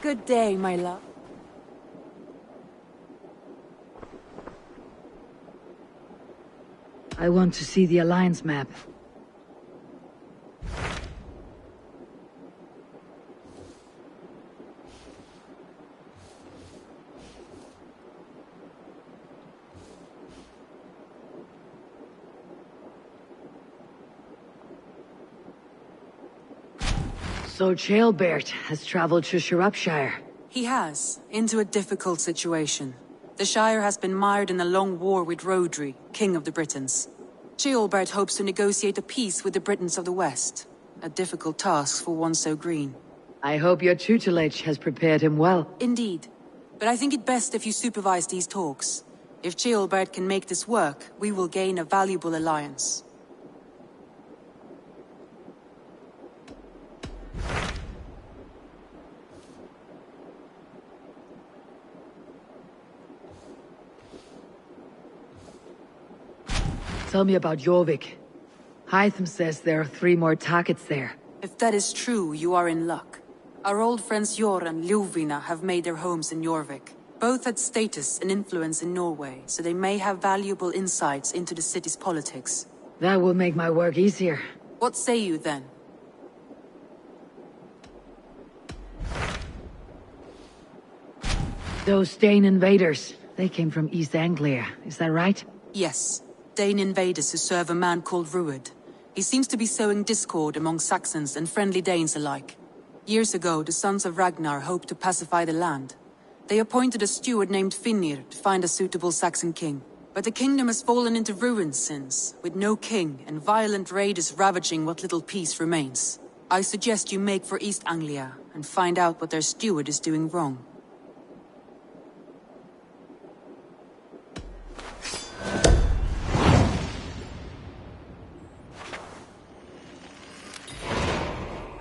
Good day, my love. I want to see the Alliance map. So Jailbert has traveled to Shropshire. He has, into a difficult situation. The Shire has been mired in a long war with Rhodri, King of the Britons. Ceolbert hopes to negotiate a peace with the Britons of the West. A difficult task for one so green. I hope your tutelage has prepared him well. Indeed. But I think it best if you supervise these talks. If Ceolbert can make this work, we will gain a valuable alliance. Tell me about Jorvik. Hytham says there are 3 more targets there. If that is true, you are in luck. Our old friends Jor and Ljuvina have made their homes in Jorvik. Both had status and influence in Norway, so they may have valuable insights into the city's politics. That will make my work easier. What say you then? Those Dane invaders, they came from East Anglia, is that right? Yes. Dane invaders who serve a man called Rued. He seems to be sowing discord among Saxons and friendly Danes alike. Years ago, the sons of Ragnar hoped to pacify the land. They appointed a steward named Finnir to find a suitable Saxon king. But the kingdom has fallen into ruins since, with no king and violent raiders ravaging what little peace remains. I suggest you make for East Anglia and find out what their steward is doing wrong.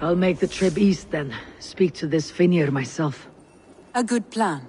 I'll make the trip east then. Speak to this Finnir myself. A good plan.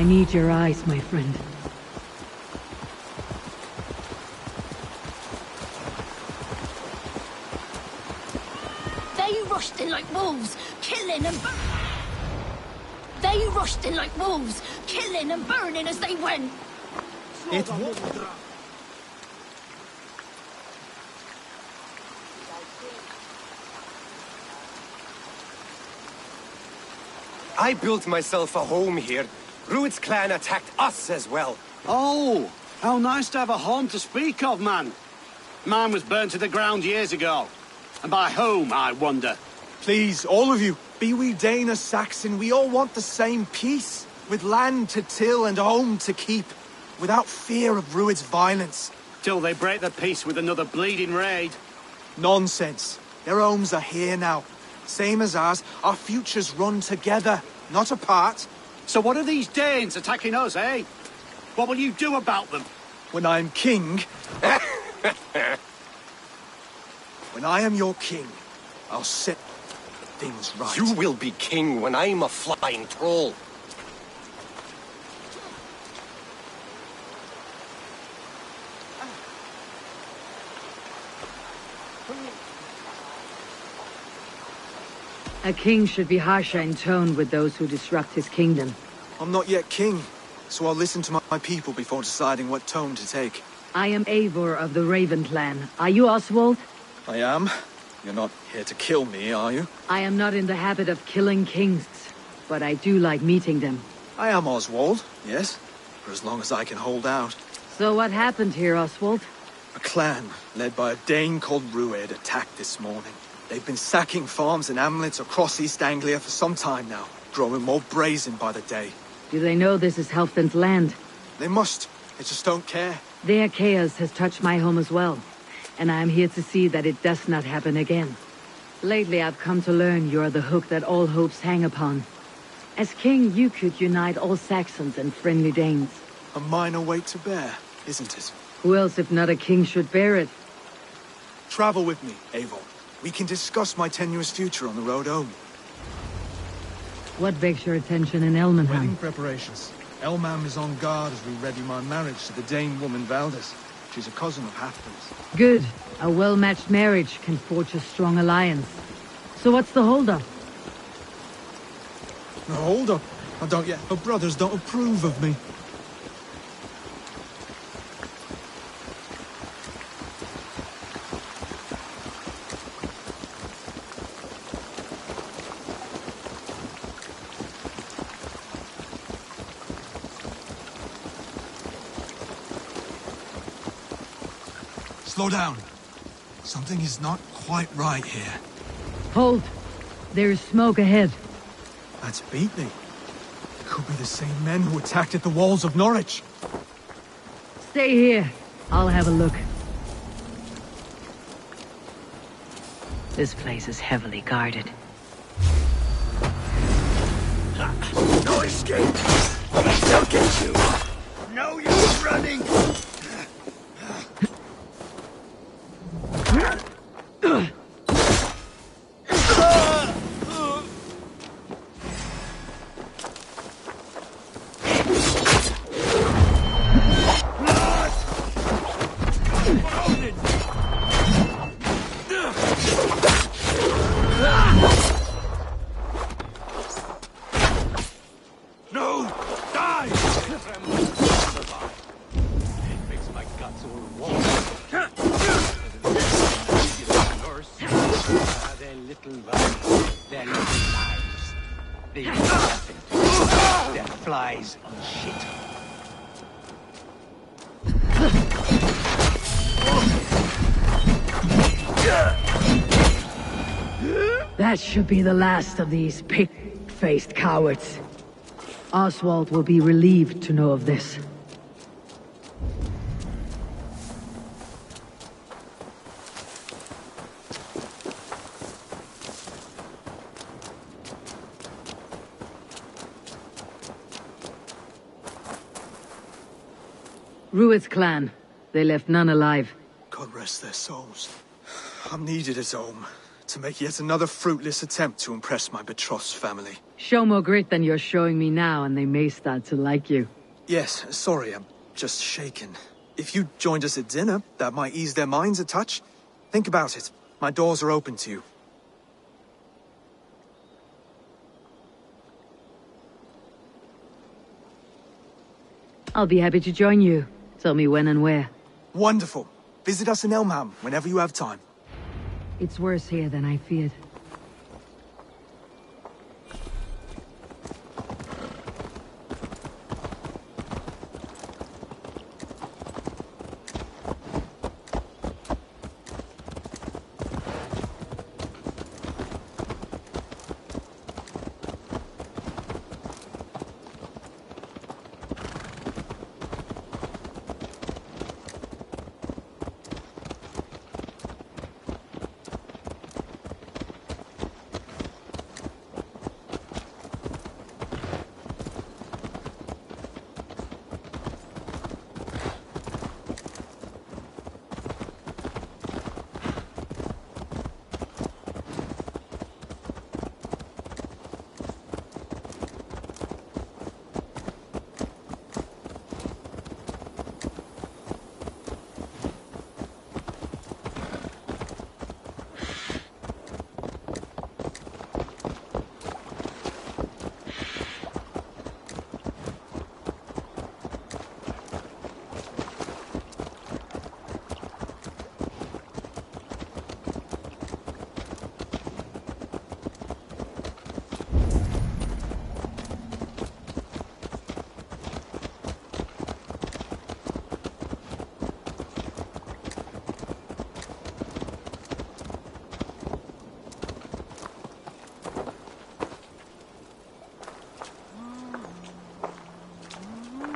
I need your eyes, my friend. They rushed in like wolves, killing and They rushed in like wolves, killing and burning as they went. I built myself a home here. Rued's clan attacked us as well. Oh, how nice to have a home to speak of, man. Mine was burnt to the ground years ago. And by whom, I wonder? Please, all of you, be we Dane or Saxon, we all want the same peace. With land to till and home to keep. Without fear of Rued's violence. Till they break the peace with another bleeding raid. Nonsense. Their homes are here now. Same as ours, our futures run together, not apart. So what are these Danes attacking us, eh? What will you do about them? When I am king... when I am your king, I'll set things right. You will be king when I'm a flying troll. A king should be harsher in tone with those who disrupt his kingdom. I'm not yet king, so I'll listen to my people before deciding what tone to take. I am Eivor of the Raven clan. Are you Oswald? I am. You're not here to kill me, are you? I am not in the habit of killing kings, but I do like meeting them. I am Oswald, yes, for as long as I can hold out. So what happened here, Oswald? A clan, led by a Dane called Rued, attacked this morning. They've been sacking farms and hamlets across East Anglia for some time now, growing more brazen by the day. Do they know this is Halfdan's land? They must. They just don't care. Their chaos has touched my home as well, and I am here to see that it does not happen again. Lately I've come to learn you are the hook that all hopes hang upon. As king, you could unite all Saxons and friendly Danes. A minor weight to bear, isn't it? Who else, if not a king, should bear it? Travel with me, Eivor. We can discuss my tenuous future on the road home. What begs your attention in Elmenham? Wedding preparations. Elmam is on guard as we ready my marriage to the Dane woman Valdis. She's a cousin of Halfdan's. Good. A well-matched marriage can forge a strong alliance. So what's the holdup? No, hold up. I don't yet. Her brothers don't approve of me. Slow down. Something is not quite right here. Hold. There is smoke ahead. That's Beatney. It could be the same men who attacked at the walls of Norwich. Stay here. I'll have a look. This place is heavily guarded. No escape! They'll get you! No use running! Flies on shit. That should be the last of these pig-faced cowards. Oswald will be relieved to know of this. Rued's clan. They left none alive. God rest their souls. I'm needed at home to make yet another fruitless attempt to impress my betrothed's family. Show more grit than you're showing me now, and they may start to like you. Yes, sorry, I'm just shaken. If you joined us at dinner, that might ease their minds a touch. Think about it. My doors are open to you. I'll be happy to join you. Tell me when and where. Wonderful. Visit us in Elmham whenever you have time. It's worse here than I feared.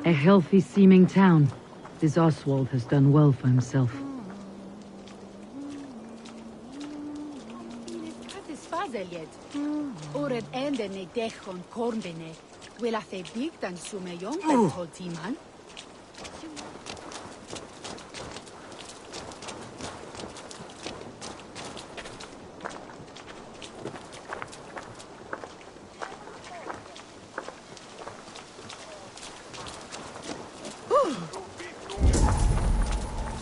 A healthy-seeming town. This Oswald has done well for himself.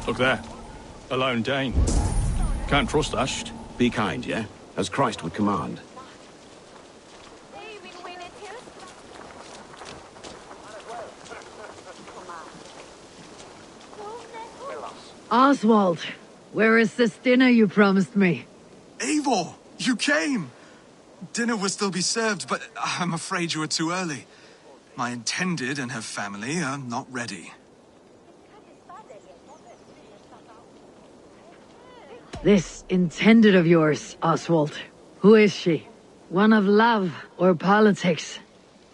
Look there. A lone Dane. Can't trust us. Be kind, yeah? As Christ would command. Oswald, where is this dinner you promised me? Eivor, you came! Dinner will still be served, but I'm afraid you are too early. My intended and her family are not ready. This intended of yours, Oswald. Who is she? One of love or politics?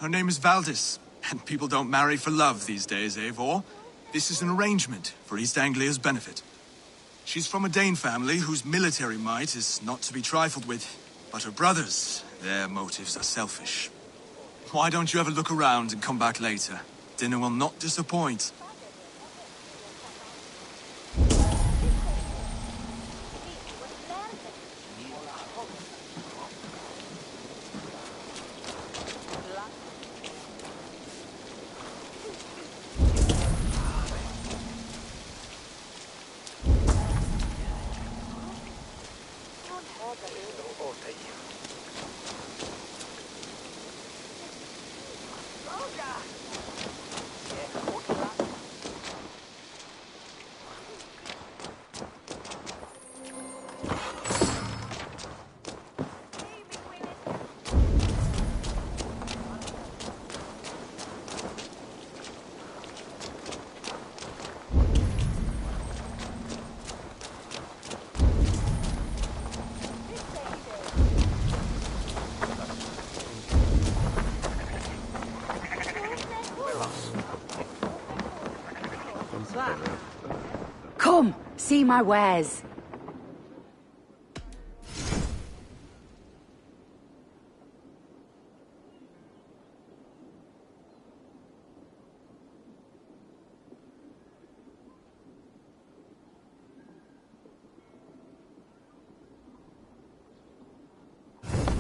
Her name is Valdis, and people don't marry for love these days, Eivor. This is an arrangement for East Anglia's benefit. She's from a Dane family whose military might is not to be trifled with. But her brothers, their motives are selfish. Why don't you have a look around and come back later? Dinner will not disappoint. Come, see my wares.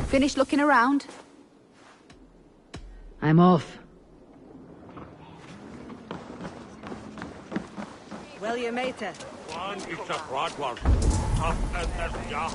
Finished looking around? I'm off. Wel je meten. One is a broad one. Tough as Yahoo.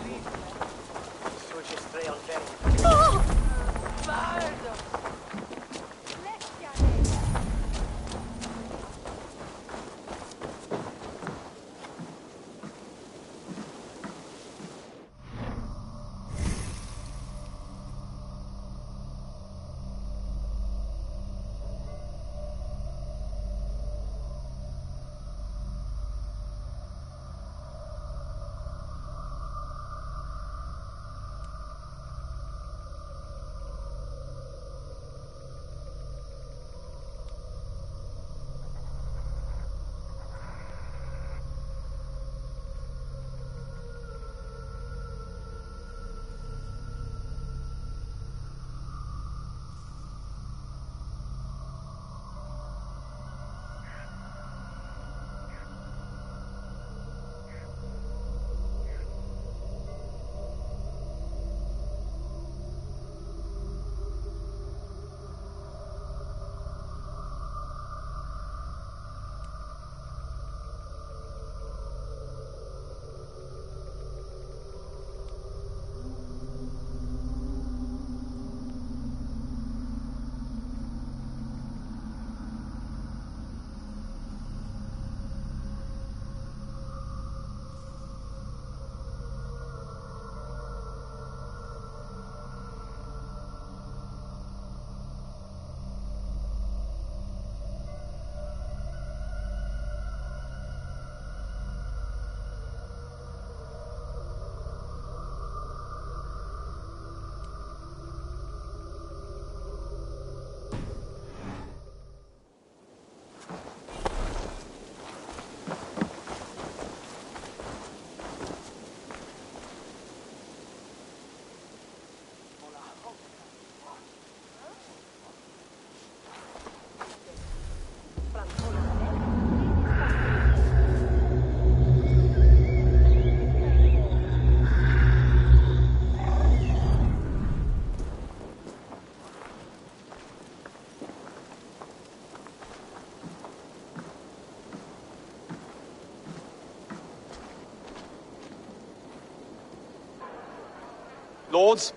Lords,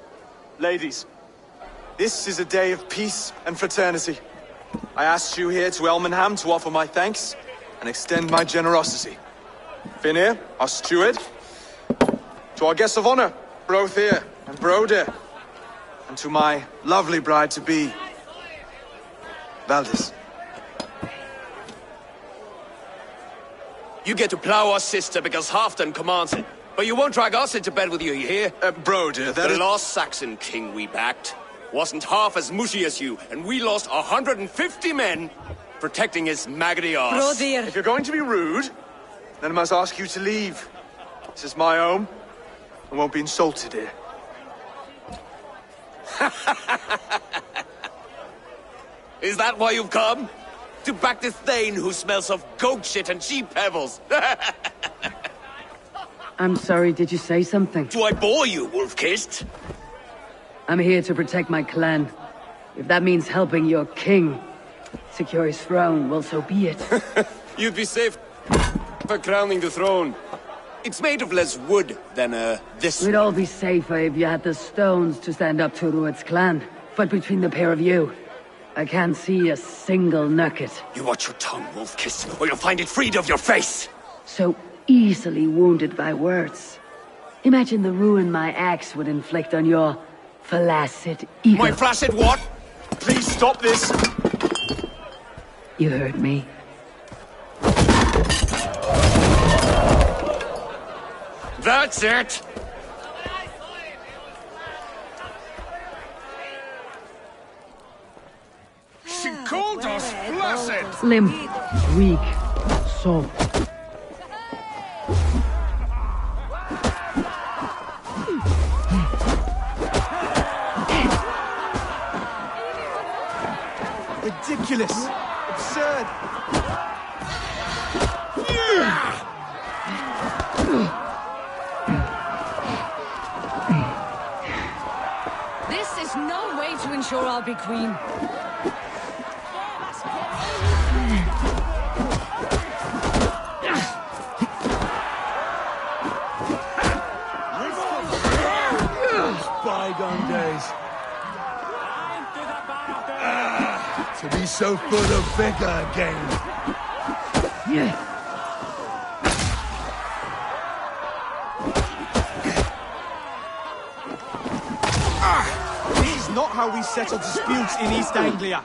ladies, this is a day of peace and fraternity. I asked you here to Elmenham to offer my thanks and extend my generosity. Finir, our steward, to our guests of honor, Brothir and Broder, and to my lovely bride-to-be, Valdis. You get to plow our sister because Halfdan commands it. But you won't drag us into bed with you, you hear? Broder, that the last Saxon king we backed wasn't half as mushy as you, and we lost 150 men protecting his maggoty arse. If you're going to be rude, then I must ask you to leave. This is my home. I won't be insulted here. Is that why you've come? To back this Thane who smells of goat shit and sheep pebbles? I'm sorry, did you say something? Do I bore you, wolf-kissed? I'm here to protect my clan. If that means helping your king secure his throne, well, so be it. You'd be safe for crowning the throne. It's made of less wood than, this. We'd all be safer if you had the stones to stand up to Rued's clan. But between the pair of you, I can't see a single nugget. You watch your tongue, wolf-kissed, or you'll find it freed of your face! So easily wounded by words. Imagine the ruin my axe would inflict on your flaccid ego. My flaccid what? Please stop this! You heard me. That's it! She called us flaccid! Limp, weak, soft. Ridiculous! Absurd! sure I'll be queen. Bygone days. To be so full of vigor again. This is not how we settle disputes in East Anglia.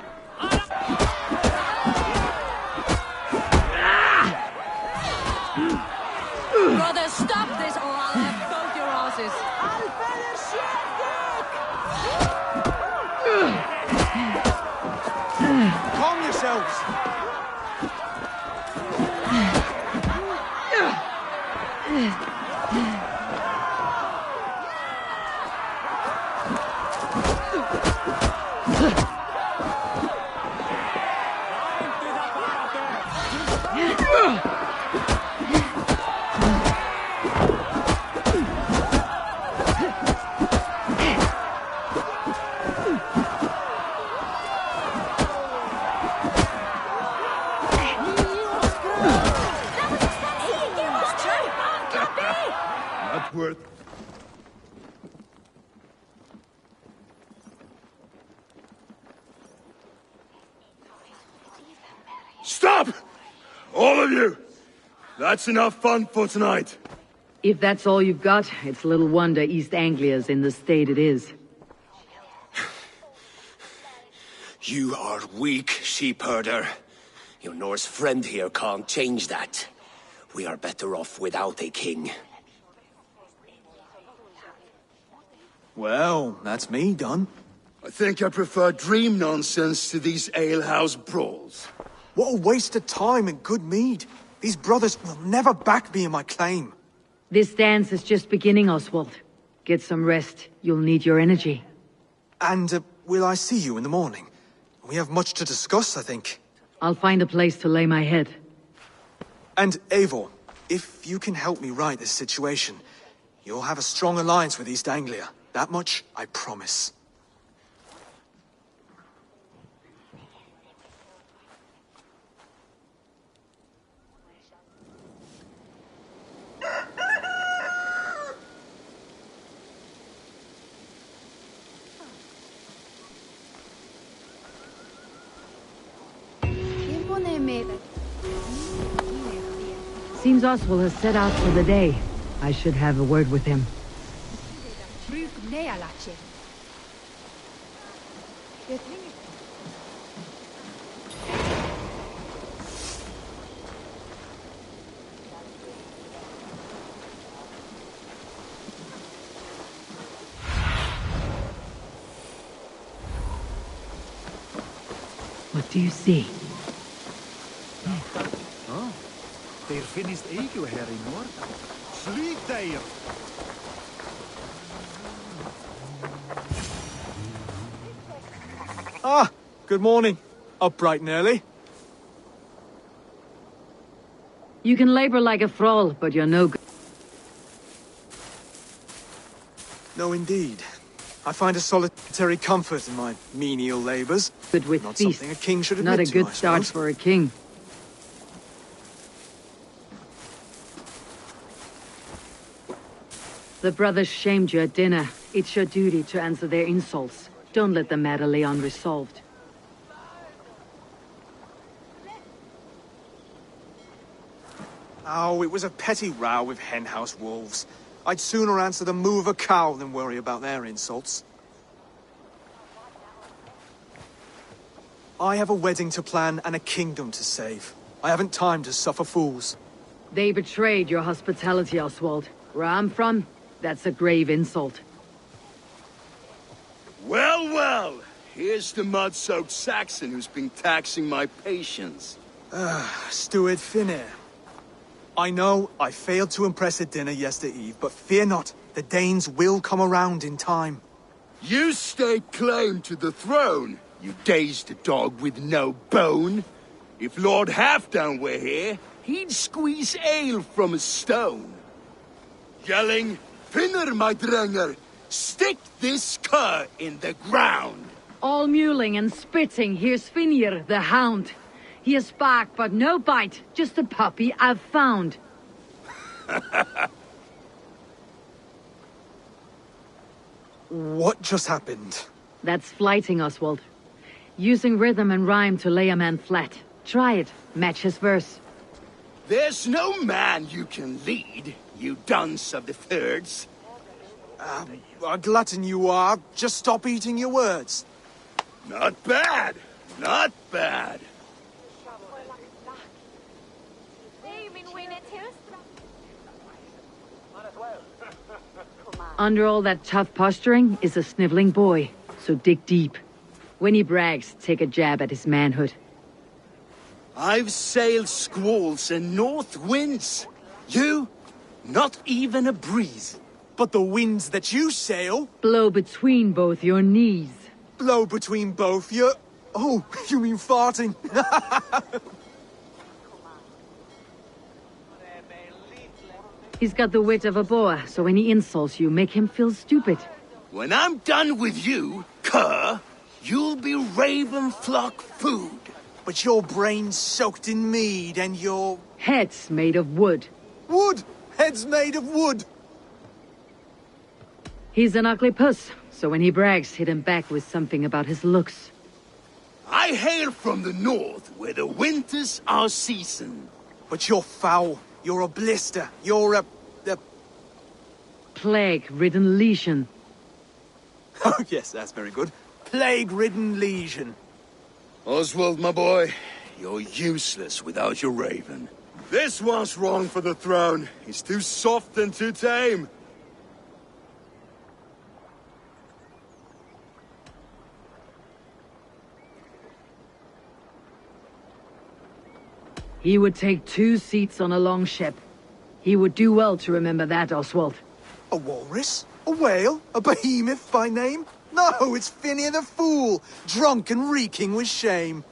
Brother, stop this or I'll have both your asses. Calm yourselves. Not worth. Stop! All of you! That's enough fun for tonight. If that's all you've got, it's little wonder East Anglia's in the state it is. You are weak, sheep herder. Your Norse friend here can't change that. We are better off without a king. Well, that's me done. I think I prefer dream nonsense to these alehouse brawls. What a waste of time and good mead. These brothers will never back me in my claim. This dance is just beginning, Oswald. Get some rest. You'll need your energy. And will I see you in the morning? We have much to discuss, I think. I'll find a place to lay my head. And Eivor, if you can help me right this situation, you'll have a strong alliance with East Anglia. That much, I promise. Seems Oswald has set out for the day. I should have a word with him. What do you see? Þeir finnist eigu her í norð. Slík þeir! Ah, good morning. Up bright and early. You can labor like a thrall, but you're no good. No, indeed. I find a solitary comfort in my menial labors. Good with Not feast. something a king should admit Not a to, good I start suppose. for a king. The brothers shamed you at dinner. It's your duty to answer their insults. Don't let the matter lay unresolved. Oh, it was a petty row with henhouse wolves. I'd sooner answer the moo of a cow than worry about their insults. I have a wedding to plan and a kingdom to save. I haven't time to suffer fools. They betrayed your hospitality, Oswald. Where I'm from, that's a grave insult. Well, well. Here's the mud-soaked Saxon who's been taxing my patience. Steward Finnair. I know I failed to impress at dinner yesterday eve, but fear not, the Danes will come around in time. You stake claim to the throne, you dazed dog with no bone. If Lord Halfdown were here, he'd squeeze ale from a stone. Yelling, Finner, my drenger, stick this cur in the ground. All mewling and spitting, here's Finir, the hound. He has bark, but no bite. Just a puppy I've found. What just happened? That's flighting, Oswald. Using rhythm and rhyme to lay a man flat. Try it. Match his verse. There's no man you can lead, you dunce of the thirds. A glutton you are. Just stop eating your words. Not bad. Not bad. Under all that tough posturing is a sniveling boy, so dig deep. When he brags, take a jab at his manhood. I've sailed squalls and north winds. You? Not even a breeze. But the winds that you sail... Blow between both your knees. Blow between both your... Oh, you mean farting? He's got the wit of a boa, so when he insults you, make him feel stupid. When I'm done with you, cur, you'll be raven flock food. But your brain's soaked in mead and your... Head's made of wood. Wood! Head's made of wood! He's an ugly puss, so when he brags, hit him back with something about his looks. I hail from the north, where the winters are season. But you're foul. You're a blister. You're a... Plague-ridden lesion. Oh, yes, that's very good. Plague-ridden lesion. Oswald, my boy, you're useless without your raven. This one's wrong for the throne. He's too soft and too tame. He would take 2 seats on a longship. He would do well to remember that, Oswald. A walrus? A whale? A behemoth by name? No, it's Finir the Fool, drunk and reeking with shame.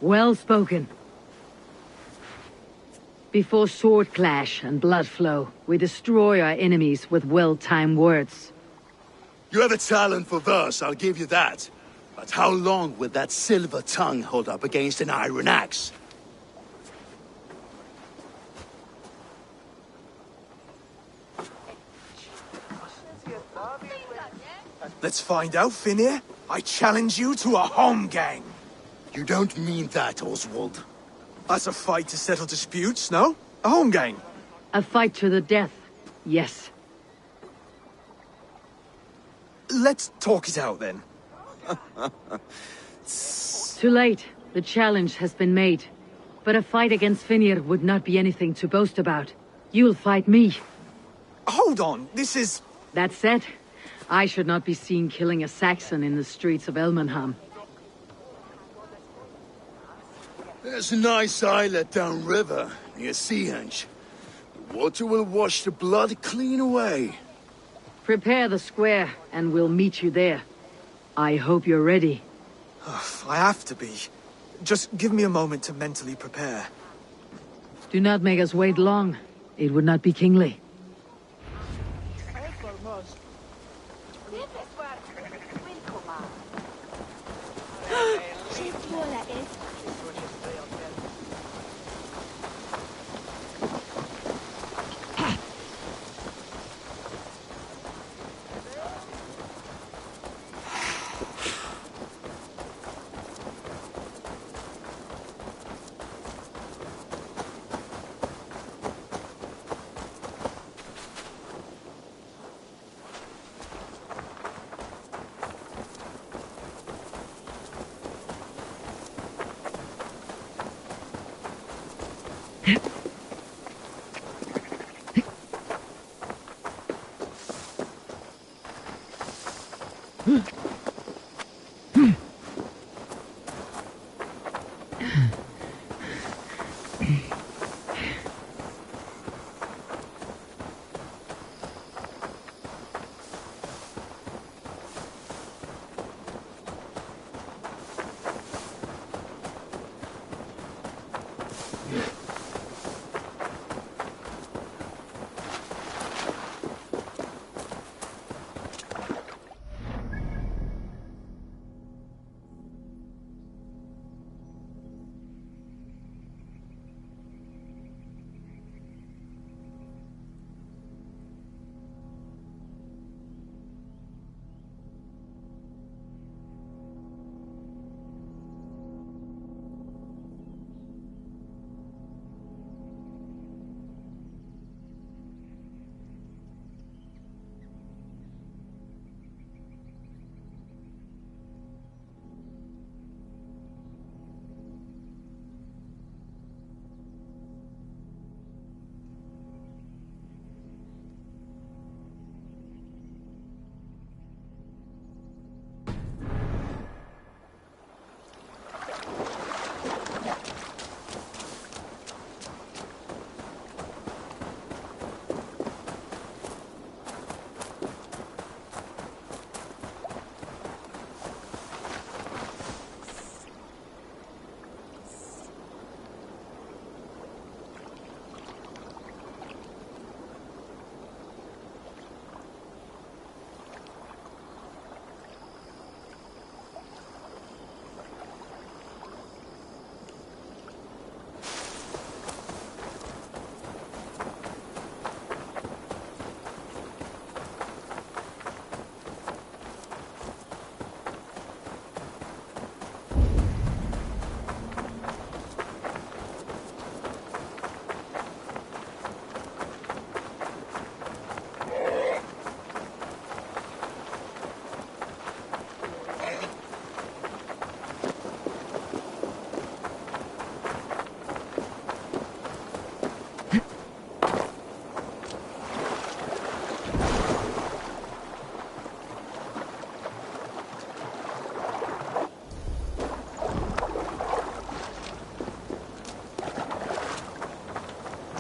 Well spoken. Before sword clash and blood flow, we destroy our enemies with well-timed words. You have a talent for verse, I'll give you that. But how long will that silver tongue hold up against an iron axe? Let's find out, Finir. I challenge you to a home gang. You don't mean that, Oswald. That's a fight to settle disputes, no? A home gang. A fight to the death, yes. Let's talk it out, then. Too late. The challenge has been made. But a fight against Finir would not be anything to boast about. You'll fight me. Hold on, this is... That said, I should not be seen killing a Saxon in the streets of Elmenham. There's a nice islet downriver, near Seahenge. The water will wash the blood clean away. Prepare the square, and we'll meet you there. I hope you're ready. I have to be. Just give me a moment to mentally prepare. Do not make us wait long. It would not be kingly.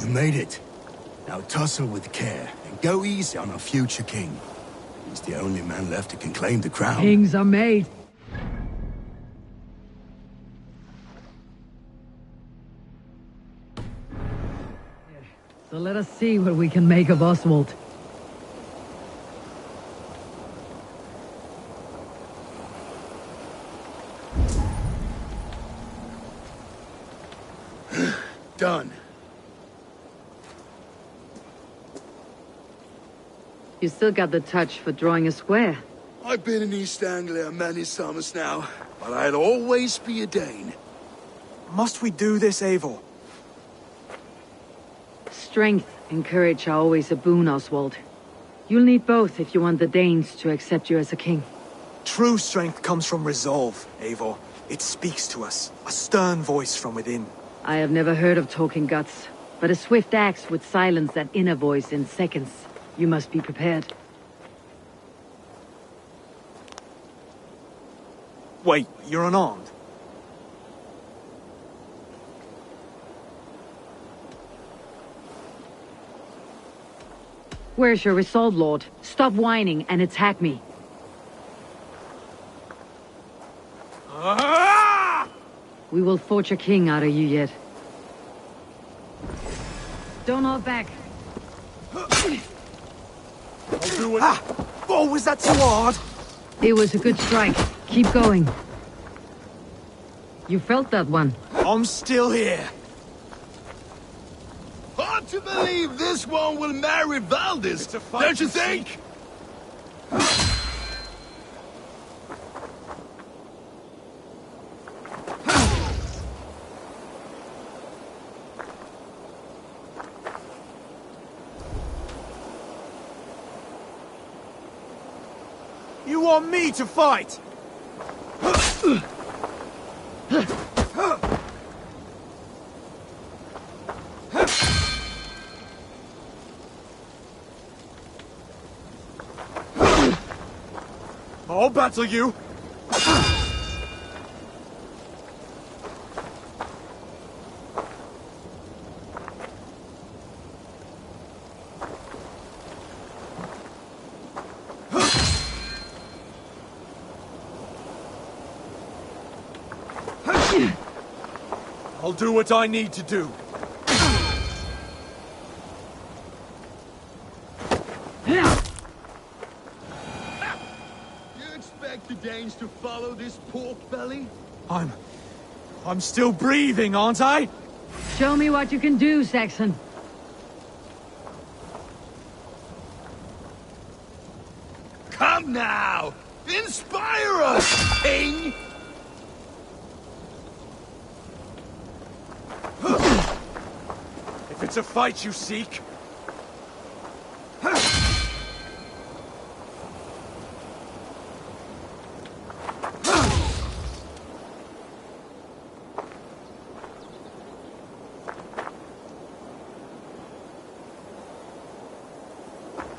You made it. Now tussle with care, and go easy on our future king. He's the only man left who can claim the crown. Kings are made. So let us see what we can make of Oswald. Done. You still got the touch for drawing a square. I've been in East Anglia many summers now, but I'll always be a Dane. Must we do this, Eivor? Strength and courage are always a boon, Oswald. You'll need both if you want the Danes to accept you as a king. True strength comes from resolve, Eivor. It speaks to us, a stern voice from within. I have never heard of talking guts, but a swift axe would silence that inner voice in seconds. You must be prepared. Wait, you're unarmed? Where's your resolve, Lord? Stop whining and attack me. We will forge a king out of you yet. Don't hold back. I'll do it. Oh, was that too hard? It was a good strike. Keep going. You felt that one. I'm still here. Hard to believe this one will marry Valdis, don't you think? You want me to fight? I'll battle you! I'll do what I need to do. The Danes to follow this pork belly? I'm still breathing, aren't I? Show me what you can do, Saxon. Come now! Inspire us, King! If it's a fight you seek...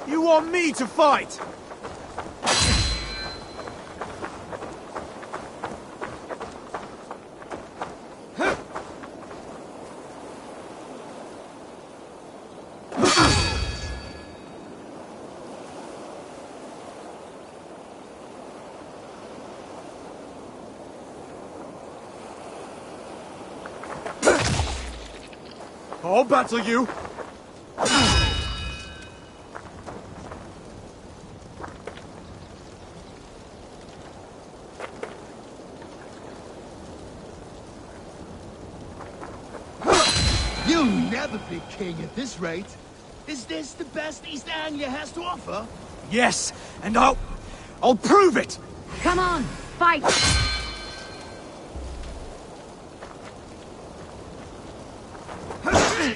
You want me to fight? I'll battle you. You'll never be king at this rate. Is this the best East Anglia has to offer? Yes, and I'll prove it! Come on, fight!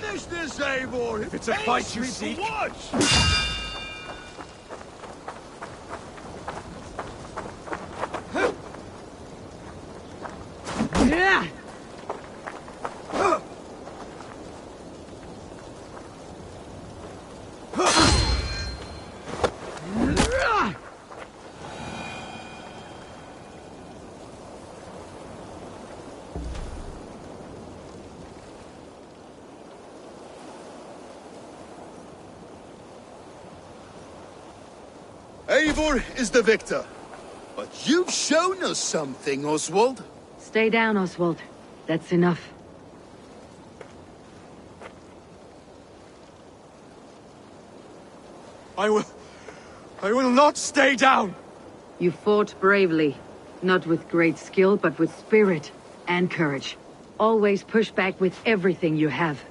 Finish this, Eivor! If it's a fight you seek... Yeah! Eivor is the victor. But you've shown us something, Oswald. Stay down, Oswald. That's enough. I will not stay down! You fought bravely. Not with great skill, but with spirit and courage. Always push back with everything you have.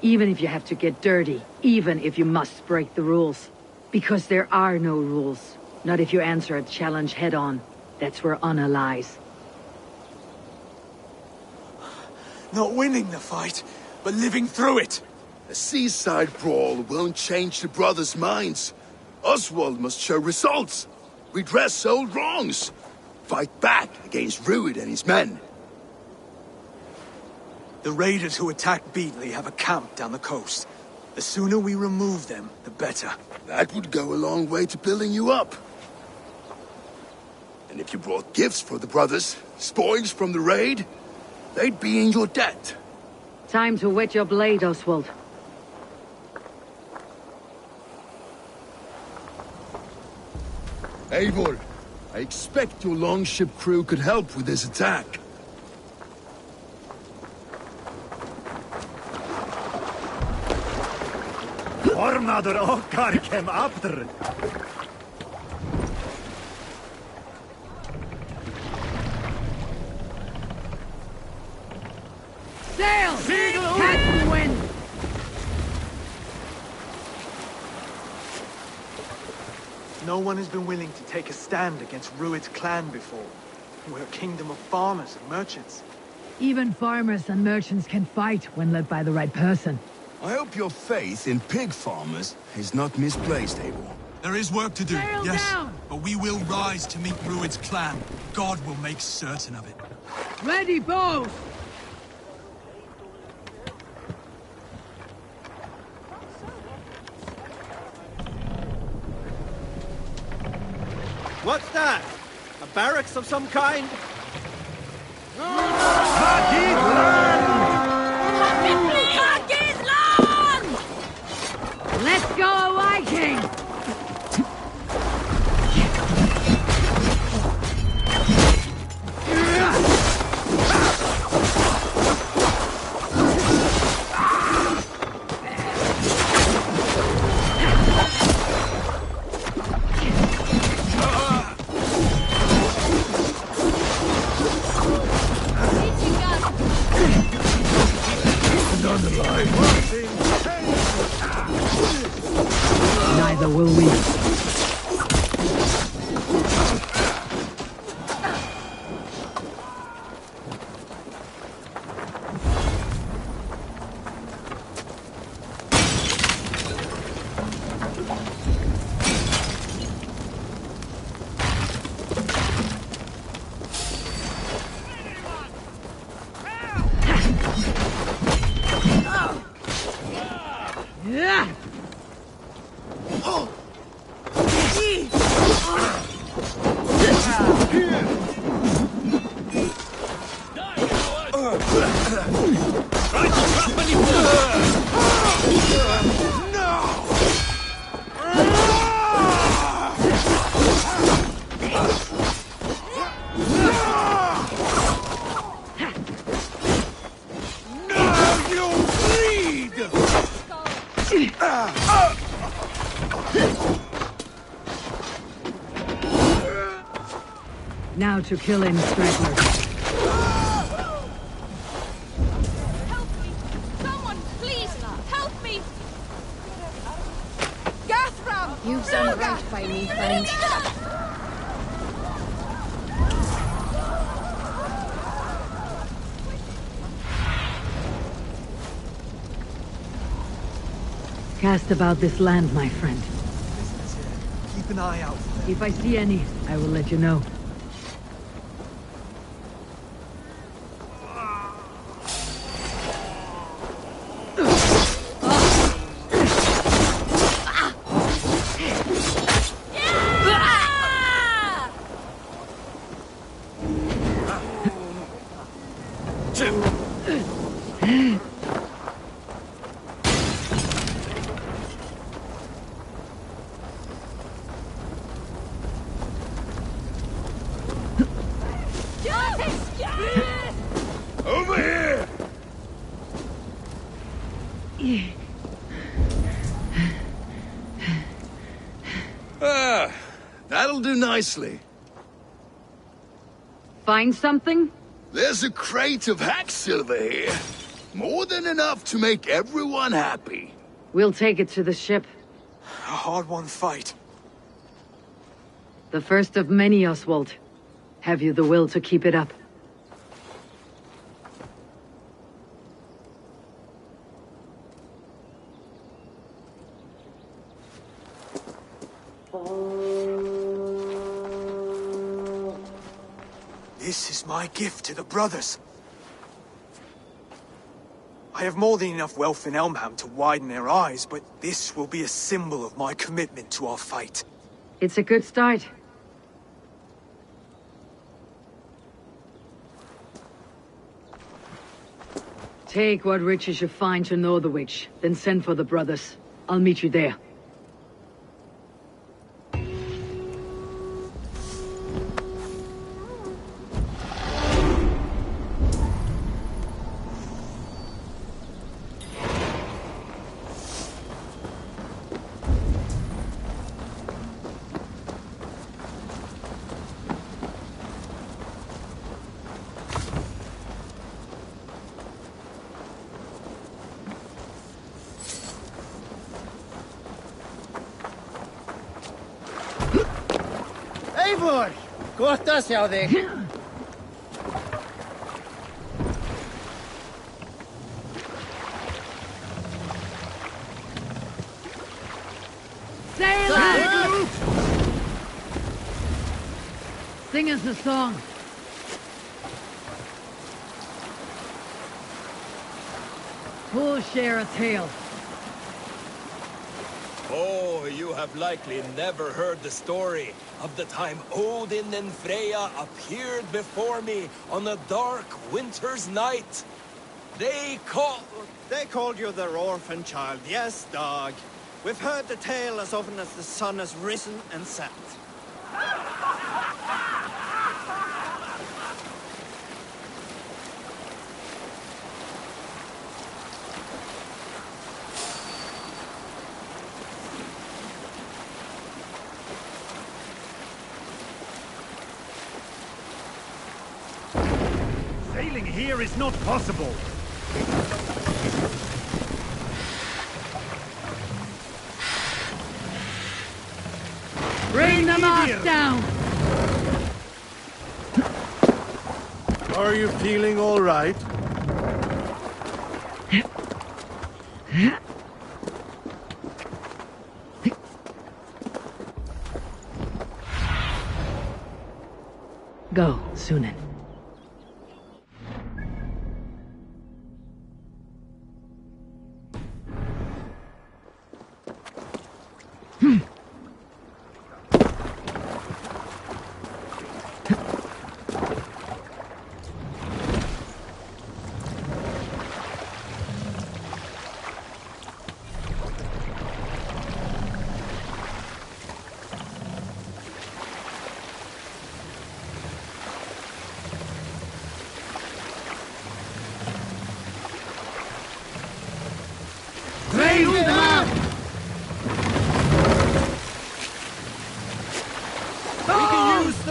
Even if you have to get dirty. Even if you must break the rules. Because there are no rules. Not if you answer a challenge head-on. That's where honor lies. Not winning the fight, but living through it! A seaside brawl won't change the brothers' minds. Oswald must show results. Redress old wrongs. Fight back against Rued and his men. The raiders who attacked Beatley have a camp down the coast. The sooner we remove them, the better. That would go a long way to building you up. And if you brought gifts for the brothers, spoils from the raid, they'd be in your debt. Time to wet your blade, Oswald. Eivor, I expect your longship crew could help with this attack. Ormadur okkar kem aftur. Sail! Catch the wind! No one has been willing to take a stand against Rued's clan before. We're a kingdom of farmers and merchants. Even farmers and merchants can fight when led by the right person. I hope your faith in pig farmers is not misplaced, Eivor. There is work to do, Sail yes. down! But we will rise to meet Rued's clan. God will make certain of it. Ready, bows! What's that? A barracks of some kind? Let's go, Viking! Neither will we. Yeah! Now to kill any stragglers. Help me! Someone, please! Help me! Gathram! You've done right by me, friend. Cast about this land, my friend. Keep an eye out for them. If I see any, I will let you know. That'll do nicely. Find something? There's a crate of hack silver here. More than enough to make everyone happy. We'll take it to the ship. A hard-won fight. The first of many, Oswald. Have you the will to keep it up? This is my gift to the brothers. I have more than enough wealth in Elmham to widen their eyes, but this will be a symbol of my commitment to our fight. It's a good start. Take what riches you find to know the witch, then send for the brothers. I'll meet you there. Eivor! Gott að sjá þig! Sail out! Sing us a song. Who'll share a tale? Oh, you have likely never heard the story of the time Odin and Freya appeared before me on a dark winter's night. They called you their orphan child, yes, dog. We've heard the tale as often as the sun has risen and set. Sailing here is not possible. Bring the mast down! Are you feeling all right? Go, Sunan.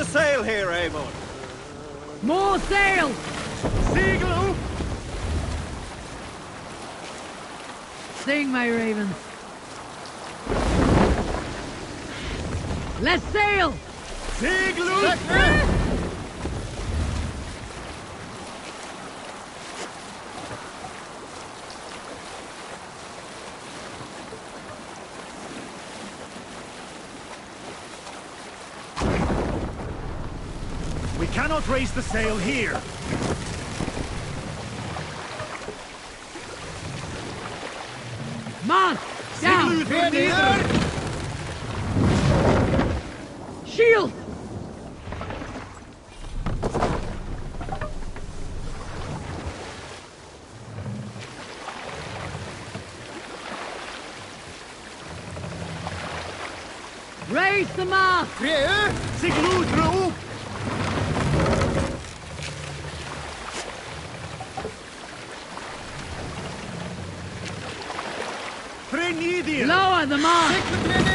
Sail here, Eivor. More sail! Segel up! Sing, my ravens. Let's sail! Segel up! We cannot raise the sail here. Mast! Down! Shield! Raise the mast! Sigel upp! Tre nedir! Lower them on! Take the tre neder!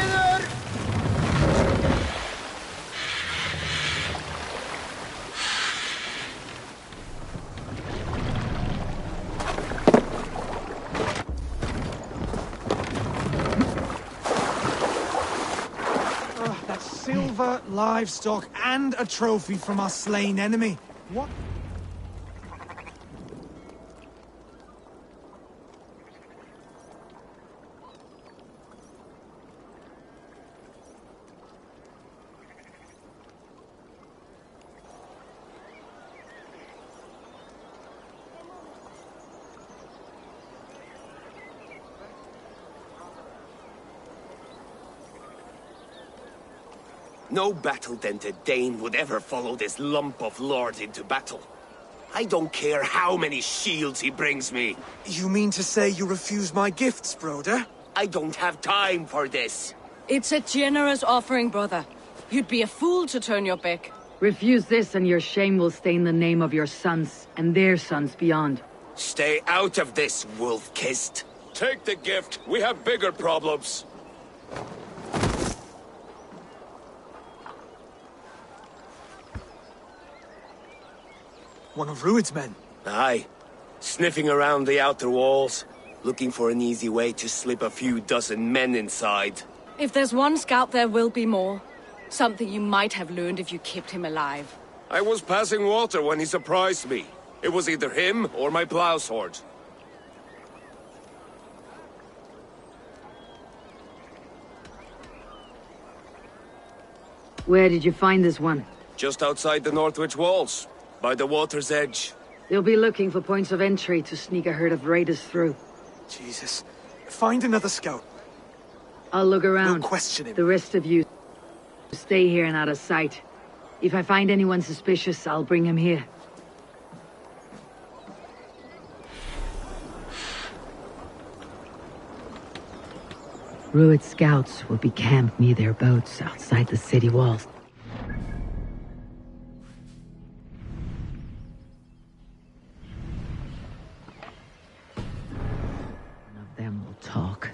That's silver, livestock, and a trophy from our slain enemy. What? No battle-dented Dane would ever follow this lump of lord into battle. I don't care how many shields he brings me. You mean to say you refuse my gifts, Broder? I don't have time for this. It's a generous offering, brother. You'd be a fool to turn your back. Refuse this and your shame will stain the name of your sons and their sons beyond. Stay out of this, wolf-kissed. Take the gift. We have bigger problems. One of Rued's men. Aye. Sniffing around the outer walls, looking for an easy way to slip a few dozen men inside. If there's one scout, there will be more. Something you might have learned if you kept him alive. I was passing water when he surprised me. It was either him or my plow sword. Where did you find this one? Just outside the Northwich walls, by the water's edge. They'll be looking for points of entry to sneak a herd of raiders through. Jesus. Find another scout. I'll look around. No questioning. The rest of you, stay here and out of sight. If I find anyone suspicious, I'll bring him here. Rued scouts will be camped near their boats outside the city walls. None of them will talk.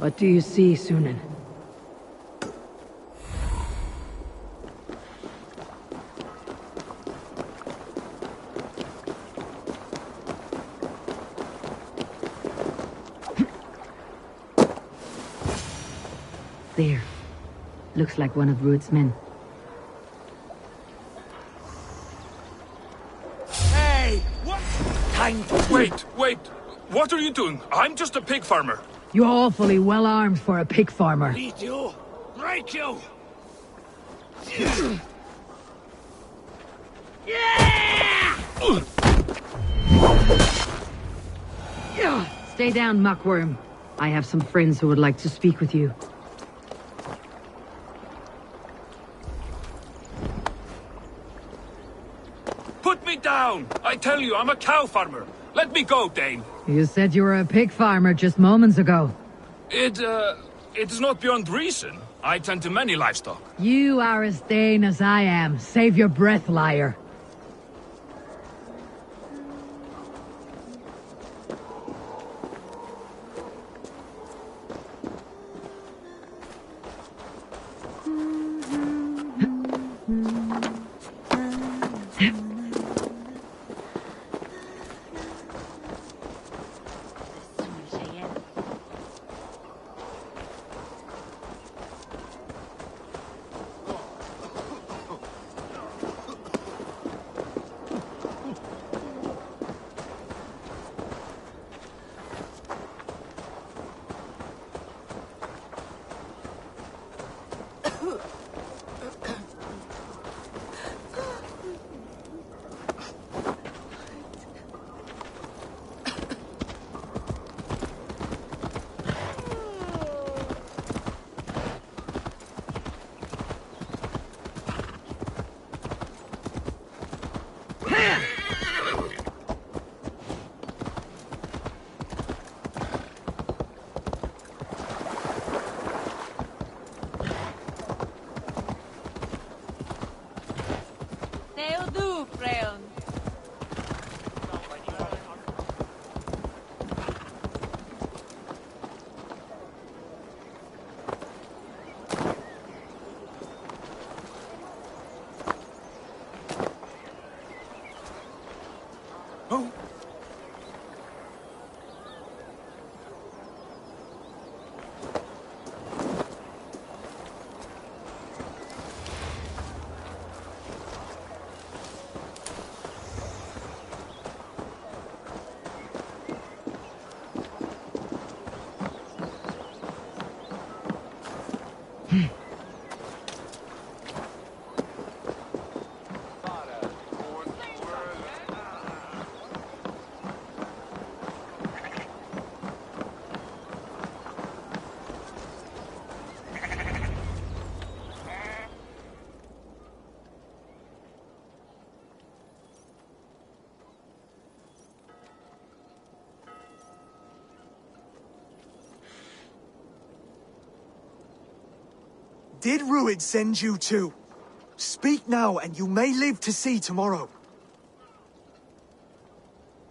What do you see, Sunan? There. Looks like one of Rued's men. Hey! What? Time to... Wait! What are you doing? I'm just a pig farmer. You're awfully well armed for a pig farmer. Eat you! Break you! Stay down, muckworm. I have some friends who would like to speak with you. Put me down! I tell you, I'm a cow farmer. Let me go, Dane. You said you were a pig farmer just moments ago. It is not beyond reason. I tend to many livestock. You are as Dane as I am. Save your breath, liar. Theodu, Freon. Did Ruid send you too? Speak now, and you may live to see tomorrow.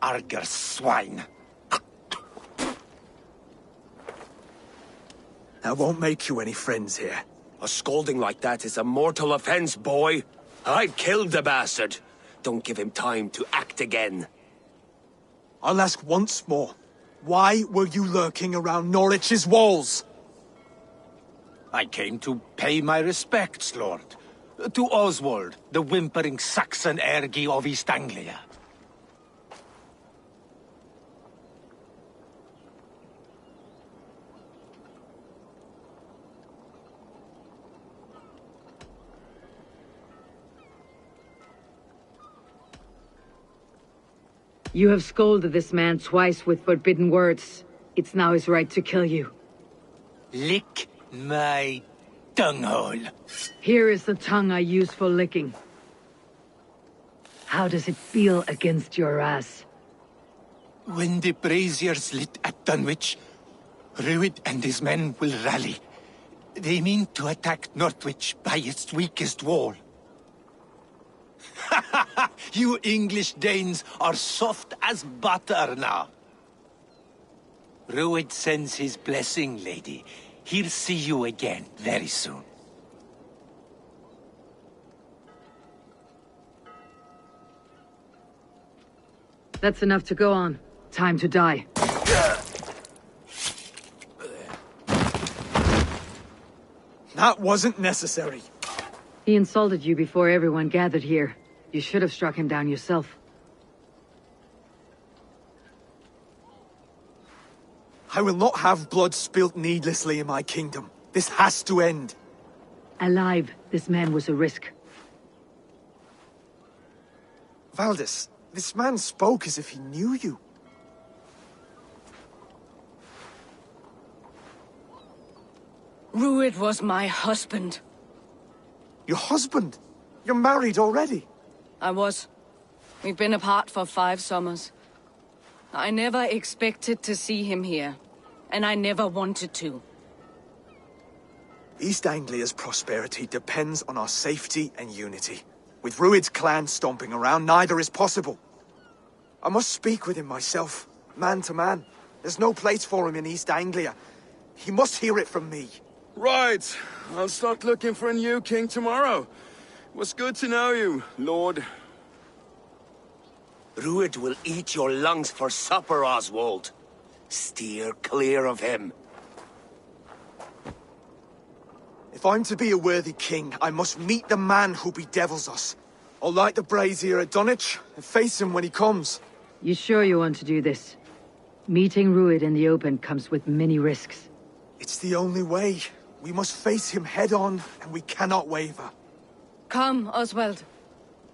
Arger swine. That won't make you any friends here. A scolding like that is a mortal offense, boy. I've killed the bastard. Don't give him time to act again. I'll ask once more. Why were you lurking around Norwich's walls? I came to pay my respects, Lord. To Oswald, the whimpering Saxon ergi of East Anglia. You have scolded this man twice with forbidden words. It's now his right to kill you. Lick my tonguehole. Here is the tongue I use for licking. How does it feel against your ass? When the braziers lit at Dunwich, Ruid and his men will rally. They mean to attack Northwich by its weakest wall. You English Danes are soft as butter now. Ruid sends his blessing, lady. He'll see you again very soon. That's enough to go on. Time to die. That wasn't necessary. He insulted you before everyone gathered here. You should have struck him down yourself. I will not have blood spilt needlessly in my kingdom. This has to end. Alive, this man was a risk. Valdis, this man spoke as if he knew you. Ruid was my husband. Your husband? You're married already? I was. We've been apart for 5 summers. I never expected to see him here, and I never wanted to. East Anglia's prosperity depends on our safety and unity. With Ruid's clan stomping around, neither is possible. I must speak with him myself, man to man. There's no place for him in East Anglia. He must hear it from me. Right. I'll start looking for a new king tomorrow. It was good to know you, Lord. Ruid will eat your lungs for supper, Oswald. Steer clear of him. If I'm to be a worthy king, I must meet the man who bedevils us. I'll light the brazier at Dunwich and face him when he comes. You sure you want to do this? Meeting Ruid in the open comes with many risks. It's the only way. We must face him head-on, and we cannot waver. Come, Oswald.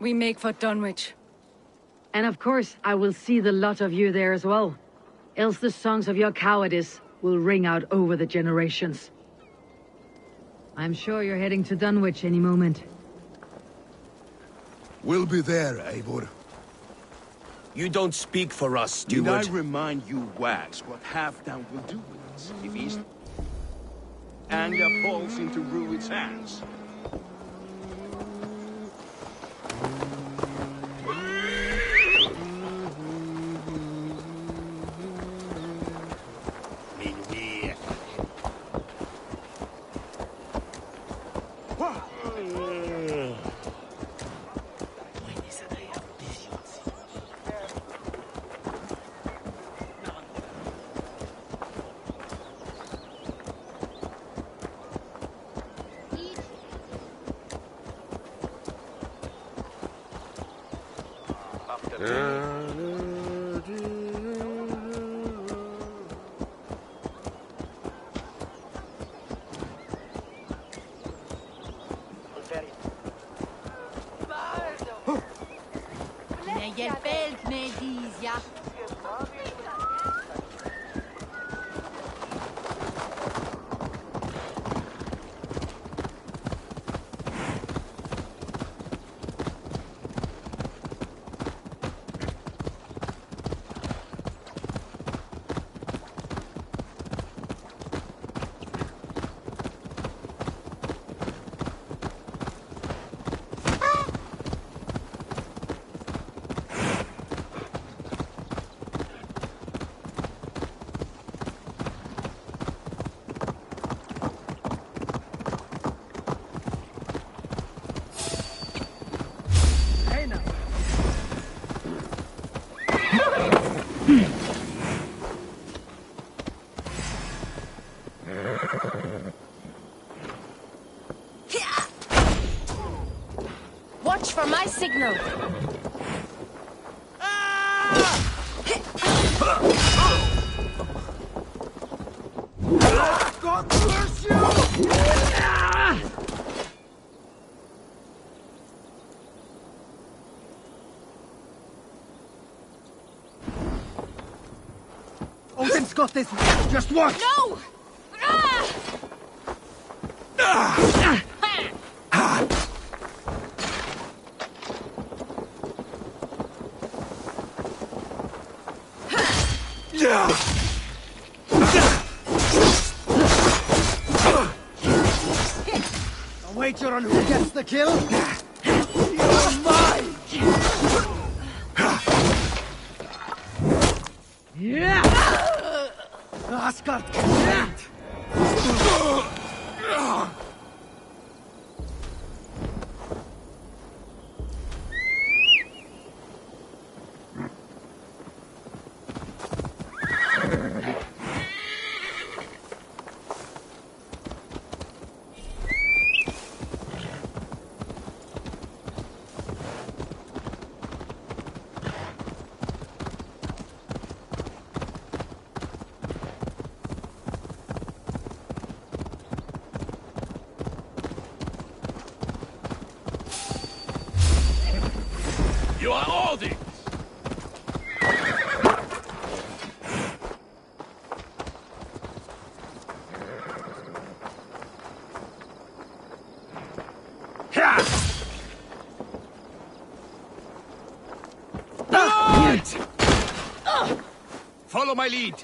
We make for Dunwich. And of course, I will see the lot of you there as well. Else the songs of your cowardice will ring out over the generations. I'm sure you're heading to Dunwich any moment. We'll be there, Eivor. You don't speak for us, steward. Need I remind you wags what Halfdown will do with us if East Anglia falls into Ruid's hands? Watch for my signal. God bless you! Odin's got this. Just watch. No! A wager on who gets the kill? You're mine! Asgard can You are all the... Follow my lead.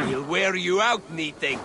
We'll wear you out, meeting.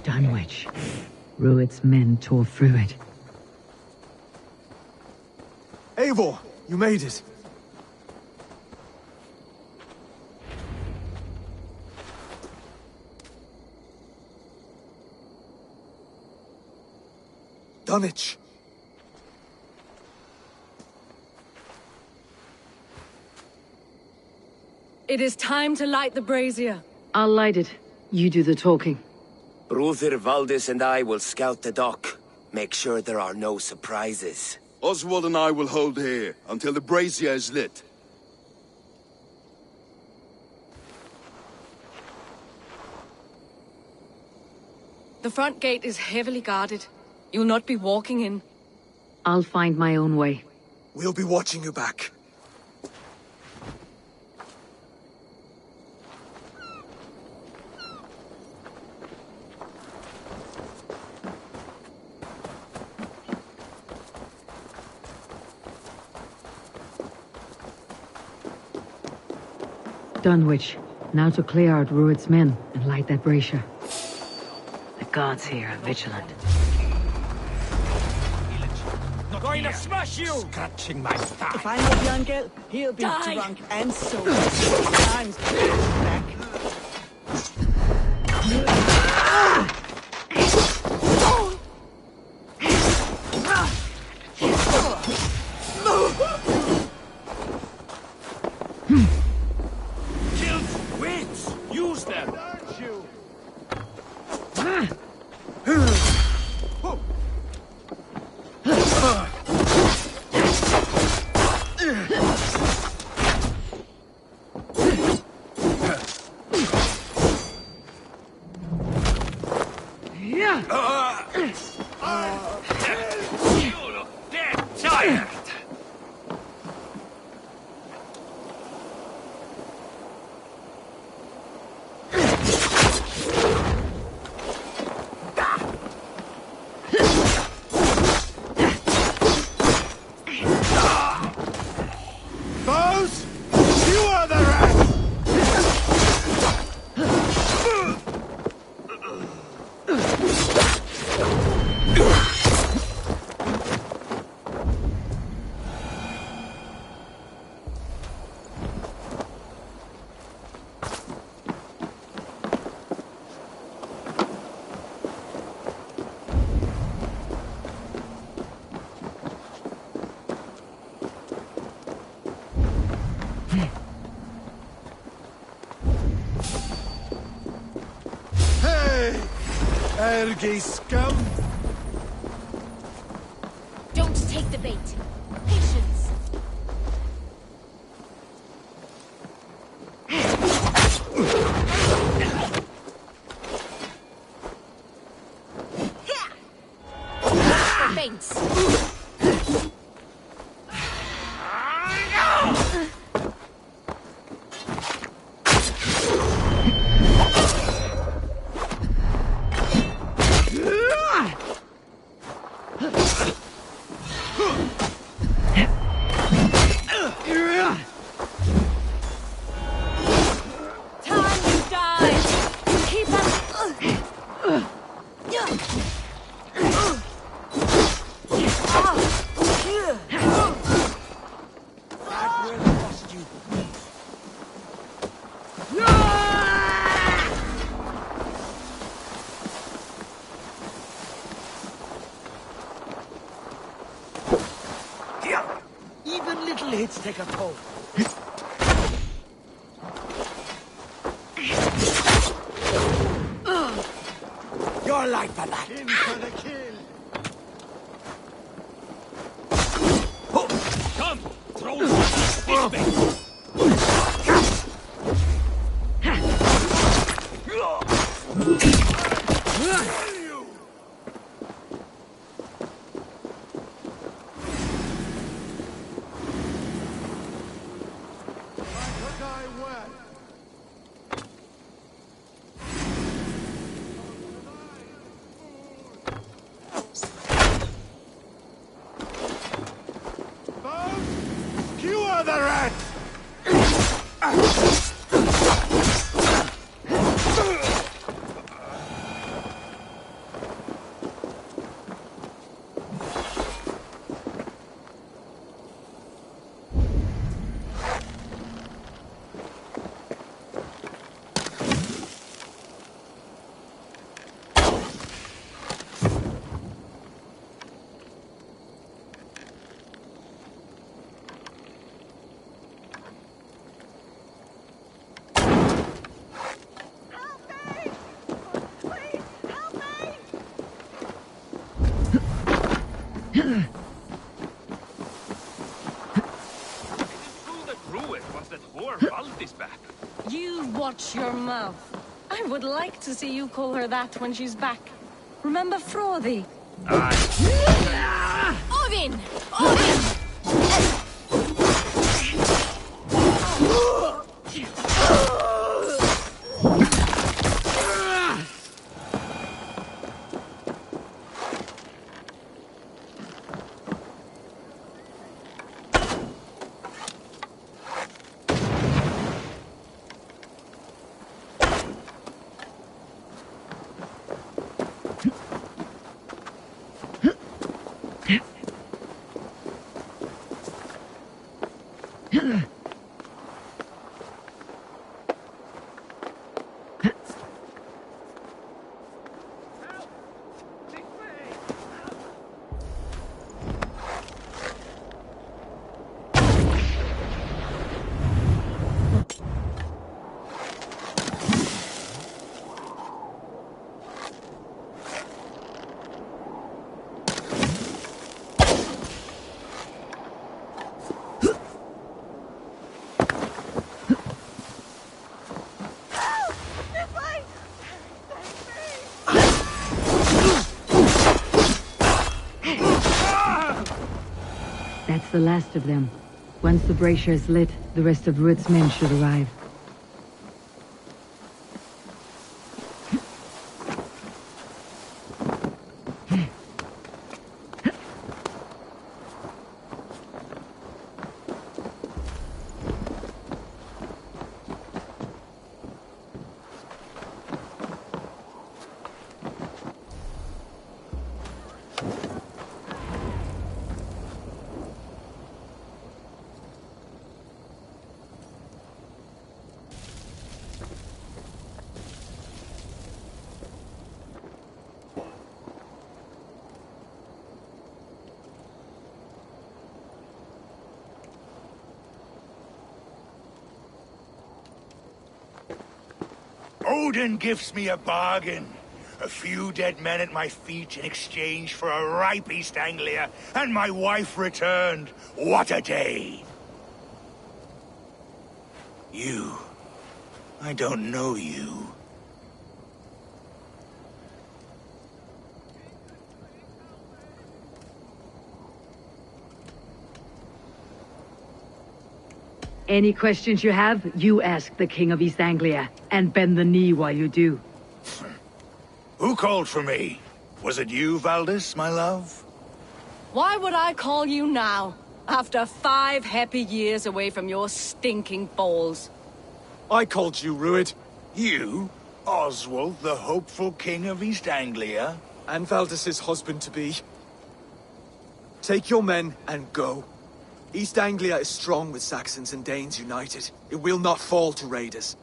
Dunwich. Rued's men tore through it. Eivor, you made it. Dunwich. It is time to light the brazier. I'll light it. You do the talking. Brother Valdis and I will scout the dock. Make sure there are no surprises. Oswald and I will hold here until the brazier is lit. The front gate is heavily guarded. You'll not be walking in. I'll find my own way. We'll be watching you back. Dunwich. Now to clear out Rued's men and light that brazier. The guards here are vigilant. I'm going to smash you! Scratching my thigh. If I help Yangel, he'll be Die. drunk and so times back. Killed wits! Use them! Aren't you? You look dead tired! Foes, you are the rats! Hey! Ergi scum! Don't take the bait. Patience. For feints. Time to die. Keep Even little hits take a toll. Your life for that. In for the kill. Come! Throw this bait! You are the rats! your mouth. I would like to see you call her that when she's back. Remember Frothy? Ovin! Ovin! That's the last of them. Once the brazier is lit, the rest of Rued's men should arrive. Odin gives me a bargain. A few dead men at my feet in exchange for a ripe East Anglia, and my wife returned. What a day! You. I don't know you. Any questions you have, you ask the King of East Anglia, and bend the knee while you do. Who called for me? Was it you, Valdis, my love? Why would I call you now, after 5 happy years away from your stinking balls? I called you, Rued. You? Oswald, the hopeful King of East Anglia? And Valdis's husband-to-be. Take your men and go. East Anglia is strong with Saxons and Danes united. It will not fall to raiders.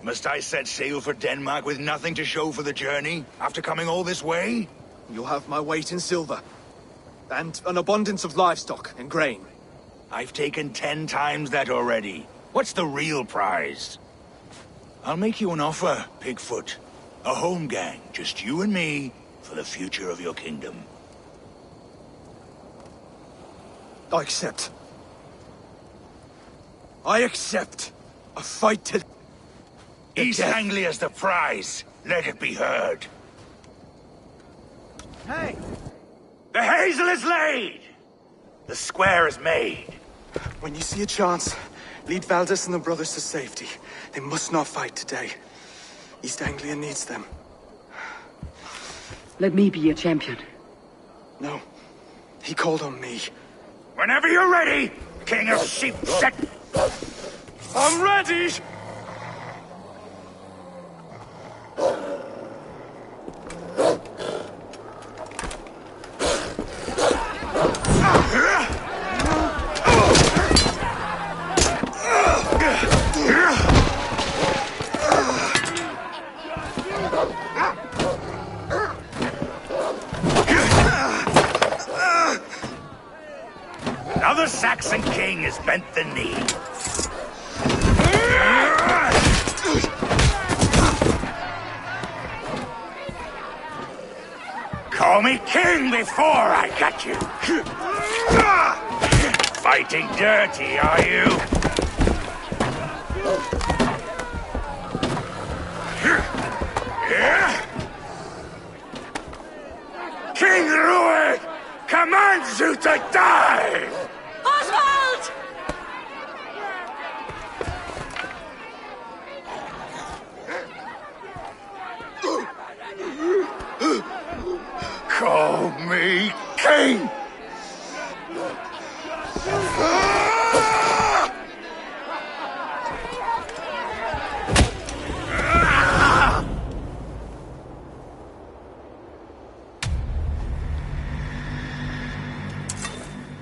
Must I set sail for Denmark with nothing to show for the journey, after coming all this way? You'll have my weight in silver. And an abundance of livestock and grain. I've taken 10 times that already. What's the real prize? I'll make you an offer, Pigfoot. A home gang, just you and me, for the future of your kingdom. I accept. I accept. A fight to... East Anglia's the prize. Let it be heard. Hey! The hazel is laid! The square is made. When you see a chance, lead Valdis and the brothers to safety. They must not fight today. East Anglia needs them. Let me be your champion. No. He called on me. Whenever you're ready, King of Sheepset. I'm ready! Now the Saxon king has bent the knee. Call me king before I got you. Fighting dirty, are you? commands you to die! Oswald! Call me king!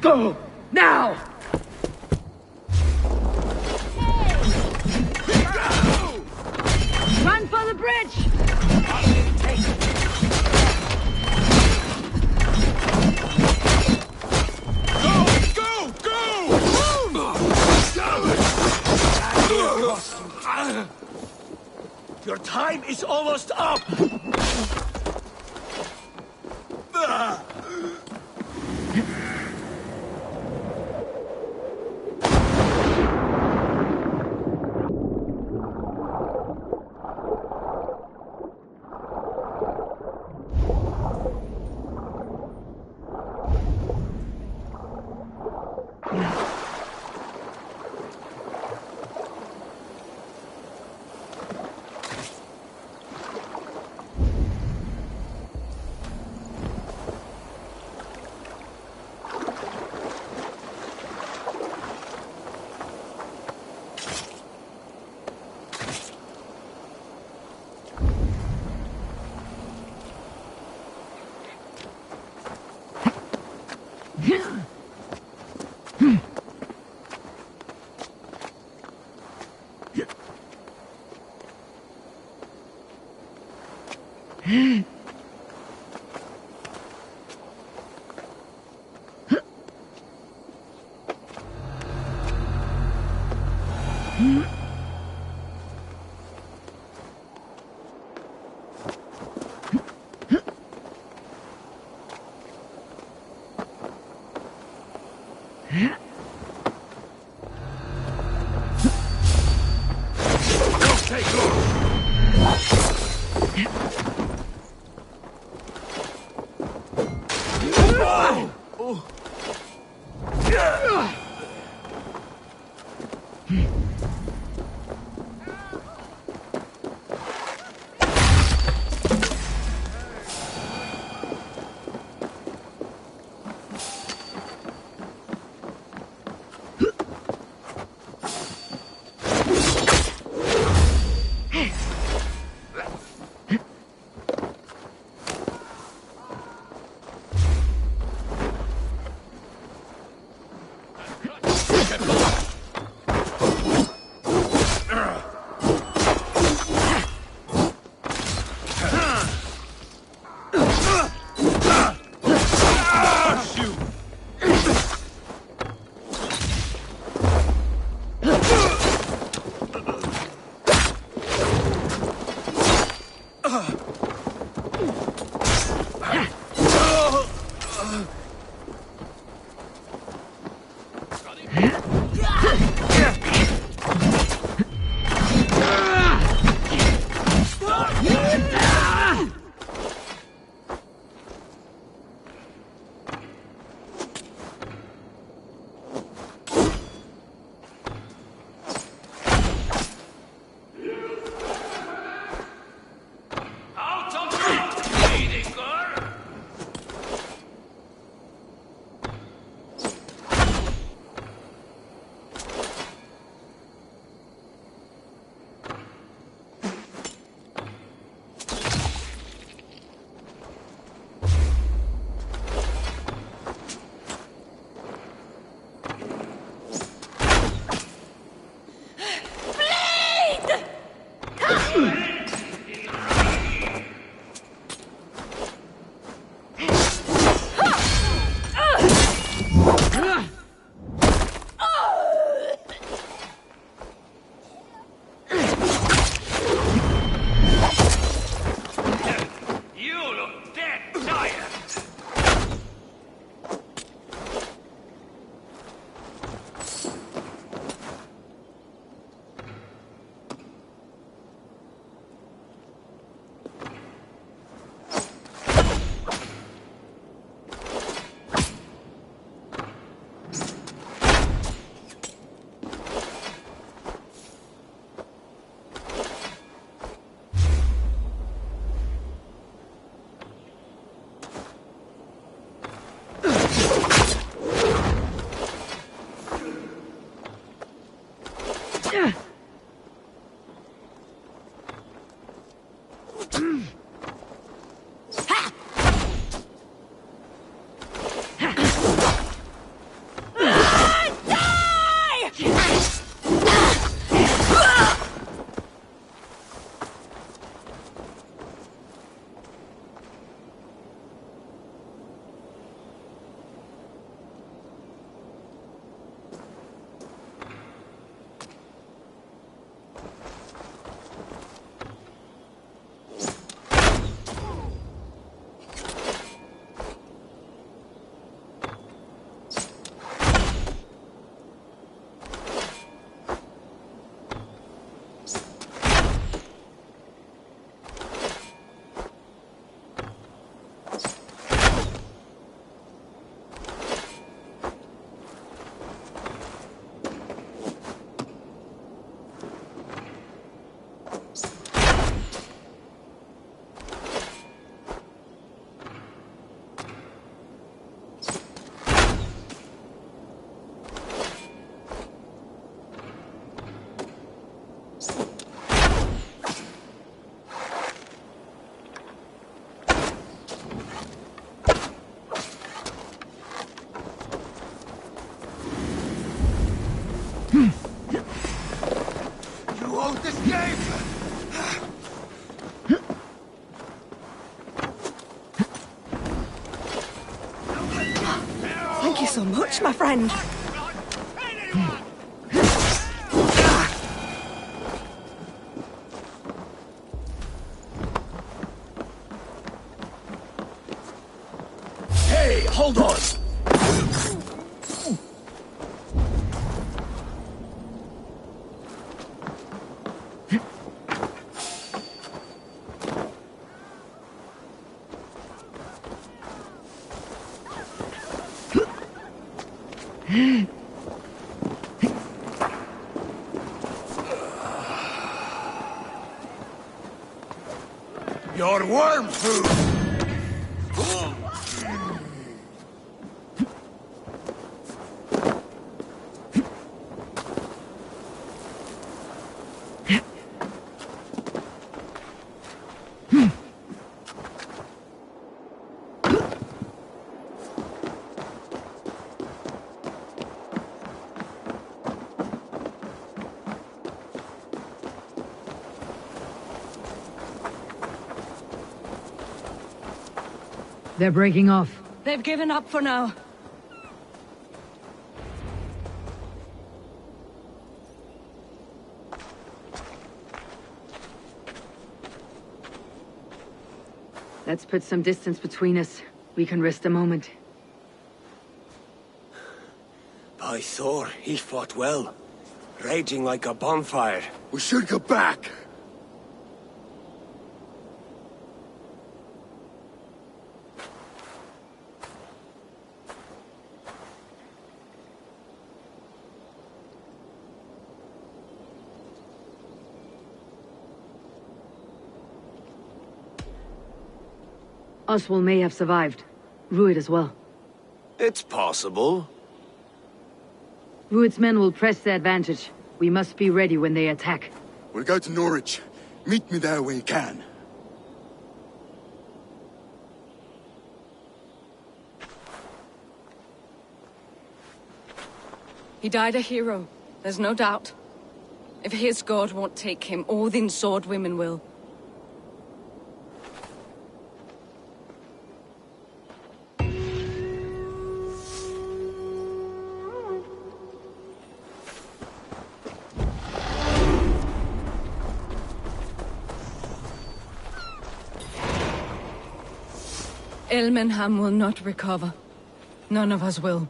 Go! Now! Run for the bridge! Your time is almost up! so much, my friend. Hey, hold on! Your worm food! They're breaking off. They've given up for now. Let's put some distance between us. We can rest a moment. By Thor, he fought well. Raging like a bonfire. We should go back! Oswald may have survived. Rued as well. It's possible. Rued's men will press the advantage. We must be ready when they attack. We'll go to Norwich. Meet me there when you can. He died a hero, there's no doubt. If his god won't take him, Odin's sword women will. Elmenham will not recover. None of us will.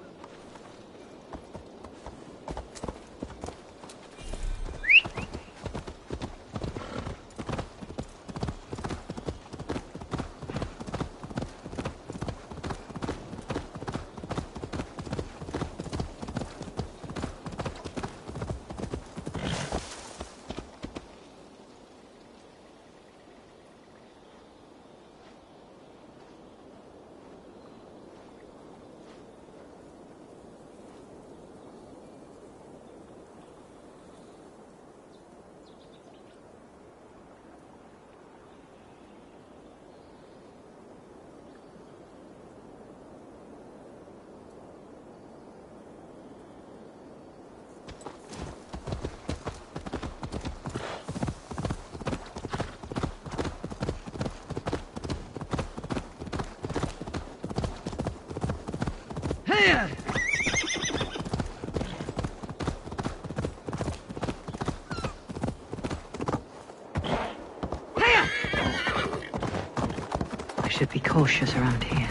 I should be cautious around here.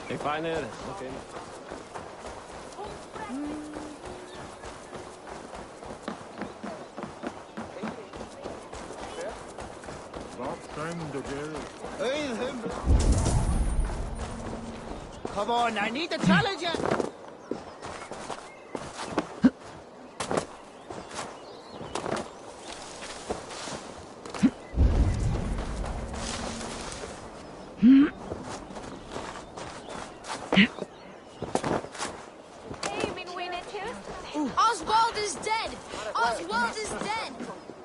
Ik ga neer. Oké. Come on, I need to challenge you! Oswald is dead! Oswald is dead!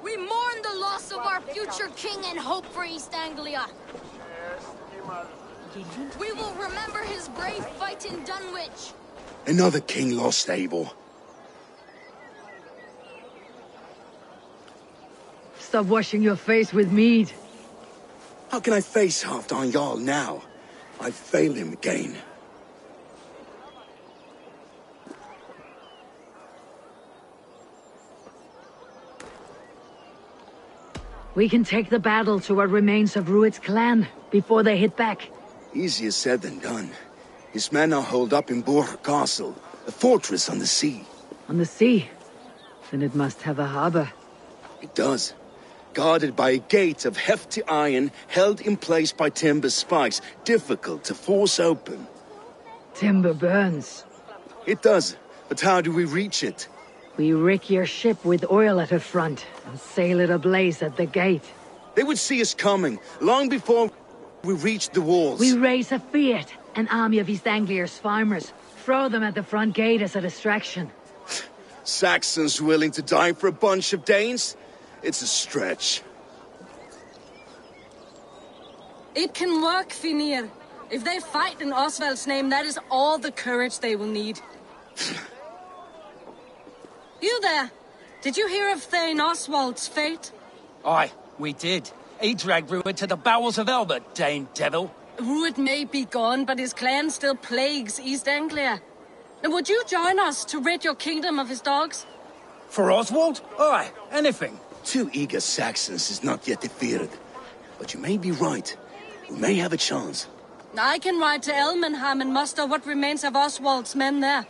We mourn the loss of our future king and hope for East Anglia. We will remember his brave fight in Dunwich. Another king lost, Abel. Stop washing your face with mead. How can I face Halfdan Jarl now? I failed him again. We can take the battle to what remains of Rued's clan before they hit back. Easier said than done. His men are holed up in Borg Castle, a fortress on the sea. On the sea? Then it must have a harbor. It does. Guarded by a gate of hefty iron, held in place by timber spikes, difficult to force open. Timber burns. It does, but how do we reach it? We rig your ship with oil at her front, and sail it ablaze at the gate. They would see us coming, long before we reach the walls. We raise a fiat, an army of East Anglia's farmers. Throw them at the front gate as a distraction. Saxons willing to die for a bunch of Danes? It's a stretch. It can work, Finir. If they fight in Oswald's name, that is all the courage they will need. You there! Did you hear of Thane Oswald's fate? Aye, we did. He dragged Rued to the bowels of Elbert, Dane devil. Rued may be gone, but his clan still plagues East Anglia. And would you join us to rid your kingdom of his dogs? For Oswald? Aye, anything. 2 eager Saxons is not yet defeated. But you may be right. We may have a chance. I can ride to Elmenham and muster what remains of Oswald's men there.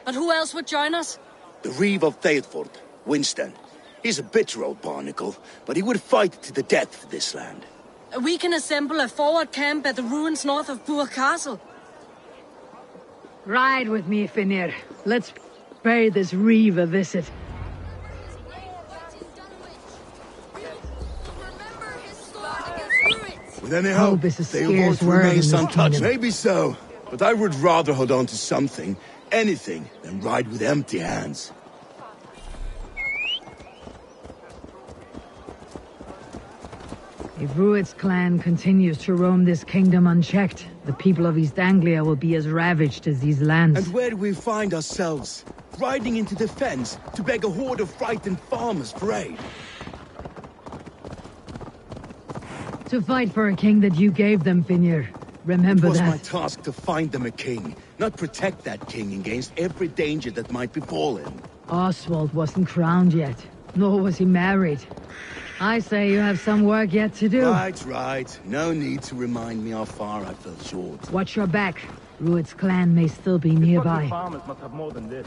But who else would join us? The Reeve of Thetford, Winston. He's a bitter old barnacle, but he would fight to the death for this land. We can assemble a forward camp at the ruins north of Burg Castle. Ride with me, Finir. Let's pay this Reeve a visit. With any hope, is a they scarce will word in remain this untouched. kingdom. Maybe so, but I would rather hold on to something, anything, than ride with empty hands. If Rued's clan continues to roam this kingdom unchecked, the people of East Anglia will be as ravaged as these lands. And where do we find ourselves? Riding into the fens to beg a horde of frightened farmers for aid. To fight for a king that you gave them, Finir. Remember that. It was my task to find them a king, not protect that king against every danger that might befall him. Oswald wasn't crowned yet, nor was he married. I say you have some work yet to do. Right. No need to remind me how far I fell short. Watch your back. Rued's clan may still be nearby. Farmers must have more than this.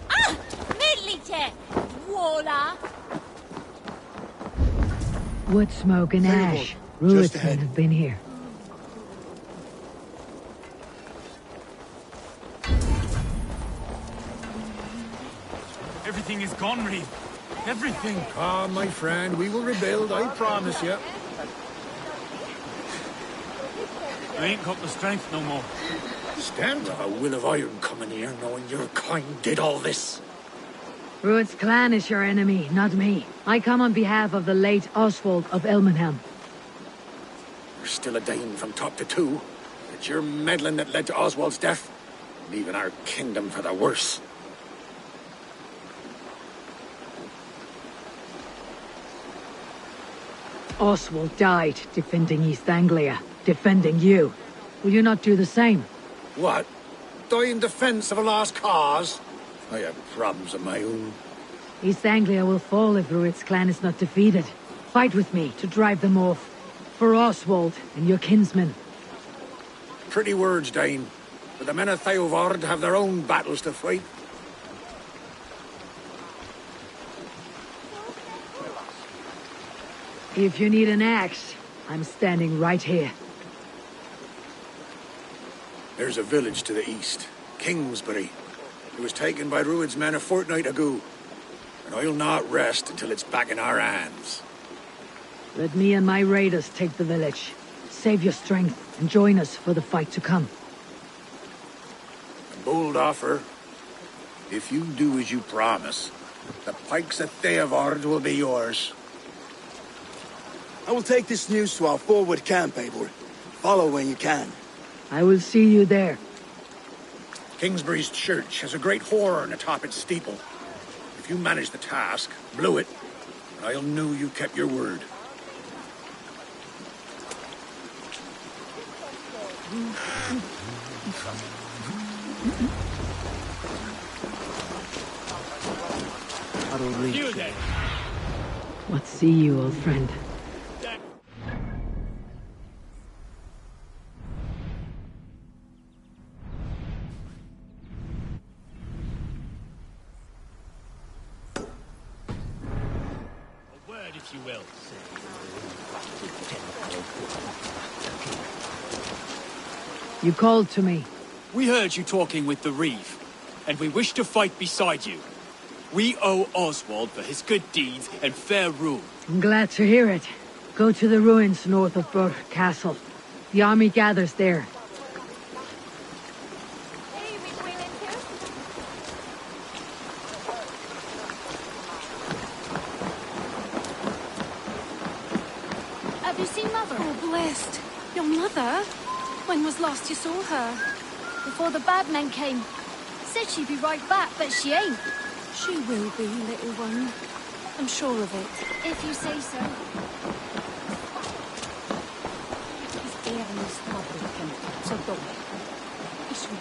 Ah! Midlite! Voila! Wood smoke and ash. Rued's men have been here. Everything is gone, Reeve. Everything. Calm, my friend. We will rebuild, I promise you. I ain't got the strength no more. Stand a will of iron coming here, knowing your kind did all this. Rued's clan is your enemy, not me. I come on behalf of the late Oswald of Elmenham. You're still a Dane from top to two. It's your meddling that led to Oswald's death, leaving our kingdom for the worse. Oswald died defending East Anglia, defending you. Will you not do the same? What? Die in defense of a lost cause? I have problems of my own. East Anglia will fall if Rued's clan is not defeated. Fight with me to drive them off. For Oswald and your kinsmen. Pretty words, Dane. But the men of Theovard have their own battles to fight. If you need an axe, I'm standing right here. There's a village to the east, Kingsbury. It was taken by Rued's men a fortnight ago. And I'll not rest until it's back in our hands. Let me and my raiders take the village. Save your strength and join us for the fight to come. A bold offer. If you do as you promise, the pikes of Theovard will be yours. I will take this news to our forward camp, Eivor. Follow when you can. I will see you there. Kingsbury's church has a great horn atop its steeple. If you manage the task, blow it, I'll know you kept your word. What see you, old friend? If you will. You called to me. We heard you talking with the Reeve, and we wish to fight beside you. We owe Oswald for his good deeds and fair rule. I'm glad to hear it. Go to the ruins north of Burr Castle. The army gathers there. Have you seen Mother? Oh, blessed. Your mother? When was last you saw her? Before the bad men came. Said she'd be right back, but she ain't. She will be, little one. I'm sure of it. If you say so.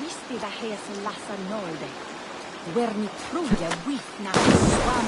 Vistida hese lassa nolde. Verni truja wifna swam.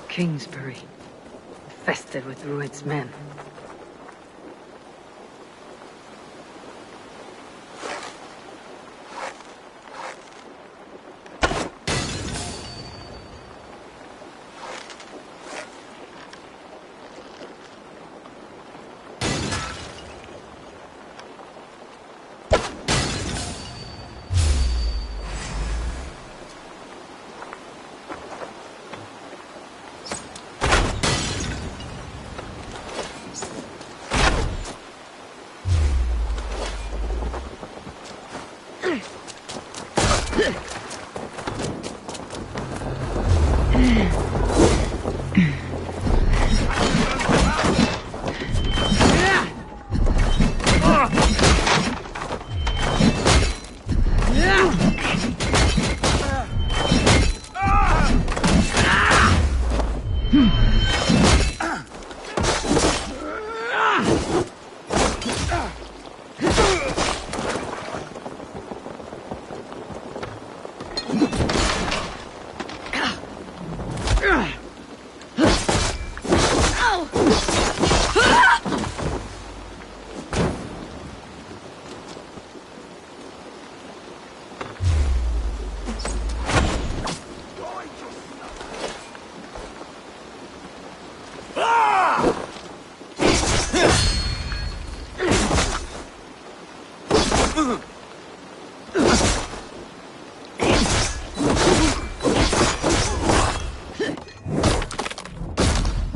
Kingsbury, infested with Rued's men.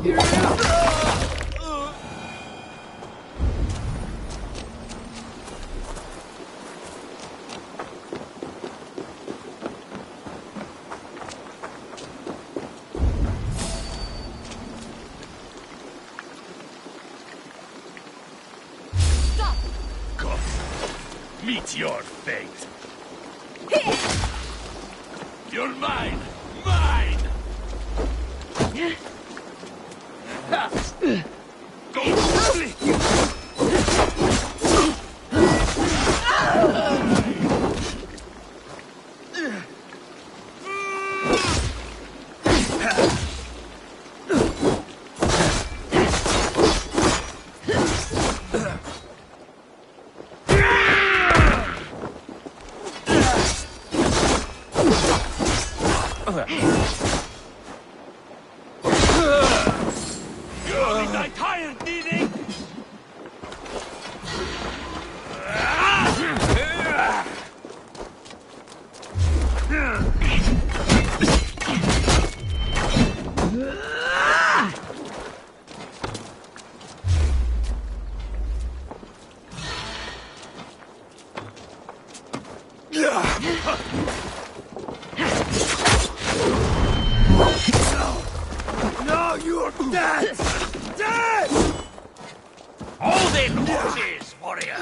Meet your fate. You're mine! Mine! I'm tired, Didi! No, you're dead! Dead! Hold it, horses, warrior!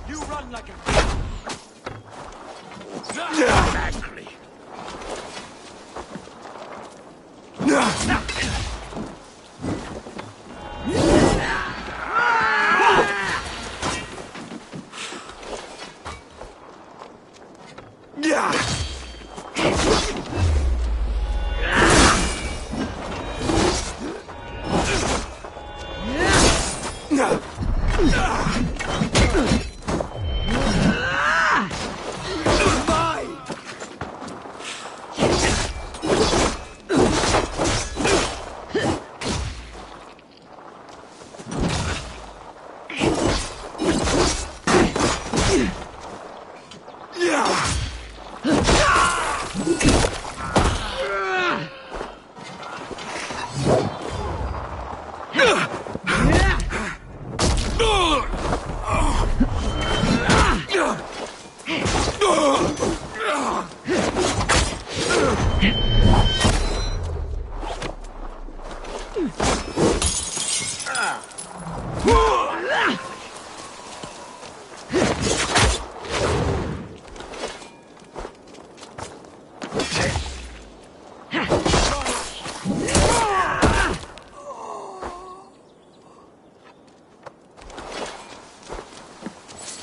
You run like a... Exactly.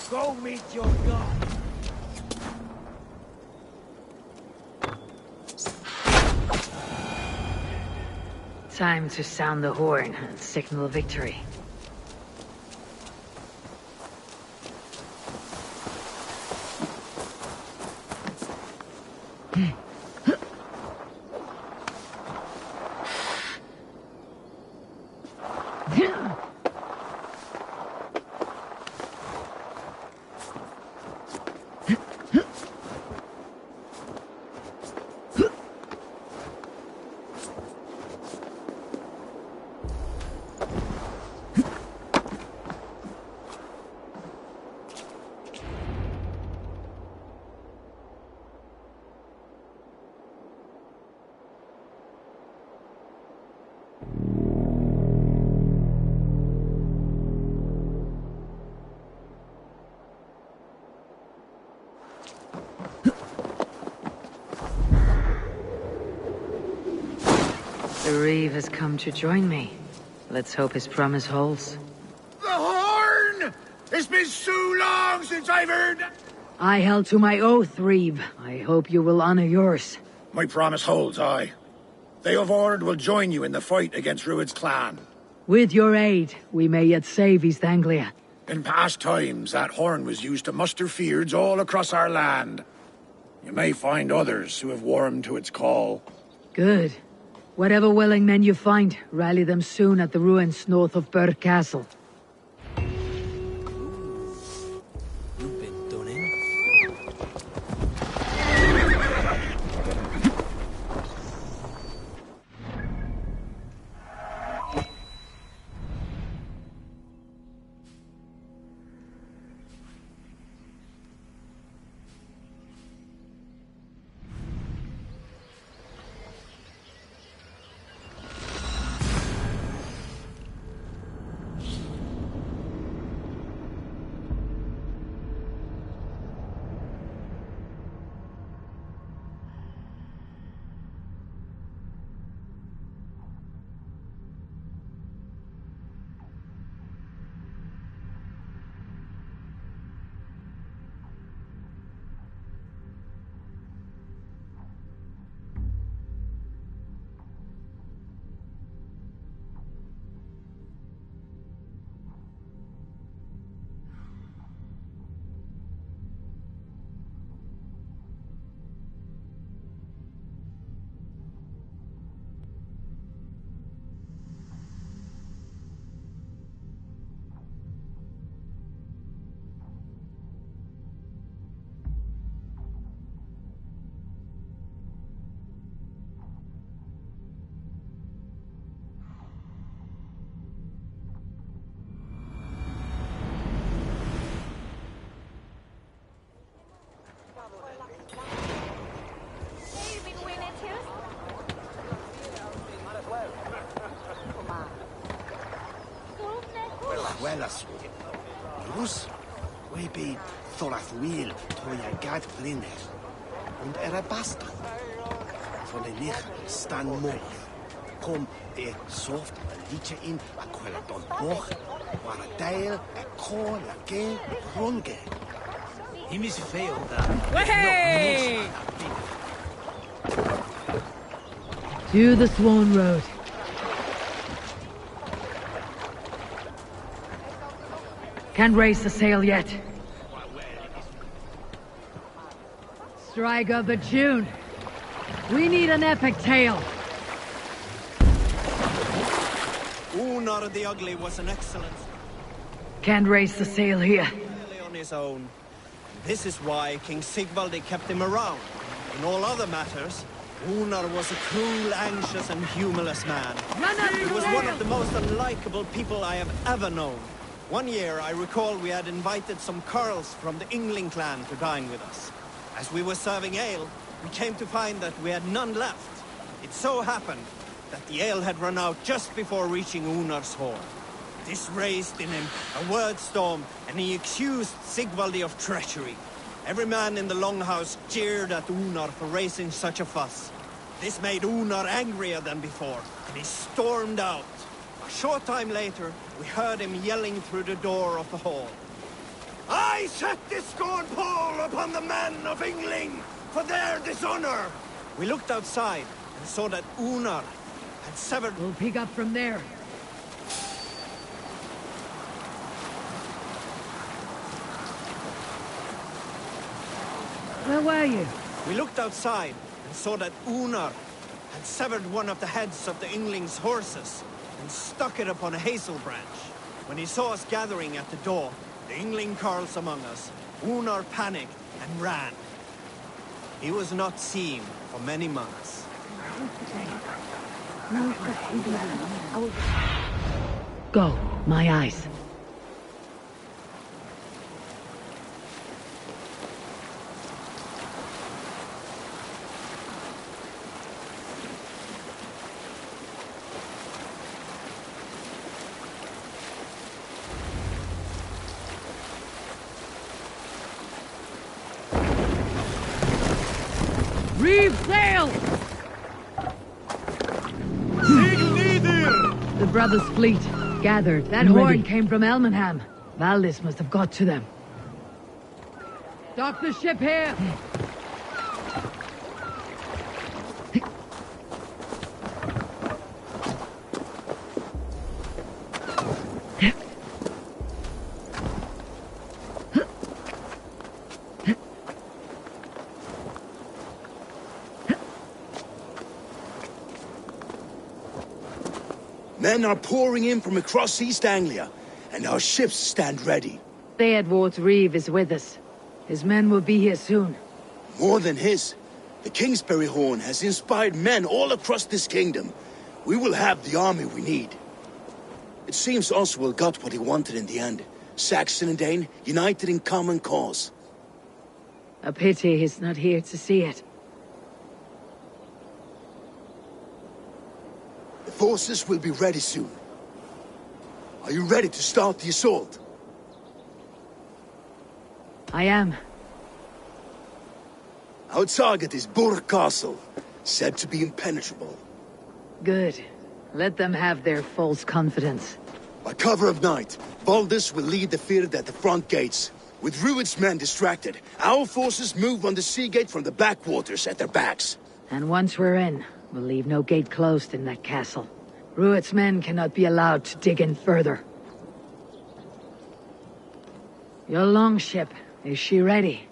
Go meet your god. Time to sound the horn and signal victory. The Reeve has come to join me. Let's hope his promise holds. The horn! It's been so long since I've heard... I held to my oath, Reeve. I hope you will honor yours. My promise holds, aye. They of Ord will join you in the fight against Rued's clan. With your aid, we may yet save East Anglia. In past times, that horn was used to muster fyrds all across our land. You may find others who have warmed to its call. Good. Whatever willing men you find, rally them soon at the ruins north of Burr Castle. You've been done in. Welas. Rus, we be Thorathwil, Toya Gad Briner. Und Bastard. Von den Lich Stan Moll. Kom soft a liedje in, a quella don boch, waar a dale, a call, a gay, runge. He misfailed that. Hey! To the Swan Road. Can't raise the sail yet. Strike up the tune. We need an epic tale. Unar the Ugly was an excellent... Can't raise the sail here. ...clearly on his own. This is why King Sigvaldi kept him around. In all other matters, Unar was a cruel, anxious, and humorless man. He was one of the most unlikable people I have ever known. One year, I recall we had invited some Carls from the Yngling clan to dine with us. As we were serving ale, we came to find that we had none left. It so happened that the ale had run out just before reaching Unar's hall. This raised in him a word storm, and he accused Sigvaldi of treachery. Every man in the Longhouse jeered at Unar for raising such a fuss. This made Unar angrier than before, and he stormed out. A short time later, we heard him yelling through the door of the hall. I set this scorn pall upon the men of Yngling for their dishonor! We looked outside and saw that Unar had severed... We'll pick up from there. Where were you? We looked outside and saw that Unar had severed one of the heads of the Yngling's horses and stuck it upon a hazel branch. When he saw us gathering at the door, the Yngling Carls among us, Unar panicked and ran. He was not seen for many months. Go, my eyes. Reeve sail! The brothers' fleet gathered. That horn came from Elmenham. Valdis must have got to them. Dock the ship here! Men are pouring in from across East Anglia, and our ships stand ready. Theodward's Reeve is with us. His men will be here soon. More than his. The Kingsbury Horn has inspired men all across this kingdom. We will have the army we need. It seems Oswald got what he wanted in the end. Saxon and Dane united in common cause. A pity he's not here to see it. The forces will be ready soon. Are you ready to start the assault? I am. Our target is Burg Castle, said to be impenetrable. Good. Let them have their false confidence. By cover of night, Baldus will lead the field at the front gates. With Rued's men distracted, our forces move on the sea gate from the backwaters at their backs. And once we're in, we'll leave no gate closed in that castle. Rued's men cannot be allowed to dig in further. Your longship, is she ready?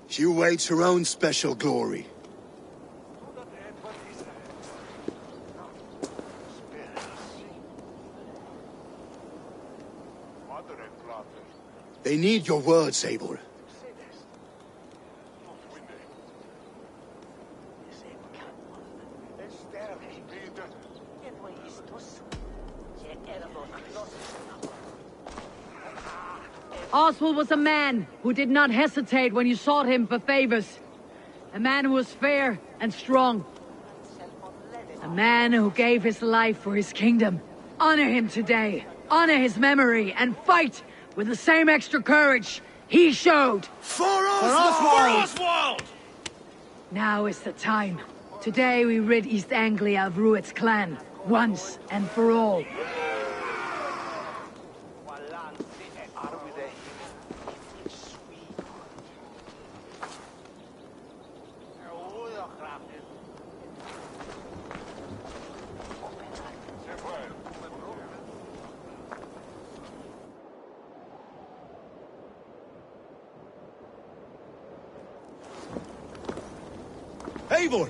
She awaits her own special glory. They need your words, Eivor. Oswald was a man who did not hesitate when you sought him for favors. A man who was fair and strong. A man who gave his life for his kingdom. Honor him today. Honor his memory and fight with the same extra courage he showed. For Oswald! Now is the time. Today we rid East Anglia of Rued's clan, once and for all. Eivor!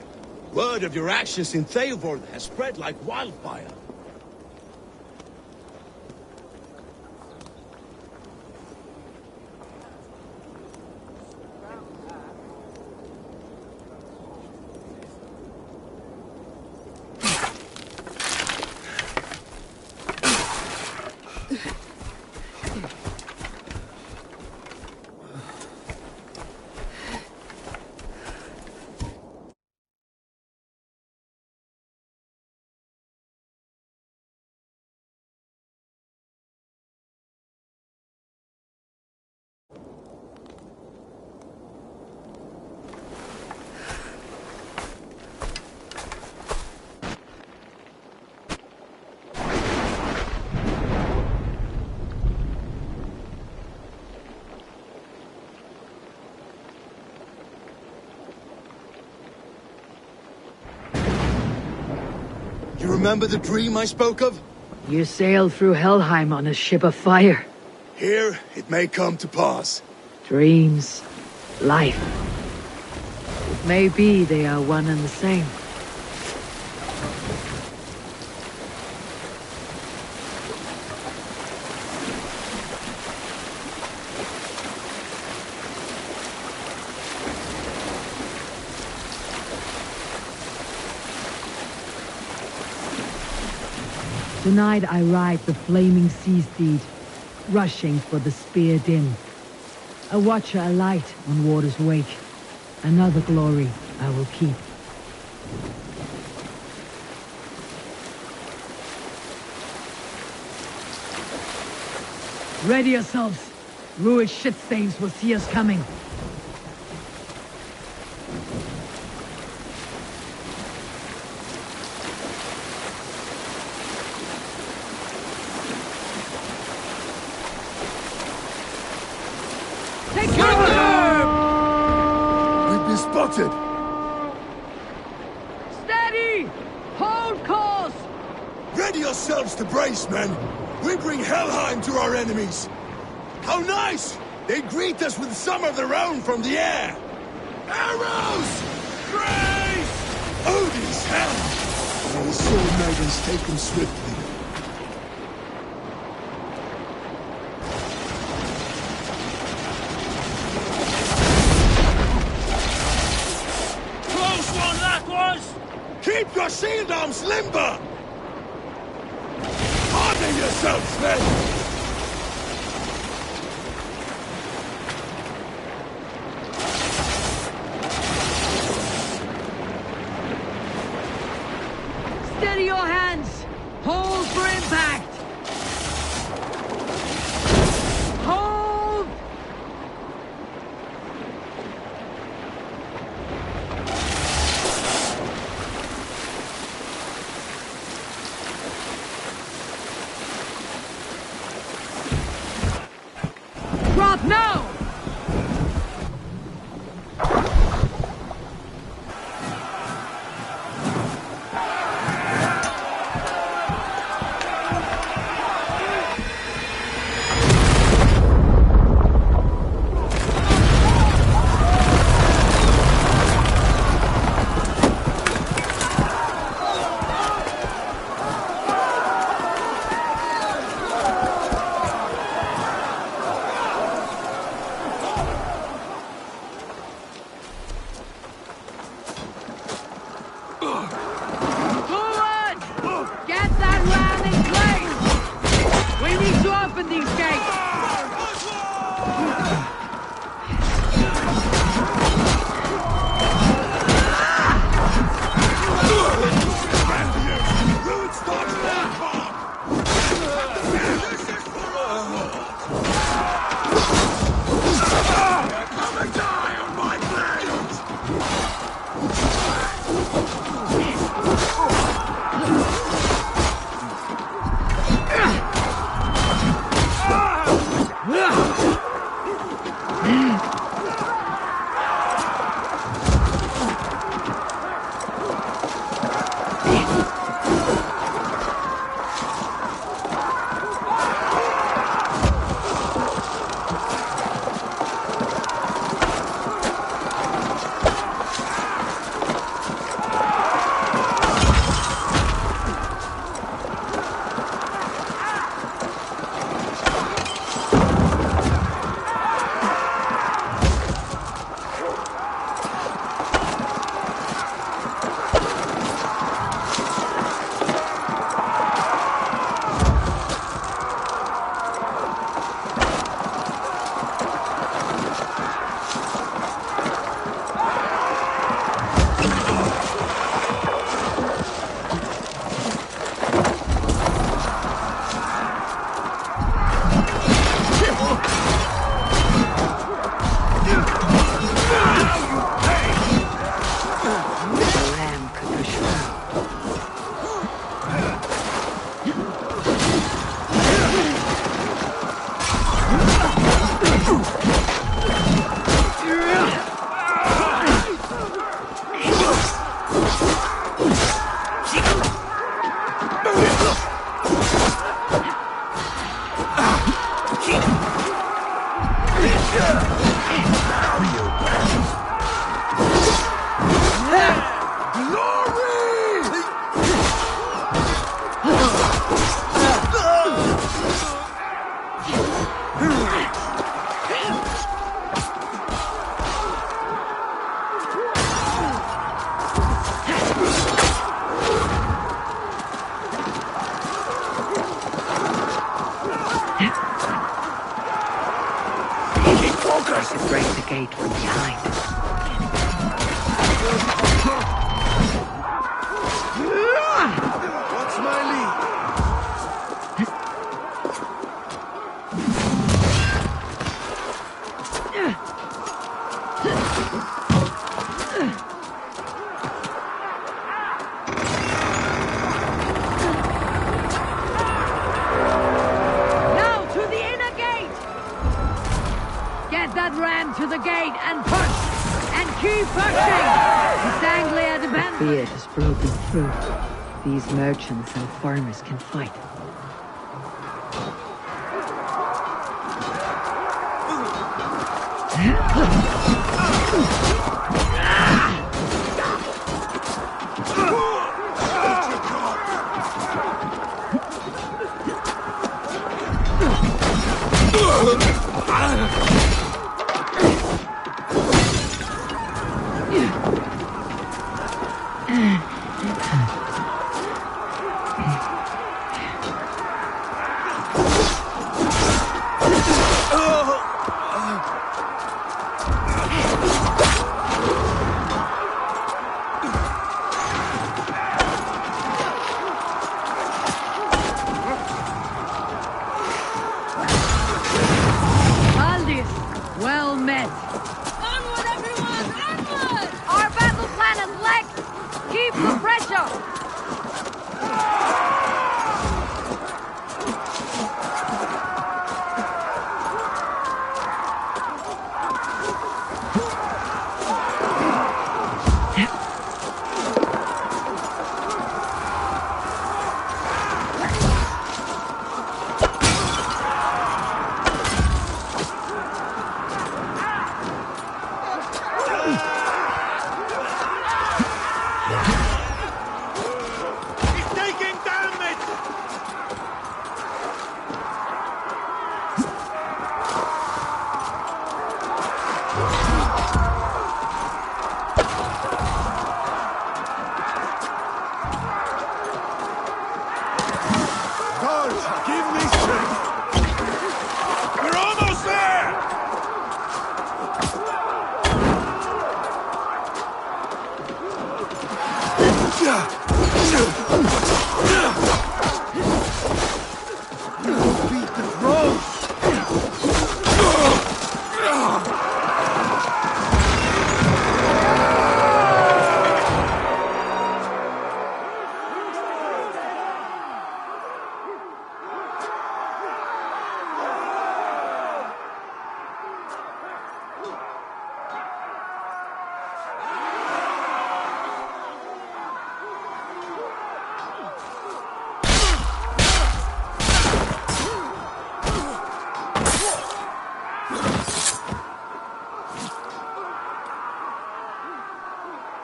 Word of your actions in Theodward has spread like wildfire. You remember the dream I spoke of? You sailed through Helheim on a ship of fire. Here, it may come to pass. Dreams, life. It may be they are one and the same. Tonight I ride the flaming sea steed, rushing for the spear dim. A watcher alight on water's wake. Another glory I will keep. Ready yourselves. Rued shitstains will see us coming. Spotted! Steady! Hold course! Ready yourselves to brace, men! We bring Helheim to our enemies! How nice! They greet us with some of their own from the air! Arrows! Grace! Odin's hell! so his sword maidens take him swiftly. Close one, that was! Keep your shield arms limber! Harden yourselves, men! Steady your hands! Hold for impact! Hold! Drop now! Break the gate from behind. What's my lead? Now to the inner gate! Get that ram to the gate and push! And keep pushing! It's Anglia the band. The beard has broken through. These merchants and farmers can fight. Well met. Onward, everyone! Onward! Our battle plan is legs! Keep the pressure!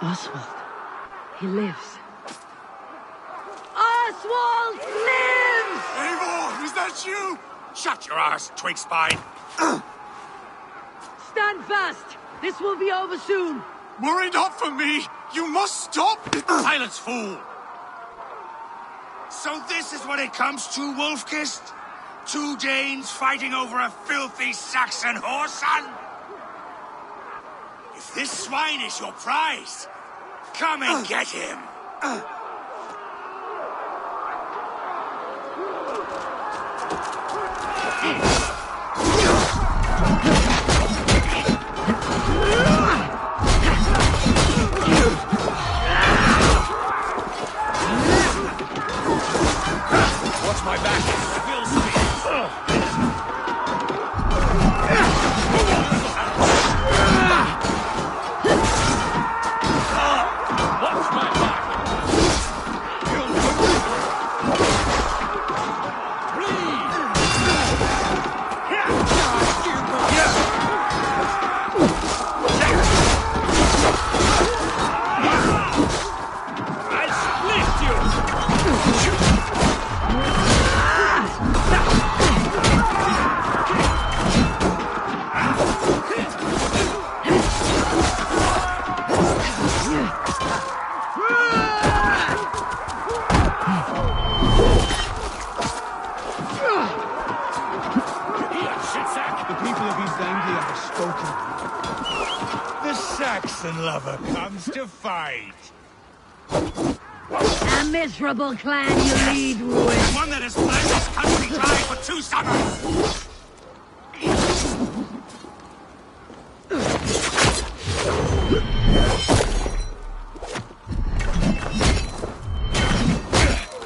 Oswald. He lives. Oswald lives! Eivor, is that you? Shut your ass, twig spine. Stand fast! This will be over soon! Worry not for me! You must stop! Silence, fool! So this is what it comes to, Wolfkist? 2 Danes fighting over a filthy Saxon whoreson? If this swine is your prize, come and get him! Watch my back. Will speed. Watch my back. Saxon lover comes to fight. A miserable clan you lead, Ruin. One that has bled this country dry for 2 summers.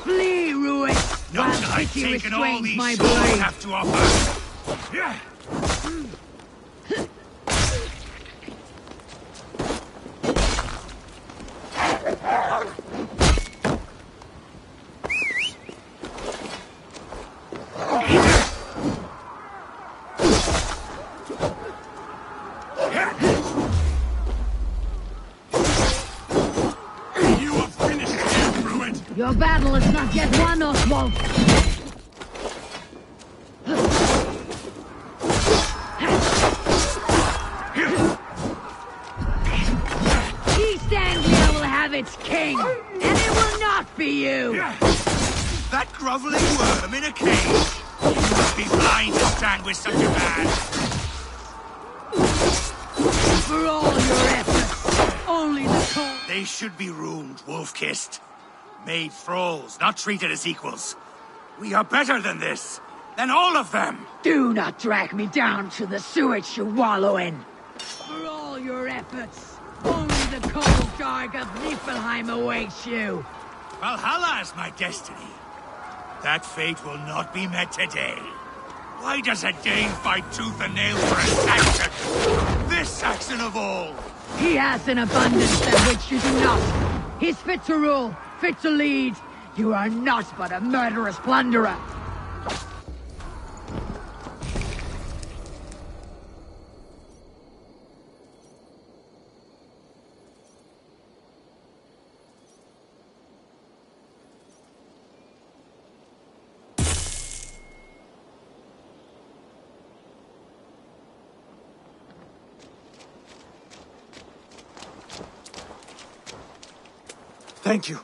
Flee, Ruin. Not that I've taken all these swords have to offer. Your battle is not yet won, Oswald. have its king, and it will not be you! That groveling worm in a cage! You must be blind to stand with such a man! For all your efforts, only the cold... They should be roomed, wolf-kissed. Made thralls, not treated as equals. We are better than this, than all of them! Do not drag me down to the sewage you wallow in! For all your efforts, only the cold dark of Niflheim awaits you! Valhalla is my destiny. That fate will not be met today. Why does a Dane fight tooth and nail for a Saxon? This Saxon of all! He has an abundance than which you do not. He's fit to rule, fit to lead. You are not but a murderous plunderer. Thank you.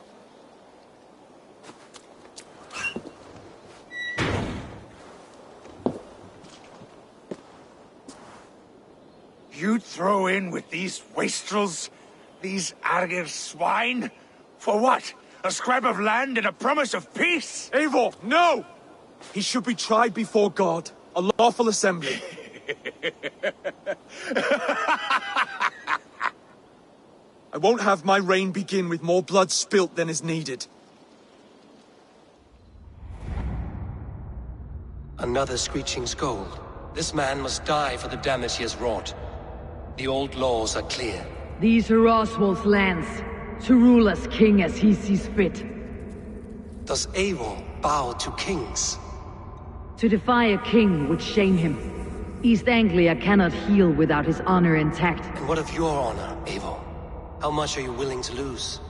You'd throw in with these wastrels? These Argir swine? For what? A scrap of land and a promise of peace? Eivor, no! He should be tried before God, a lawful assembly. I won't have my reign begin with more blood spilt than is needed. Another screeching scold. This man must die for the damage he has wrought. The old laws are clear. These are Oswald's lands, to rule as king as he sees fit. Does Eivor bow to kings? To defy a king would shame him. East Anglia cannot heal without his honor intact. And what of your honor, Eivor? How much are you willing to lose?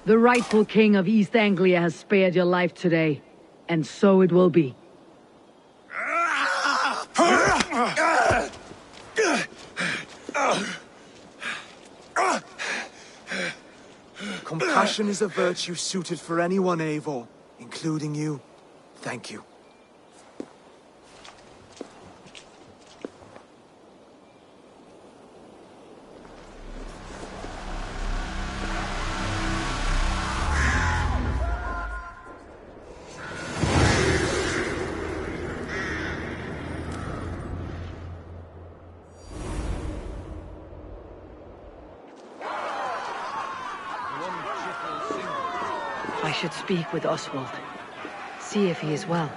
The rightful king of East Anglia has spared your life today, and so it will be. Compassion is a virtue suited for anyone, Eivor, including you. Thank you. I should speak with Oswald. See if he is well.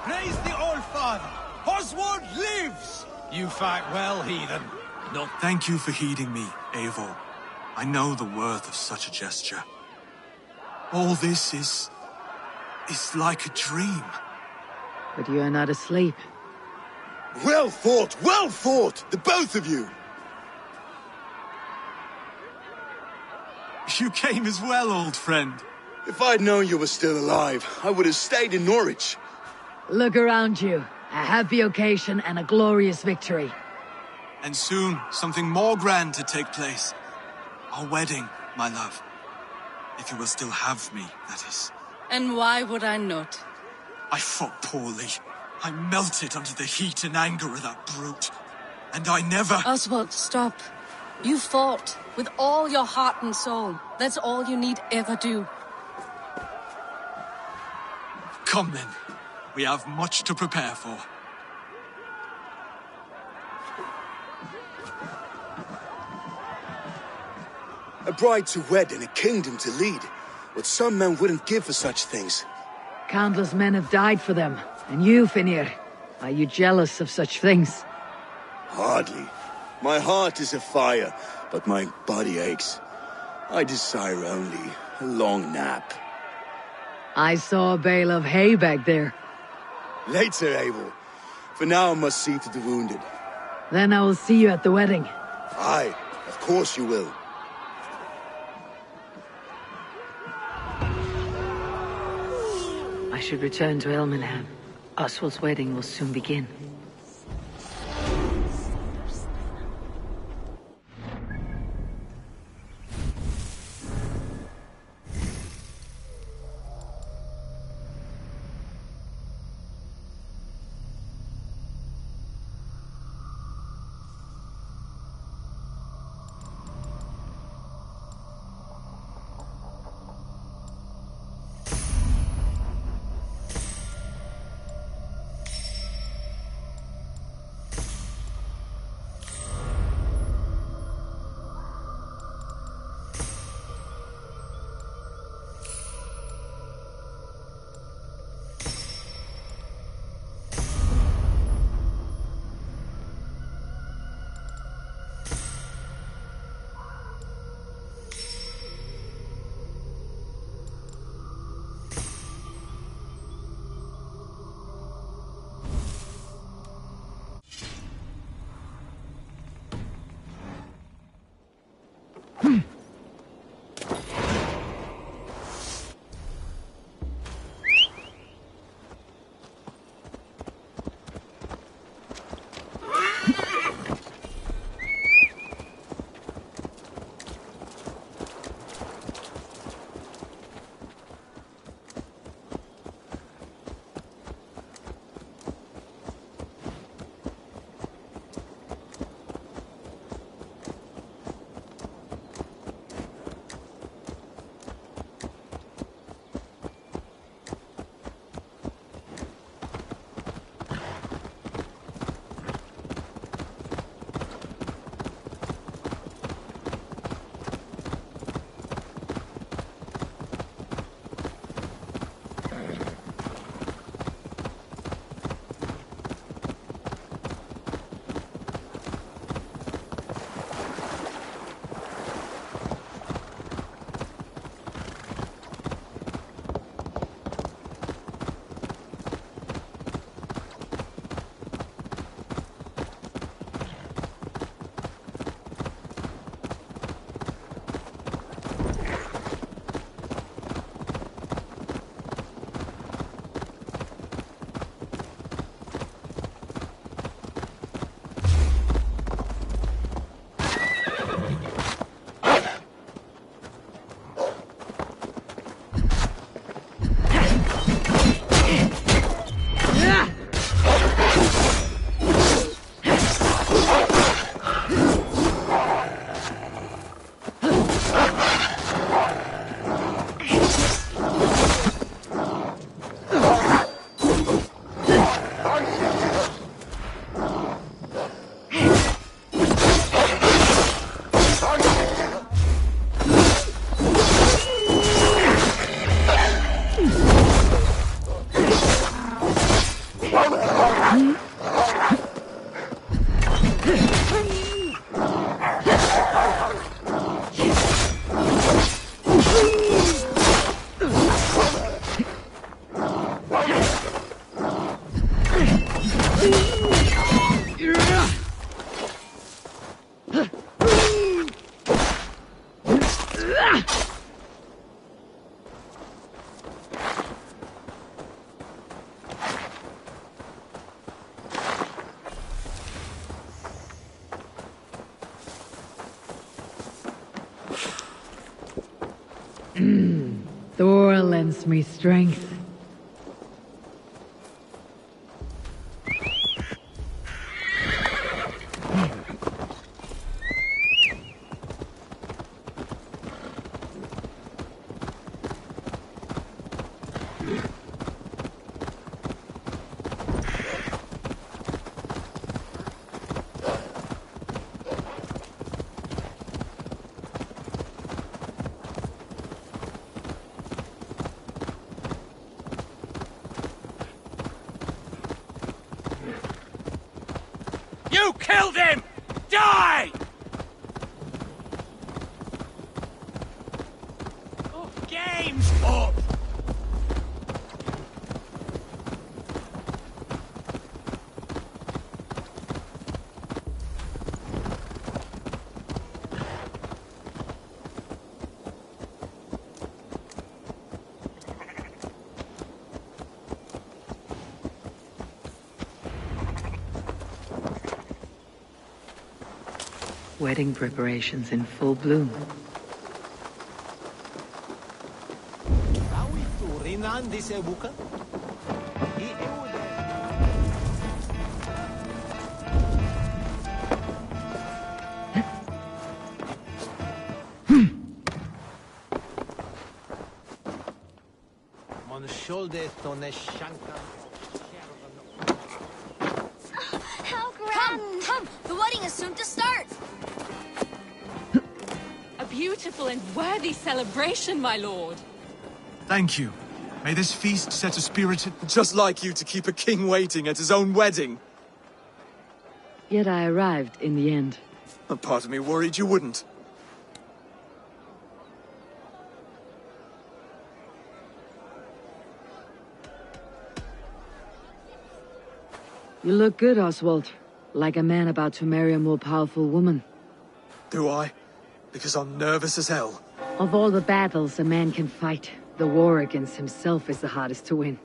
Praise the Old Father! Oswald lives! You fight well, heathen. Thank you for heeding me, Eivor. I know the worth of such a gesture. All this is like a dream. But you are not asleep. Well fought, the both of you! You came as well, old friend. If I'd known you were still alive, I would have stayed in Norwich. Look around you. A happy occasion and a glorious victory. And soon, something more grand to take place. Our wedding, my love. If you will still have me, that is. And why would I not? I fought poorly. I melted under the heat and anger of that brute. And I never... Oswald, stop. You fought with all your heart and soul. That's all you need ever do. Come then. We have much to prepare for. A bride to wed and a kingdom to lead. What some men wouldn't give for such things. Countless men have died for them. And you, Finnir, are you jealous of such things? Hardly. My heart is afire, but my body aches. I desire only a long nap. I saw a bale of hay back there. Later, Abel. For now I must see to the wounded. Then I will see you at the wedding. Aye, of course you will. I should return to Elmenham. Oswald's wedding will soon begin. Thor lends me strength. You killed him! Die! Game's up! Wedding preparations in full bloom. How grand! Come! The wedding is soon to start! A beautiful and worthy celebration, my lord. Thank you. May this feast set a spirited... Just like you to keep a king waiting at his own wedding. Yet I arrived in the end. A part of me worried you wouldn't. You look good, Oswald. Like a man about to marry a more powerful woman. Do I? Because I'm nervous as hell. Of all the battles a man can fight, the war against himself is the hardest to win.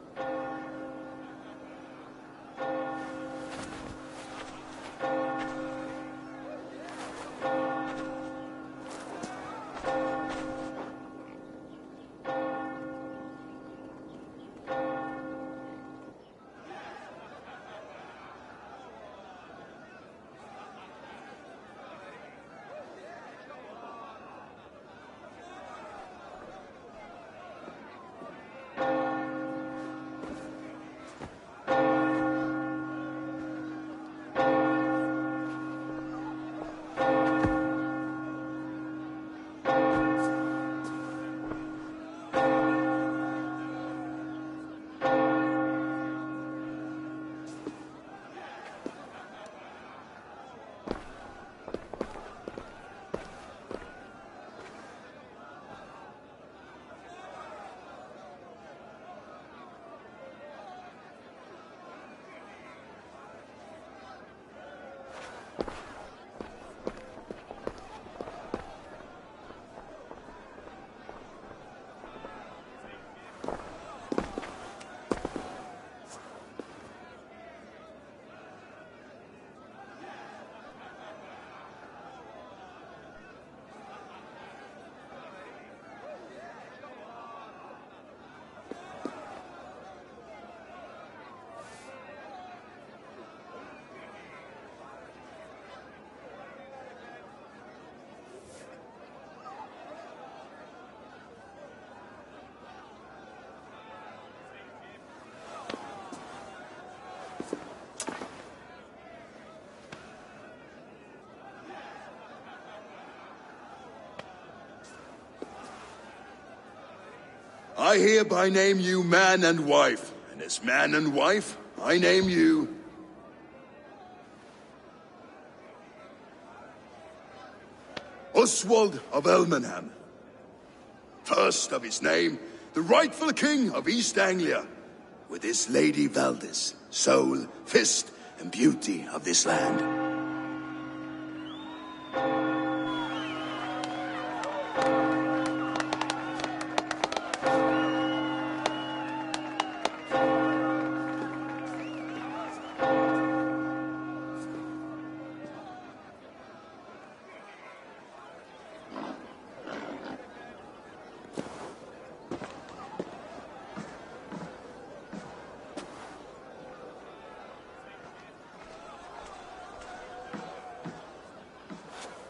I hereby name you man and wife, and as man and wife, I name you... Oswald of Elmenham. First of his name, the rightful king of East Anglia, with his lady Valdis, soul, fist, and beauty of this land.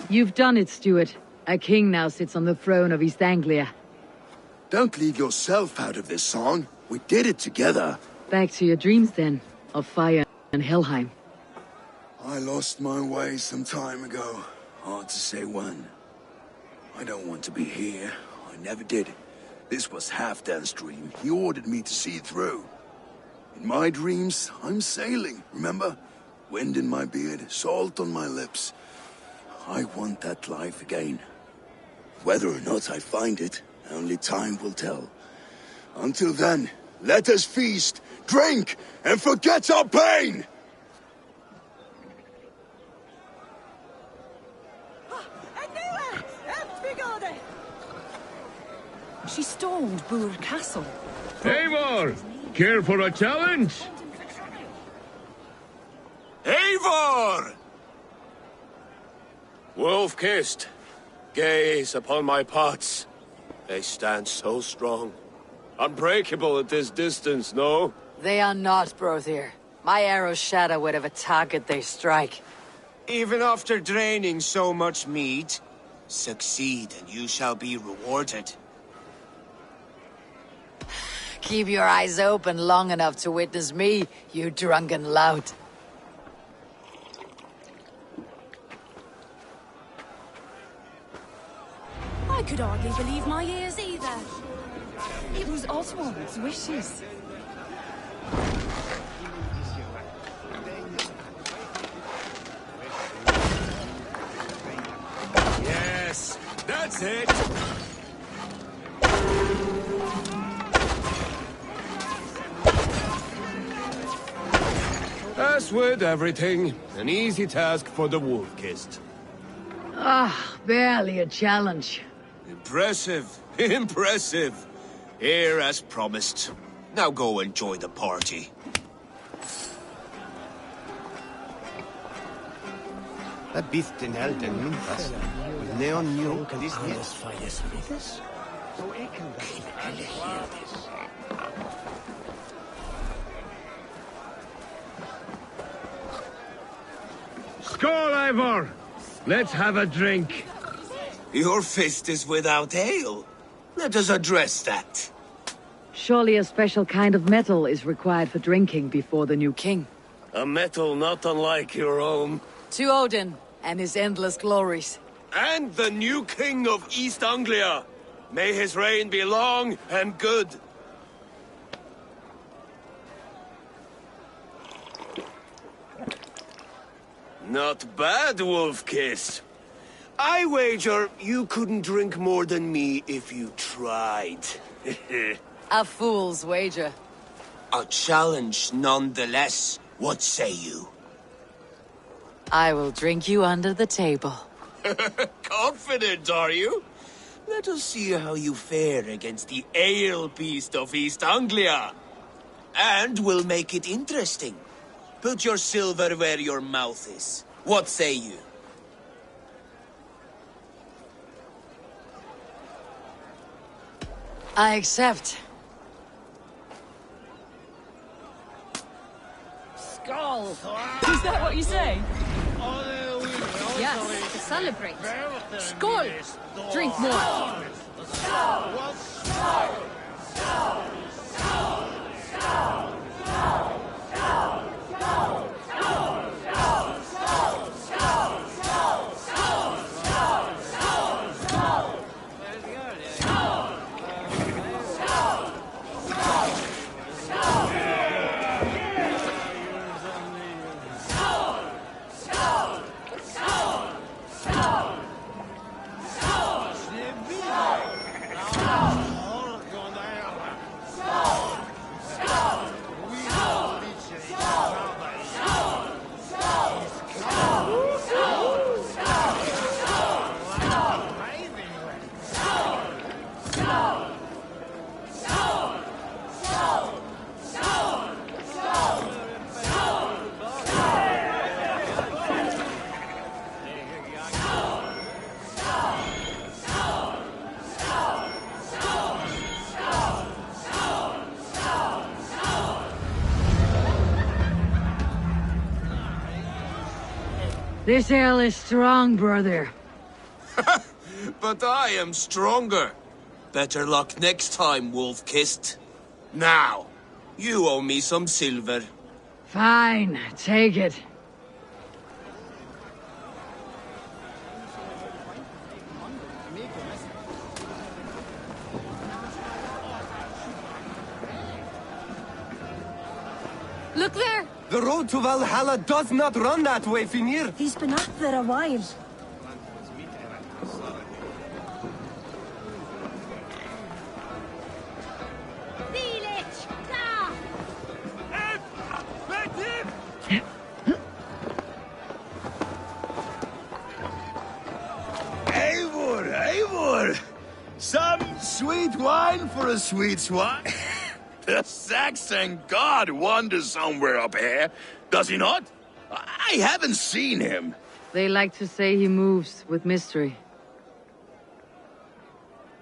You've done it, Stuart. A king now sits on the throne of East Anglia. Don't leave yourself out of this song. We did it together. Back to your dreams, then, of fire and Helheim. I lost my way some time ago. Hard to say when. I don't want to be here. I never did. This was Halfdan's dream. He ordered me to see it through. In my dreams, I'm sailing, remember? Wind in my beard, salt on my lips. I want that life again. Whether or not I find it, only time will tell. Until then, let us feast, drink, and forget our pain! She stormed Boor Castle. Eivor! Care for a challenge? Eivor! Wolf-kissed, gaze upon my pots. They stand so strong. Unbreakable at this distance, no? They are not, Brother. My arrows shatter whatever target they strike. Even after draining so much mead, succeed and you shall be rewarded. Keep your eyes open long enough to witness me, you drunken lout. I could hardly believe my ears either. It was Oswald's wishes. Yes, that's it. As with everything, an easy task for the wolf-kissed. Ah, barely a challenge. Impressive, impressive. Here as promised. Now go enjoy the party. Dat bist den Helden Lukas. Leon New kan alles feines Frides. So Skål, Ivor! Let's have a drink. Your fist is without ale. Let us address that. Surely a special kind of metal is required for drinking before the new king. A metal not unlike your own. To Odin and his endless glories. And the new king of East Anglia. May his reign be long and good. Not bad, Wolf-Kiss. I wager you couldn't drink more than me if you tried. A fool's wager. A challenge nonetheless. What say you? I will drink you under the table. Confident, are you? Let us see how you fare against the ale beast of East Anglia. And we'll make it interesting. Put your silver where your mouth is. What say you? I accept. Skull! Is that what you say? Yes, to celebrate. Skål! Drink more. This ale is strong, brother. But I am stronger. Better luck next time, Wolf-Kissed. Now, you owe me some silver. Fine, take it. Look there! The road to Valhalla does not run that way, Finir. He's been up there a while. Eivor, Eivor! Some sweet wine for a sweet swine. The Saxon god wanders somewhere up here, does he not? I haven't seen him. They like to say he moves with mystery.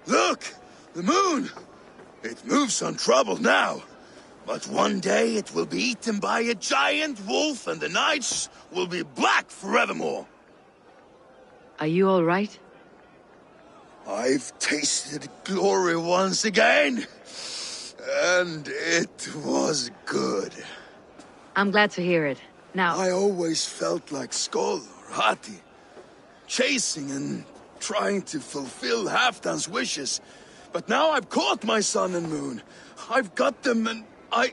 Look! The moon! It moves untroubled now. But one day it will be eaten by a giant wolf and the nights will be black forevermore. Are you all right? I've tasted glory once again. And it was good. I'm glad to hear it. Now... I always felt like Skoll or Hati. Chasing and trying to fulfill Halfdan's wishes. But now I've caught my sun and moon. I've got them and I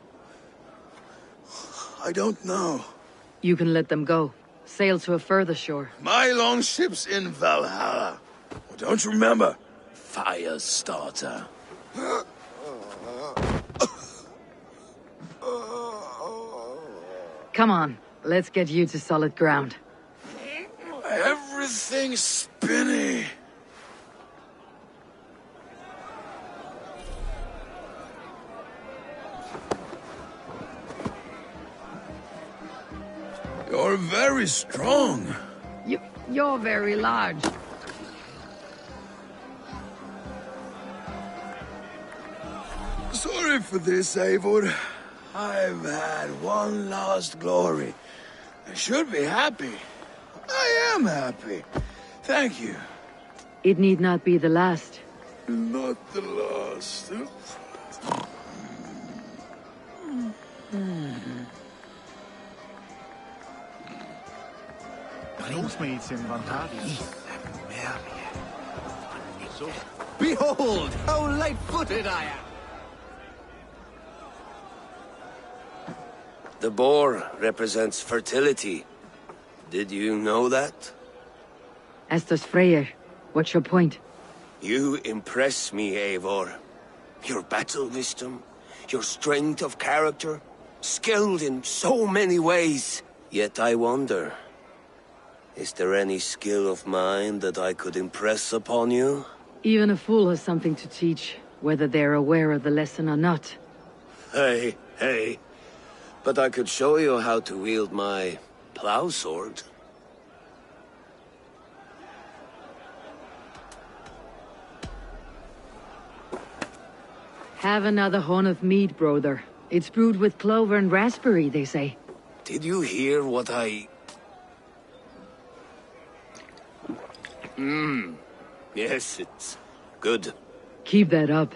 don't know. You can let them go. Sail to a further shore. My longship's in Valhalla. Oh, don't you remember? Fire starter. Come on, let's get you to solid ground. Everything's spinny. You're very strong. You're very large. Sorry for this, Eivor. I've had one last glory. I should be happy. I am happy. Thank you. It need not be the last. Not the last. Behold, how light-footed I am! The boar represents fertility. Did you know that? As does Freyr. What's your point? You impress me, Eivor. Your battle wisdom, your strength of character, skilled in so many ways. Yet I wonder, is there any skill of mine that I could impress upon you? Even a fool has something to teach, whether they're aware of the lesson or not. Hey. But I could show you how to wield my plow sword. Have another horn of mead, brother. It's brewed with clover and raspberry, they say. Did you hear what I... Yes, it's good. Keep that up.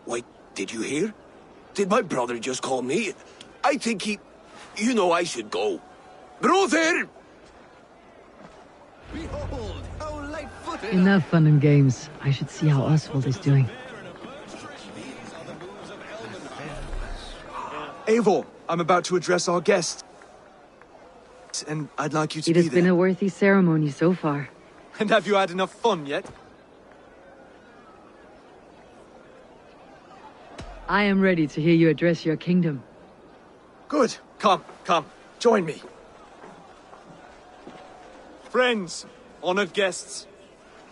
Wait, did you hear? Did my brother just call me? I think he... You know I should go. Brother! Behold, how light-footed... Enough fun and games. I should see how Oswald is doing. Eivor, I'm about to address our guests. And I'd like you to be there. It has been a worthy ceremony so far. And have you had enough fun yet? I am ready to hear you address your kingdom. Good. Come. Join me. Friends, honored guests,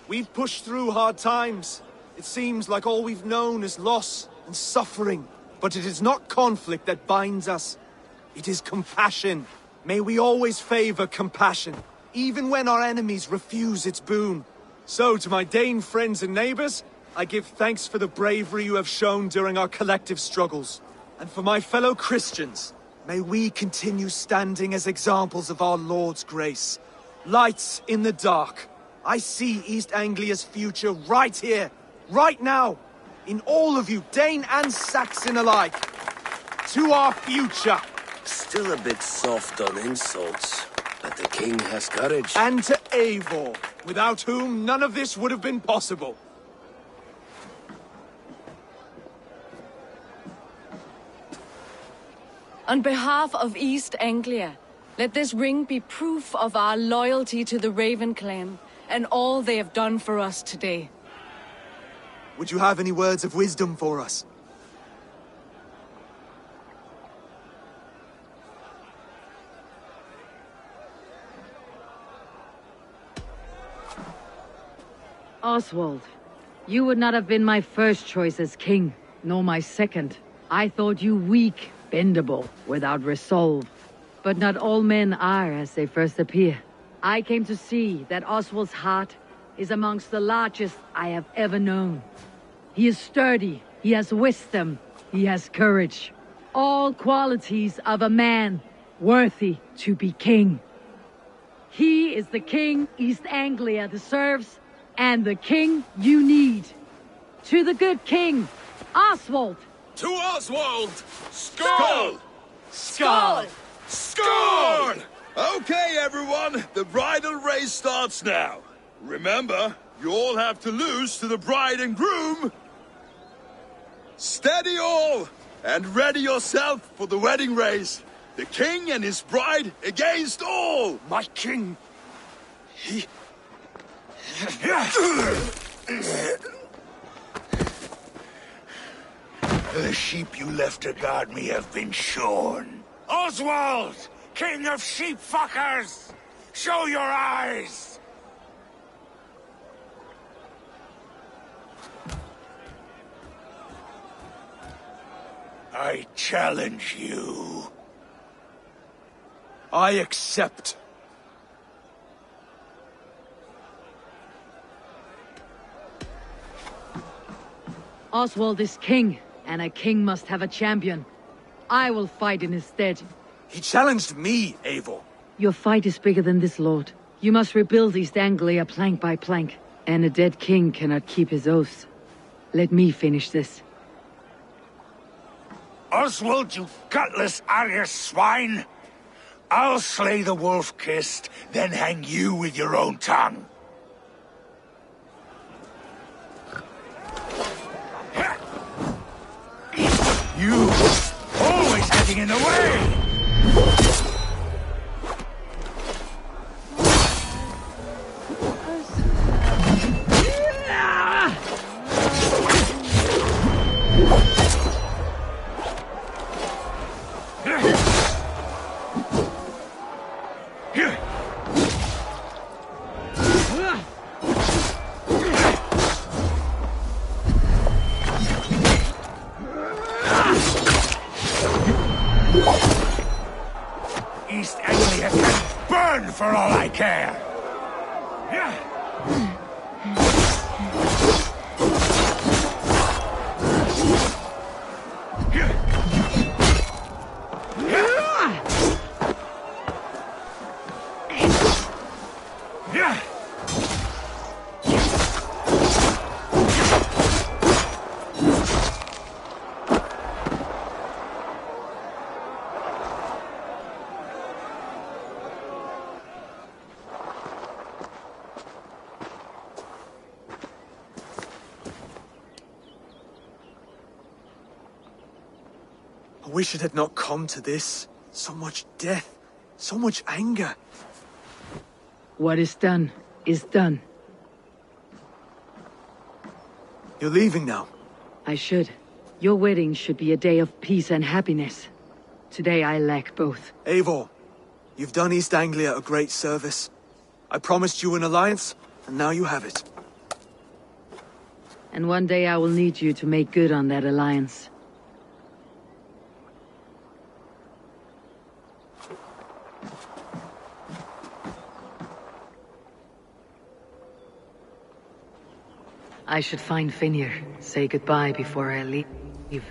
we've pushed through hard times. It seems like all we've known is loss and suffering. But it is not conflict that binds us. It is compassion. May we always favor compassion, even when our enemies refuse its boon. So, to my Dane friends and neighbors, I give thanks for the bravery you have shown during our collective struggles. And for my fellow Christians, may we continue standing as examples of our Lord's grace. Lights in the dark. I see East Anglia's future right here, right now. In all of you, Dane and Saxon alike. To our future. Still a bit soft on insults, but the king has courage. And to Eivor, without whom none of this would have been possible. On behalf of East Anglia, let this ring be proof of our loyalty to the Raven clan and all they have done for us today. Would you have any words of wisdom for us? Oswald, you would not have been my first choice as king, nor my second. I thought you weak, bendable, without resolve. But not all men are as they first appear. I came to see that Oswald's heart is amongst the largest I have ever known. He is sturdy, he has wisdom, he has courage. All qualities of a man worthy to be king. He is the king East Anglia deserves, and the king you need. To the good king, Oswald! To Oswald! Skull! Skull! Skull! Okay, everyone, the bridal race starts now. Remember, you all have to lose to the bride and groom. Steady all, and ready yourself for the wedding race. The king and his bride against all! My king! He... The sheep you left to guard me have been shorn. Oswald! King of sheep fuckers! Show your eyes! I challenge you. I accept. Oswald is king, and a king must have a champion. I will fight in his stead. He challenged me, Eivor. Your fight is bigger than this, Lord. You must rebuild East Anglia plank by plank, and a dead king cannot keep his oaths. Let me finish this. Oswald, you gutless Arya swine! I'll slay the wolf-kissed, then hang you with your own tongue. You! Always getting in the way! East Anglia can burn for all I care! I wish it had not come to this. So much death, so much anger. What is done, is done. You're leaving now. I should. Your wedding should be a day of peace and happiness. Today I lack both. Eivor, you've done East Anglia a great service. I promised you an alliance, and now you have it. And one day I will need you to make good on that alliance. I should find Finir, say goodbye before I leave. Ich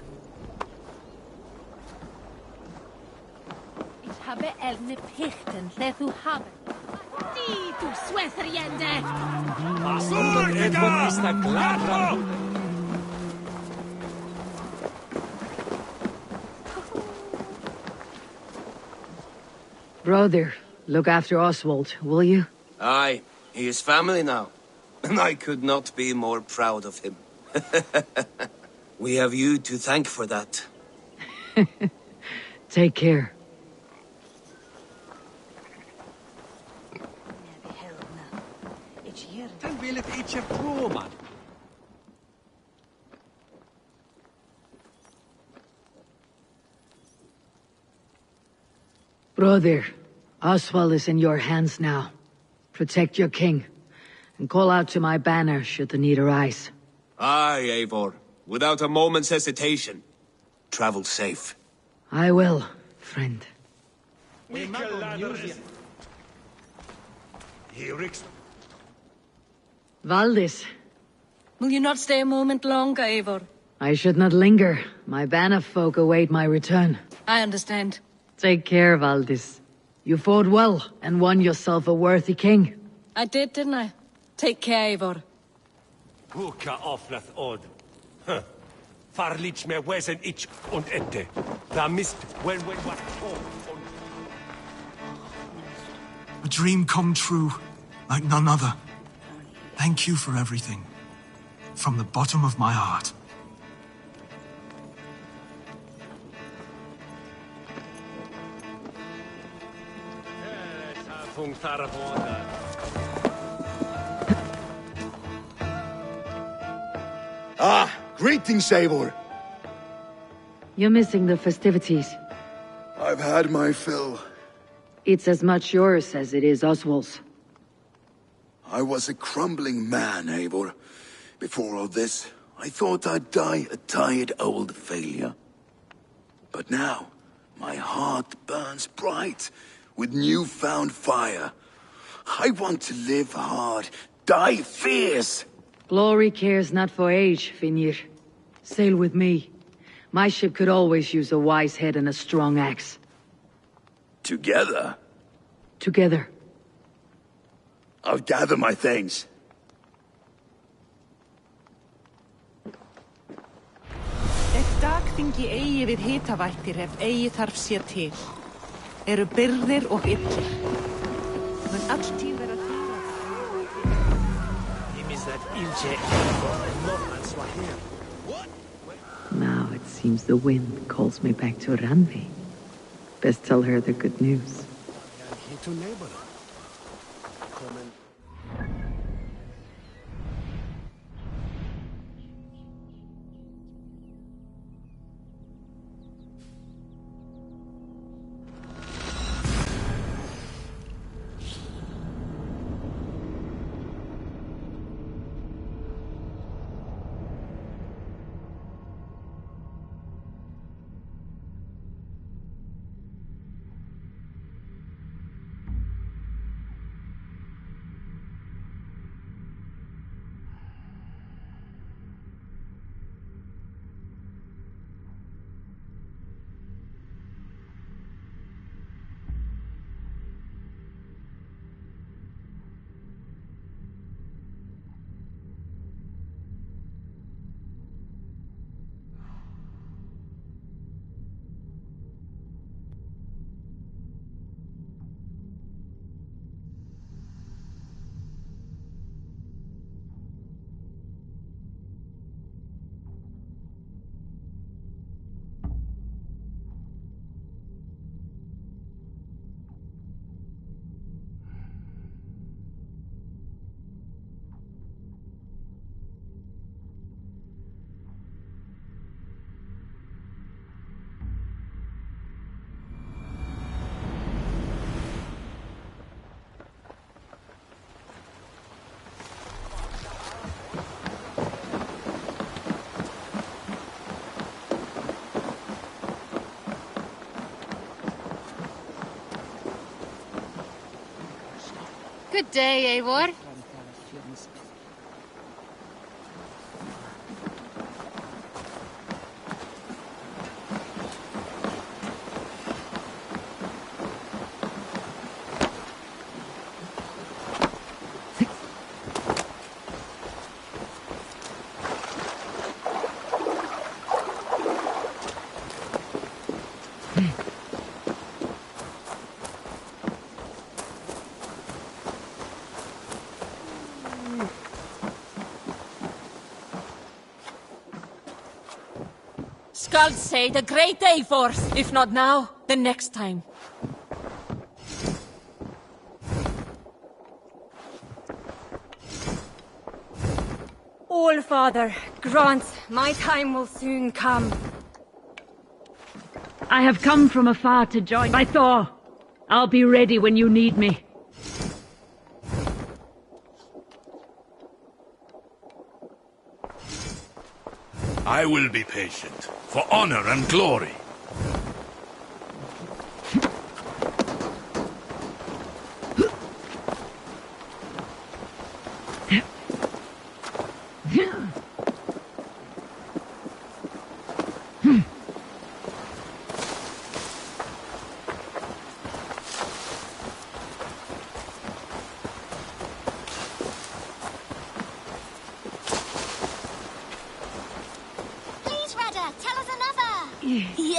habe eine Pichten, lle du haben. Die, du Swetheriende! Brother, look after Oswald, will you? Aye, he is family now. And I could not be more proud of him. We have you to thank for that. Take care. Dan wil het ietsje pro, man. Brother, Oswald is in your hands now. Protect your king, and call out to my banner should the need arise. Aye, Eivor. Without a moment's hesitation. Travel safe. I will, friend. Valdis, Will you not stay a moment longer, Eivor? I should not linger. My Banner folk await my return. I understand. Take care, Valdis. You fought well, and won yourself a worthy king. I did, didn't I? Take care, Eivor. Huka oflath od. Farlich me wesen ich und ente. Da mist when what A dream come true, like none other. Thank you for everything. From the bottom of my heart. Ah, greetings, Eivor. You're missing the festivities. I've had my fill. It's as much yours as it is Oswald's. I was a crumbling man, Eivor. Before all this, I thought I'd die a tired old failure. But now, my heart burns bright with newfound fire. I want to live hard, die fierce. Glory cares not for age, Finnir. Sail with me. My ship could always use a wise head and a strong axe. Together? Together. I'll gather my things. Dag þingi eigi við hitavættir ef eigi þarf sér til. Eru byrðir og illir. Men alltíð vera Now it seems the wind calls me back to Ranvi. Best tell her the good news. Good day, Eivor. Skulls say the great Eivor. If not now, then next time. All-Father, grant my time will soon come. I have come from afar to join by Thor. I'll be ready when you need me. I will be patient, for honor and glory.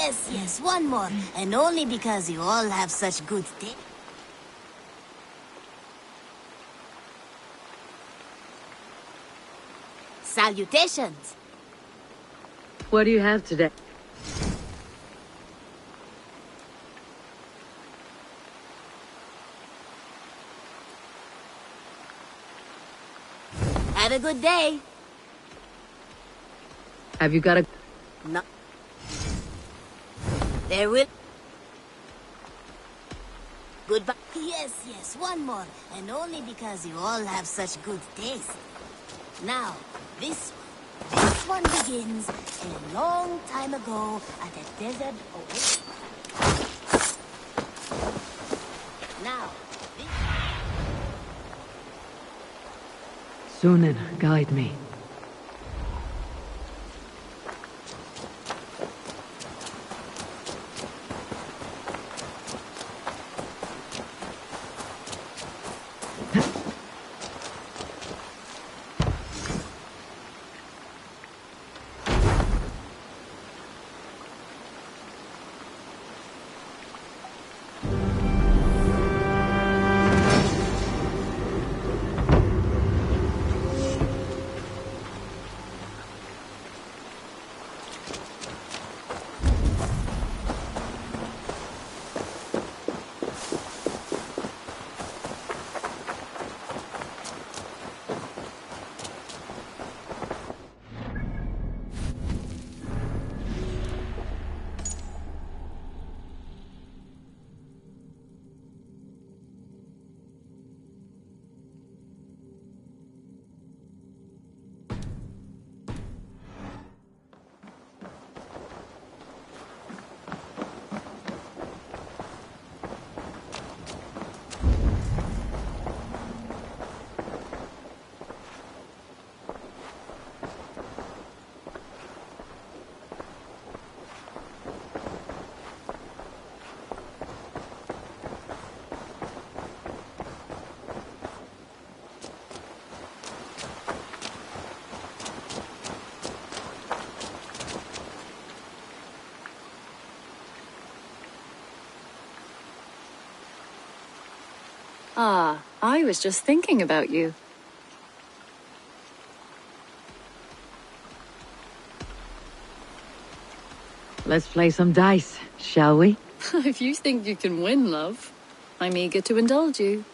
Yes, yes, one more. And only because you all have such good taste. Salutations. What do you have today? Have a good day. Have you got a... No. There will... Goodbye. Yes, yes, one more. And only because you all have such good taste. Now, this one begins a long time ago at a desert oasis. Now, Sunan, guide me. Ah, I was just thinking about you. Let's play some dice, shall we? If you think you can win, love, I'm eager to indulge you.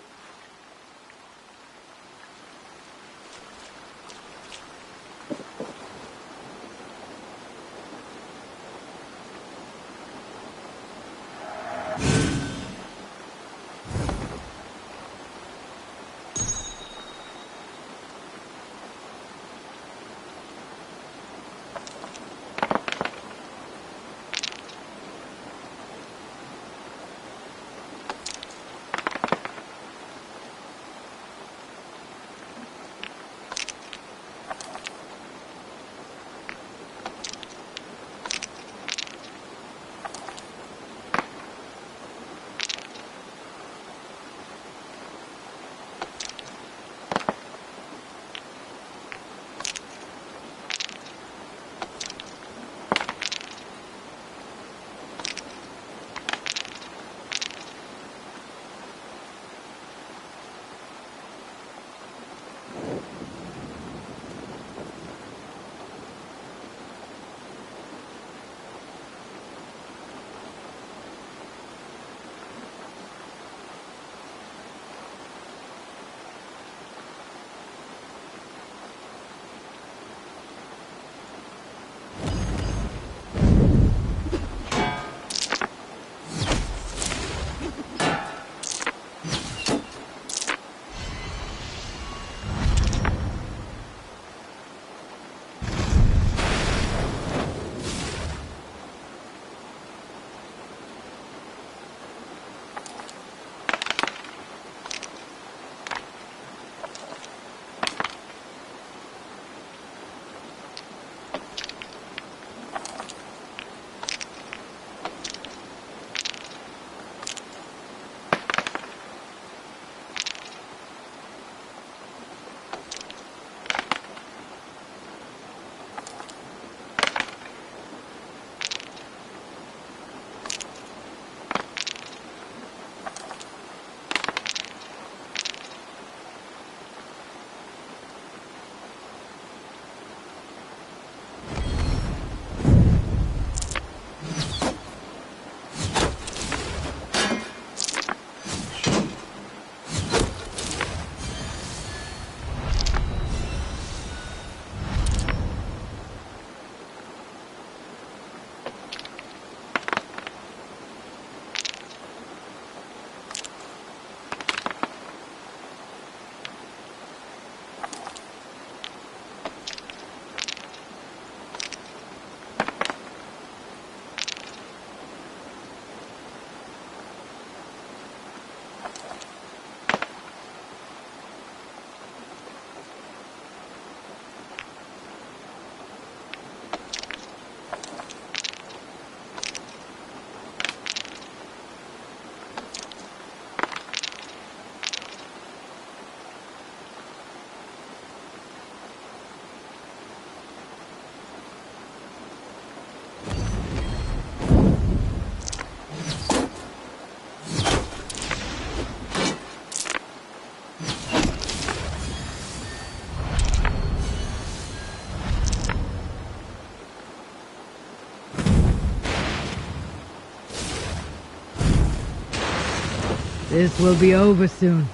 This will be over soon.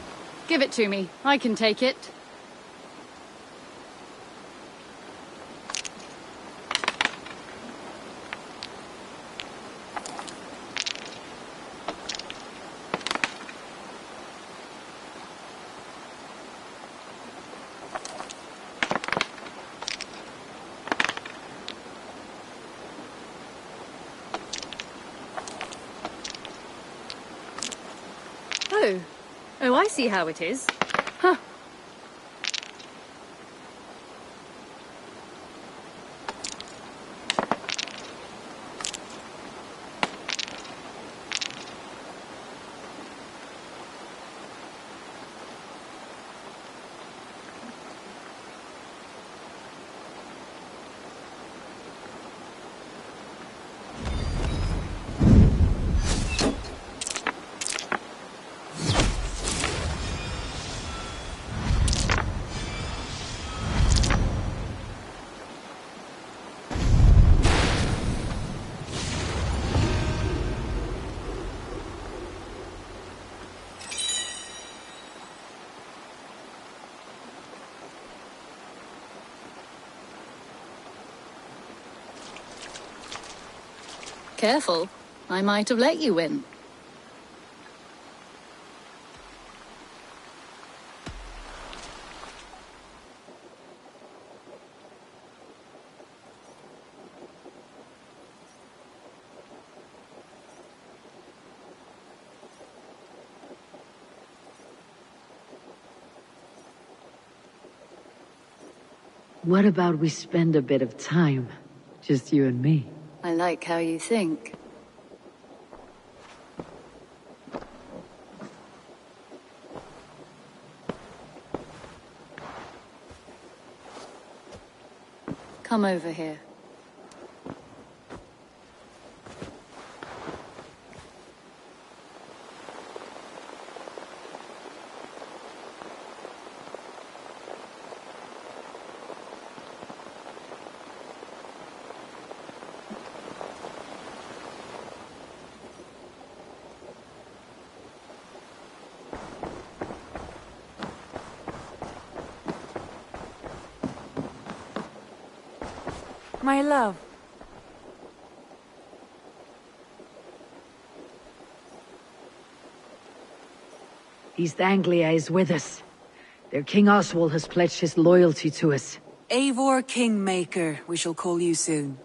Give it to me. I can take it. Oh, I see how it is. Huh. Careful. I might have let you in. What about we spend a bit of time? Just you and me. I like how you think. Come over here. My love. East Anglia is with us. Their King Oswald has pledged his loyalty to us. Eivor Kingmaker, we shall call you soon.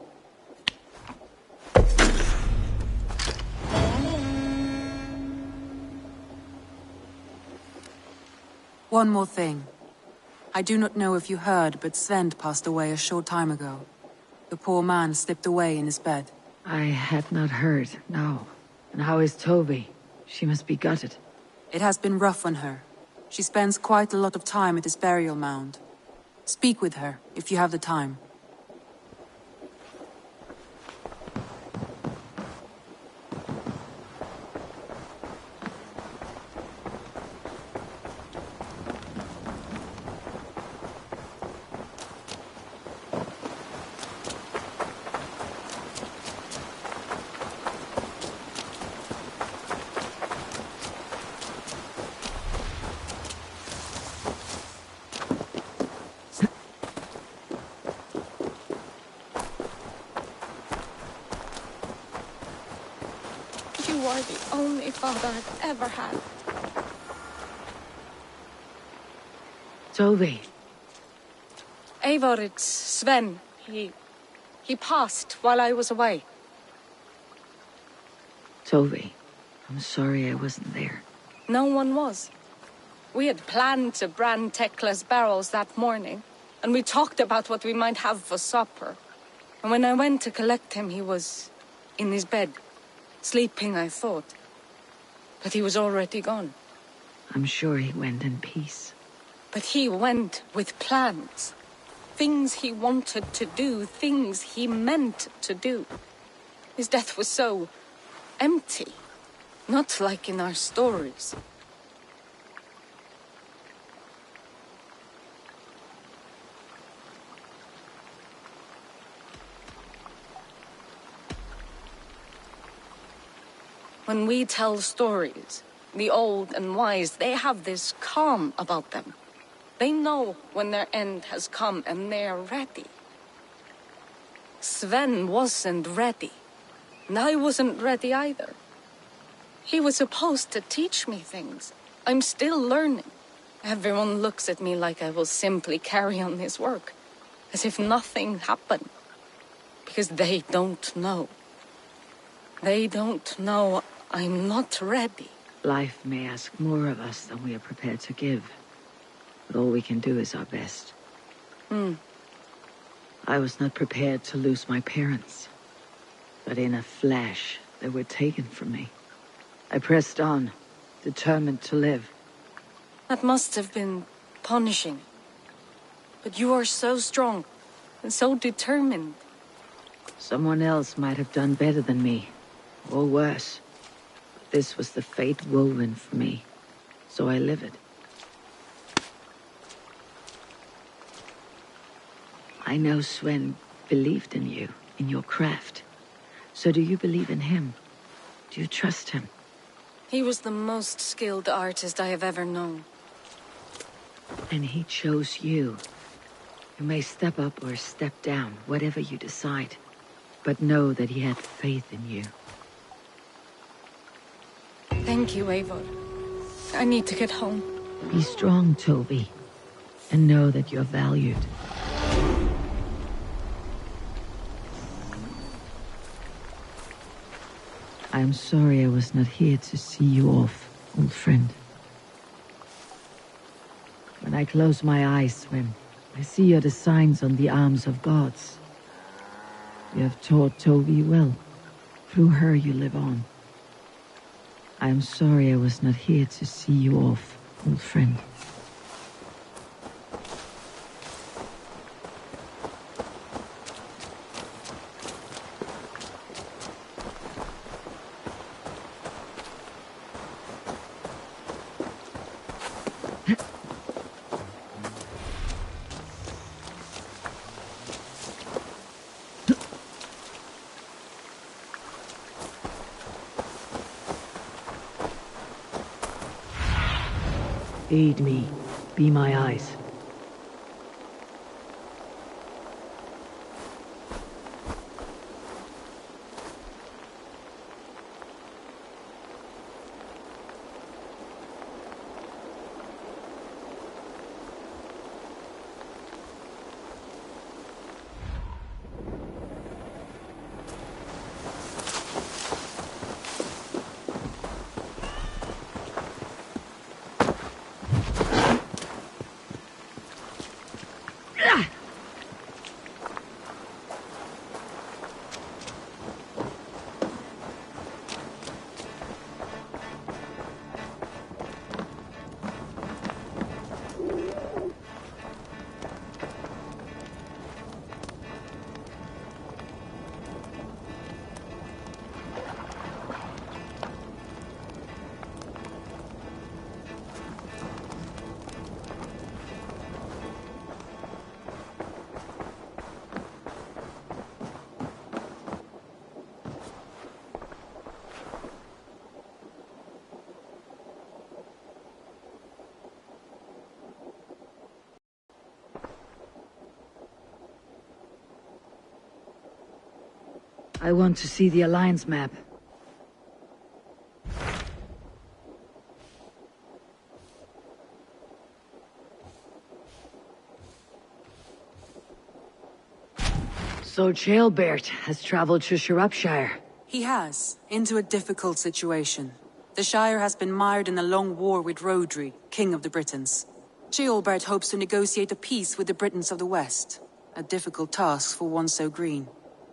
One more thing. I do not know if you heard, but Svend passed away a short time ago. The poor man slipped away in his bed. I had not heard, no. And how is Toby? She must be gutted. It has been rough on her. She spends quite a lot of time at his burial mound. Speak with her, if you have the time. You are the only father I've ever had. Toby. Eivor, it's Sven. He passed while I was away. Toby, I'm sorry I wasn't there. No one was. We had planned to brand Tekla's barrels that morning, and we talked about what we might have for supper. And when I went to collect him, he was in his bed. Sleeping, I thought. But he was already gone. I'm sure he went in peace. But he went with plans. Things he wanted to do, things he meant to do. His death was so empty. Not like in our stories. When we tell stories, The old and wise, they have this calm about them. They know when their end has come and they're ready. Sven wasn't ready. And I wasn't ready either. He was supposed to teach me things. I'm still learning. Everyone looks at me like I will simply carry on his work, as if nothing happened. Because they don't know. They don't know I'm not ready. Life may ask more of us than we are prepared to give. But all we can do is our best. I was not prepared to lose my parents. But in a flash, they were taken from me. I pressed on, determined to live. That must have been punishing. But you are so strong and so determined. Someone else might have done better than me, or worse. But this was the fate woven for me, so I live it. I know Sven believed in you, in your craft. So do you believe in him? Do you trust him? He was the most skilled artist I have ever known. And he chose you. You may step up or step down, whatever you decide. But know that he had faith in you. Thank you, Eivor. I need to get home. Be strong, Toby. And know that you're valued. I'm sorry I was not here to see you off, old friend. When I close my eyes, Sven, I see your designs on the arms of gods. You have taught Toby well. Through her you live on. I am sorry I was not here to see you off, old friend. Aid me. Be my eyes. I want to see the Alliance map. So Jailbert has traveled to Shropshire. He has, into a difficult situation. The Shire has been mired in a long war with Rhodri, King of the Britons. Jailbert hopes to negotiate a peace with the Britons of the West. A difficult task for one so green.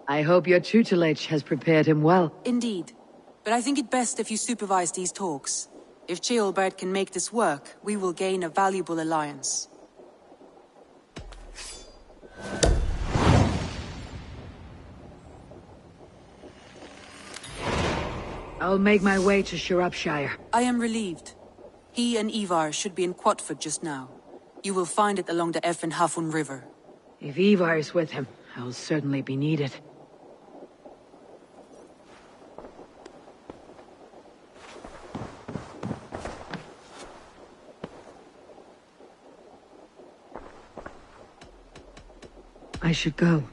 I hope your tutelage has prepared him well. Indeed. But I think it best if you supervise these talks. If Jailbert can make this work, we will gain a valuable alliance. I'll make my way to Shropshire. I am relieved. He and Ivar should be in Quatford just now. You will find it along the Effen Hafun River. If Ivar is with him, I'll certainly be needed. I should go.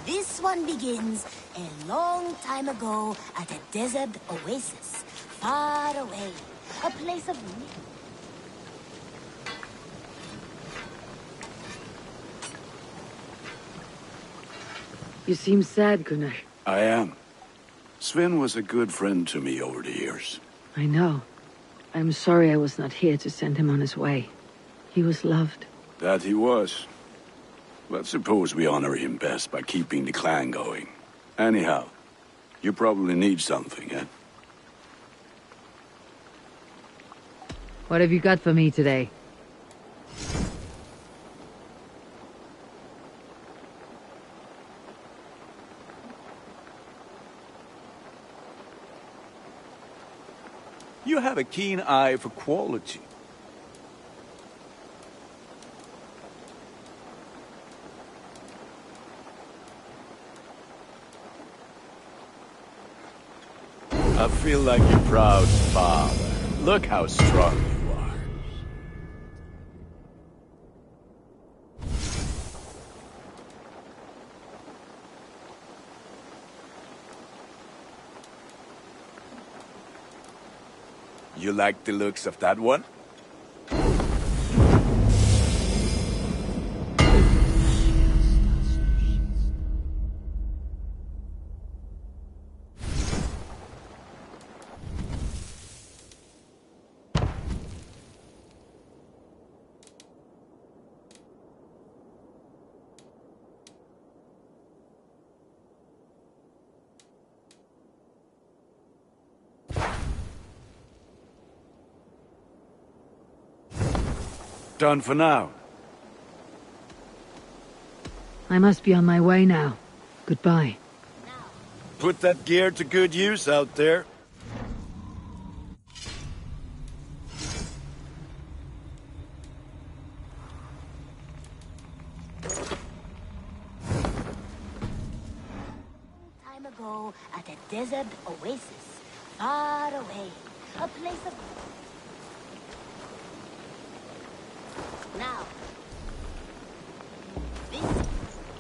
This one begins a long time ago at a desert oasis, far away. A place of... You seem sad, Gunnar. I am. Sven was a good friend to me over the years. I know. I'm sorry I was not here to send him on his way. He was loved. That he was. But suppose we honor him best by keeping the clan going. Anyhow, you probably need something, eh? What have you got for me today? You have a keen eye for quality. I feel like your proud father. Look how strong you are. You like the looks of that one? Done for now. I must be on my way now. Goodbye. Put that gear to good use out there. Time ago at a desert oasis, far away. A place of... Now,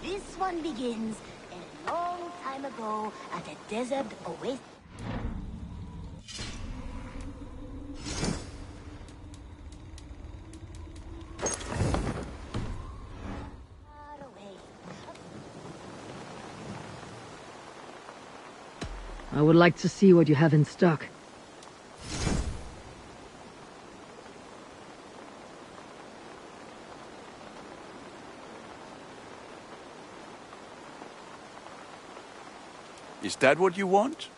this one begins a long time ago at a desert oasis. Far away. I would like to see what you have in stock. Is that what you want?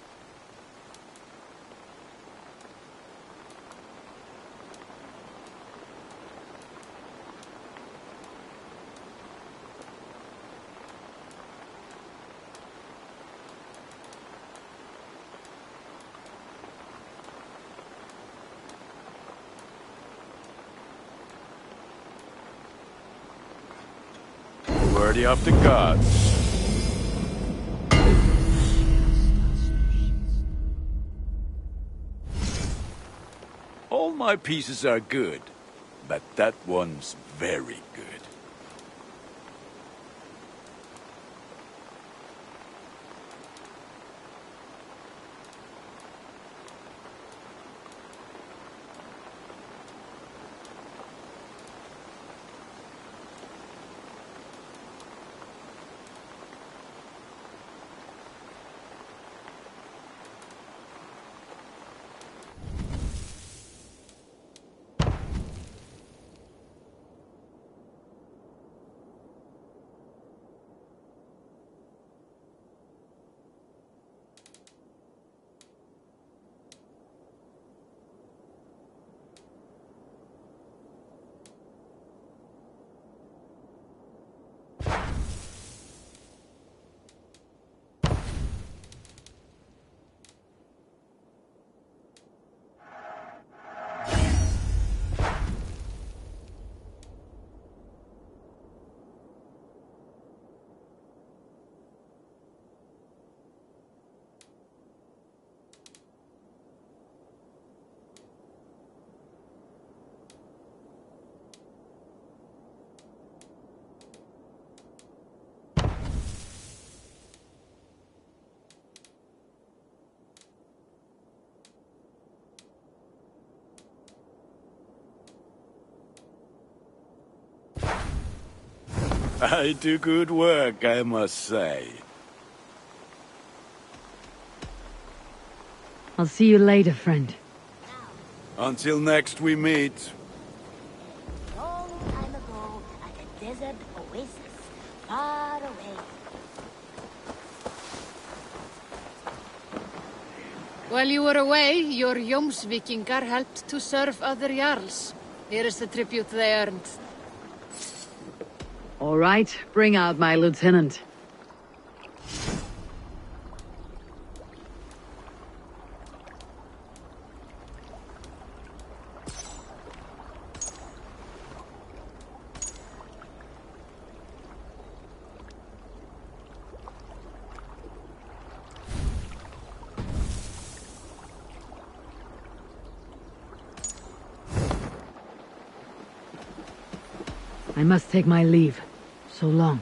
Worthy of the gods. my pieces are good, but that one's very good. I do good work, I must say. I'll see you later, friend. Until next we meet. Long time ago, at a desert oasis, far away. While you were away, your Jomsvikingar helped to serve other Jarls. Here is the tribute they earned. All right, bring out my lieutenant. I must take my leave. So long.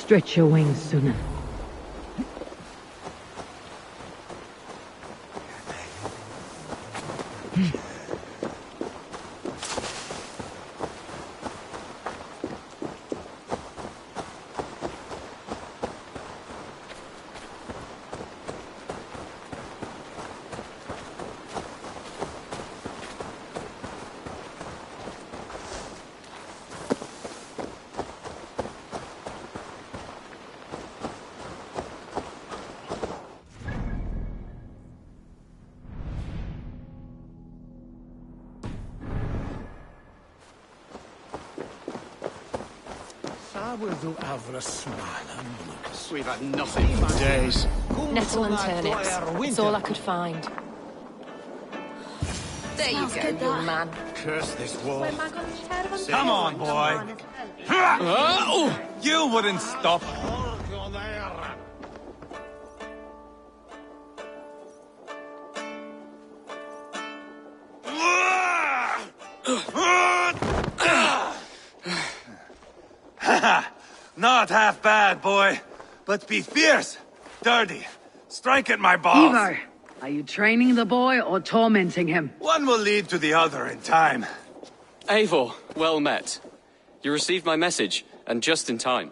Stretch your wings, Sunan. We've had nothing for days. Nettle and turnips. That's all I could find. There you go, young man. Curse this war. Come on, boy. You wouldn't stop. Not half bad, boy. But be fierce, dirty. Strike at my balls. Ivar, are you training the boy or tormenting him? One will lead to the other in time. Eivor, well met. You received my message, and just in time.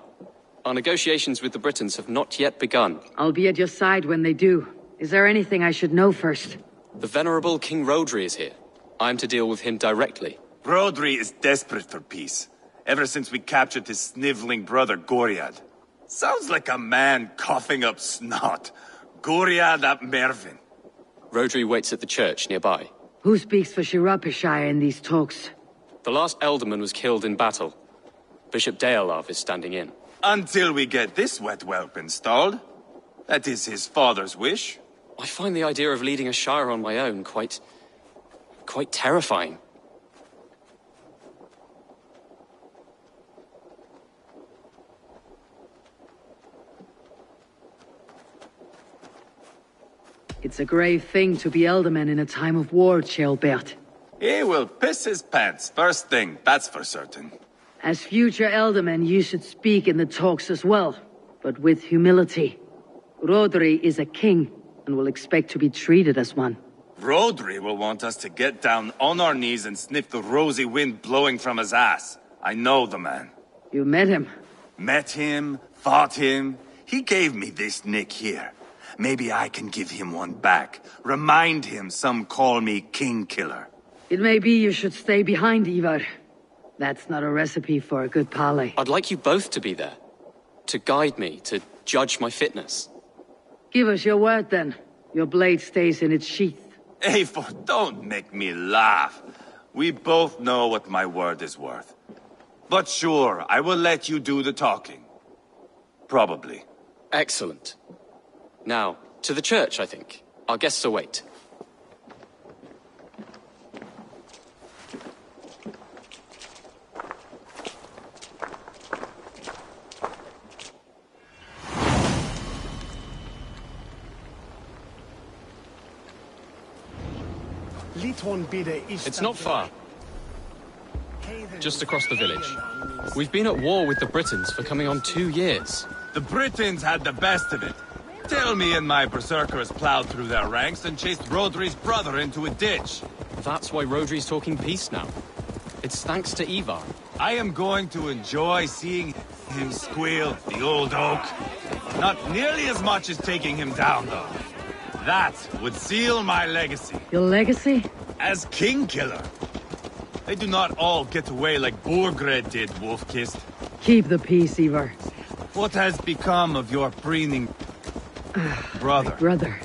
Our negotiations with the Britons have not yet begun. I'll be at your side when they do. Is there anything I should know first? The venerable King Rodri is here. I'm to deal with him directly. Rodri is desperate for peace, ever since we captured his sniveling brother Goriad. Sounds like a man coughing up snot. Goriad ap Mervin. Rodri waits at the church nearby. Who speaks for Shirapishire in these talks? The last alderman was killed in battle. Bishop Dealav is standing in. Until we get this wet whelp installed. That is his father's wish. I find the idea of leading a shire on my own quite terrifying. It's a grave thing to be alderman in a time of war, Ceolbert. He will piss his pants first thing, that's for certain. As future alderman, you should speak in the talks as well, but with humility. Rodri is a king, and will expect to be treated as one. Rodri will want us to get down on our knees and sniff the rosy wind blowing from his ass. I know the man. You met him? Met him, fought him. He gave me this nick here. Maybe I can give him one back. Remind him some call me King Killer. It may be you should stay behind, Ivar. That's not a recipe for a good parley. I'd like you both to be there. To guide me, to judge my fitness. Give us your word, then. Your blade stays in its sheath. Eivor, don't make me laugh. We both know what my word is worth. But sure, I will let you do the talking. Probably. Excellent. Now, to the church, I think. Our guests await. It's not far. Just across the village. We've been at war with the Britons for coming on 2 years. The Britons had the best of it. Tell me and my berserkers plowed through their ranks and chased Rodri's brother into a ditch. That's why Rodri's talking peace now. It's thanks to Ivar. I am going to enjoy seeing him squeal, the old oak. Not nearly as much as taking him down, though. That would seal my legacy. Your legacy? As King Killer. They do not all get away like Borgred did, Wolf-Kissed. Keep the peace, Ivar. What has become of your preening brother? My brother.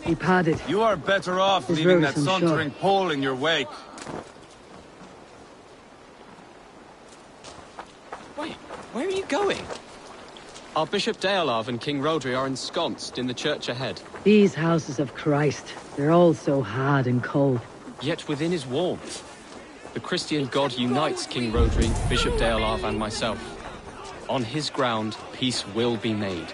He parted. You are better off His leaving road that is sauntering unsure. pole in your wake. Wait, where are you going? Our Bishop Dealav and King Rodri are ensconced in the church ahead. These houses of Christ, they're all so hard and cold. Yet within is warmth. The Christian God unites King Rodri, Bishop Dealav and myself. On his ground, peace will be made.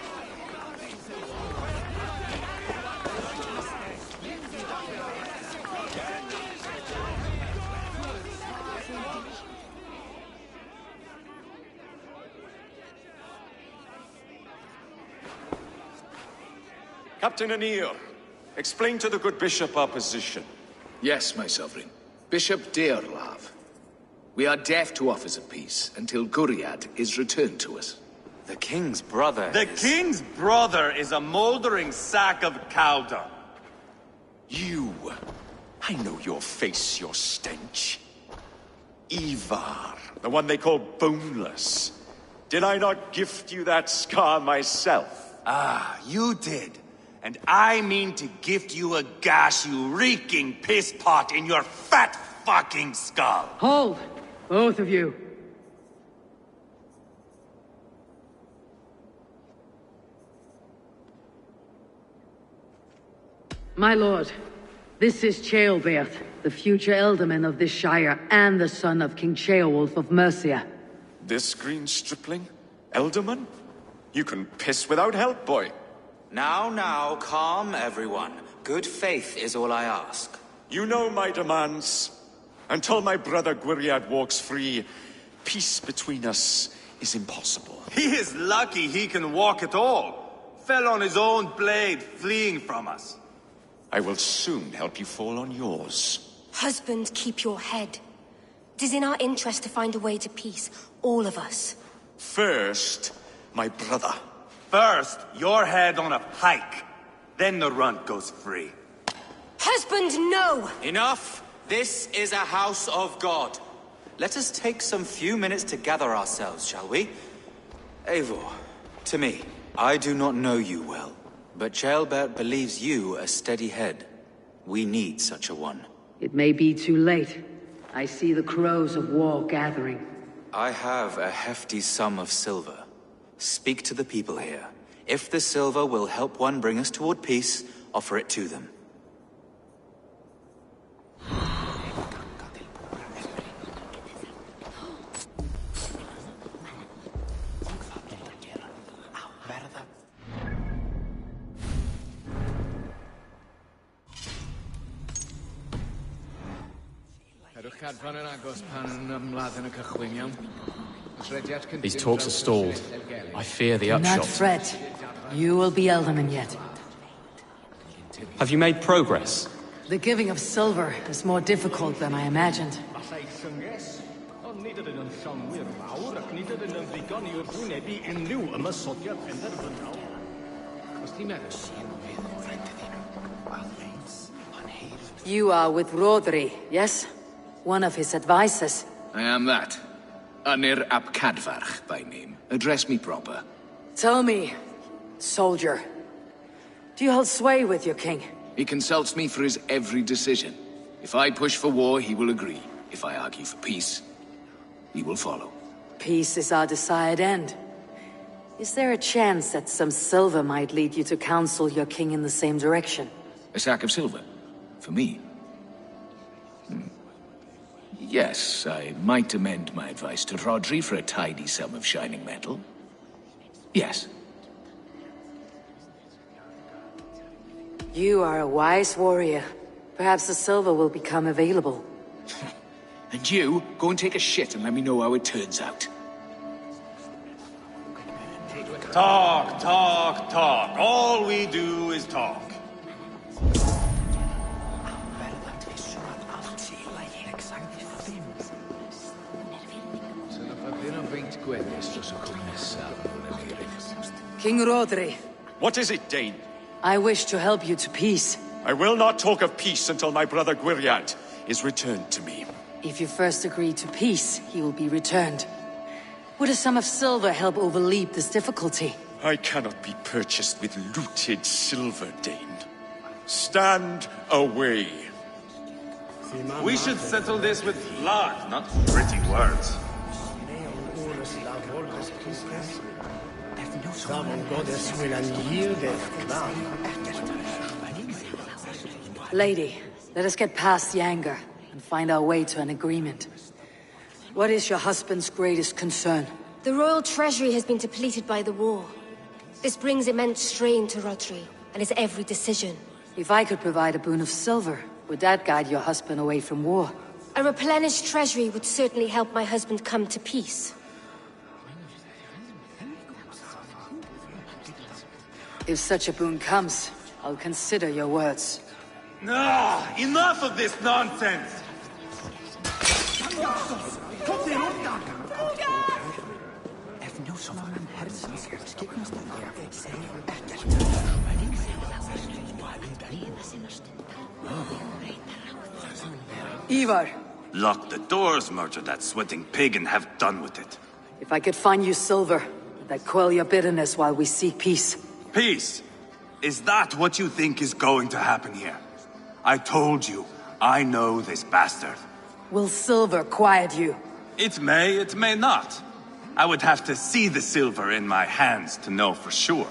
Captain Anil, explain to the good bishop our position. Yes, my sovereign. Bishop Deorlav. We are deaf to offers of peace until Guriad is returned to us. The king's brother The king's brother is a moldering sack of cow dung. You! I know your face, your stench. Ivar, the one they call boneless. Did I not gift you that scar myself? Ah, you did. And I mean to gift you a gash, you reeking piss pot in your fat fucking skull. Hold! Both of you. My lord, this is Ceolbert, the future ealdorman of this shire and the son of King Ceolwulf of Mercia. This green stripling? Elderman? You can piss without help, boy. Now, calm everyone. Good faith is all I ask. You know my demands. Until my brother Gwiriad walks free, peace between us is impossible. He is lucky he can walk at all. Fell on his own blade, fleeing from us. I will soon help you fall on yours. Husband, keep your head. It is in our interest to find a way to peace, all of us. First, my brother. First, your head on a pike. Then the runt goes free. Husband, no! Enough! This is a house of God. Let us take some few minutes to gather ourselves, shall we? Eivor, to me, I do not know you well, but Ceolbert believes you a steady head. We need such a one. It may be too late. I see the crows of war gathering. I have a hefty sum of silver. Speak to the people here. If the silver will help one bring us toward peace, offer it to them. These talks are stalled. I fear the Do not upshot. fret. You will be ealdorman yet. Have you made progress? The giving of silver is more difficult than I imagined. You are with Rodri, yes? One of his advisors. I am that. Anir ap Cadfarch by name. Address me proper. Tell me, soldier, do you hold sway with your king? He consults me for his every decision. If I push for war, he will agree. If I argue for peace, he will follow. Peace is our desired end. Is there a chance that some silver might lead you to counsel your king in the same direction? A sack of silver? For me? Yes, I might amend my advice to Rodri for a tidy sum of shining metal. Yes. You are a wise warrior. Perhaps the silver will become available. And you, go and take a shit and let me know how it turns out. Talk, talk, talk. All we do is talk. King Rodri. What is it, Dane? I wish to help you to peace. I will not talk of peace until my brother Gwiriad is returned to me. If you first agree to peace, he will be returned. Would a sum of silver help overleap this difficulty? I cannot be purchased with looted silver, Dane. Stand away. We should settle this with blood, not pretty words. Lady, let us get past the anger and find our way to an agreement. What is your husband's greatest concern? The royal treasury has been depleted by the war. This brings immense strain to Rodri and his every decision. If I could provide a boon of silver, would that guide your husband away from war? A replenished treasury would certainly help my husband come to peace. If such a boon comes, I'll consider your words. Ah, enough of this nonsense! Ivar, Lock the doors, murder that sweating pig, and have done with it. if I could find you silver, would that quell your bitterness while we seek peace? Peace? Is that what you think is going to happen here? I told you, I know this bastard. Will silver quiet you? It may not. I would have to see the silver in my hands to know for sure.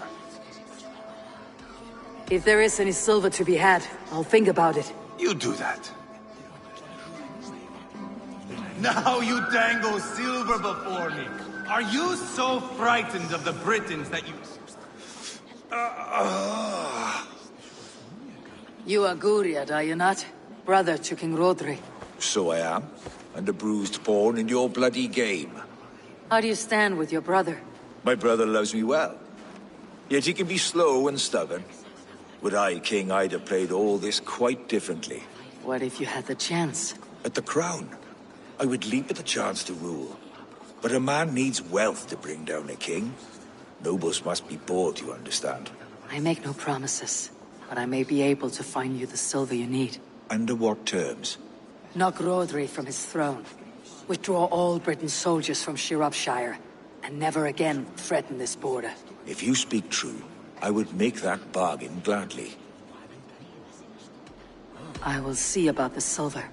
If there is any silver to be had, I'll think about it. You do that. Now you dangle silver before me. Are you so frightened of the Britons that you... You are Guriad, are you not? Brother to King Rodri. So I am, and a bruised pawn in your bloody game. How do you stand with your brother? My brother loves me well. Yet he can be slow and stubborn. Were I king, I'd have played all this quite differently. What if you had the chance? At the crown, I would leap at the chance to rule. But a man needs wealth to bring down a king. Nobles must be bought, you understand. I make no promises, but I may be able to find you the silver you need. Under what terms? Knock Rodri from his throne. Withdraw all Britain's soldiers from Shropshire, and never again threaten this border. If you speak true, I would make that bargain gladly. I will see about the silver.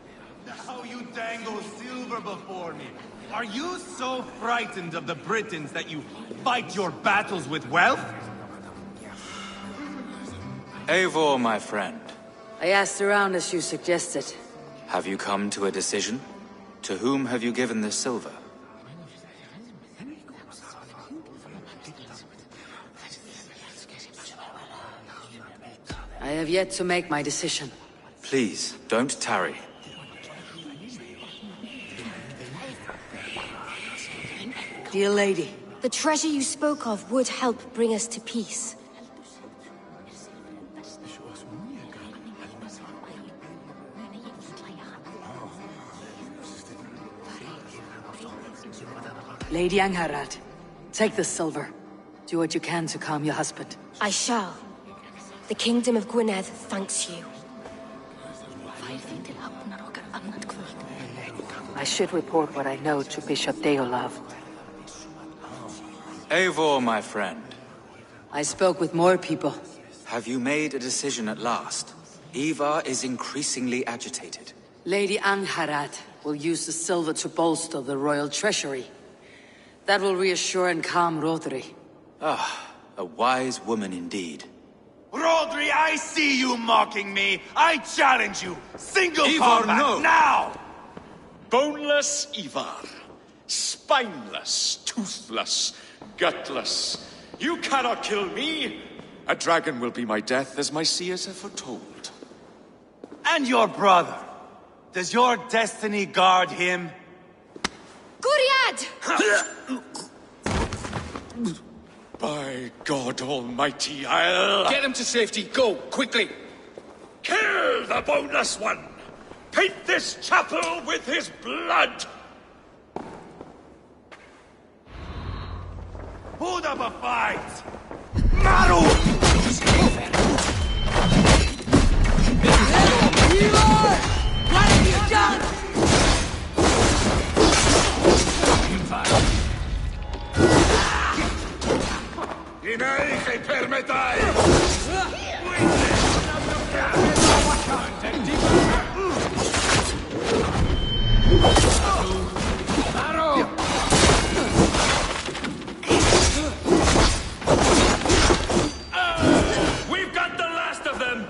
Now you dangle silver before me. Are you so frightened of the Britons that you fight your battles with wealth? Eivor, my friend. I asked around as you suggested. Have you come to a decision? To whom have you given this silver? I have yet to make my decision. Please, don't tarry. Dear lady. The treasure you spoke of would help bring us to peace. Lady Angharad, take the silver. Do what you can to calm your husband. I shall. The Kingdom of Gwynedd thanks you. I should report what I know to Bishop Deolav. Eivor, my friend. I spoke with more people. Have you made a decision at last? Ivar is increasingly agitated. Lady Angharad will use the silver to bolster the royal treasury. That will reassure and calm Rodri. Ah, a wise woman indeed. Rodri, I see you mocking me. I challenge you. Single Ivar, combat, no. now! Boneless Ivar. Spineless, toothless, gutless. You cannot kill me. A dragon will be my death, as my seers have foretold. And your brother. Does your destiny guard him? Guriad! By God Almighty, I'll... Get him to safety. Go, quickly. Kill the boneless one! Paint this chapel with his blood! Put up a fight! Maru! What have you done? Inai che permetai! We've got the last of them!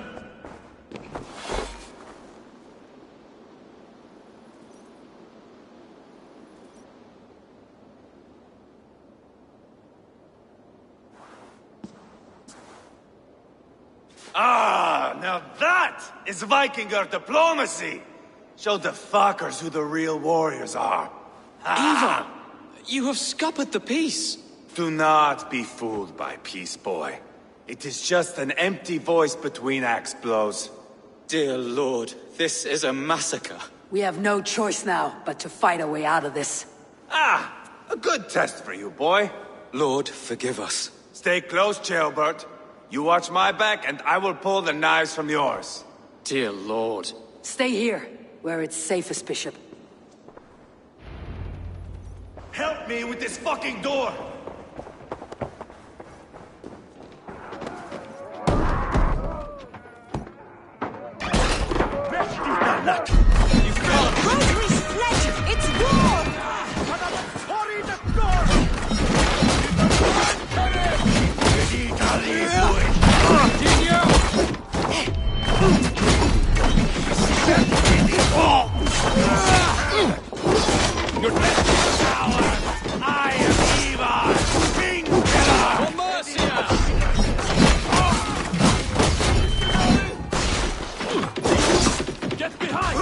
Ah, now that is Vikinger diplomacy! Show the fuckers who the real warriors are. Ivar! You have scuppered the peace! Do not be fooled by peace, boy. It is just an empty voice between axe blows. Dear Lord, this is a massacre. We have no choice now but to fight our way out of this. Ah! A good test for you, boy. Lord, forgive us. Stay close, Jailbert. You watch my back, and I will pull the knives from yours. Dear Lord. Stay here, where it's safest, Bishop. Help me with this fucking door! You can't! Rosary's sledge! It's war! You're dead, coward! I am Ivar, King Killer! For mercy! Get behind!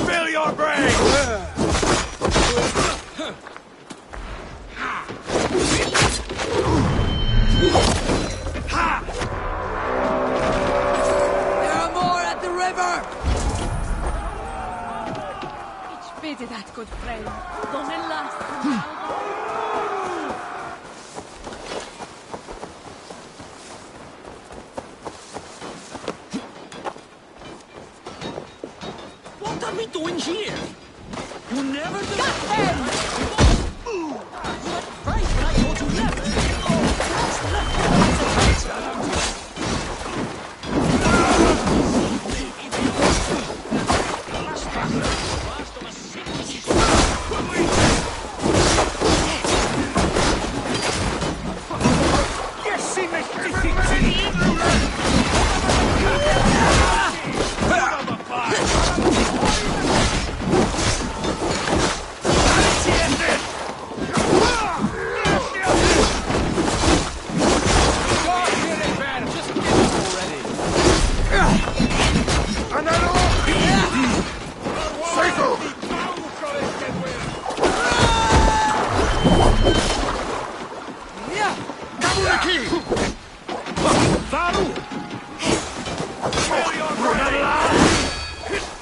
Fill your brain! There are more at the river! Ich bitte that good friend. Don't last. What are we doing here? You never did. Got them! You were right when I told you never.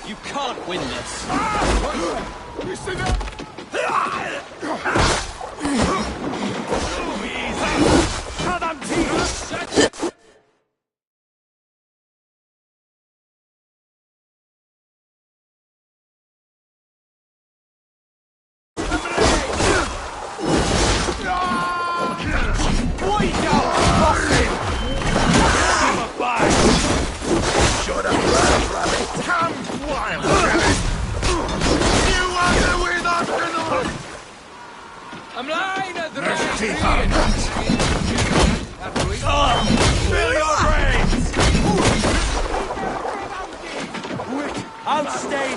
You can't win this. I'm lying at the Fill your brains! I'll stay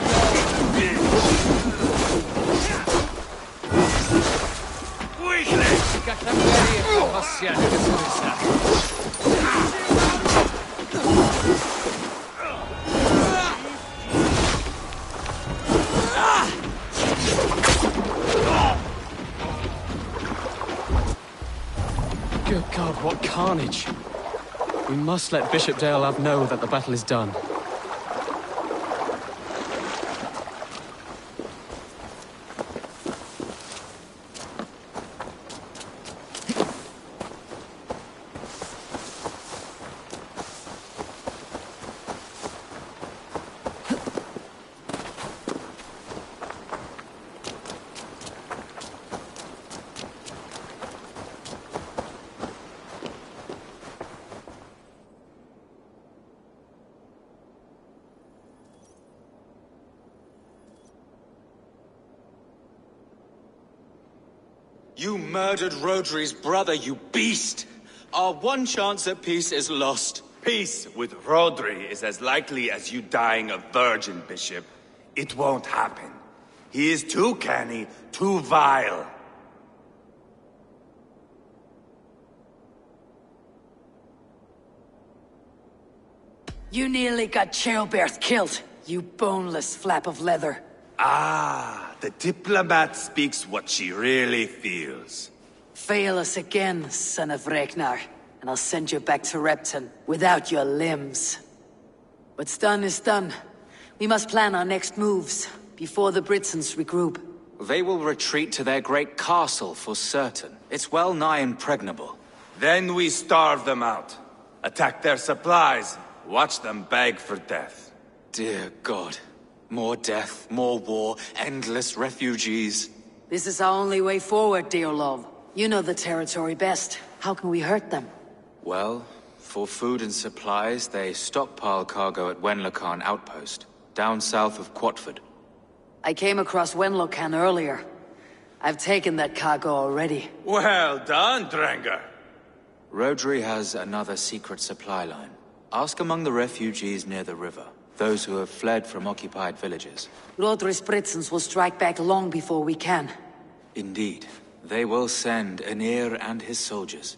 Good God, what carnage. We must let Bishop Deolav know that the battle is done. You murdered Rodri's brother, you beast! Our one chance at peace is lost. Peace with Rodri is as likely as you dying a virgin, Bishop. It won't happen. He is too canny, too vile. You nearly got Childbert killed, you boneless flap of leather. Ah, the diplomat speaks what she really feels. Fail us again, son of Ragnar, and I'll send you back to Repton without your limbs. What's done is done. We must plan our next moves before the Britons regroup. They will retreat to their great castle for certain. It's well nigh impregnable. Then we starve them out. Attack their supplies. Watch them beg for death. Dear God. More death, more war, endless refugees. This is our only way forward, dear love. You know the territory best. How can we hurt them? Well, for food and supplies, they stockpile cargo at Wenlocan outpost, down south of Quatford. I came across Wenlocan earlier. I've taken that cargo already. Well done, Drengar. Rodri has another secret supply line. Ask among the refugees near the river. Those who have fled from occupied villages. Rodri's Britons will strike back long before we can. Indeed. They will send Aenir and his soldiers.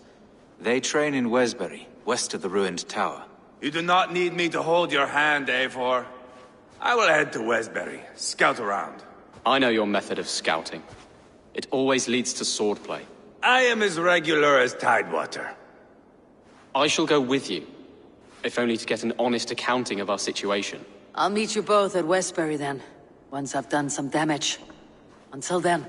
They train in Wesbury, west of the ruined tower. You do not need me to hold your hand, Eivor. I will head to Wesbury, scout around. I know your method of scouting. It always leads to swordplay. I am as regular as Tidewater. I shall go with you, if only to get an honest accounting of our situation. I'll meet you both at Westbury then, once I've done some damage. Until then.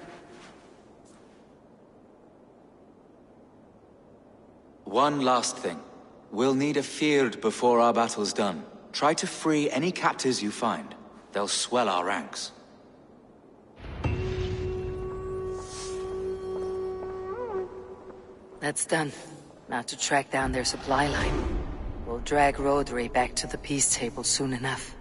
One last thing. We'll need a field before our battle's done. Try to free any captives you find. They'll swell our ranks. That's done. Now to track down their supply line. We'll drag Rodri back to the peace table soon enough.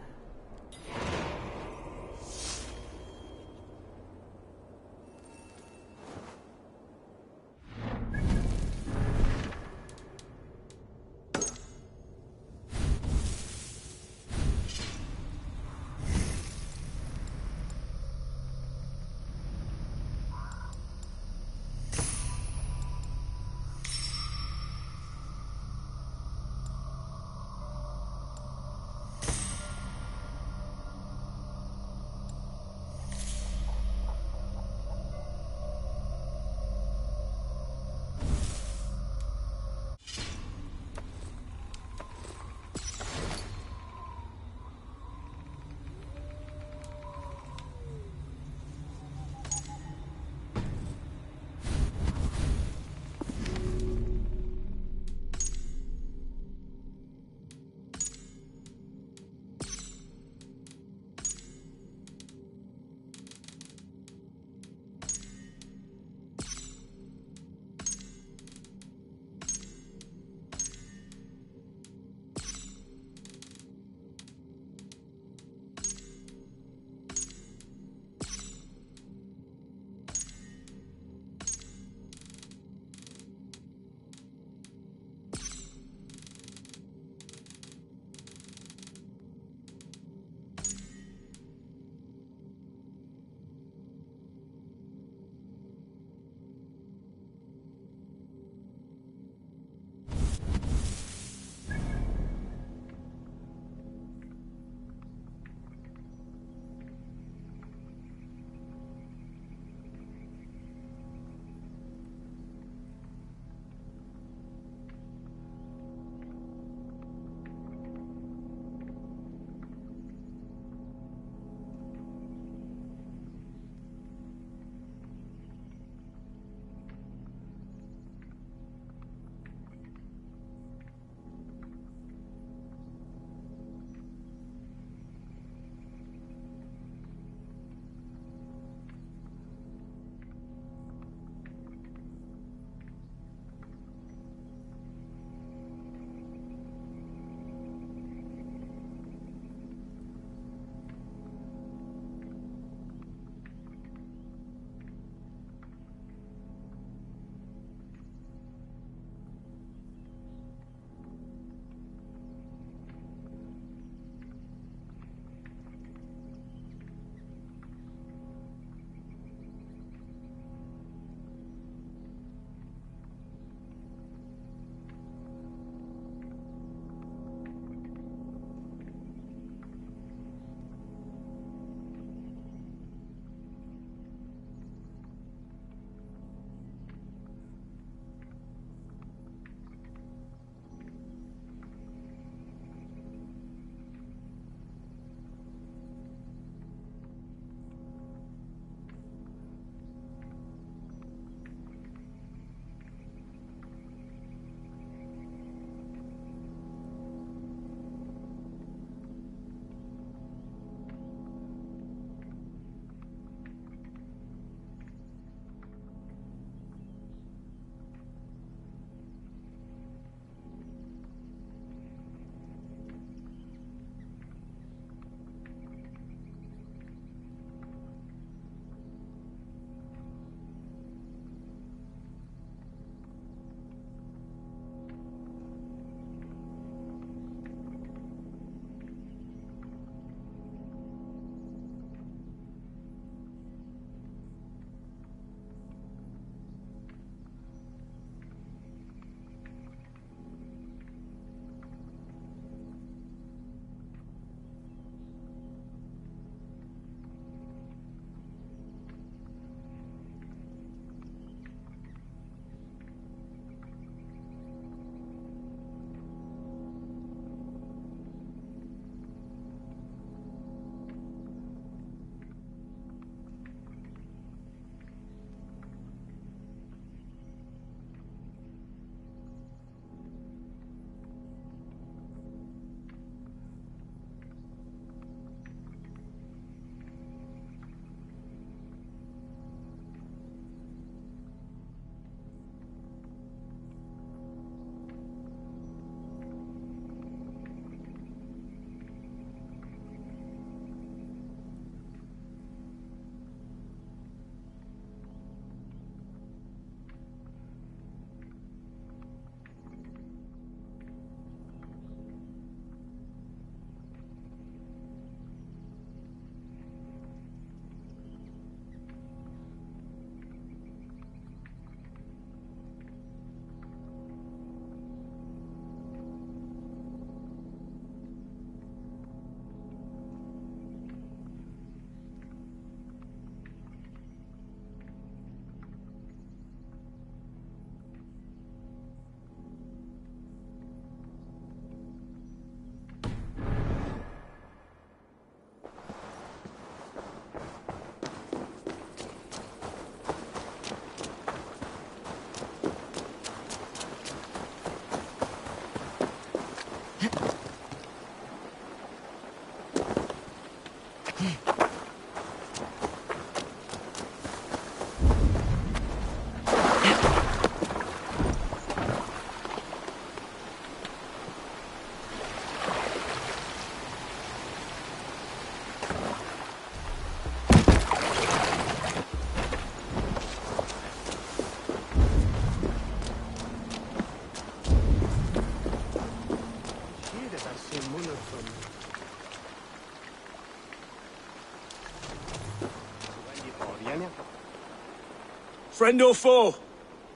Friend or foe?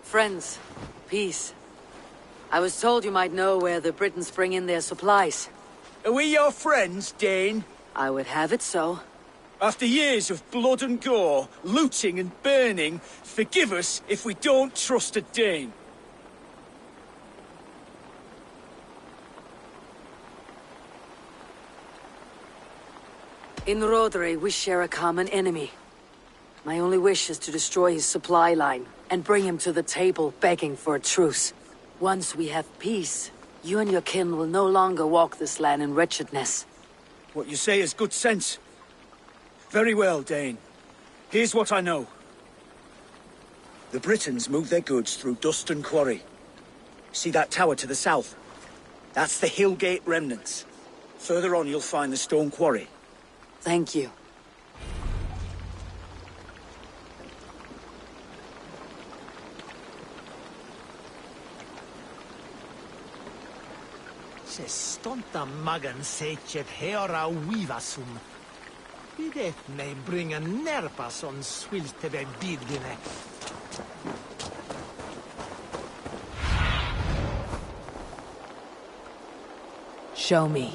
Friends. Peace. I was told you might know where the Britons bring in their supplies. Are we your friends, Dane? I would have it so. After years of blood and gore, looting and burning, forgive us if we don't trust a Dane. In Rodri, we share a common enemy. My only wish is to destroy his supply line and bring him to the table begging for a truce. Once we have peace, you and your kin will no longer walk this land in wretchedness. What you say is good sense. Very well, Dane. Here's what I know. The Britons move their goods through Duston Quarry. See that tower to the south? That's the Hillgate remnants. Further on, you'll find the stone quarry. Thank you. Se stonta magan secet hera vivasum. Videt mig bringa nerpas on swilteve bildine. Show me.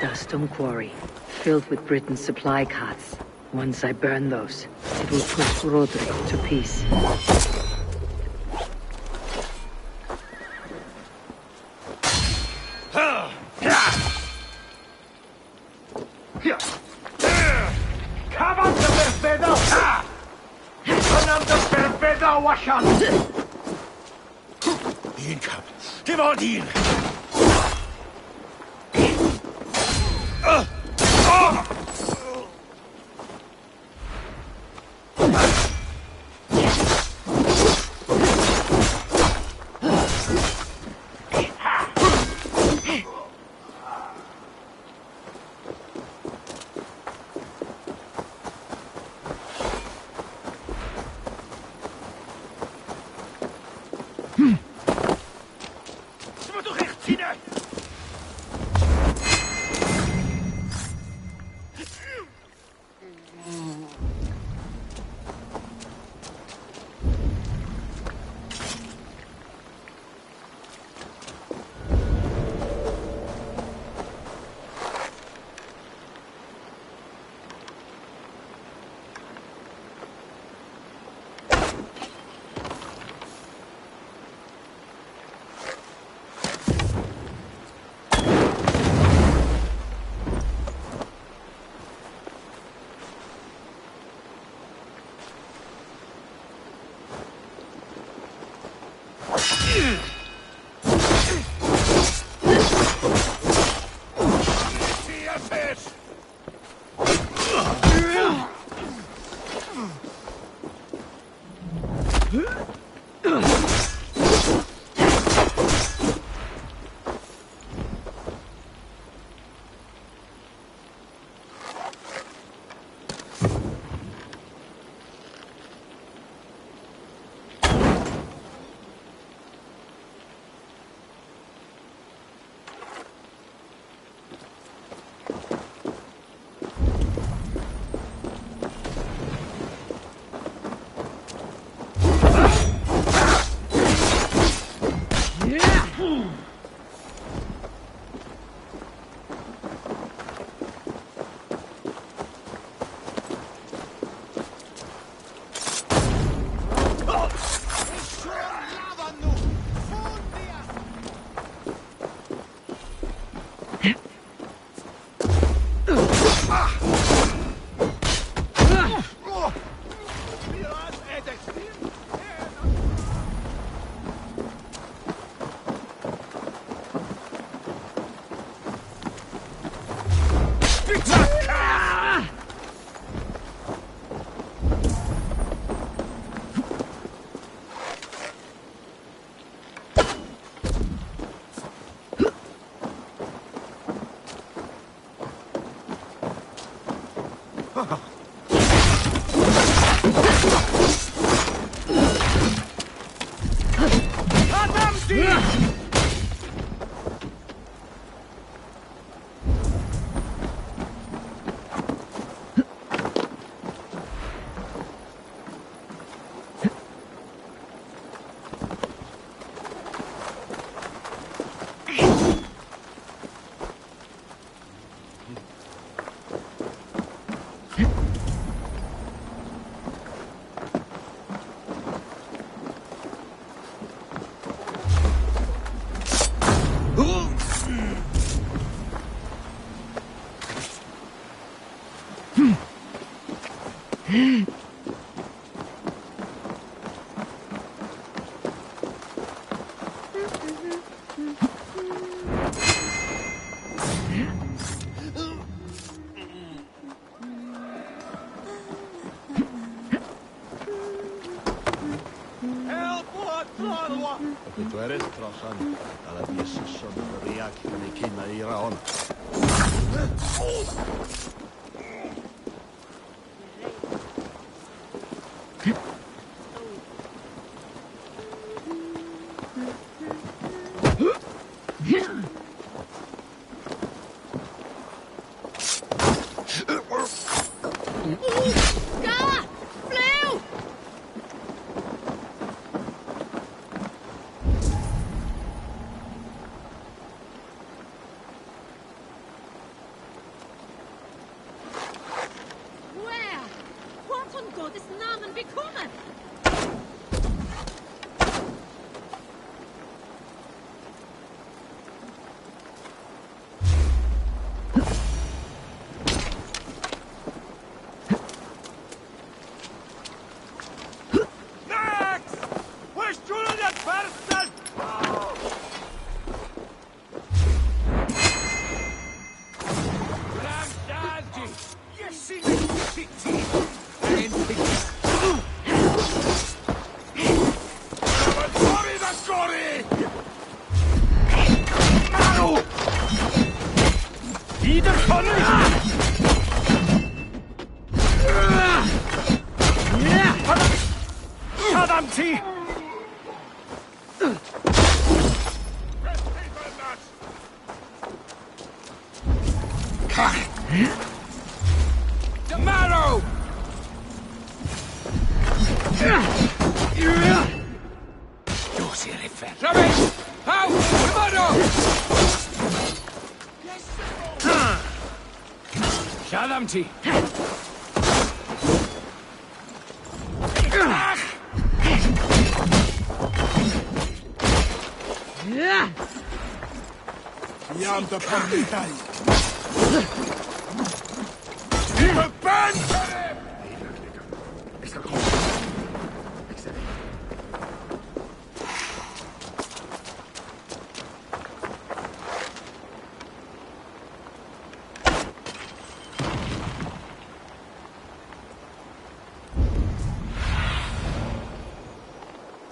The stone quarry, filled with Britain's supply carts. Once I burn those, it will push Rodri to peace. Ydw dweres drosan, a la bys y son riag yn ei cynna i raon. Siadam-ti! Iam dy pamudau. Dy ben!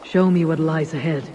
Show me what lies ahead.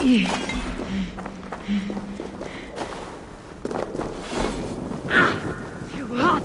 Too hot.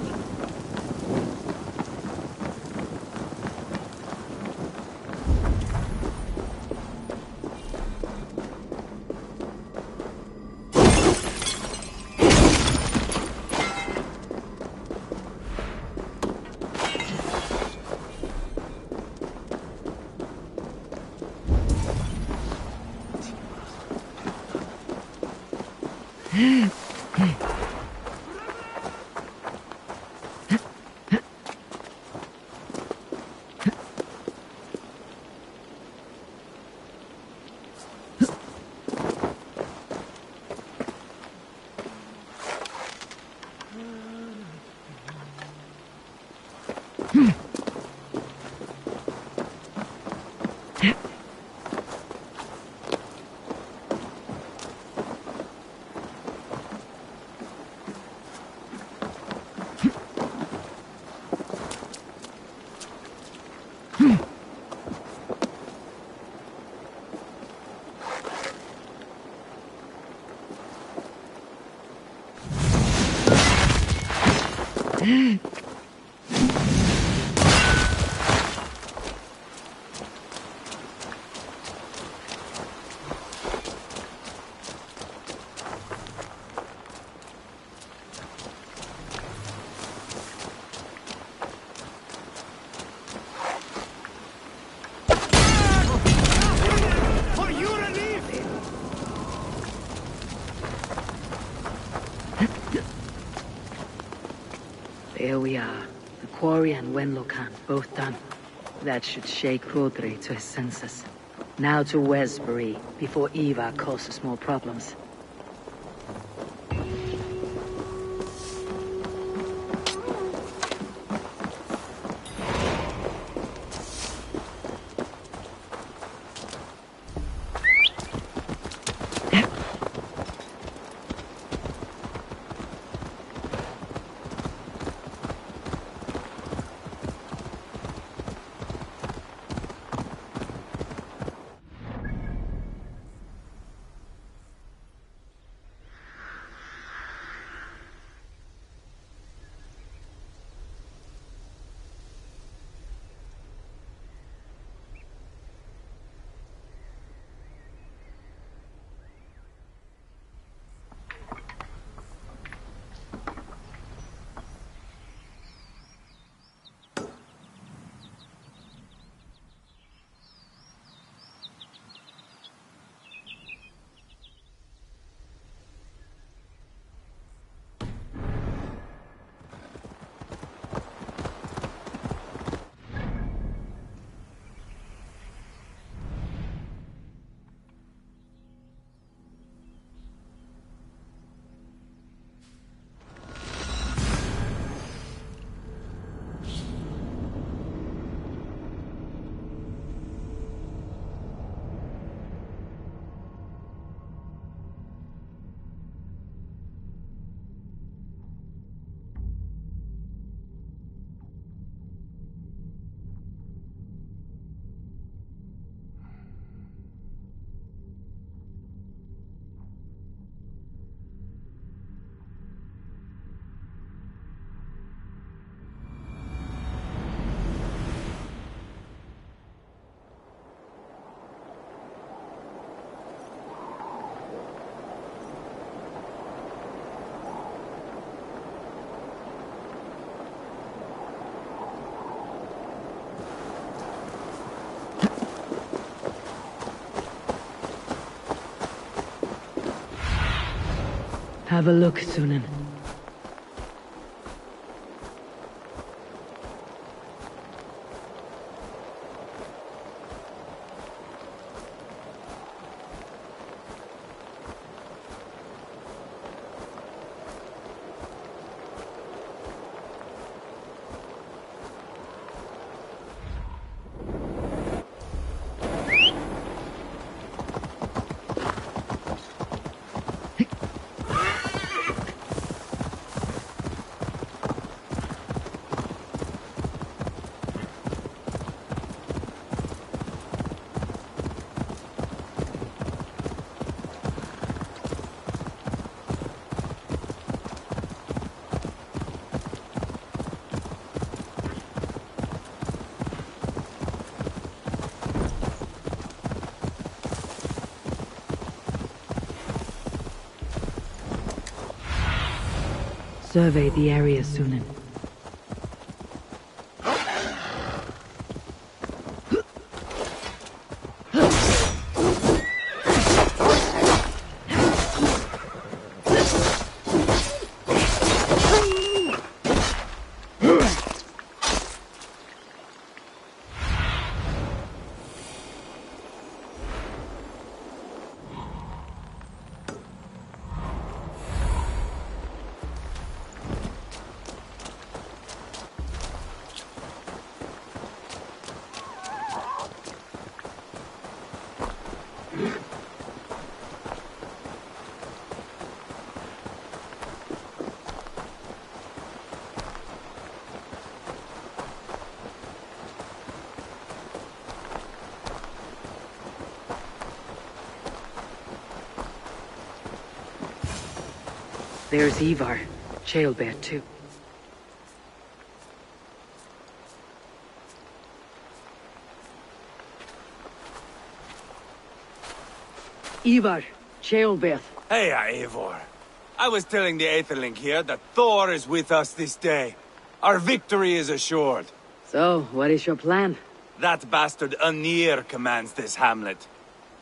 There we are. The quarry and Wenlocan, both done. That should shake Rodri to his senses. Now to Westbury, before Eva causes more problems. Have a look, Sunan. survey the area soon. There's Ivar, Chaelbear too. Ivar, Chaelbear. Hey, Eivor. I was telling the Aetherling here that Thor is with us this day. Our victory is assured. So, what is your plan? That bastard Anir commands this hamlet.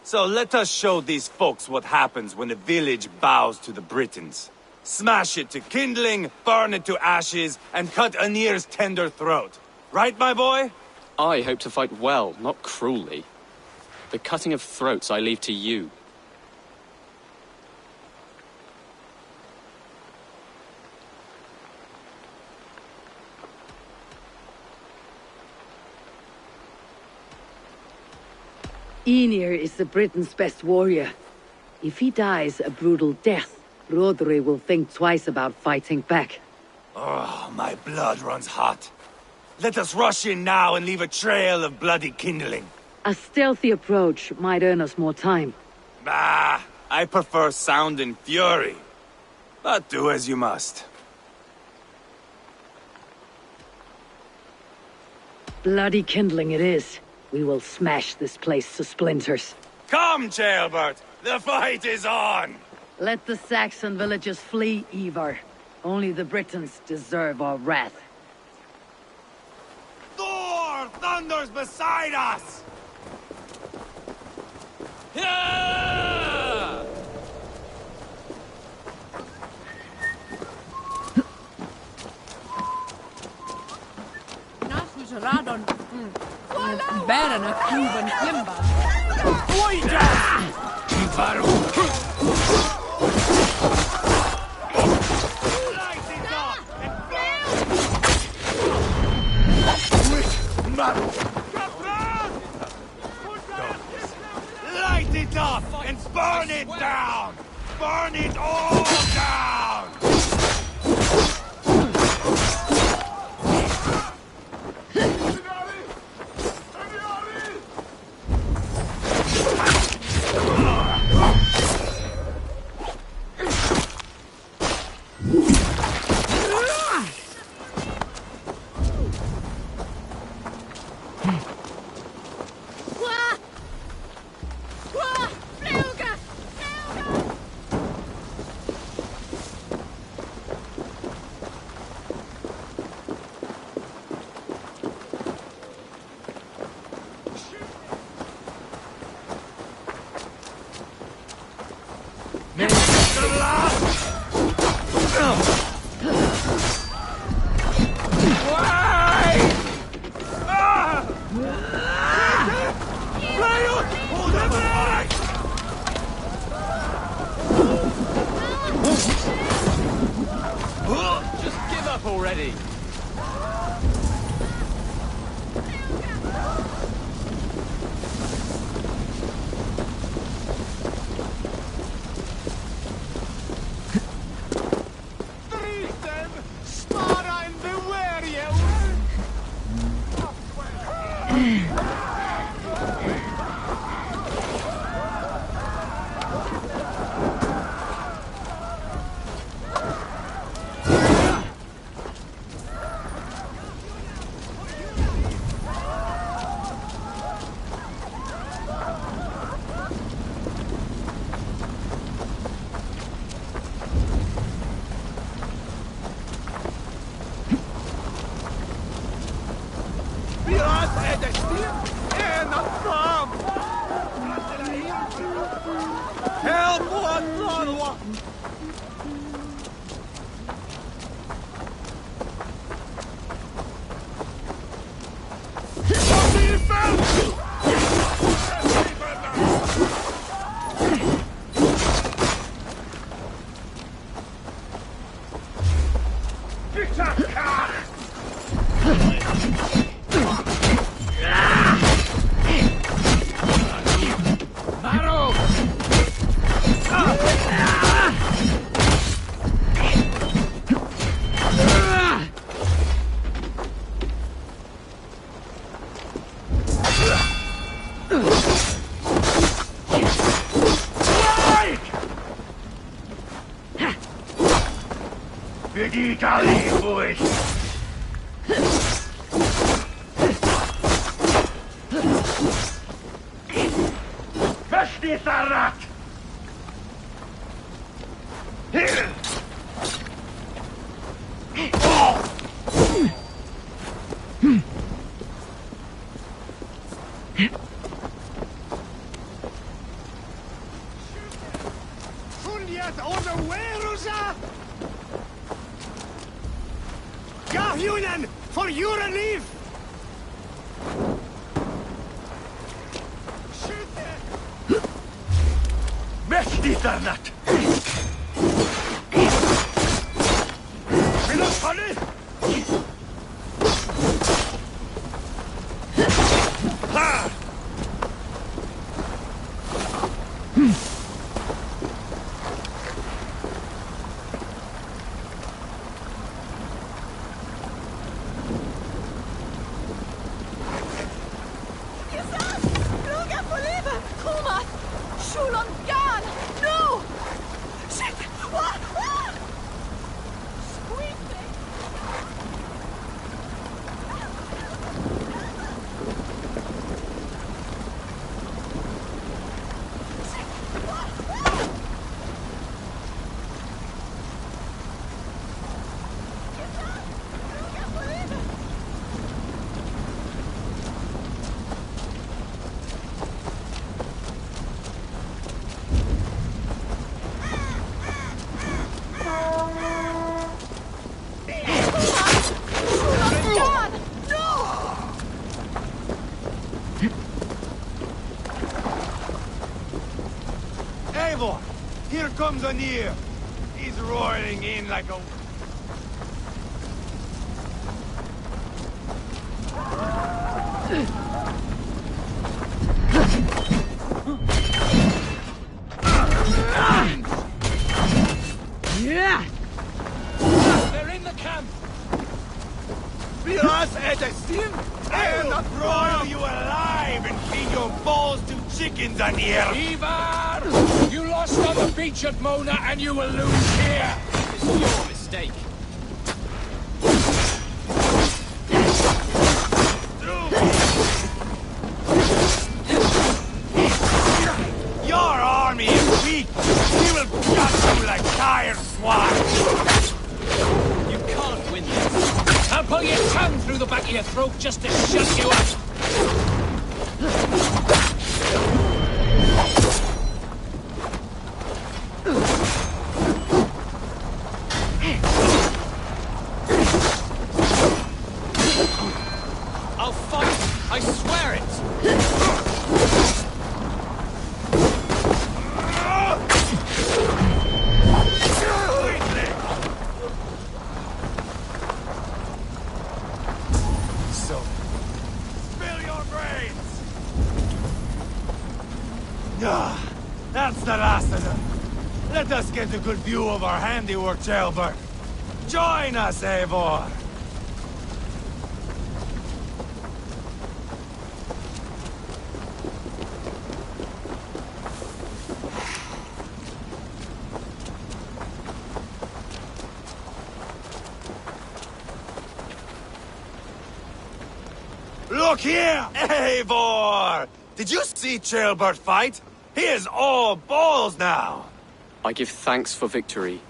So let us show these folks what happens when a village bows to the Britons. Smash it to kindling, burn it to ashes, and cut Anir's tender throat. Right, my boy? I hope to fight well, not cruelly. The cutting of throats I leave to you. Enir is the Britain's best warrior. If he dies a brutal death, Rodri will think twice about fighting back. Oh, my blood runs hot. Let us rush in now and leave a trail of bloody kindling. A stealthy approach might earn us more time. Bah, I prefer sound and fury. But do as you must. Bloody kindling it is. We will smash this place to splinters. Come, Chaelbert! The fight is on! Let the Saxon villagers flee, Ivar. Only the Britons deserve our wrath. Thor thunders beside us! Yeah! Nasus radon. Bären a kluven klimba. Oida! Ivaru! Light it up and burn it down! Burn it all down! For your relief! Mächtigt! Vill du ta det? Ha! Here comes Anir. He's roaring in like a... Yeah! They're in the camp! Be us at a sim? I will not broil you alive and feed your balls to chickens, Anir! Ivar! You lost on the beach at Mona, and you will lose here! It's your mistake. Your army is weak! We will gut you like tired swine! You can't win this. I'll pull your tongue through the back of your throat just to shut you up! I'll fight! I swear it! So, spill your brains! Ah, that's the last of them. Let us get a good view of our handiwork, Jailbird. Join us, Eivor! Look here, Eivor! Did you see Jailbird fight? He is all balls now! I give thanks for victory,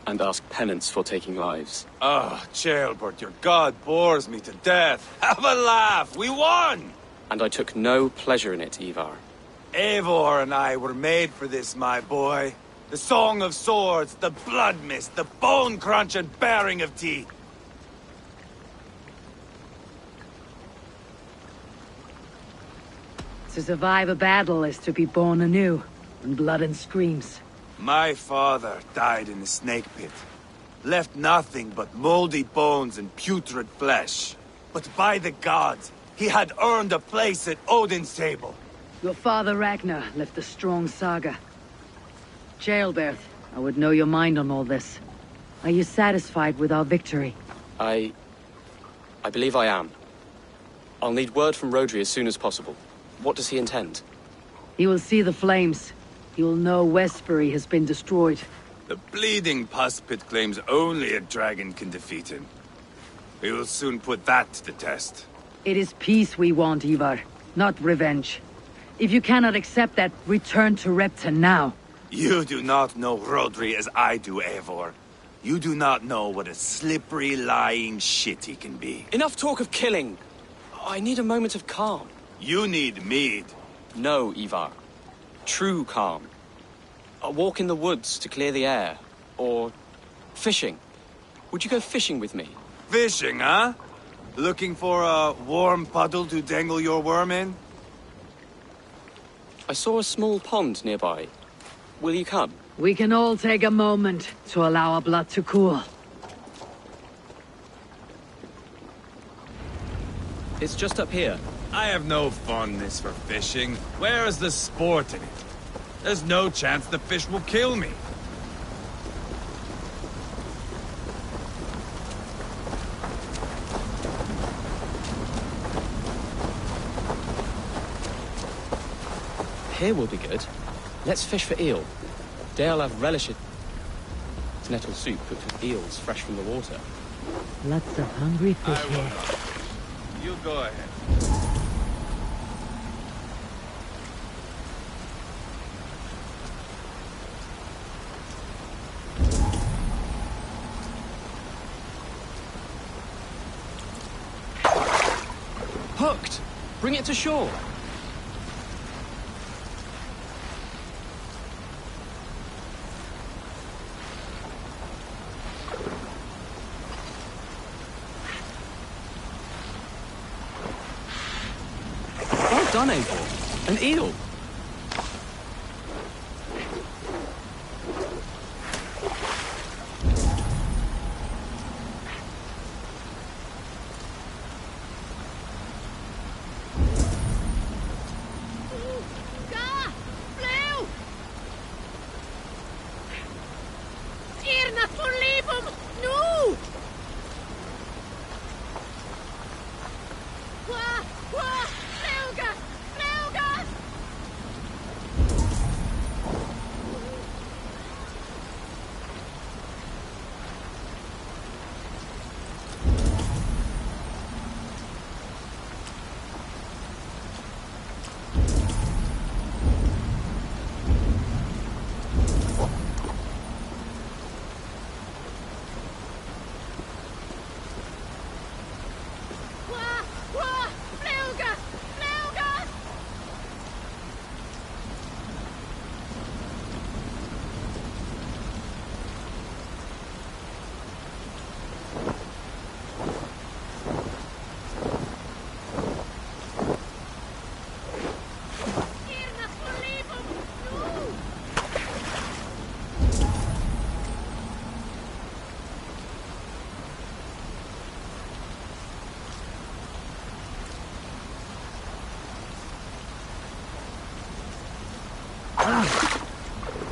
and ask penance for taking lives. Oh, Jailbird, your god bores me to death. Have a laugh, we won! And I took no pleasure in it, Ivar. Eivor and I were made for this, my boy. The song of swords, the blood mist, the bone crunch and baring of teeth. To survive a battle is to be born anew, in blood and screams. My father died in the snake pit. Left nothing but moldy bones and putrid flesh. But by the gods, he had earned a place at Odin's table. Your father Ragnar left a strong saga. Jailbird, I would know your mind on all this. Are you satisfied with our victory? I believe I am. I'll need word from Rodri as soon as possible. What does he intend? He will see the flames. He will know Westbury has been destroyed. The bleeding pus pit claims only a dragon can defeat him. We will soon put that to the test. It is peace we want, Ivar, not revenge. If you cannot accept that, return to Repton now. You do not know Rodri as I do, Eivor. You do not know what a slippery, lying shit he can be. Enough talk of killing. I need a moment of calm. You need mead. No, Ivar. True calm. A walk in the woods to clear the air. Or fishing. Would you go fishing with me? Fishing, huh? Looking for a warm puddle to dangle your worm in? I saw a small pond nearby. Will you come? We can all take a moment to allow our blood to cool. It's just up here. I have no fondness for fishing. Where is the sport in it? There's no chance the fish will kill me. Here will be good. Let's fish for eel. Dale have relished nettle soup cooked with eels fresh from the water. Lots of hungry fish here. You go ahead. Hooked! Bring it to shore! Well done, Eivor. An eel!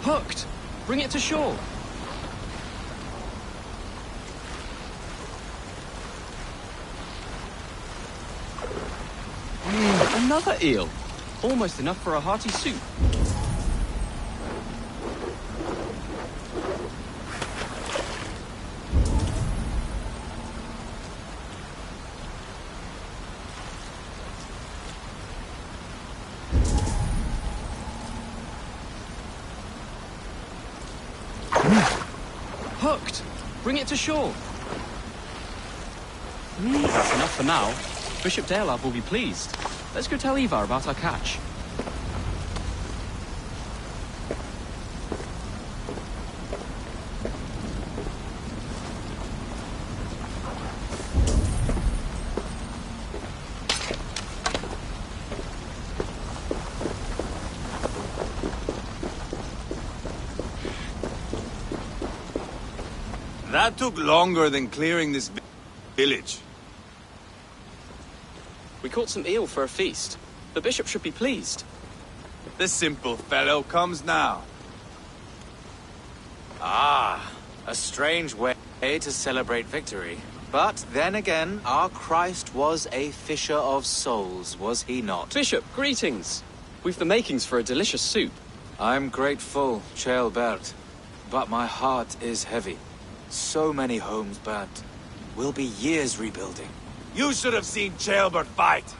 Hooked! Bring it to shore! Another eel! Almost enough for a hearty soup. Hooked! Bring it to shore! That's enough for now. Bishop Daelab will be pleased. Let's go tell Ivar about our catch. That took longer than clearing this village. We caught some eel for a feast. The bishop should be pleased. The simple fellow comes now. Ah, a strange way to celebrate victory. But then again, our Christ was a fisher of souls, was he not? Bishop, greetings. We've the makings for a delicious soup. I'm grateful, Ceolbert. But my heart is heavy. So many homes burnt. We'll be years rebuilding. You should have seen Ceolbert fight.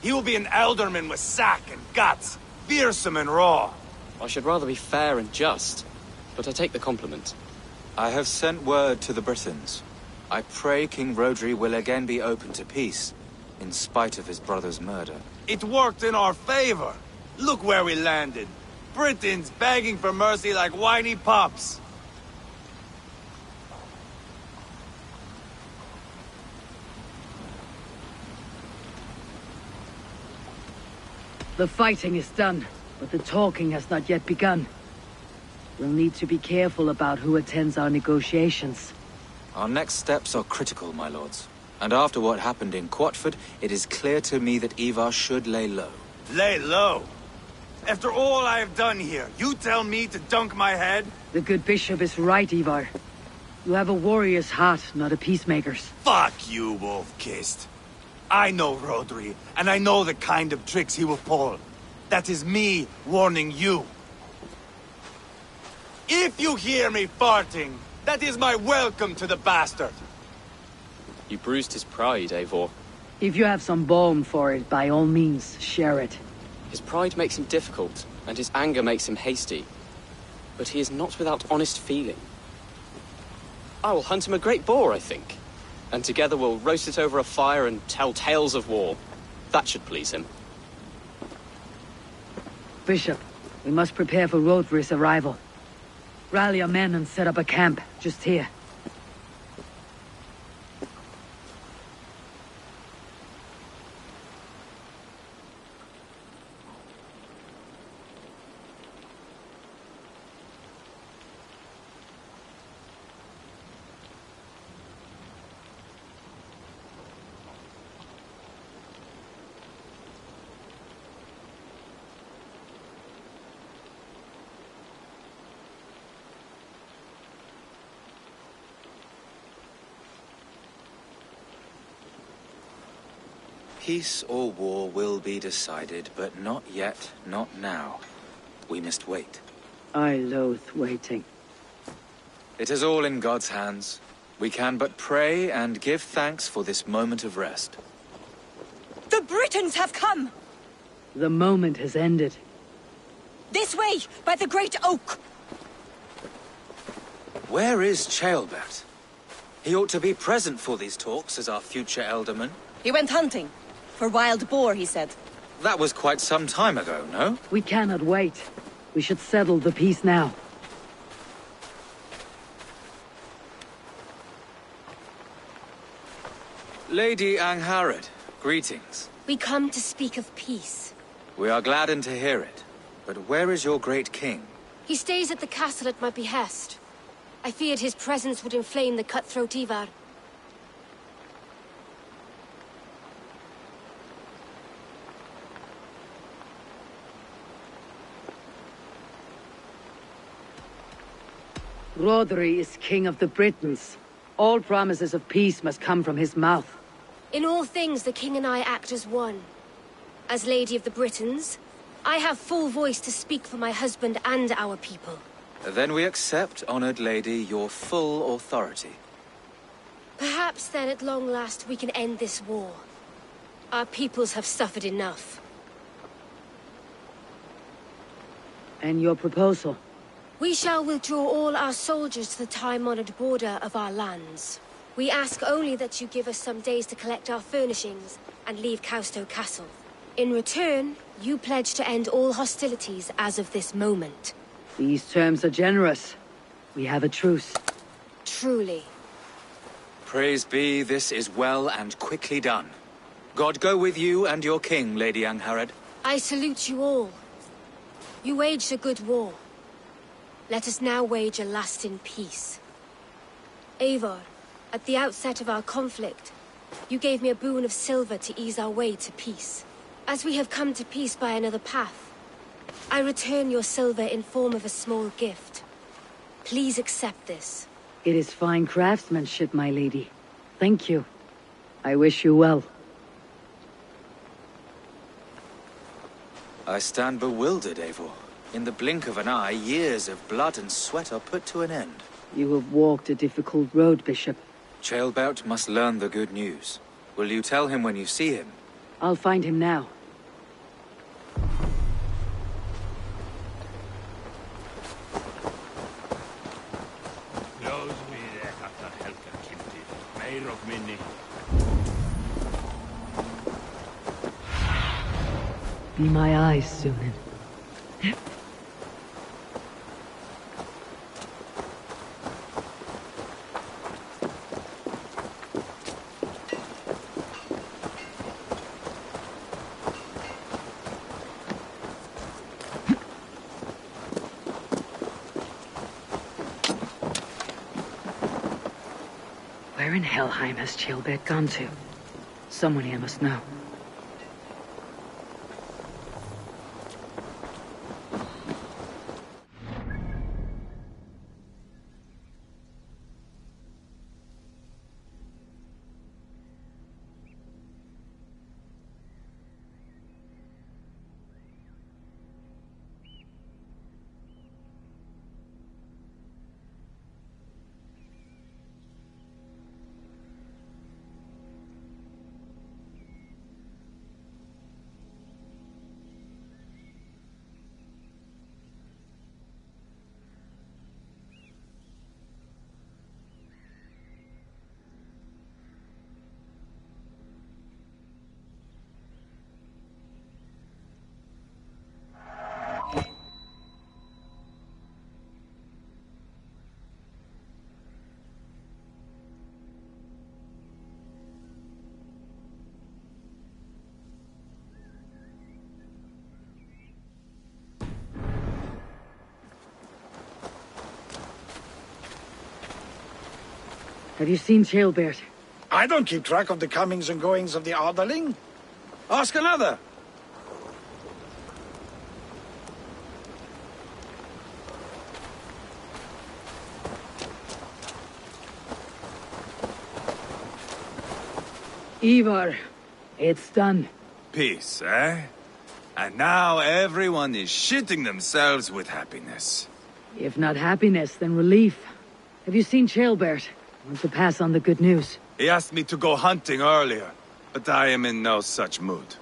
He will be an alderman with sack and guts, fearsome and raw. I should rather be fair and just, but I take the compliment. I have sent word to the Britons. I pray King Rodri will again be open to peace, in spite of his brother's murder. It worked in our favor. Look where we landed. Britons begging for mercy like whiny pups. The fighting is done, but the talking has not yet begun. We'll need to be careful about who attends our negotiations. Our next steps are critical, my lords. And after what happened in Quatford, it is clear to me that Ivar should lay low. Lay low? After all I have done here, you tell me to dunk my head? The good bishop is right, Ivar. You have a warrior's heart, not a peacemaker's. Fuck you, wolf-kissed. I know Rodri, and I know the kind of tricks he will pull. That is me warning you. If you hear me farting, that is my welcome to the bastard. You bruised his pride, Eivor. If you have some balm for it, by all means, share it. His pride makes him difficult, and his anger makes him hasty. But he is not without honest feeling. I will hunt him a great boar, I think. And together we'll roast it over a fire and tell tales of war. That should please him. Bishop, we must prepare for Rodri's arrival. Rally our men and set up a camp, just here. Peace or war will be decided, but not yet, not now. We must wait. I loathe waiting. It is all in God's hands. We can but pray and give thanks for this moment of rest. The Britons have come! The moment has ended. This way, by the great oak! Where is Ceolbert? He ought to be present for these talks as our future elderman. He went hunting. For wild boar, he said. That was quite some time ago, no? We cannot wait. We should settle the peace now. Lady Angharad, greetings. We come to speak of peace. We are gladdened to hear it. But where is your great king? He stays at the castle at my behest. I feared his presence would inflame the cutthroat Ivar. Rodri is king of the Britons. All promises of peace must come from his mouth. In all things, the king and I act as one. As Lady of the Britons, I have full voice to speak for my husband and our people. Then we accept, honored lady, your full authority. Perhaps then at long last we can end this war. Our peoples have suffered enough. And your proposal? We shall withdraw all our soldiers to the time-honored border of our lands. We ask only that you give us some days to collect our furnishings and leave Causto Castle. In return, you pledge to end all hostilities as of this moment. These terms are generous. We have a truce. Truly. Praise be, this is well and quickly done. God go with you and your king, Lady Angharad. I salute you all. You waged a good war. Let us now wage a lasting peace. Eivor, at the outset of our conflict, you gave me a boon of silver to ease our way to peace. As we have come to peace by another path, I return your silver in form of a small gift. Please accept this. It is fine craftsmanship, my lady. Thank you. I wish you well. I stand bewildered, Eivor. In the blink of an eye, years of blood and sweat are put to an end. You have walked a difficult road, Bishop. Ceolbert must learn the good news. Will you tell him when you see him? I'll find him now. Be my eyes, Sunan. Where in Helheim has Ceolbert gone to? Someone here must know. Have you seen Ceolbert? I don't keep track of the comings and goings of the Arderling. Ask another. Ivar, it's done. Peace, eh? And now everyone is shitting themselves with happiness. If not happiness, then relief. Have you seen Ceolbert? I want to pass on the good news. He asked me to go hunting earlier, but I am in no such mood.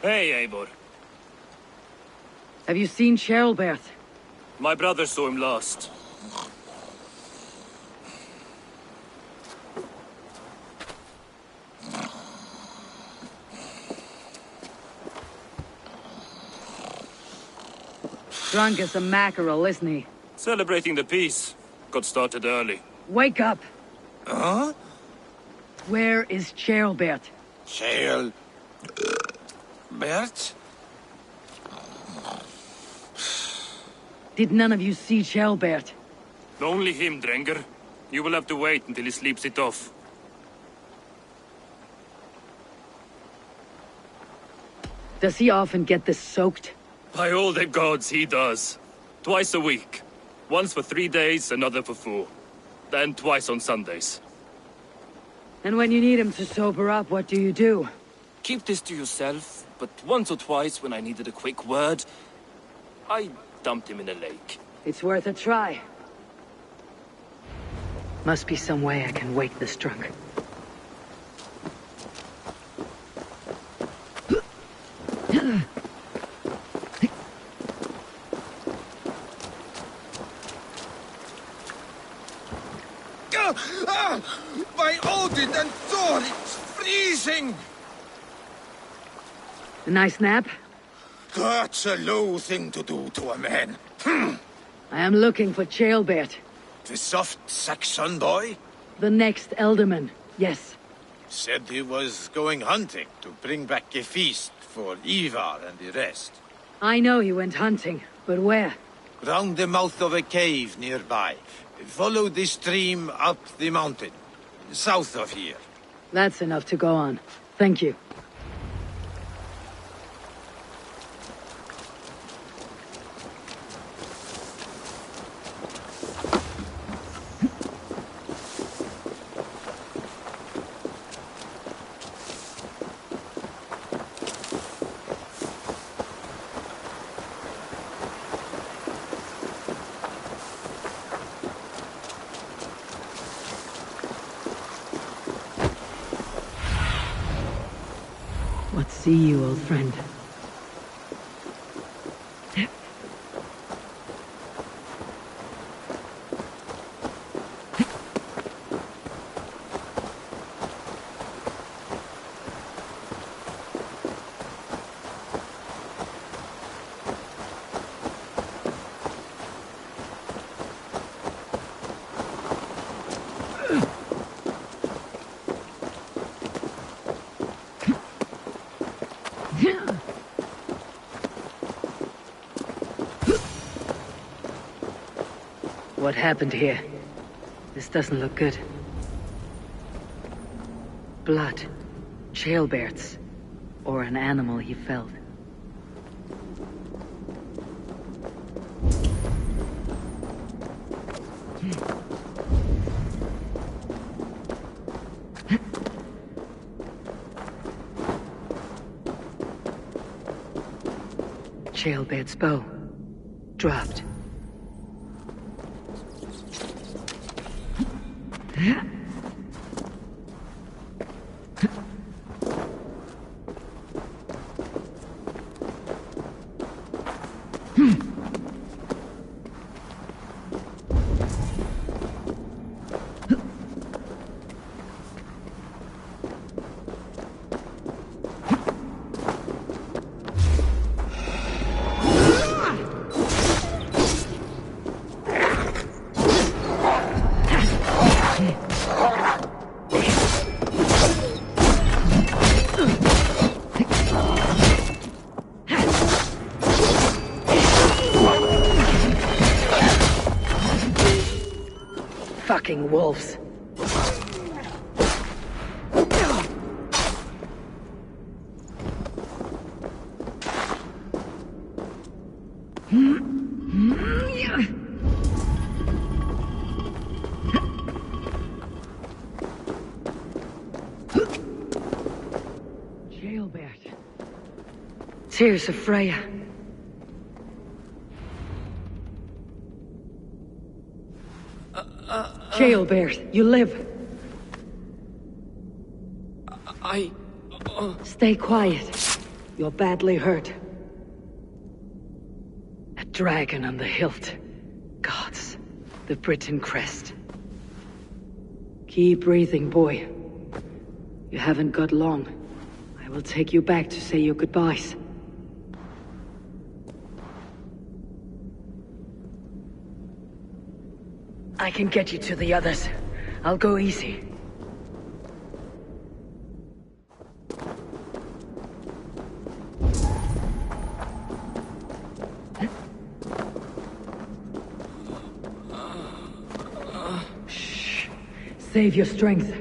Hey, Eivor. Have you seen Ceolbert? My brother saw him last. Drunk as a mackerel, isn't he? Celebrating the peace. Got started early. Wake up! Huh? Where is Ceolbert? Bert? Did none of you see Ceolbert? Only him, Drenger. You will have to wait until he sleeps it off. Does he often get this soaked? By all the gods, he does. Twice a week. Once for 3 days, another for 4. Then twice on Sundays. And when you need him to sober up, what do you do? Keep this to yourself, but once or twice when I needed a quick word, I dumped him in a lake. It's worth a try. Must be some way I can wake this drunk. By Odin and Thor, it's freezing! A nice nap? That's a low thing to do to a man. I am looking for Ceolbert. The soft Saxon boy? The next Elderman, yes. Said he was going hunting to bring back a feast for Ivar and the rest. I know he went hunting, but where? Round the mouth of a cave nearby. Follow the stream up the mountain, south of here. That's enough to go on. Thank you. What see you, old friend? What happened here? This doesn't look good. Blood. Jailbirds. Or an animal he felled. Jailbird's bow. Dropped. Fucking wolves. Jailbird. Tears of Freya. Jailbird, you live. Stay quiet. You're badly hurt. A dragon on the hilt. Gods, the Britain crest. Keep breathing, boy. You haven't got long. I will take you back to say your goodbyes. I can get you to the others. I'll go easy. Shh. Save your strength.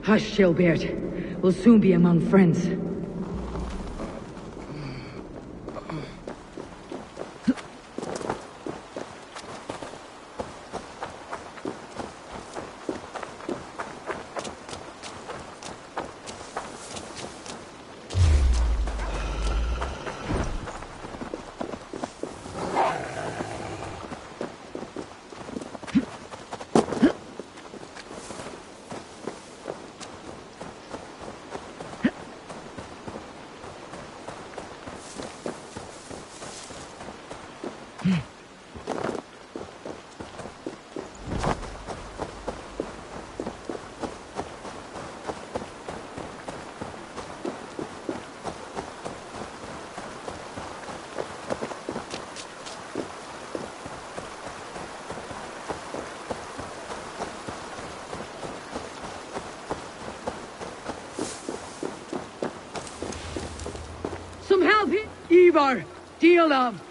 Hush, Jailbird. We'll soon be among friends. Some help here! Ivar! Deal of!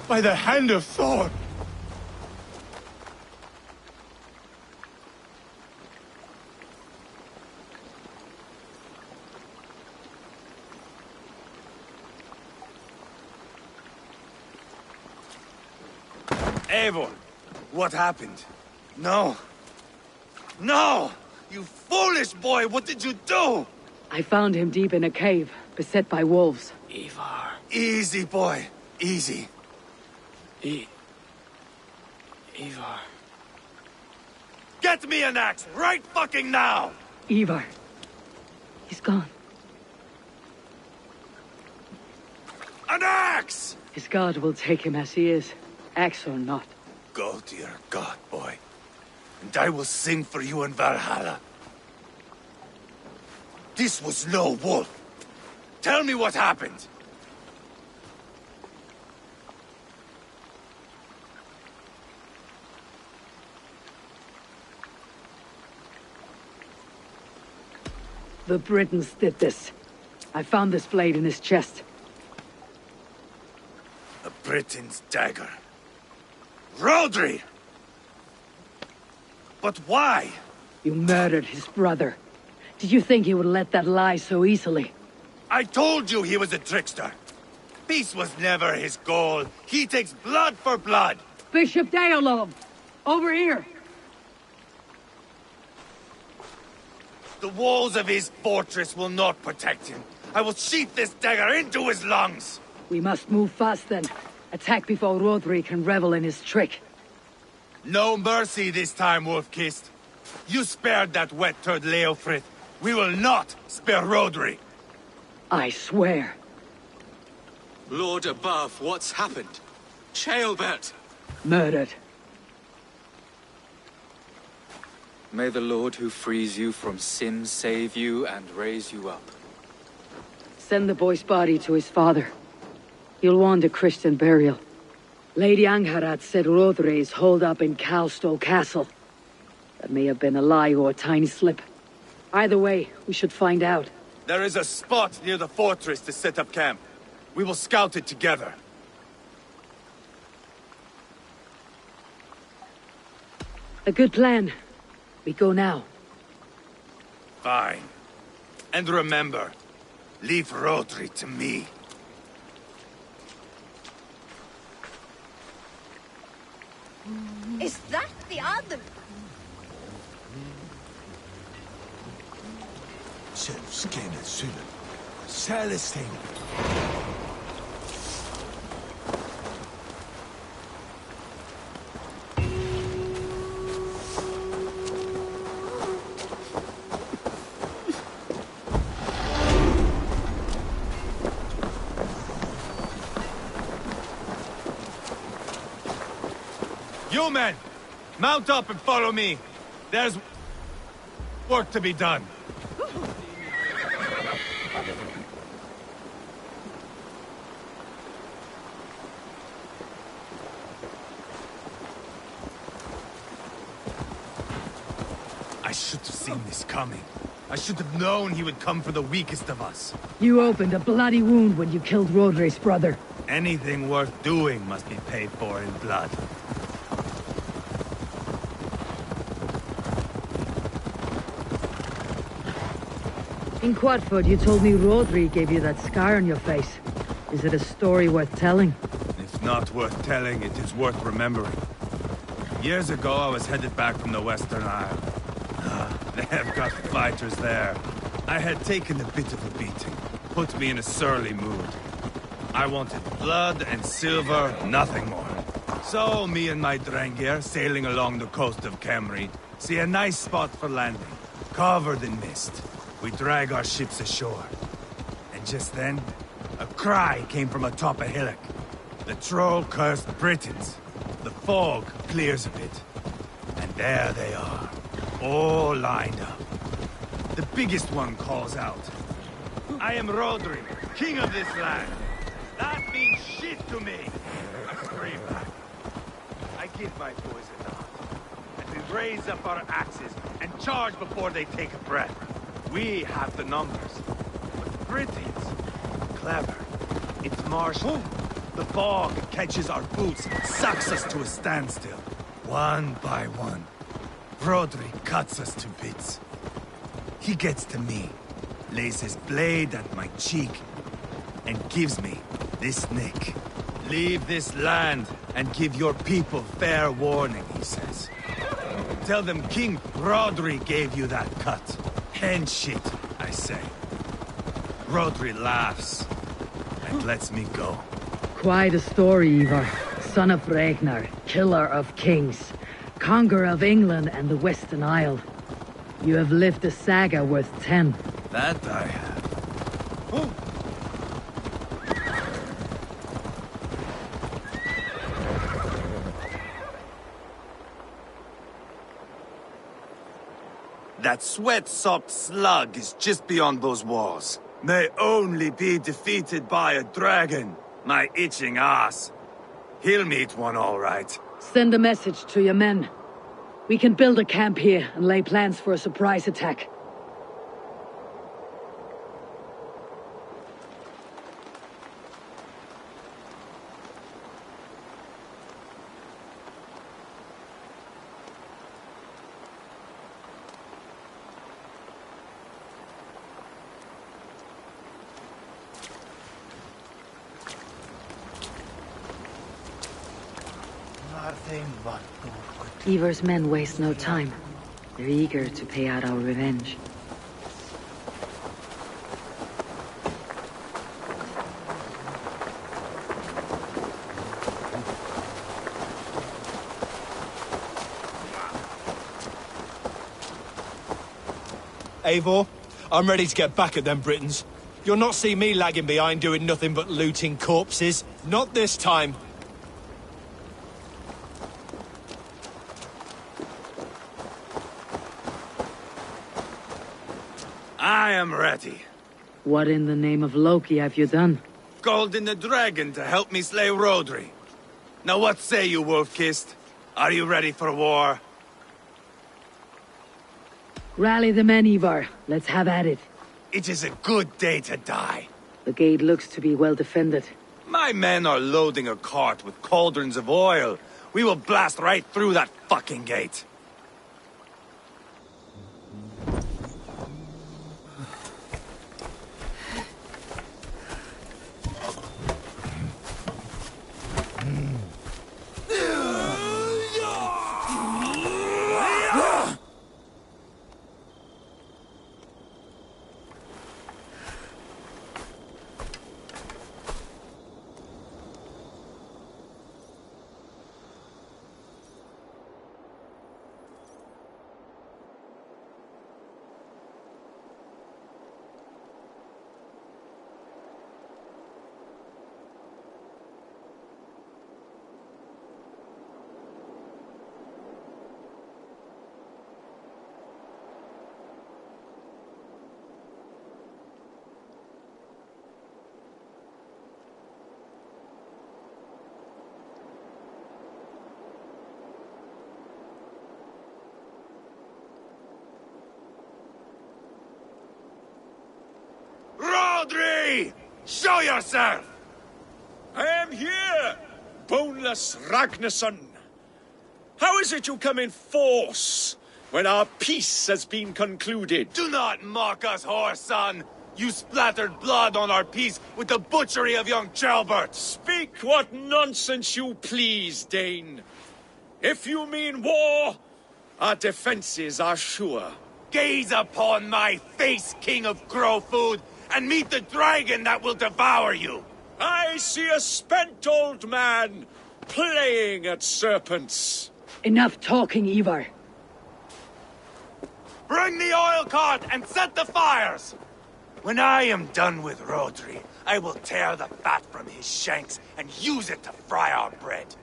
By the hand of Thor! Eivor, what happened? No. No! You foolish boy, what did you do? I found him deep in a cave, beset by wolves. Ivar. Easy, boy. Easy. Ivar. Get me an axe right fucking now! Ivar. He's gone. An axe! His god will take him as he is, axe or not. Go to your god, boy. And I will sing for you in Valhalla. This was no wolf. Tell me what happened. The Britons did this. I found this blade in his chest. The Briton's dagger. Rodri! But why? You murdered his brother. Did you think he would let that lie so easily? I told you he was a trickster. Peace was never his goal. He takes blood for blood. Bishop Deolov! Over here! The walls of his fortress will not protect him. I will sheath this dagger into his lungs. We must move fast then. Attack before Rodri can revel in his trick. No mercy this time, Wolf-Kissed. You spared that wet turd Leofrith. We will not spare Rodri. I swear. Lord above, what's happened? Ceolbert! Murdered. May the Lord who frees you from sin save you and raise you up. Send the boy's body to his father. He'll want a Christian burial. Lady Angharad said Rodri is holed up in Calstow Castle. That may have been a lie or a tiny slip. Either way, we should find out. There is a spot near the fortress to set up camp. We will scout it together. A good plan. We go now. Fine. And remember, leave Rodri to me. Is that the other? Selvskændet synden. Celestine. You men! Mount up and follow me! There's work to be done. I should have seen this coming. I should have known he would come for the weakest of us. You opened a bloody wound when you killed Rodri's brother. Anything worth doing must be paid for in blood. In Quadford, you told me Rodri gave you that scar on your face. Is it a story worth telling? If not worth telling, it is worth remembering. Years ago, I was headed back from the Western Isle. They have got fighters there. I had taken a bit of a beating. Put me in a surly mood. I wanted blood and silver, nothing more. So, me and my Drengir, sailing along the coast of Kemri, see a nice spot for landing, covered in mist. We drag our ships ashore. And just then, a cry came from atop a hillock. The troll-cursed Britons. The fog clears a bit. And there they are, all lined up. The biggest one calls out, "I am Rodri, king of this land." That means shit to me. I scream back. I give my boys a nod. And we raise up our axes and charge before they take a breath. We have the numbers. But the Britons, clever. It's martial. The fog catches our boots, sucks us to a standstill. One by one, Rodri cuts us to bits. He gets to me, lays his blade at my cheek, and gives me this nick. Leave this land and give your people fair warning, he says. Tell them King Rodri gave you that cut. Hen shit, I say. Rodri laughs and lets me go. Quite a story, Ivar. Son of Ragnar, killer of kings, conqueror of England and the Western Isle. You have lived a saga worth 10. That I have. That sweat-sopped slug is just beyond those walls. May only be defeated by a dragon, my itching ass. He'll meet one all right. Send a message to your men. We can build a camp here and lay plans for a surprise attack. Ivar's men waste no time. They're eager to pay out our revenge. Eivor, I'm ready to get back at them Britons. You'll not see me lagging behind doing nothing but looting corpses. Not this time. I am ready. What in the name of Loki have you done? Called in the dragon to help me slay Rodri. Now what say you, Wolf-Kissed? Are you ready for war? Rally the men, Ivar. Let's have at it. It is a good day to die. The gate looks to be well defended. My men are loading a cart with cauldrons of oil. We will blast right through that fucking gate. Rodri! Show yourself! I am here, boneless Ragnarsson. How is it you come in force when our peace has been concluded? Do not mock us, whore son! You splattered blood on our peace with the butchery of young Chalbert! Speak what nonsense you please, Dane. If you mean war, our defenses are sure. Gaze upon my face, King of Grow Food, and meet the dragon that will devour you! I see a spent old man playing at serpents. Enough talking, Ivar. Bring the oil cart and set the fires! When I am done with Rodri, I will tear the fat from his shanks and use it to fry our bread.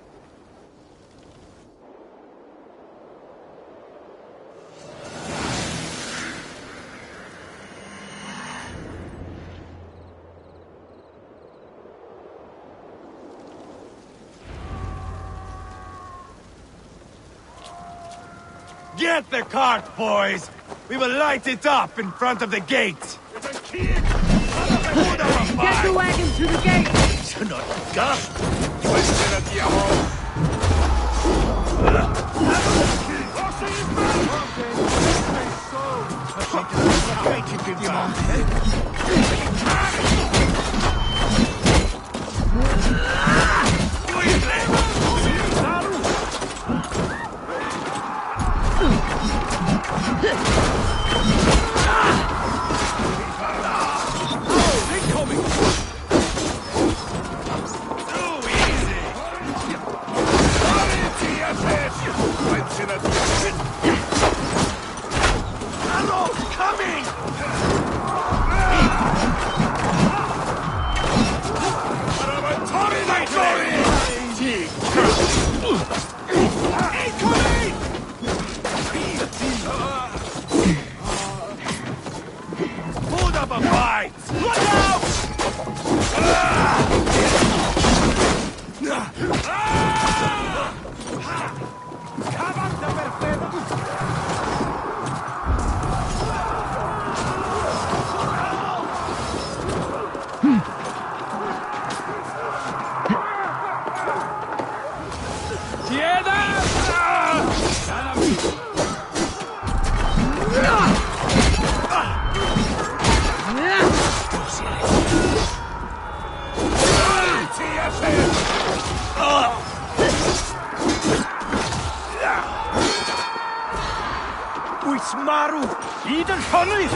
Get the cart, boys! We will light it up in front of the gate! Get the wagon to the gate! Maru, ieder honey.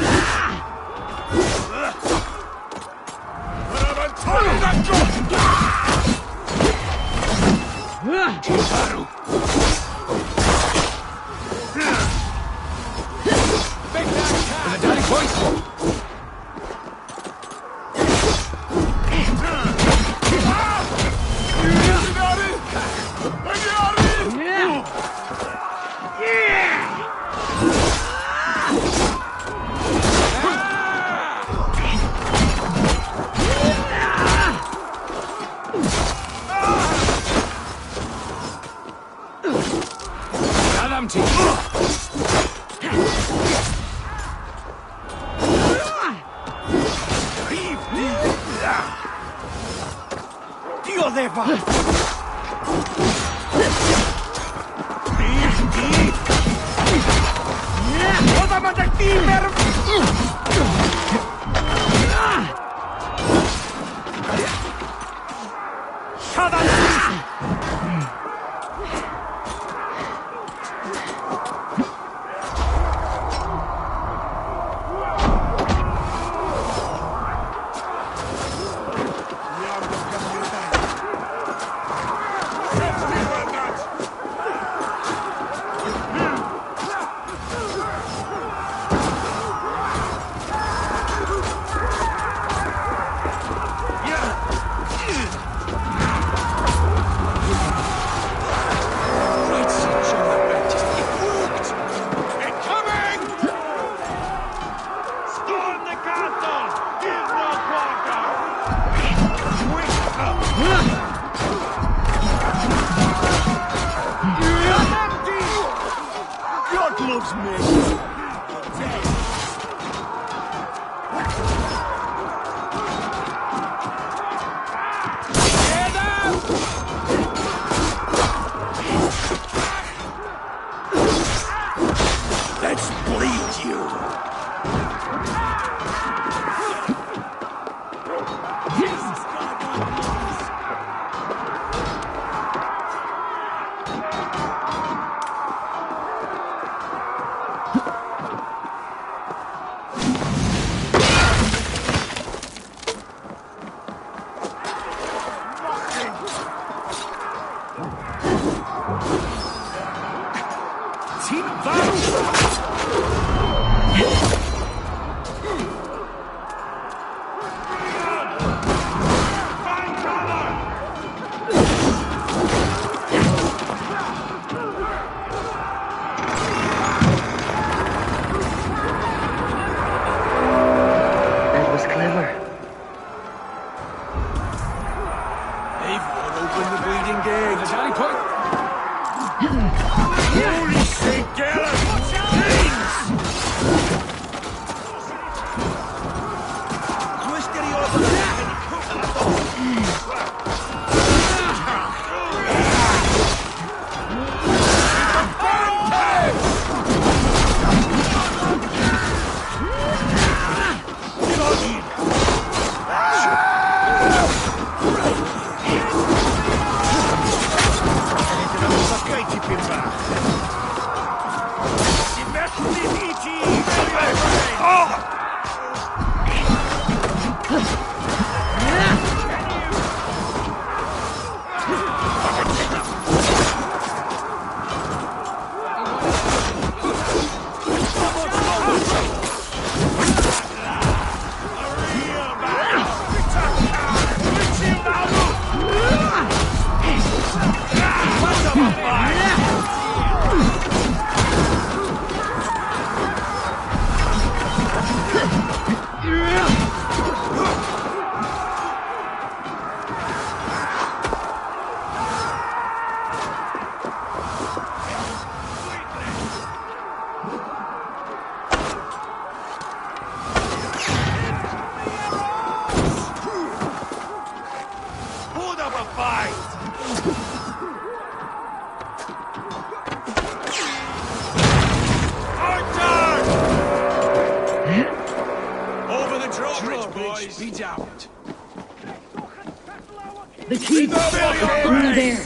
The keep! Through there!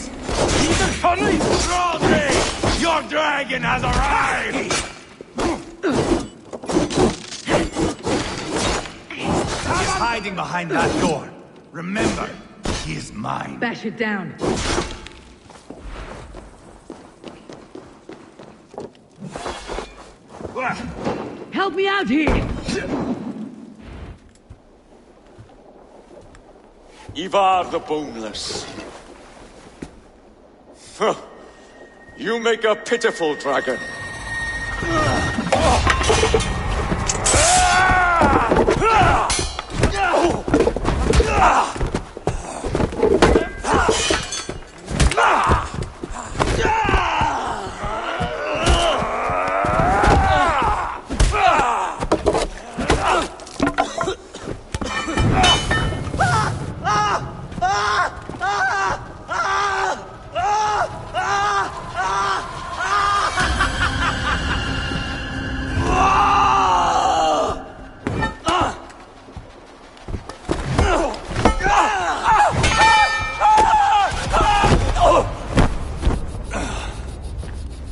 Your dragon has arrived! He's hiding behind that door. Remember, he is mine. Bash it down. Help me out here! Ivar the Boneless. Huh. You make a pitiful dragon.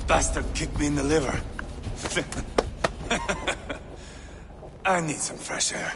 Bastard kicked me in the liver. I need some fresh air.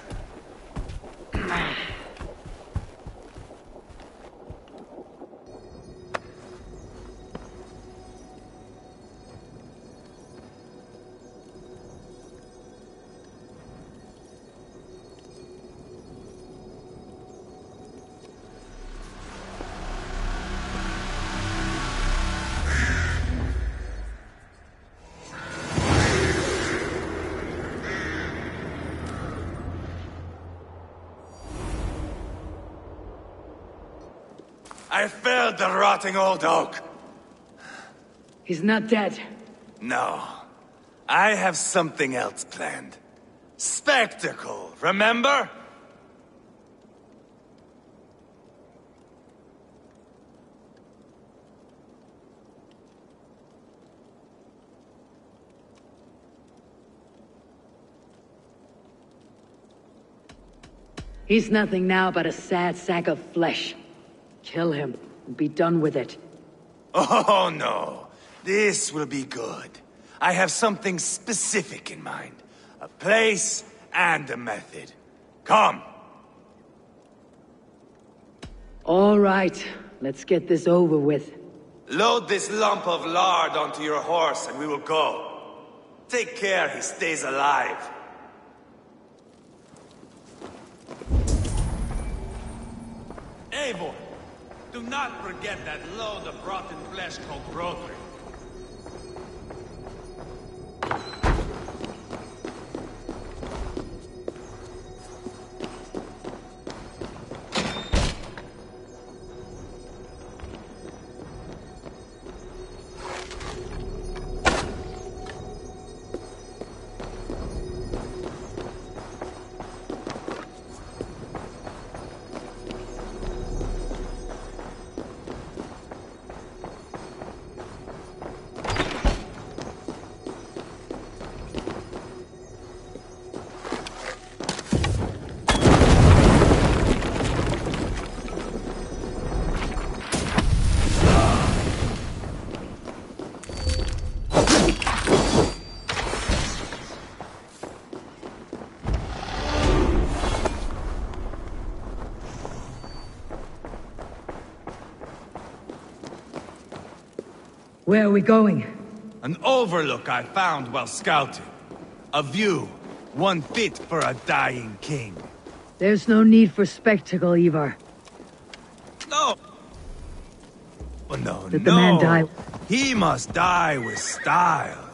I felled the rotting old oak. He's not dead. No. I have something else planned. Spectacle, remember? He's nothing now but a sad sack of flesh. Kill him and be done with it. Oh, no. This will be good. I have something specific in mind. A place and a method. Come. All right, let's get this over with. Load this lump of lard onto your horse and we will go. Take care he stays alive. Eivor, do not forget that load of rotten flesh called Rodri. Where are we going? An overlook I found while scouting. A view, one fit for a dying king. There's no need for spectacle, Ivar. No! Oh, no, Did the man die? He must die with style.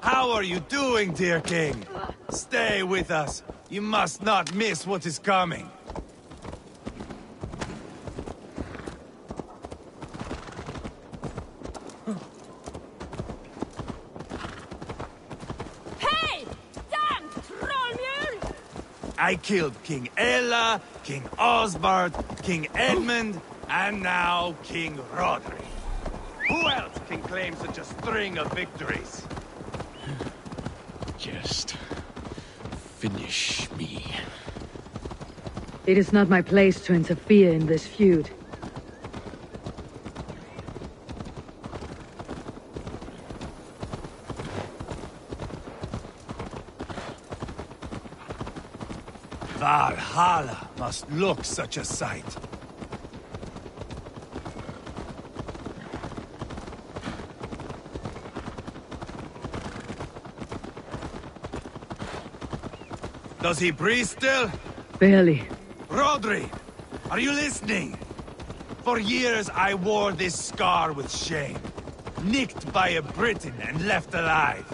How are you doing, dear king? Stay with us. You must not miss what is coming. I killed King Ella, King Osbert, King Edmund, and now King Rodri. Who else can claim such a string of victories? Just finish me. It is not my place to interfere in this feud. Valhalla must look such a sight. Does he breathe still? Barely. Rodri, are you listening? For years I wore this scar with shame. Nicked by a Briton and left alive.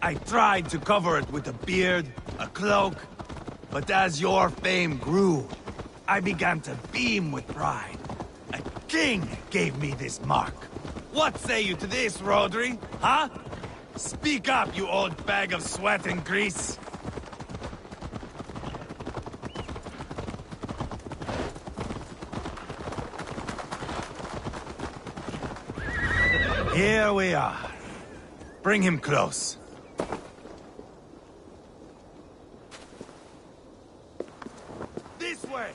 I tried to cover it with a beard, a cloak, but as your fame grew, I began to beam with pride. A king gave me this mark. What say you to this, Rodri? Huh? Speak up, you old bag of sweat and grease. Here we are. Bring him close. This way!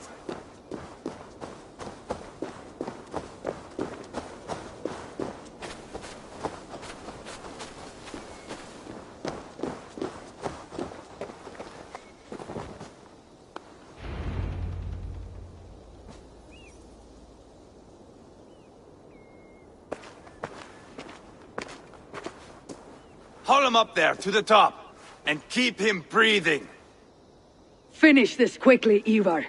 Haul him up there, to the top, and keep him breathing. Finish this quickly, Ivar.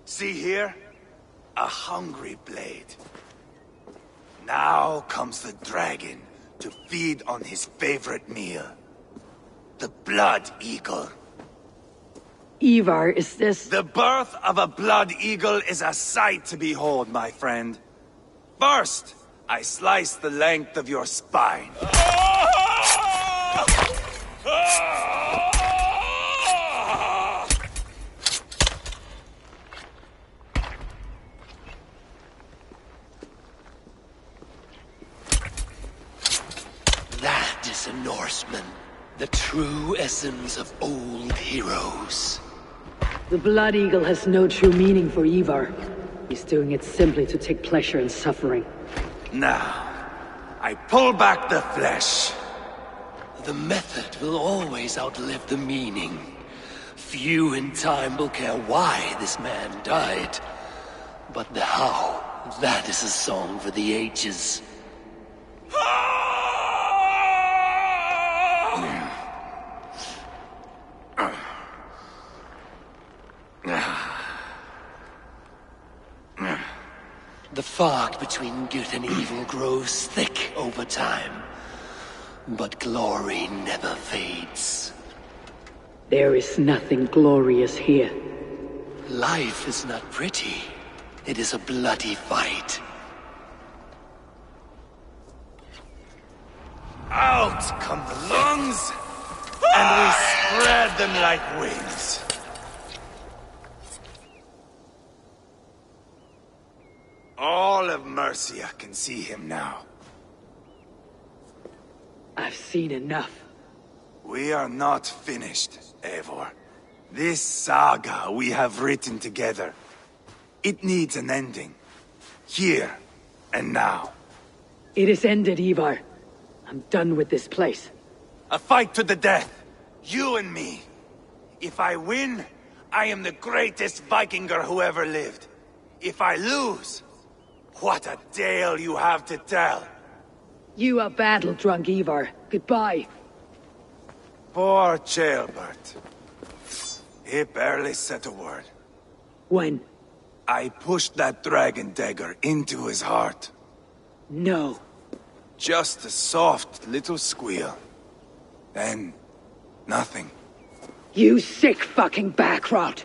See here? A hungry blade. Now comes the dragon to feed on his favorite meal. The blood eagle. Ivar, is this... The birth of a blood eagle is a sight to behold, my friend. First, I slice the length of your spine. That is a Norseman. The true essence of old heroes. The Blood Eagle has no true meaning for Ivar. He's doing it simply to take pleasure in suffering. Now, I pull back the flesh. The method will always outlive the meaning. Few in time will care why this man died. But the how, that is a song for the ages. The fog between good and evil grows thick over time. But glory never fades. There is nothing glorious here. Life is not pretty. It is a bloody fight. Out come the lungs, and we spread them like wings. All of Mercia can see him now. I've seen enough. We are not finished, Eivor. This saga we have written together, it needs an ending. Here and now. It is ended, Ivar. I'm done with this place. A fight to the death. You and me. If I win, I am the greatest Vikinger who ever lived. If I lose, what a tale you have to tell. You are battle-drunk, Ivar. Goodbye. Poor Ceolbert. He barely said a word. When? I pushed that dragon dagger into his heart. No. Just a soft little squeal. Then, nothing. You sick fucking backrot!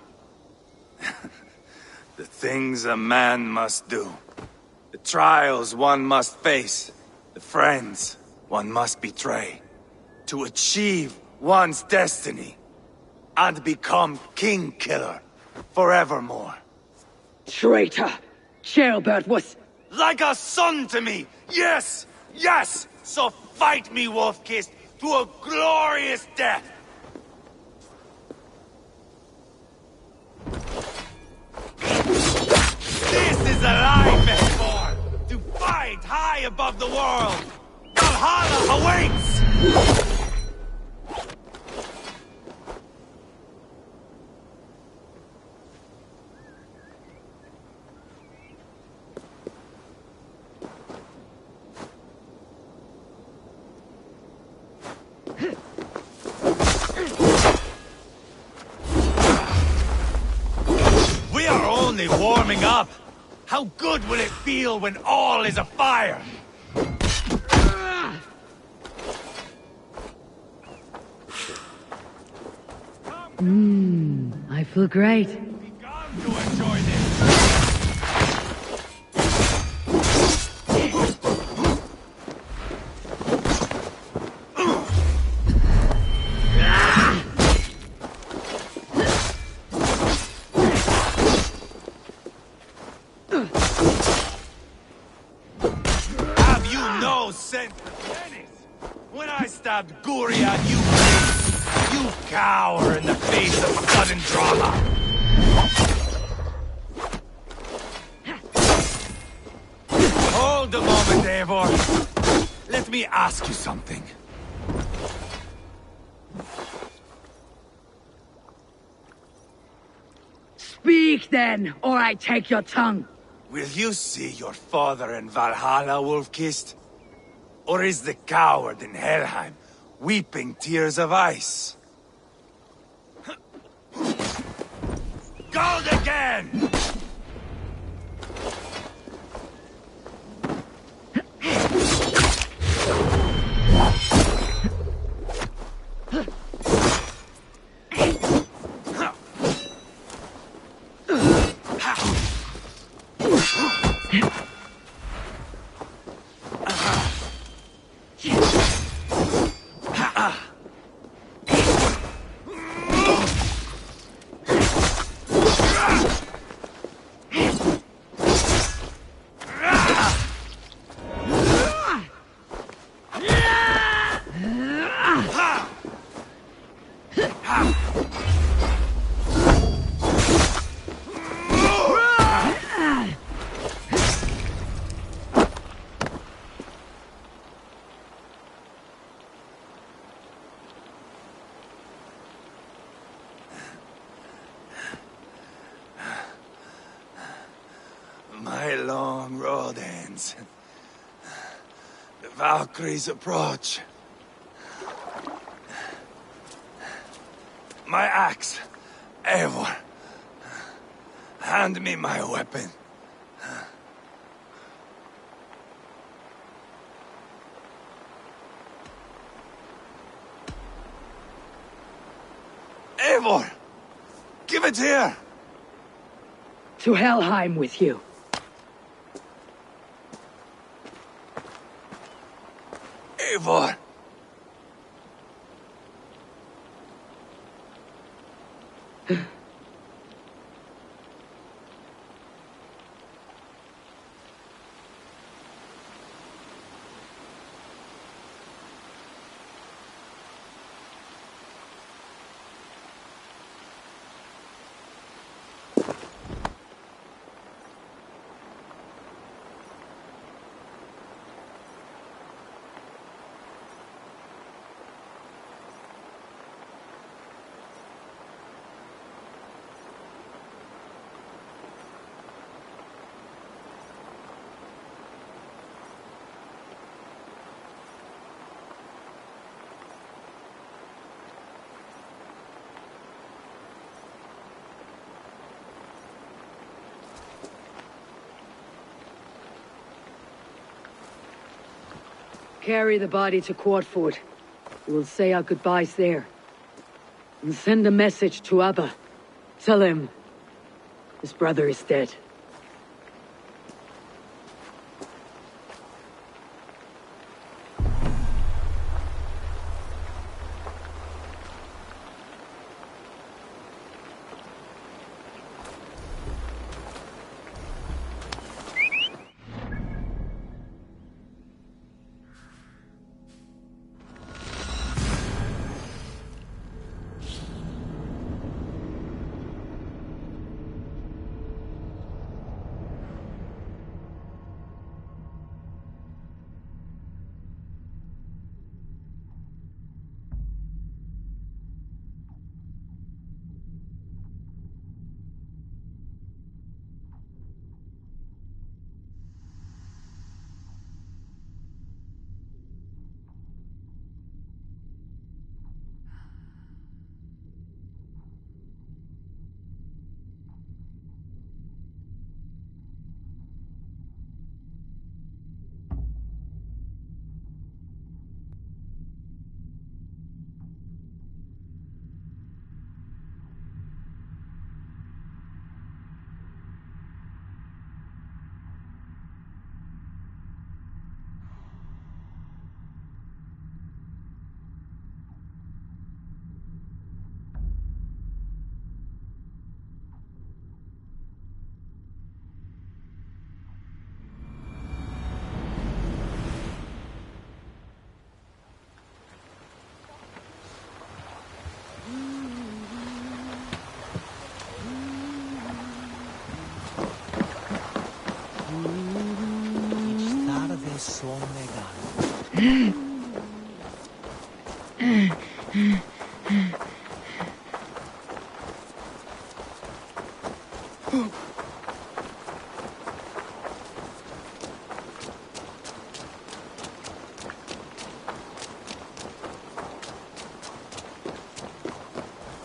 The things a man must do. The trials one must face. The friends one must betray. To achieve one's destiny. And become king killer forevermore. Traitor! Jailbird was... Like a son to me! Yes! Yes! So fight me, Wolf-Kissed, to a glorious death! This is a life, Eivor! To fight high above the world! Valhalla awaits! We are only warming up. How good will it feel when all is afire? I feel great. Have you no sense of menace? When I stabbed Guriad, you cower in the face of sudden drama. Hold a moment, Eivor. Let me ask you something. Speak then, or I take your tongue. Will you see your father in Valhalla, Wolf-Kissed? Or is the coward in Helheim weeping tears of ice? Gold again! My long road ends. The Valkyries approach. My axe, Eivor. Hand me my weapon. Eivor! Give it here! To Helheim with you. Eivor! Carry the body to Quadford. We'll say our goodbyes there. And send a message to Abba. Tell him... His brother is dead.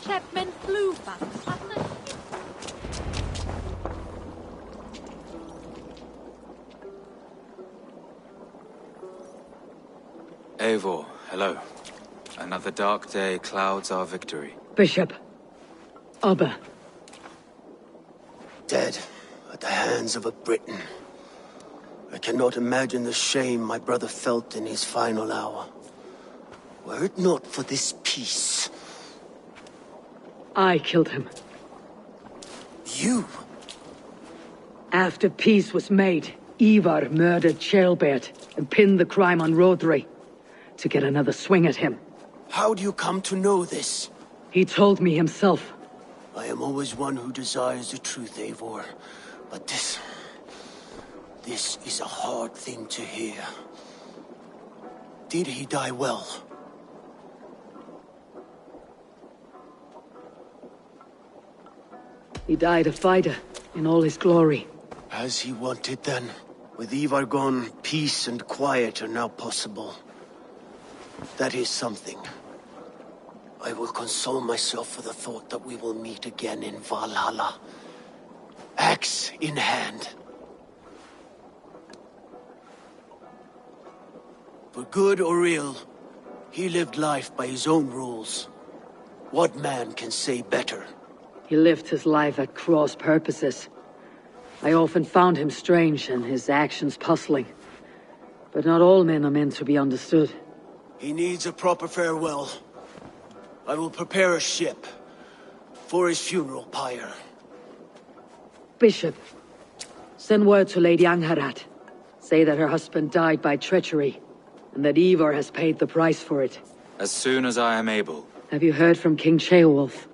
Chapman flew back. Eivor, hello. Another dark day clouds our victory. Bishop. Abba. Dead at the hands of a Briton. I cannot imagine the shame my brother felt in his final hour. Were it not for this peace... I killed him. You? After peace was made, Ivar murdered Ceolbert and pinned the crime on Rodri to get another swing at him. How do you come to know this? He told me himself. I am always one who desires the truth, Eivor. But this is a hard thing to hear. Did he die well? He died a fighter, in all his glory. As he wanted then. With Ivar gone, peace and quiet are now possible. That is something. I will console myself for the thought that we will meet again in Valhalla. Axe in hand. For good or ill, he lived life by his own rules. What man can say better? He lived his life at cross purposes. I often found him strange and his actions puzzling. But not all men are meant to be understood. He needs a proper farewell. I will prepare a ship for his funeral pyre. Bishop, send word to Lady Angharad. Say that her husband died by treachery, and that Ivar has paid the price for it. As soon as I am able. Have you heard from King Ceolwulf?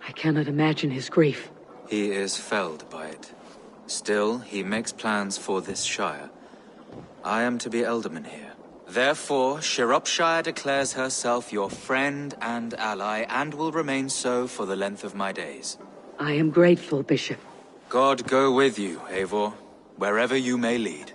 I cannot imagine his grief. He is felled by it. Still, he makes plans for this shire. I am to be Elderman here. Therefore, Shropshire declares herself your friend and ally, and will remain so for the length of my days. I am grateful, Bishop. God go with you, Eivor, wherever you may lead.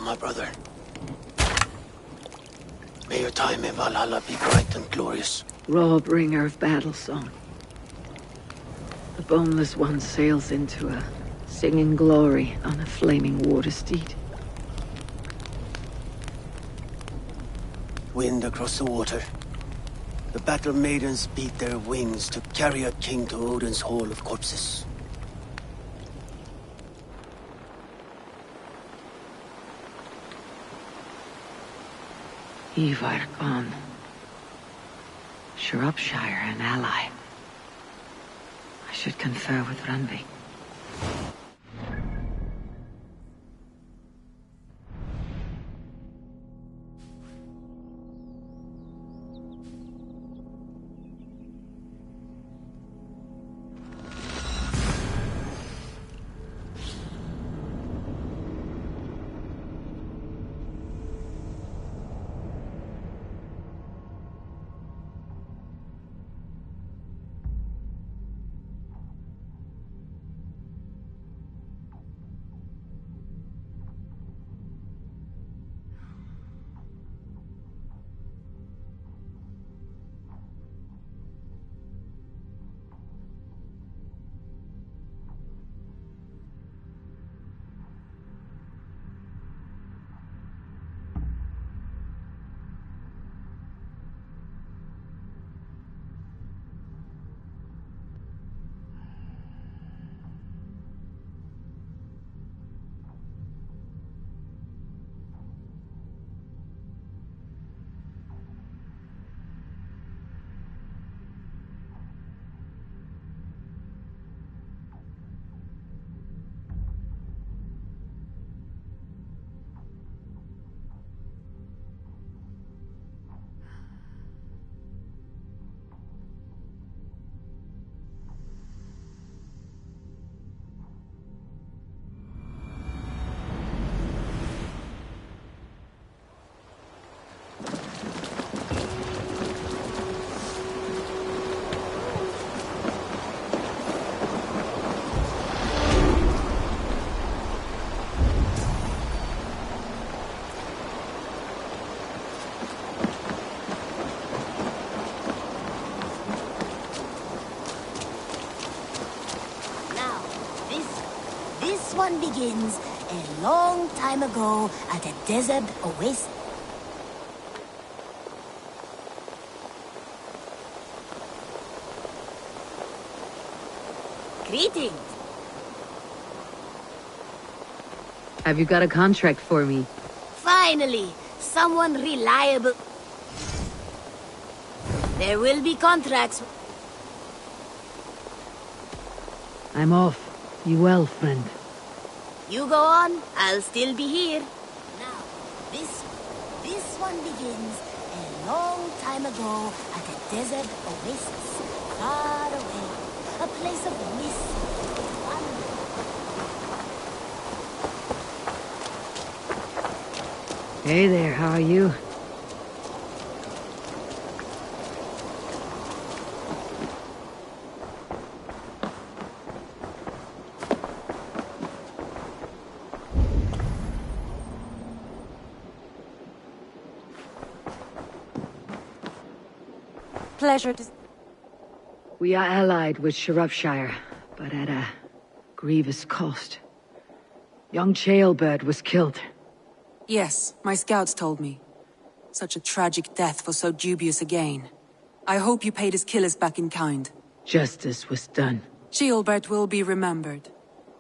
my brother. May your time in Valhalla be bright and glorious. Raw bringer of battle song. The boneless one sails into a singing glory on a flaming water steed. Wind across the water. The battle maidens beat their wings to carry a king to Odin's Hall of Corpses. Ivar gone. Shropshire an ally. I should confer with Randvi. One begins a long time ago at a desert oasis. Greetings. Have you got a contract for me? Finally, someone reliable. There will be contracts. I'm off. Be well, friend. You go on, I'll still be here. Now, this one begins a long time ago at a desert oasis, far away, a place of mist and wonder. Hey there, how are you? Pleasure to... We are allied with Shropshire, but at a grievous cost. Young Chaelbert was killed. Yes, my scouts told me. Such a tragic death for so dubious a gain. I hope you paid his killers back in kind. Justice was done. Chaelbert will be remembered.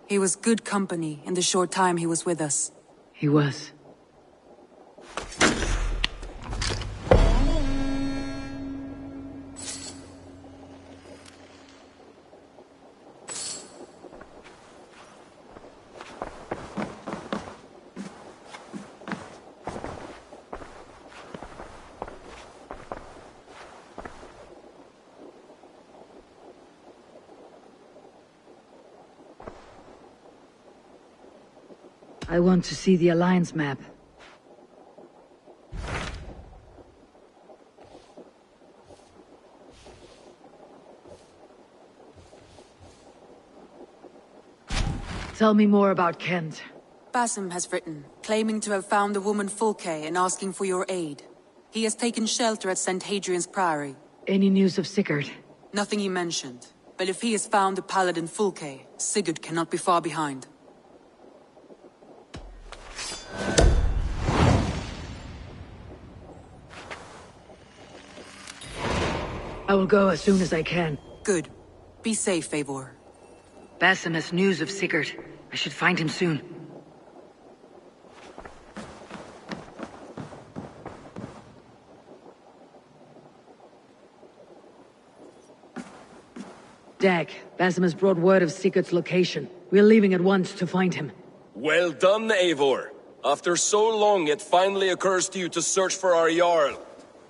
He was good company in the short time he was with us. He was. I want to see the Alliance map. Tell me more about Kent. Basim has written, claiming to have found the woman Fulke and asking for your aid. He has taken shelter at St. Hadrian's Priory. Any news of Sigurd? Nothing he mentioned. But if he has found the paladin Fulke, Sigurd cannot be far behind. I will go as soon as I can. Good. Be safe, Eivor. Basim has news of Sigurd. I should find him soon. Dag, Basim has brought word of Sigurd's location. We're leaving at once to find him. Well done, Eivor. After so long, it finally occurs to you to search for our Jarl.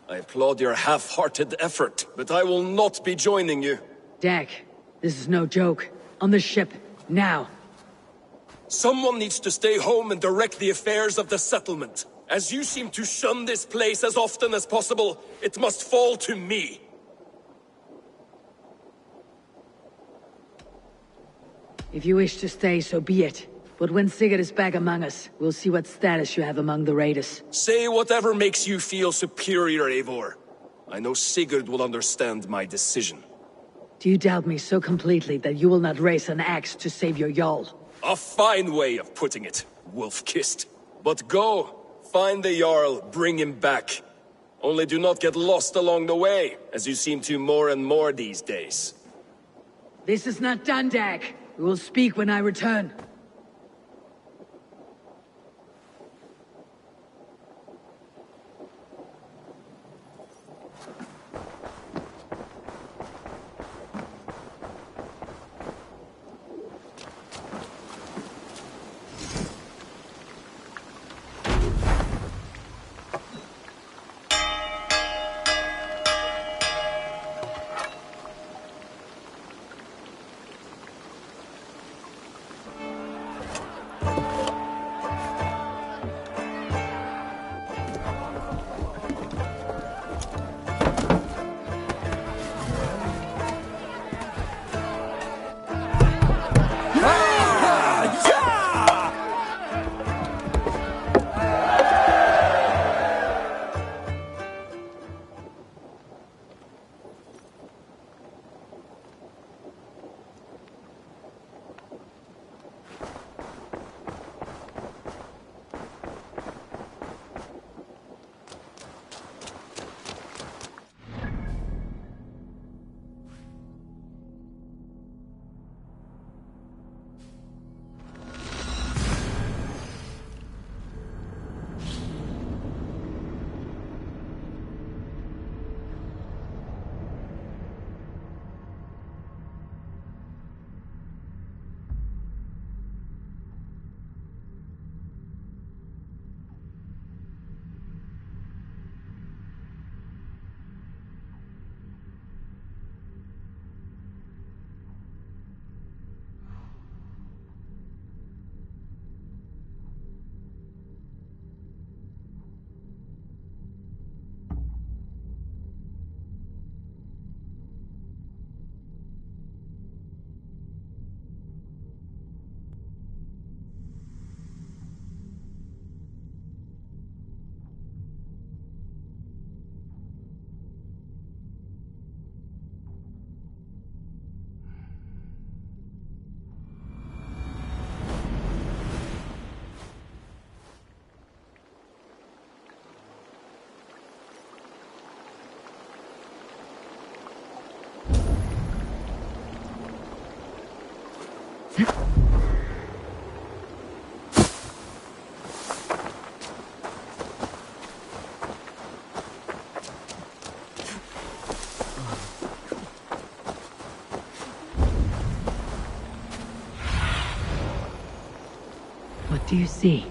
I applaud your half-hearted effort, but I will not be joining you. Dag, this is no joke. On the ship, now. Someone needs to stay home and direct the affairs of the settlement. As you seem to shun this place as often as possible, it must fall to me. If you wish to stay, so be it. But when Sigurd is back among us, we'll see what status you have among the raiders. Say whatever makes you feel superior, Eivor. I know Sigurd will understand my decision. Do you doubt me so completely that you will not raise an axe to save your Jarl? A fine way of putting it, wolf-kissed. But go, find the Jarl, bring him back. Only do not get lost along the way, as you seem to more and more these days. This is not done, Dag. We will speak when I return. What do you see?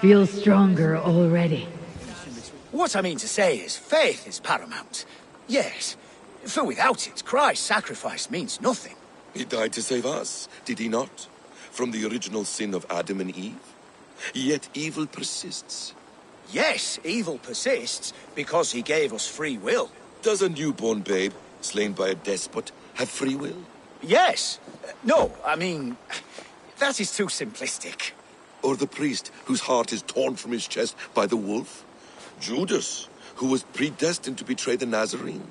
Feel stronger already. What I mean to say is, faith is paramount. Yes, for without it, Christ's sacrifice means nothing. He died to save us, did he not? From the original sin of Adam and Eve? Yet evil persists. Yes, evil persists, because he gave us free will. Does a newborn babe slain by a despot, have free will? Yes. No, I mean, that is too simplistic. Or the priest whose heart is torn from his chest by the wolf? Judas, who was predestined to betray the Nazarene?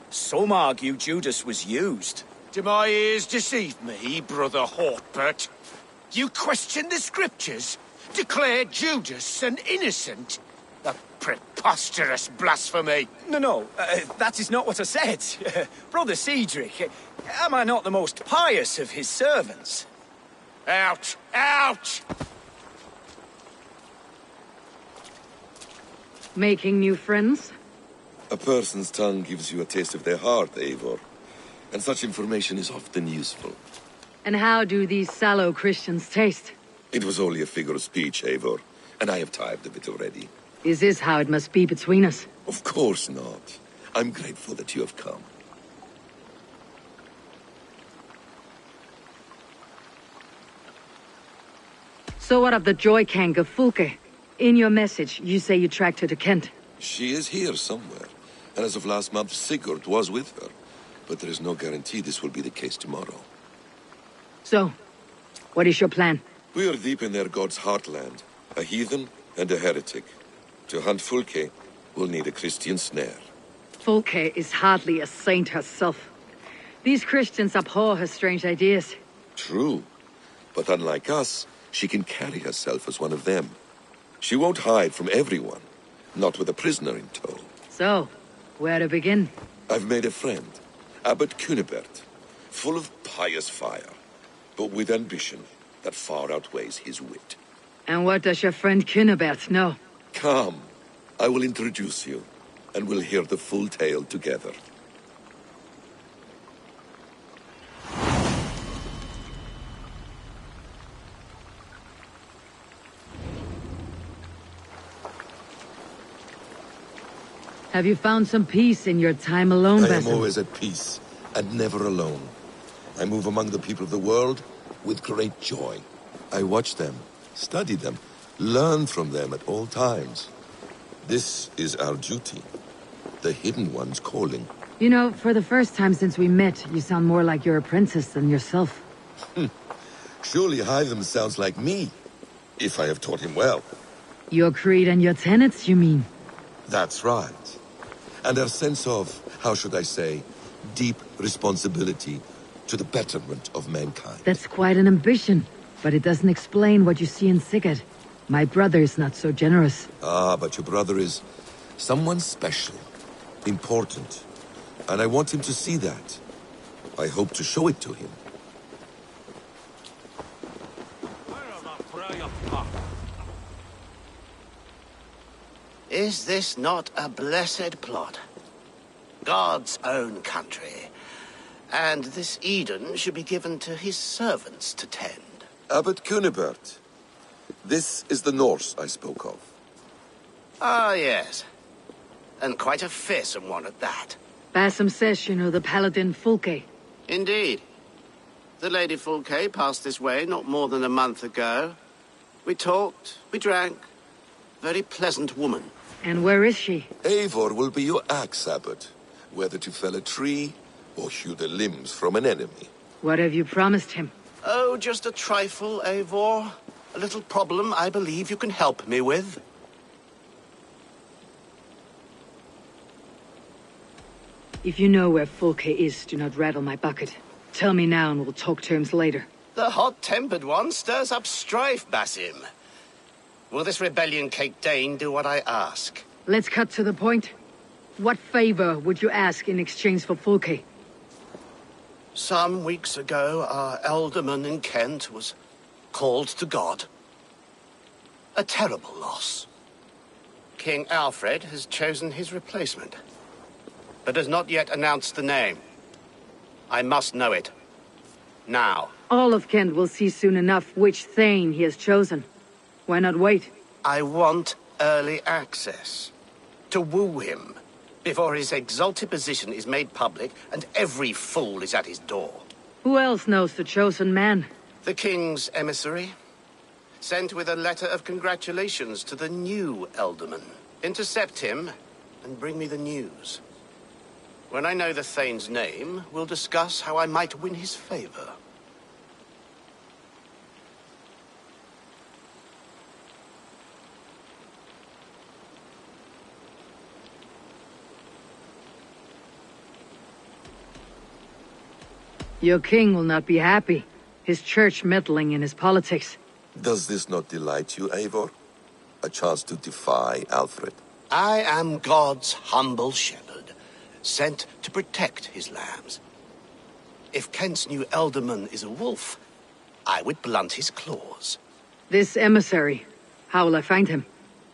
Some argue Judas was used. Do my ears deceive me, Brother Hawkbert? You question the scriptures? Declare Judas an innocent? A preposterous blasphemy! No, that is not what I said. Brother Cedric, am I not the most pious of his servants? Out! Out! Making new friends? A person's tongue gives you a taste of their heart, Eivor. And such information is often useful. And how do these sallow Christians taste? It was only a figure of speech, Eivor, and I have tired of it already. Is this how it must be between us? Of course not. I'm grateful that you have come. So what of the Joykank of Fulke? In your message, you say you tracked her to Kent. She is here somewhere, and as of last month, Sigurd was with her. But there is no guarantee this will be the case tomorrow. So, what is your plan? We are deep in their god's heartland, a heathen and a heretic. To hunt Fulke, we'll need a Christian snare. Fulke is hardly a saint herself. These Christians abhor her strange ideas. True, but unlike us, she can carry herself as one of them. She won't hide from everyone, not with a prisoner in tow. So, where to begin? I've made a friend, Abbot Cunibert, full of pious fire, but with ambition that far outweighs his wit. And what does your friend Cunibert know? Come, I will introduce you, and we'll hear the full tale together. Have you found some peace in your time alone, I am Basim? always at peace, and never alone. I move among the people of the world with great joy. I watch them, study them, learn from them at all times. This is our duty. The Hidden One's calling. You know, for the first time since we met, you sound more like your apprentice than yourself. Surely Hytham sounds like me, if I have taught him well. Your creed and your tenets, you mean? That's right. And our sense of, how should I say, deep responsibility to the betterment of mankind. That's quite an ambition, but it doesn't explain what you see in Sigurd. My brother is not so generous. Ah, but your brother is someone special, important, and I want him to see that. I hope to show it to him. Is this not a blessed plot? God's own country. And this Eden should be given to his servants to tend. Abbot Cunibert, this is the Norse I spoke of. Ah, yes. And quite a fearsome one at that. Basim says you know the paladin Fulke. Indeed. The Lady Fulke passed this way not more than a month ago. We talked, we drank. Very pleasant woman. And where is she? Eivor will be your axe, Abbot. Whether to fell a tree or hew the limbs from an enemy. What have you promised him? Oh, just a trifle, Eivor. A little problem I believe you can help me with. If you know where Fulke is, do not rattle my bucket. Tell me now and we'll talk terms later. The hot-tempered one stirs up strife, Basim. Will this rebellion-cake Dane do what I ask? Let's cut to the point. What favor would you ask in exchange for Fulke? Some weeks ago, our alderman in Kent was called to God. A terrible loss. King Alfred has chosen his replacement, but has not yet announced the name. I must know it. Now. All of Kent will see soon enough which Thane he has chosen. Why not wait? I want early access. To woo him, before his exalted position is made public and every fool is at his door. Who else knows the chosen man? The king's emissary. Sent with a letter of congratulations to the new alderman. Intercept him and bring me the news. When I know the Thane's name, we'll discuss how I might win his favor. Your king will not be happy. His church meddling in his politics. Does this not delight you, Eivor? A chance to defy Alfred? I am God's humble shepherd, sent to protect his lambs. If Kent's new ealdorman is a wolf, I would blunt his claws. This emissary, how will I find him?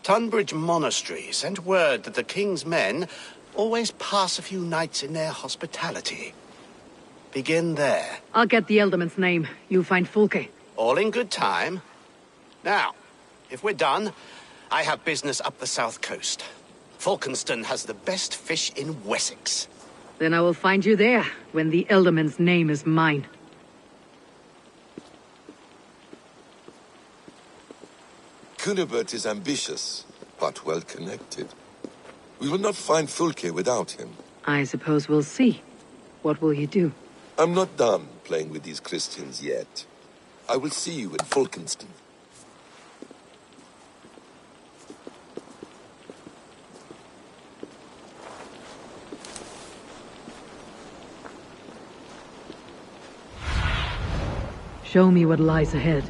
Tunbridge Monastery sent word that the king's men always pass a few nights in their hospitality. Begin there. I'll get the ealdorman's name. You find Fulke. All in good time. Now, if we're done, I have business up the south coast. Falkenston has the best fish in Wessex. Then I will find you there, when the ealdorman's name is mine. Cunibert is ambitious, but well-connected. We will not find Fulke without him. I suppose we'll see. What will you do? I'm not done playing with these Christians yet. I will see you in Falkenston. Show me what lies ahead.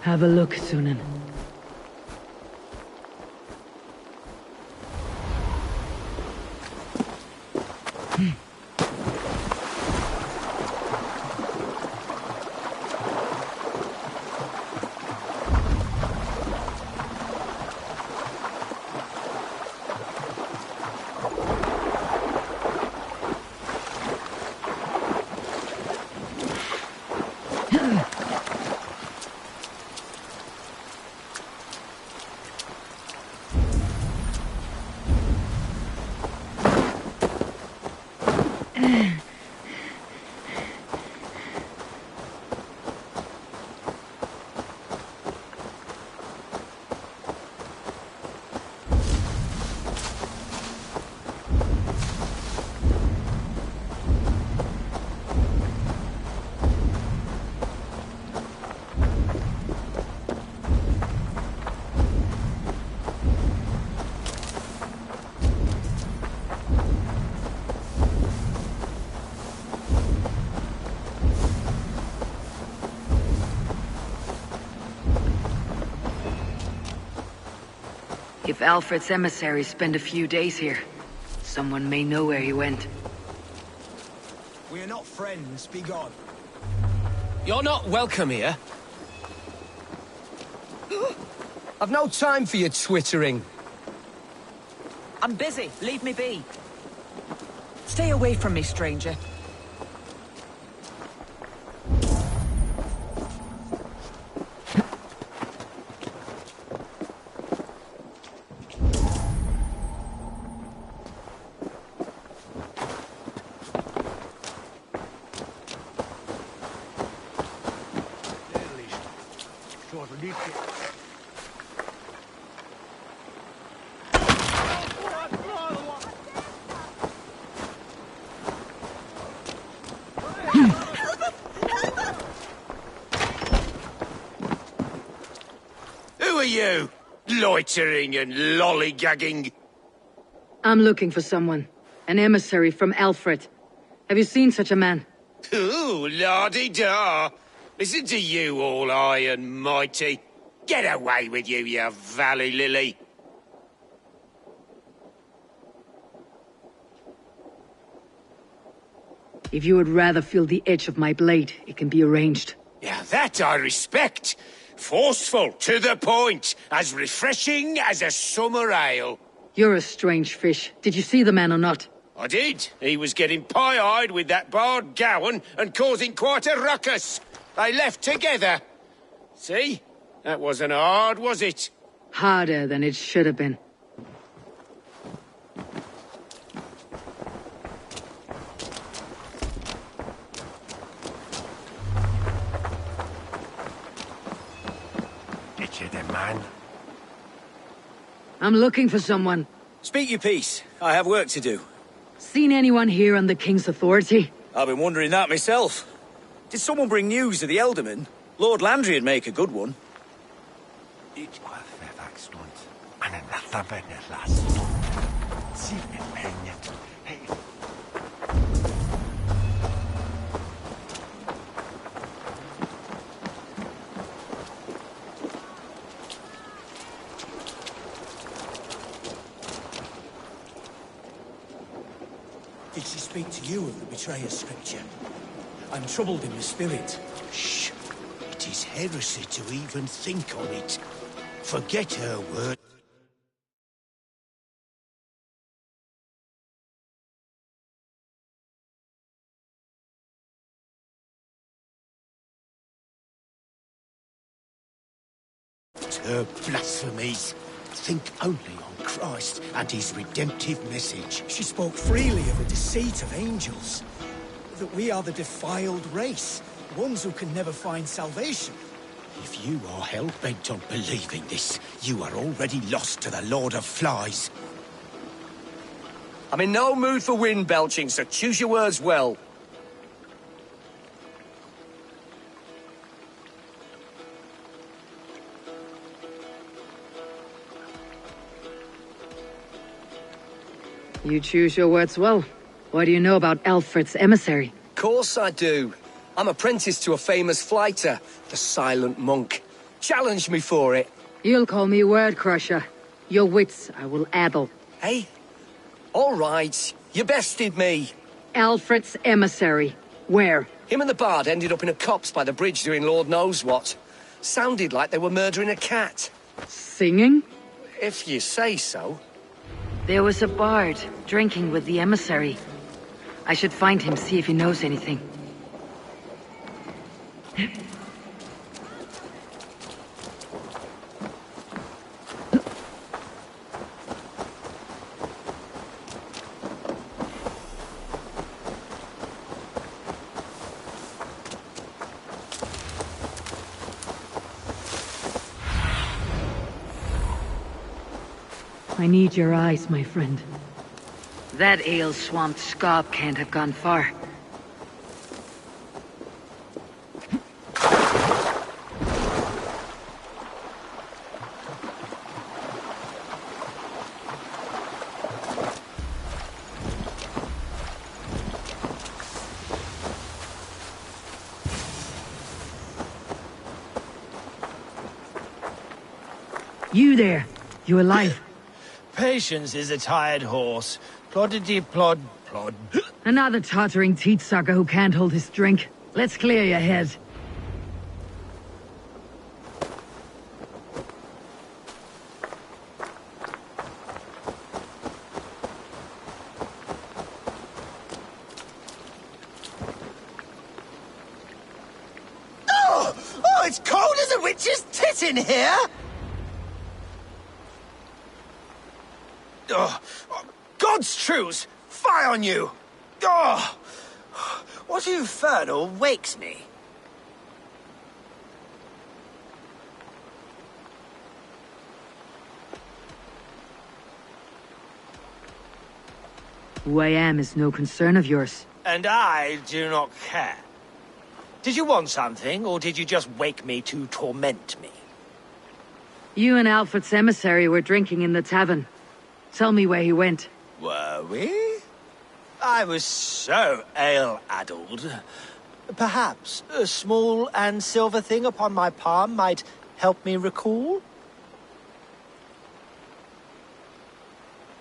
Have a look, Sunan. If Alfred's emissaries spend a few days here, someone may know where he went. We are not friends, be gone. You're not welcome here. I've no time for your twittering. I'm busy. Leave me be. Stay away from me, stranger. are you? Loitering and lollygagging. I'm looking for someone. An emissary from Alfred. Have you seen such a man? Ooh, la-di-da. Listen to you, all high and mighty. Get away with you, you valley lily. If you would rather feel the edge of my blade, it can be arranged. Yeah, that I respect. Forceful, to the point, as refreshing as a summer ale. You're a strange fish. Did you see the man or not? I did. He was getting pie-eyed with that bard Gowan and causing quite a ruckus. They left together. See? That wasn't hard, was it? Harder than it should have been. Get you the man. I'm looking for someone. Speak your piece. I have work to do. Seen anyone here on the King's authority? I've been wondering that myself. Did someone bring news of the Elderman? Lord Landry'd make a good one. Did she speak to you of the betrayer's scripture? I'm troubled in the spirit. Shh. It is heresy to even think on it. Forget her word. Her blasphemies. Think only on Christ and his redemptive message. She spoke freely of the deceit of angels. That we are the defiled race, ones who can never find salvation. If you are hell-bent on believing this, you are already lost to the Lord of Flies. I'm in no mood for wind belching, so choose your words well. You choose your words well. What do you know about Alfred's emissary? Course I do. I'm apprentice to a famous flighter, the Silent Monk. Challenge me for it. You'll call me Word Crusher. Your wits I will addle. Hey? All right. You bested me. Alfred's emissary. Where? Him and the bard ended up in a copse by the bridge doing Lord knows what. Sounded like they were murdering a cat. Singing? If you say so. There was a bard drinking with the emissary. I should find him, see if he knows anything. I need your eyes, my friend. That ale-swamped scarp can't have gone far. You there! You alive? Patience is a tired horse. Ploddity plod plod. Another tottering teat-sucker who can't hold his drink. Let's clear your head. Oh, it's cold as a witch's tit in here! Oh, God's truths! Fie on you! Oh, what infernal wakes me? Who I am is no concern of yours. And I do not care. Did you want something, or did you just wake me to torment me? You and Alfred's emissary were drinking in the tavern. Tell me where he went. Were we? I was so ale-addled. Perhaps a small and silver thing upon my palm might help me recall?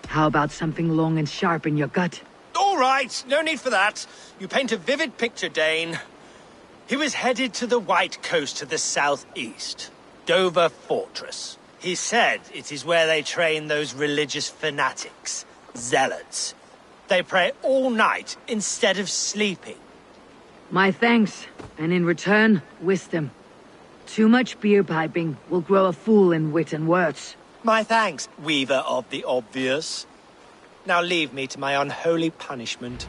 How about something long and sharp in your gut? All right, no need for that. You paint a vivid picture, Dane. He was headed to the White Coast to the southeast. Dover Fortress. He said it is where they train those religious fanatics, zealots. They pray all night instead of sleeping. My thanks, and in return, wisdom. Too much beer piping will grow a fool in wit and words. My thanks, weaver of the obvious. Now leave me to my unholy punishment.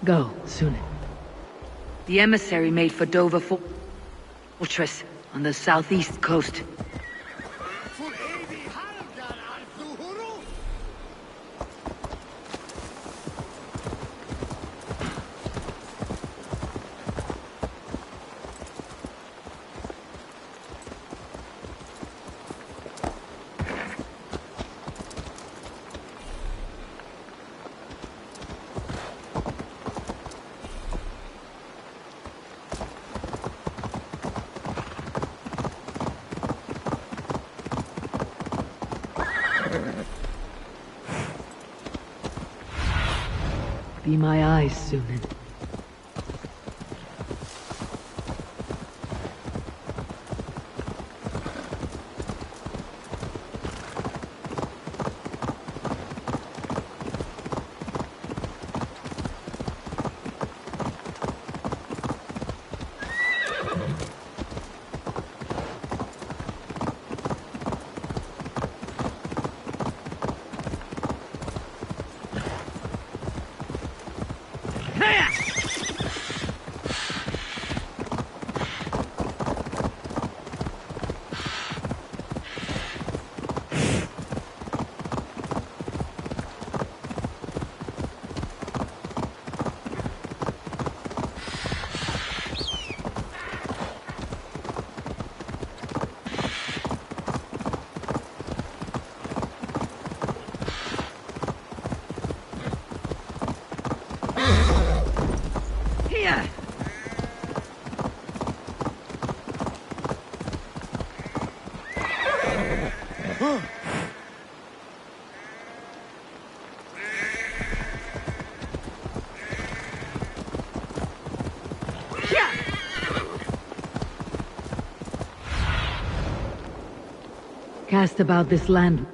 Go, soon. The emissary made for Dover Fortress on the southeast coast. Be my eyes, Sunan. Cast about this land.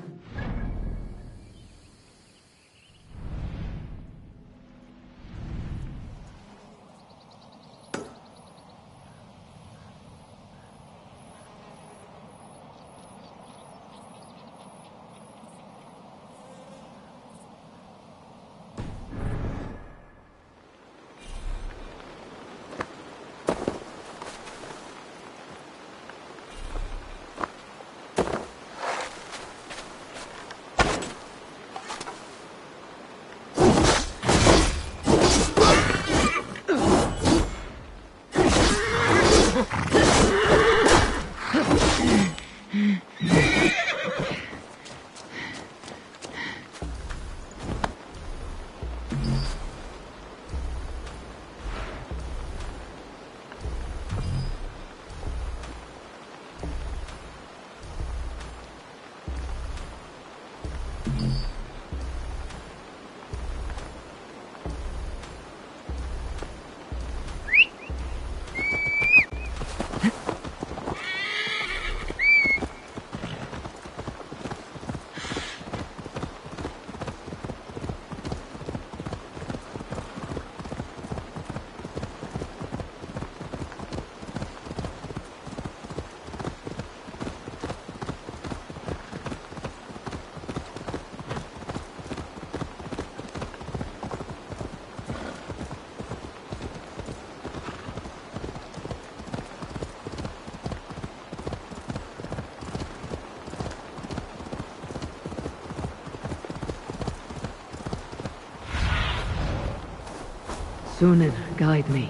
Sunan, guide me.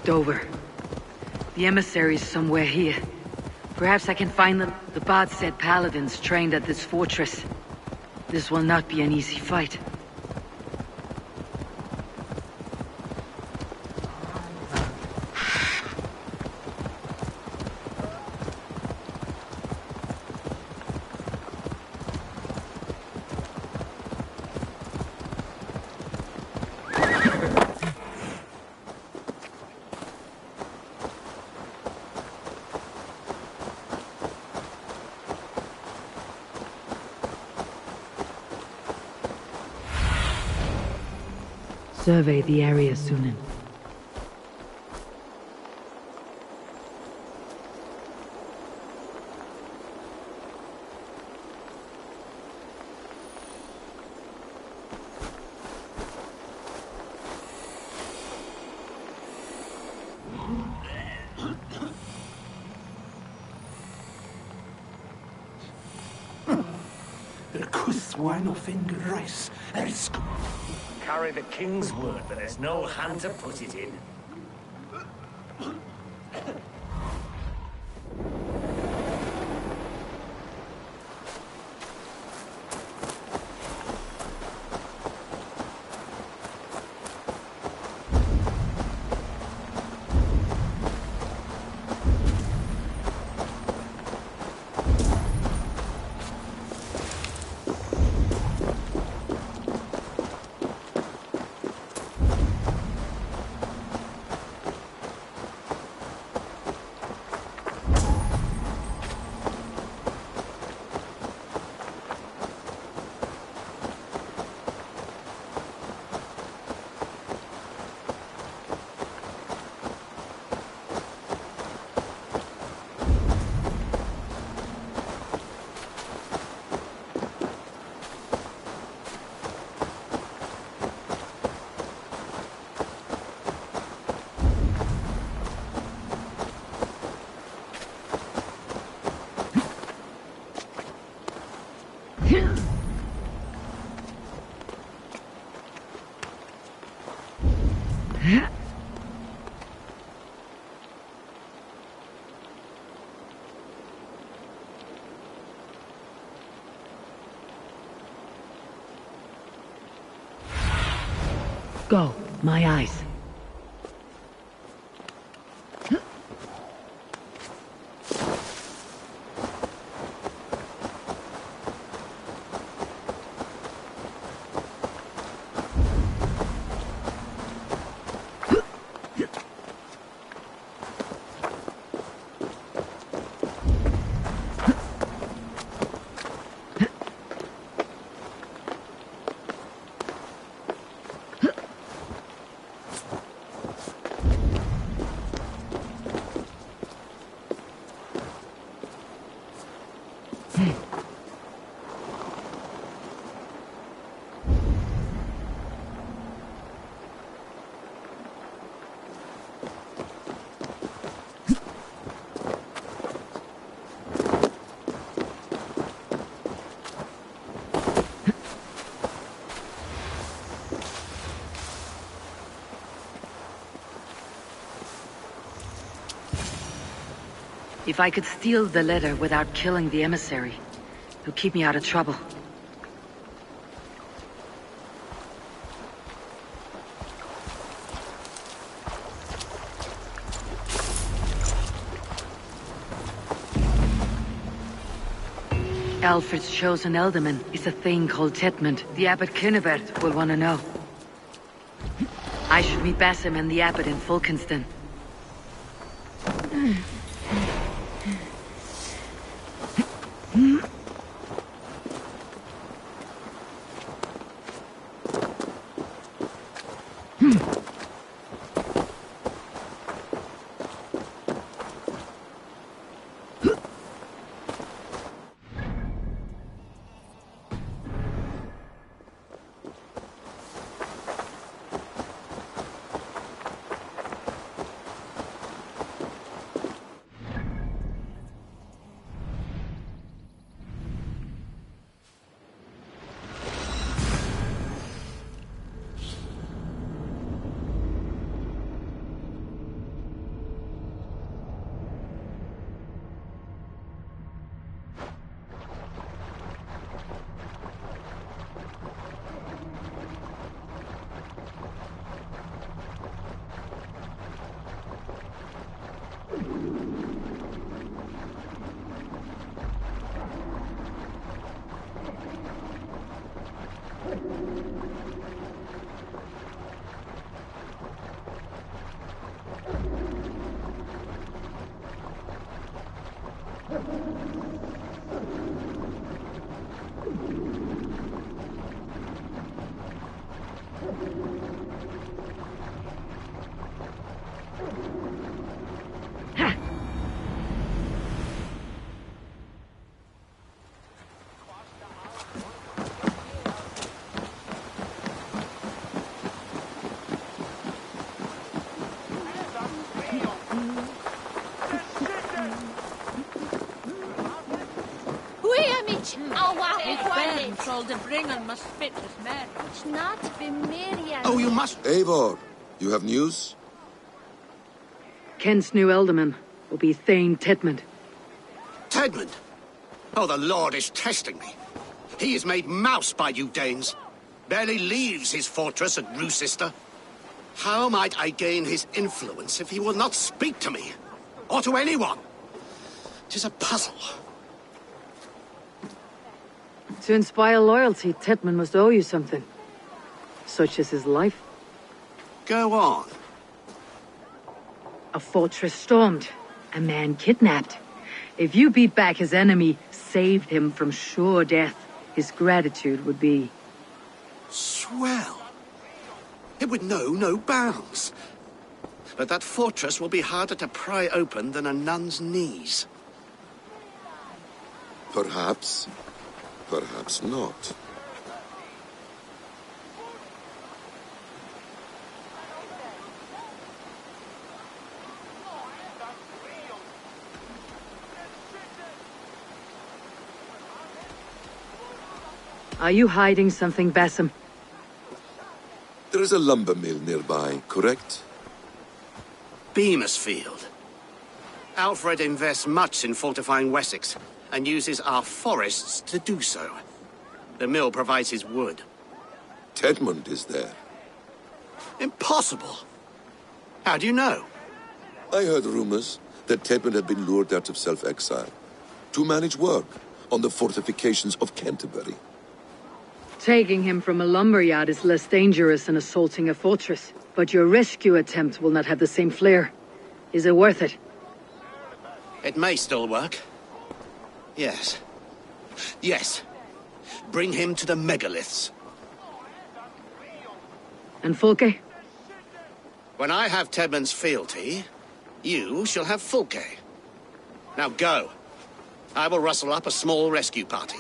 Dover. The emissary is somewhere here. Perhaps I can find them. The Bard said paladins trained at this fortress. This will not be an easy fight. Survey the area, Sunan. Carry the king's word, but there's no hand to put it in. Go, my eyes. If I could steal the letter without killing the emissary, it would keep me out of trouble. Alfred's chosen ealdorman is a thing called Tetmund. The Abbot Cynibert will want to know. I should meet Basim and the Abbot in Fulkenston. Oh, you must... Eivor, you have news? Kent's new ealdorman will be Thane Tedmund. Tedmund? Oh, the Lord is testing me. He is made mouse by you Danes. Barely leaves his fortress at Roosister. How might I gain his influence if he will not speak to me? Or to anyone? 'Tis a puzzle. To inspire loyalty, Tedmund must owe you something. Such as his life. Go on. A fortress stormed. A man kidnapped. If you beat back his enemy, saved him from sure death, his gratitude would be... Swell. It would know no bounds. But that fortress will be harder to pry open than a nun's knees. Perhaps. Perhaps not. Are you hiding something, Bassam? There is a lumber mill nearby, correct? Beamersfield. Alfred invests much in fortifying Wessex, and uses our forests to do so. The mill provides his wood. Tedmund is there. Impossible! How do you know? I heard rumors that Tedmund had been lured out of self-exile to manage work on the fortifications of Canterbury. Taking him from a lumberyard is less dangerous than assaulting a fortress. But your rescue attempt will not have the same flair. Is it worth it? It may still work. Yes. Yes. Bring him to the megaliths. And Fulke? When I have Tedmund's fealty, you shall have Fulke. Now go. I will rustle up a small rescue party.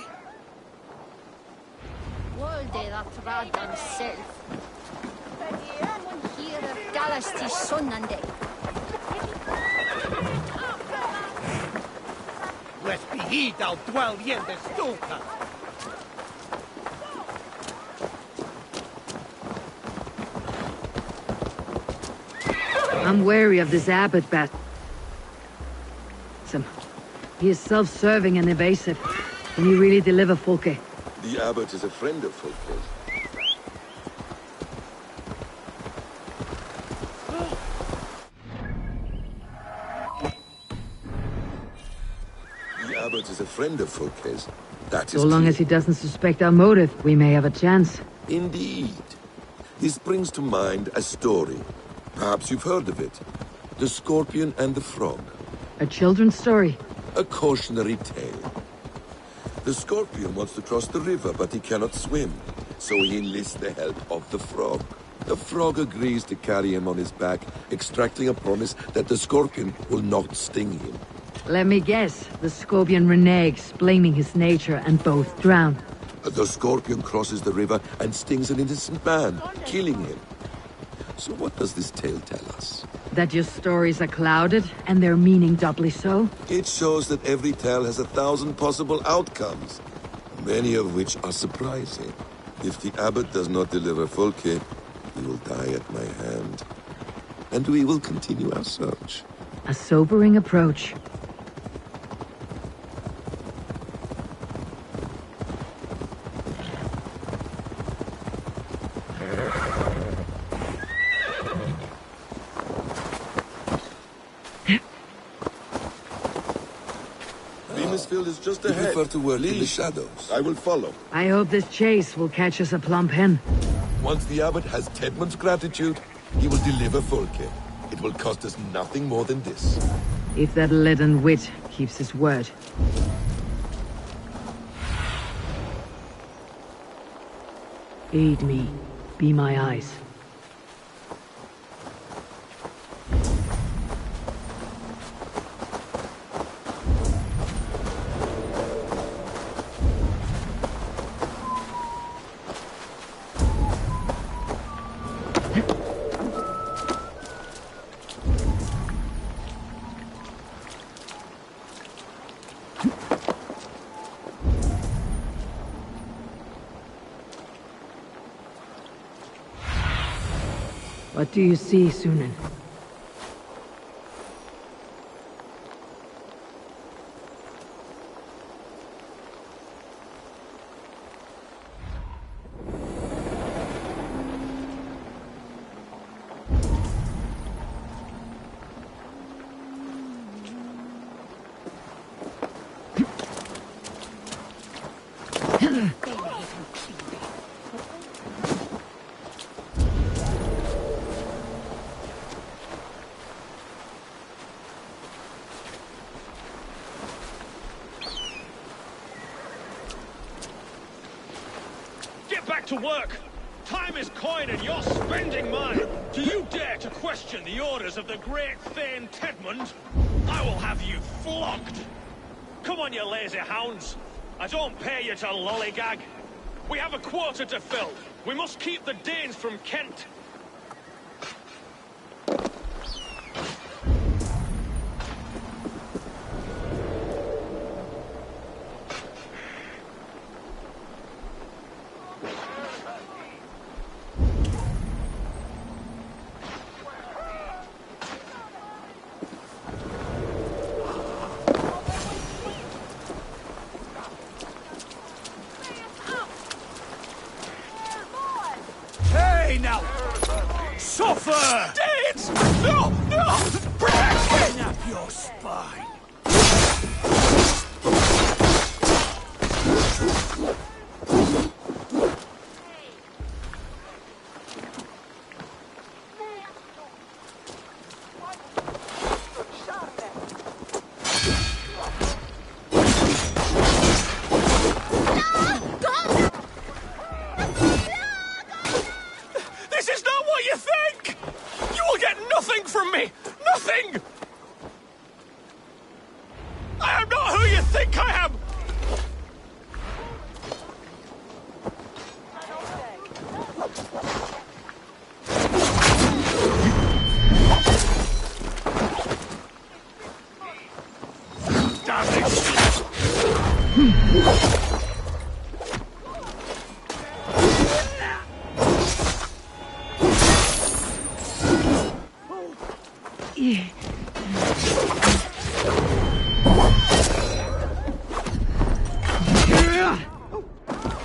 I'm wary of this abbot, Bassam. He is self-serving and evasive. Can you really deliver Fulke? The abbot is a friend of Fulke's. The abbot is a friend of Fulke's. That is so long clear. as he doesn't suspect our motive, we may have a chance. Indeed. This brings to mind a story. Perhaps you've heard of it. The Scorpion and the Frog. A children's story? A cautionary tale. The Scorpion wants to cross the river, but he cannot swim. So he enlists the help of the Frog. The Frog agrees to carry him on his back, extracting a promise that the Scorpion will not sting him. Let me guess. The Scorpion reneges, blaming his nature, and both drown. The Scorpion crosses the river and stings an innocent man, killing him. So what does this tale tell us? That your stories are clouded, and their meaning doubly so? It shows that every tale has 1,000 possible outcomes, many of which are surprising. If the abbot does not deliver Fulke, he will die at my hand. And we will continue our search. A sobering approach. Is just ahead. Prefer to work in the shadows. I will follow. I hope this chase will catch us a plump hen. Once the abbot has Tedmund's gratitude, he will deliver Fulke. It will cost us nothing more than this. If that leaden wit keeps his word. Aid me. Be my eyes. What do you see, Sunan? To work! Time is coin and you're spending mine! Do you dare to question the orders of the great Thane Tedmund? I will have you flogged! Come on, you lazy hounds! I don't pay you to lollygag! We have a quota to fill! We must keep the Danes from Kent! Now! Suffer! Danes! No! No! Protect me! Snap your spine!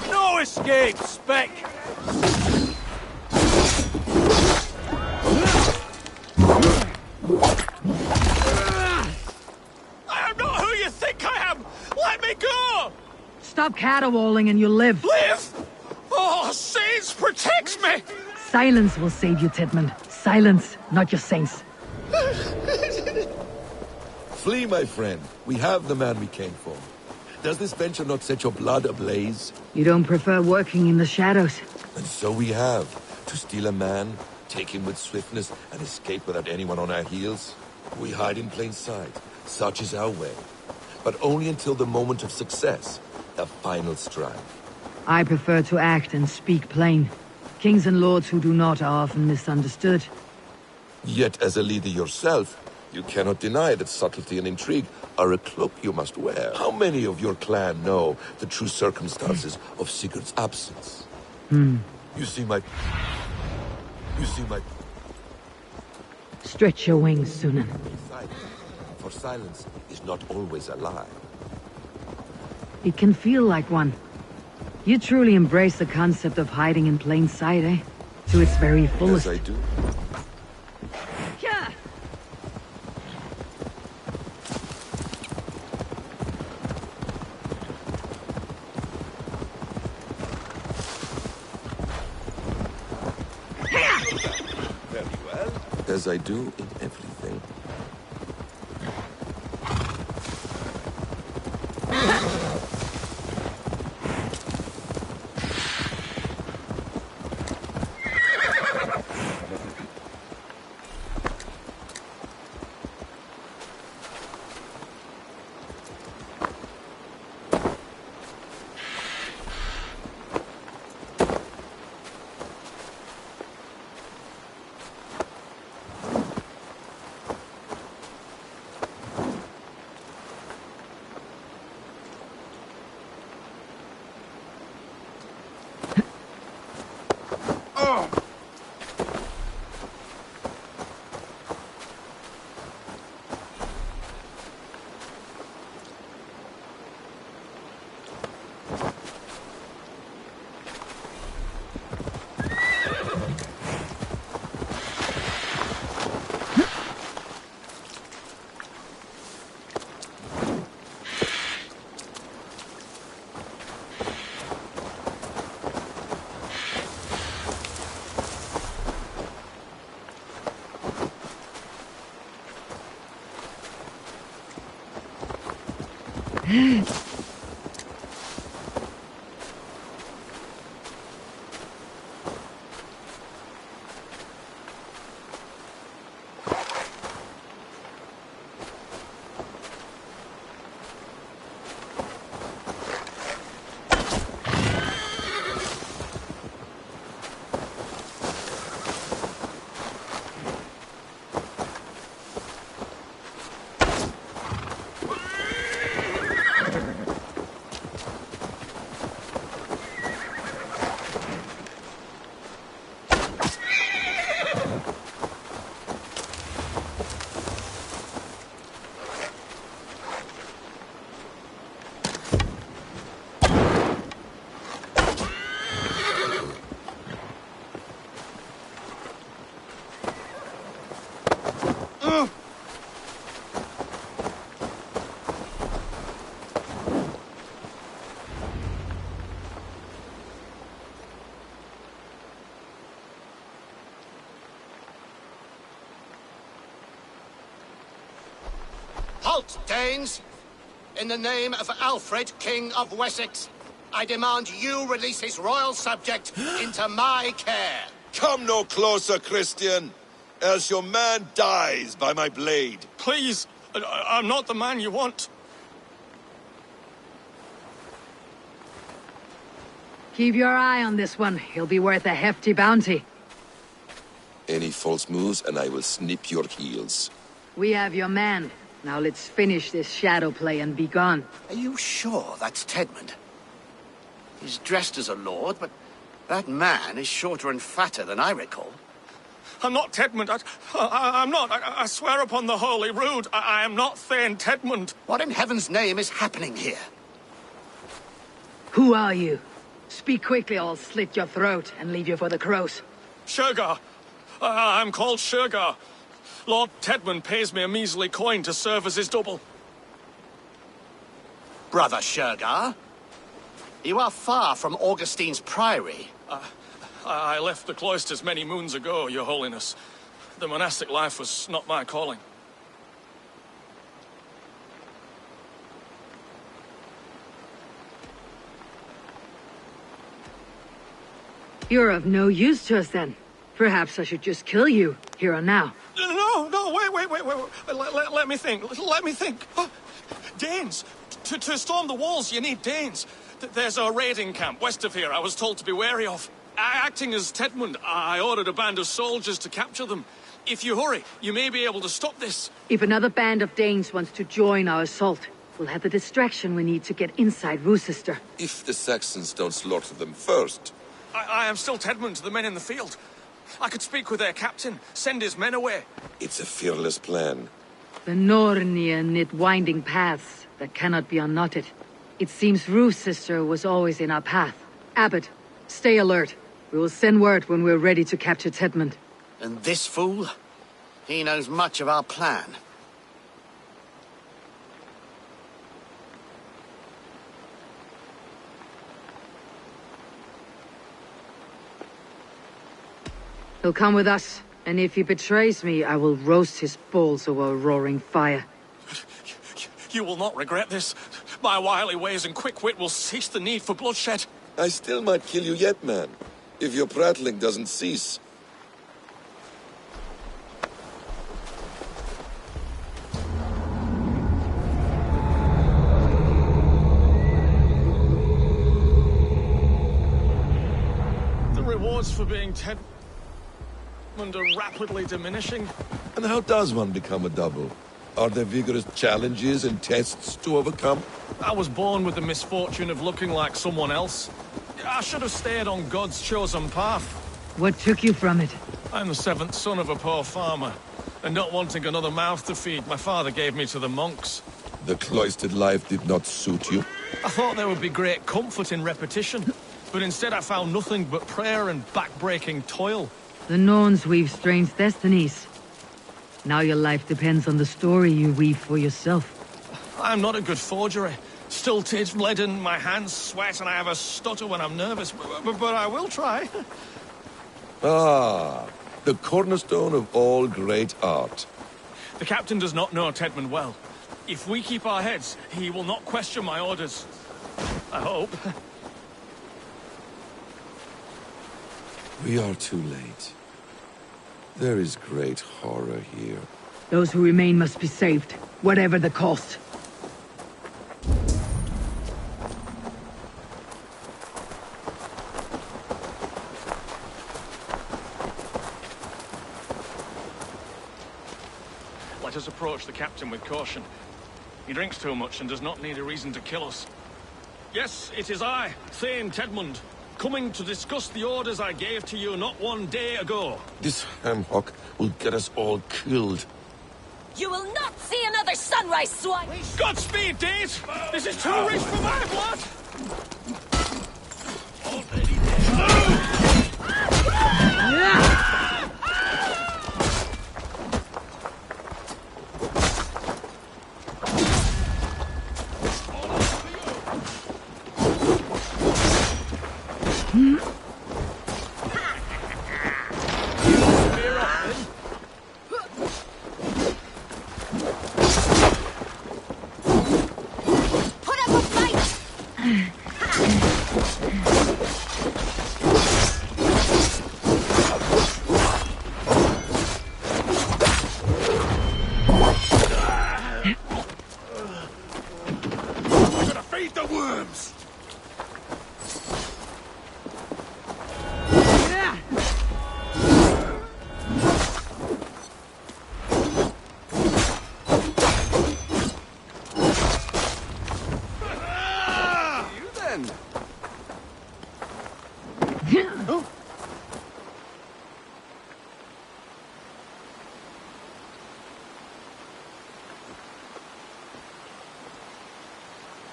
No escape, Spec! I am not who you think I am! Let me go! Stop caterwauling and you'll live. Live? Oh, Saints protects me! Silence will save you, Tedmund. Silence, not your saints. Flee, my friend. We have the man we came for. Does this venture not set your blood ablaze? You don't prefer working in the shadows? And so we have. To steal a man, take him with swiftness, and escape without anyone on our heels? We hide in plain sight. Such is our way. But only until the moment of success. The final strike. I prefer to act and speak plain. Kings and lords who do not are often misunderstood. Yet as a leader yourself, you cannot deny that subtlety and intrigue are a cloak you must wear. How many of your clan know the true circumstances of Sigurd's absence? You see my... Stretch your wings, Sunan. For silence is not always a lie. It can feel like one. You truly embrace the concept of hiding in plain sight, eh? To its very fullest. Yes, I do. Very well. As I do in everything. Halt, Danes! In the name of Alfred, King of Wessex, I demand you release his royal subject into my care. Come no closer, Christian, else your man dies by my blade. Please, I'm not the man you want. Keep your eye on this one. He'll be worth a hefty bounty. Any false moves, and I will snip your heels. We have your man. Now let's finish this shadow play and be gone. Are you sure that's Tedmund? He's dressed as a lord, but that man is shorter and fatter than I recall. I'm not Tedmund. I'm not. I swear upon the Holy Rood, I am not Thane Tedmund. What in heaven's name is happening here? Who are you? Speak quickly, or I'll slit your throat and leave you for the crows. Shergar. I'm called Shergar. Lord Tedmund pays me a measly coin to serve as his double. Brother Shergar, you are far from Augustine's priory. I left the cloisters many moons ago, Your Holiness. The monastic life was not my calling. You're of no use to us then. Perhaps I should just kill you, here and now. No, wait. Let me think. Danes! To storm the walls, you need Danes. There's a raiding camp west of here I was told to be wary of. Acting as Tedmund, I ordered a band of soldiers to capture them. If you hurry, you may be able to stop this. If another band of Danes wants to join our assault, we'll have the distraction we need to get inside Rochester. If the Saxons don't slaughter them first. I am still Tedmund to the men in the field. I could speak with their captain, send his men away. It's a fearless plan. The Nornir knit winding paths that cannot be unknotted. It seems Rochester was always in our path. Abbot, stay alert. We will send word when we're ready to capture Tedmund. And this fool? He knows much of our plan. He'll come with us, and if he betrays me, I will roast his balls over a roaring fire. You will not regret this. My wily ways and quick wit will cease the need for bloodshed. I still might kill you yet, man, if your prattling doesn't cease. The rewards for being Tedmund are rapidly diminishing. And how does one become a double? Are there vigorous challenges and tests to overcome? I was born with the misfortune of looking like someone else. I should have stayed on God's chosen path. What took you from it? I'm the seventh son of a poor farmer, and not wanting another mouth to feed, my father gave me to the monks. The cloistered life did not suit you? I thought there would be great comfort in repetition, but instead I found nothing but prayer and back-breaking toil. The Norns weave strange destinies. Now your life depends on the story you weave for yourself. I'm not a good forger. Stilted, leaden, my hands sweat, and I have a stutter when I'm nervous, but I will try. Ah, the cornerstone of all great art. The captain does not know Tedmund well. If we keep our heads, he will not question my orders. I hope. We are too late. There is great horror here. Those who remain must be saved, whatever the cost. Let us approach the captain with caution. He drinks too much and does not need a reason to kill us. Yes, it is I, Thane Tedmund, coming to discuss the orders I gave to you not one day ago. This hamhock will get us all killed. You will not see another sunrise, swine! Godspeed, Danes! This is too rich for my blood!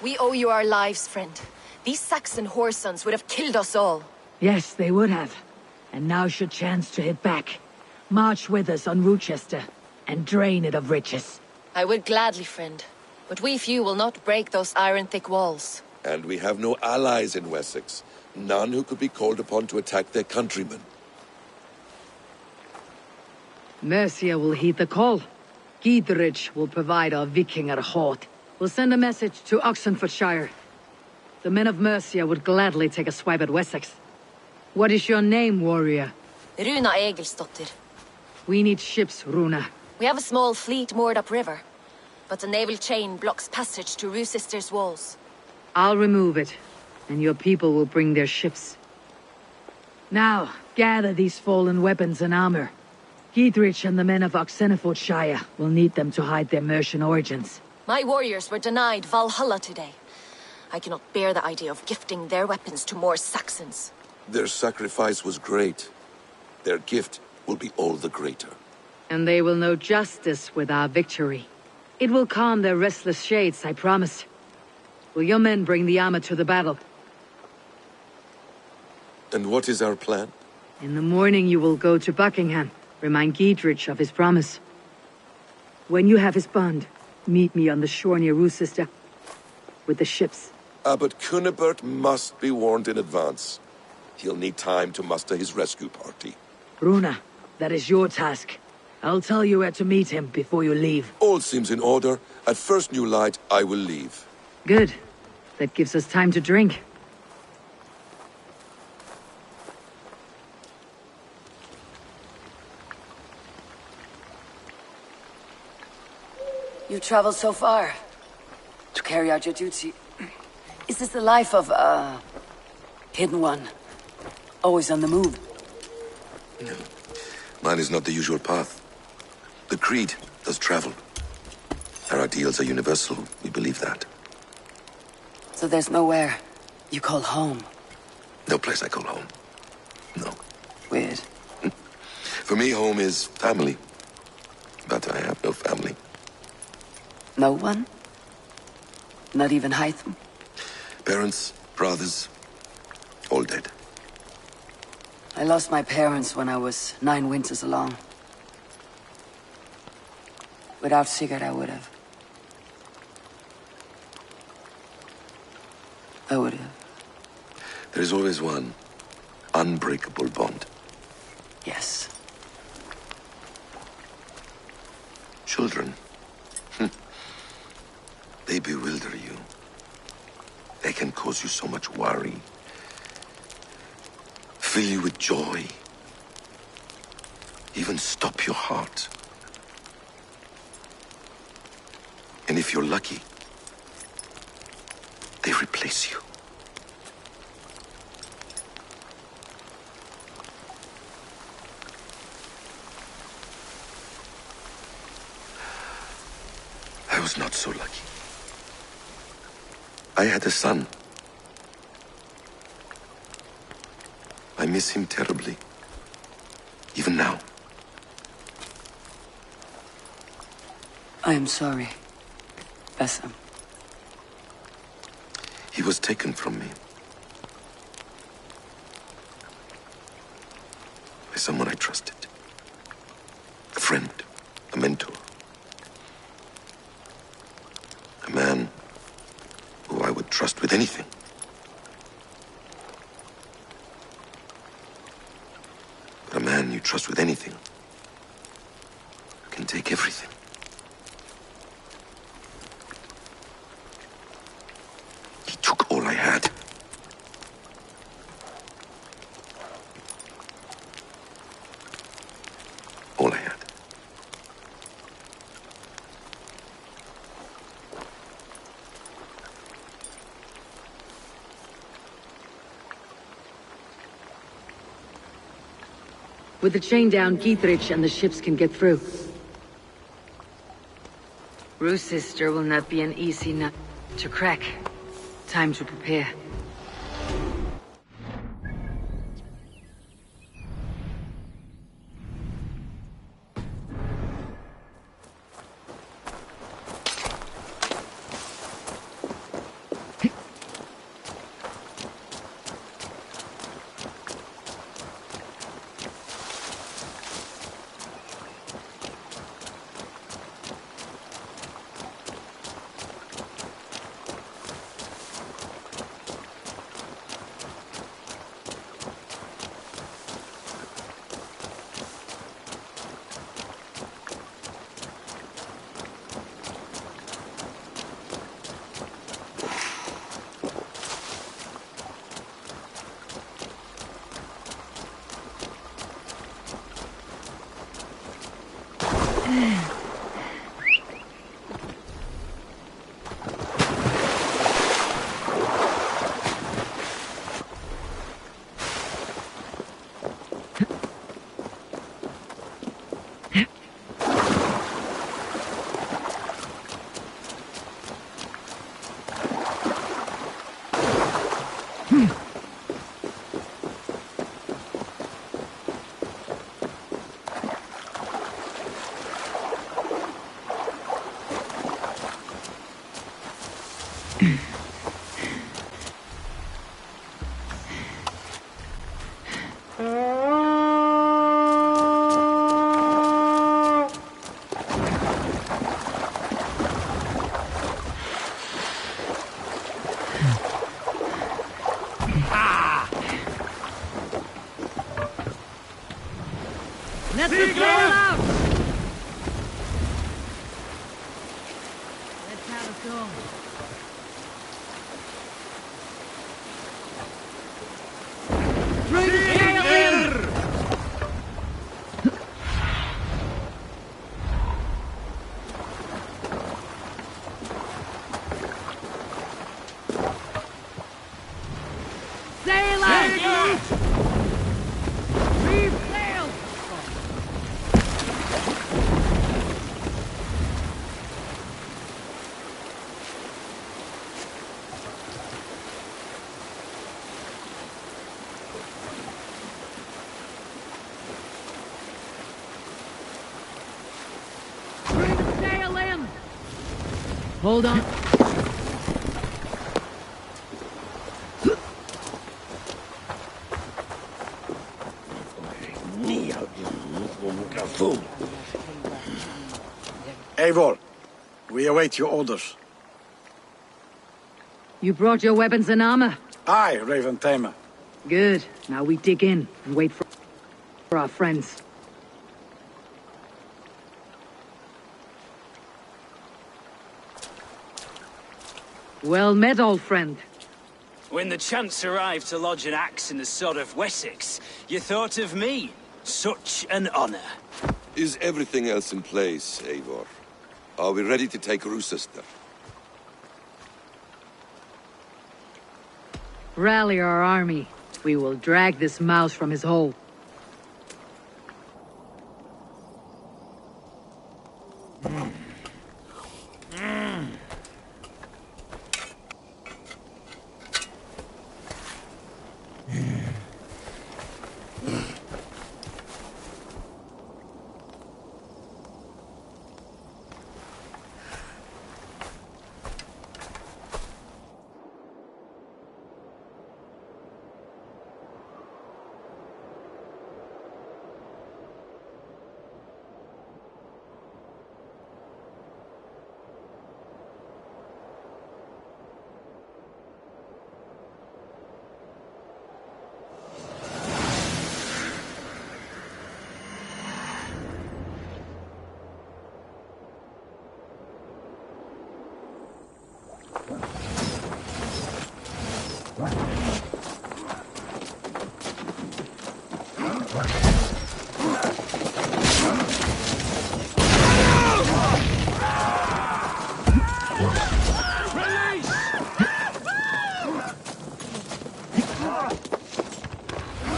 We owe you our lives, friend. These Saxon whoresons would have killed us all. Yes, they would have. And now's your chance to hit back. March with us on Rochester, and drain it of riches. I would gladly, friend. But we few will not break those iron-thick walls. And we have no allies in Wessex. None who could be called upon to attack their countrymen. Mercia will heed the call. Gidrich will provide our Vikinger hoard. We'll send a message to Oxenfordshire. The men of Mercia would gladly take a swipe at Wessex. What is your name, warrior? Runa Egilsdotter. We need ships, Runa. We have a small fleet moored upriver, but a naval chain blocks passage to Rochester's walls. I'll remove it, and your people will bring their ships. Now, gather these fallen weapons and armor. Gidrich and the men of Oxenfordshire will need them to hide their Mercian origins. My warriors were denied Valhalla today. I cannot bear the idea of gifting their weapons to more Saxons. Their sacrifice was great. Their gift will be all the greater. And they will know justice with our victory. It will calm their restless shades, I promise. Will your men bring the armor to the battle? And what is our plan? In the morning you will go to Buckingham, remind Gidrich of his promise. When you have his bond, meet me on the shore near Rochester, with the ships. But Cunibert must be warned in advance. He'll need time to muster his rescue party. Runa, that is your task. I'll tell you where to meet him before you leave. All seems in order. At first new light, I will leave. Good. That gives us time to drink. You traveled so far to carry out your duty. Is this the life of a hidden one? Always on the move? No. Mine is not the usual path. The Creed does travel. Our ideals are universal. We believe that. So there's nowhere you call home? No place I call home. No. Weird. For me, home is family. But I have no family. No one? Not even Hytham? Parents, brothers, all dead. I lost my parents when I was 9 winters along. Without Sigurd, I would have. I would have. There is always one unbreakable bond. Yes. Children. They bewilder you. They can cause you so much worry. Fill you with joy. Even stop your heart. And if you're lucky, they replace you. I was not so lucky. I had a son. I miss him terribly. Even now. I am sorry, Basim. He was taken from me. By someone I trusted. A friend, a mentor. A man who I would trust with anything. But a man you trust with anything can take everything. He took all I had. All I had. With the chain down, Gietrich and the ships can get through. Rue's sister will not be an easy nut to crack. Time to prepare. Let the sail out! Let's have a go. Bring sail in! Sail out! Reef sail! Bring sail in! Hold on. Eivor, we await your orders. You brought your weapons and armor? Aye, Raven Tamer. Good. Now we dig in and wait for our friends. Well met, old friend. When the chance arrived to lodge an axe in the sod of Wessex, you thought of me. Such an honor. Is everything else in place, Eivor? Are we ready to take Rochester? Rally our army. We will drag this mouse from his hole.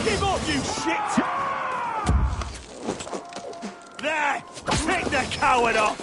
Give up, you shit! There! Take the coward off!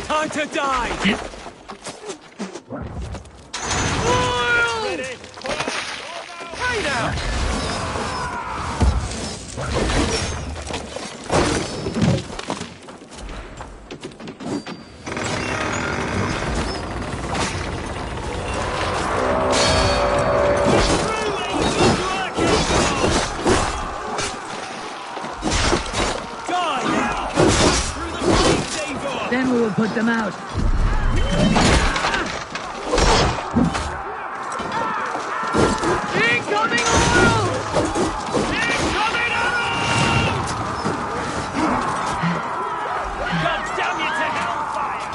Time to die! Hey now! Then we will put them out. Incoming arrows! Incoming arrows! God damn you to hellfire!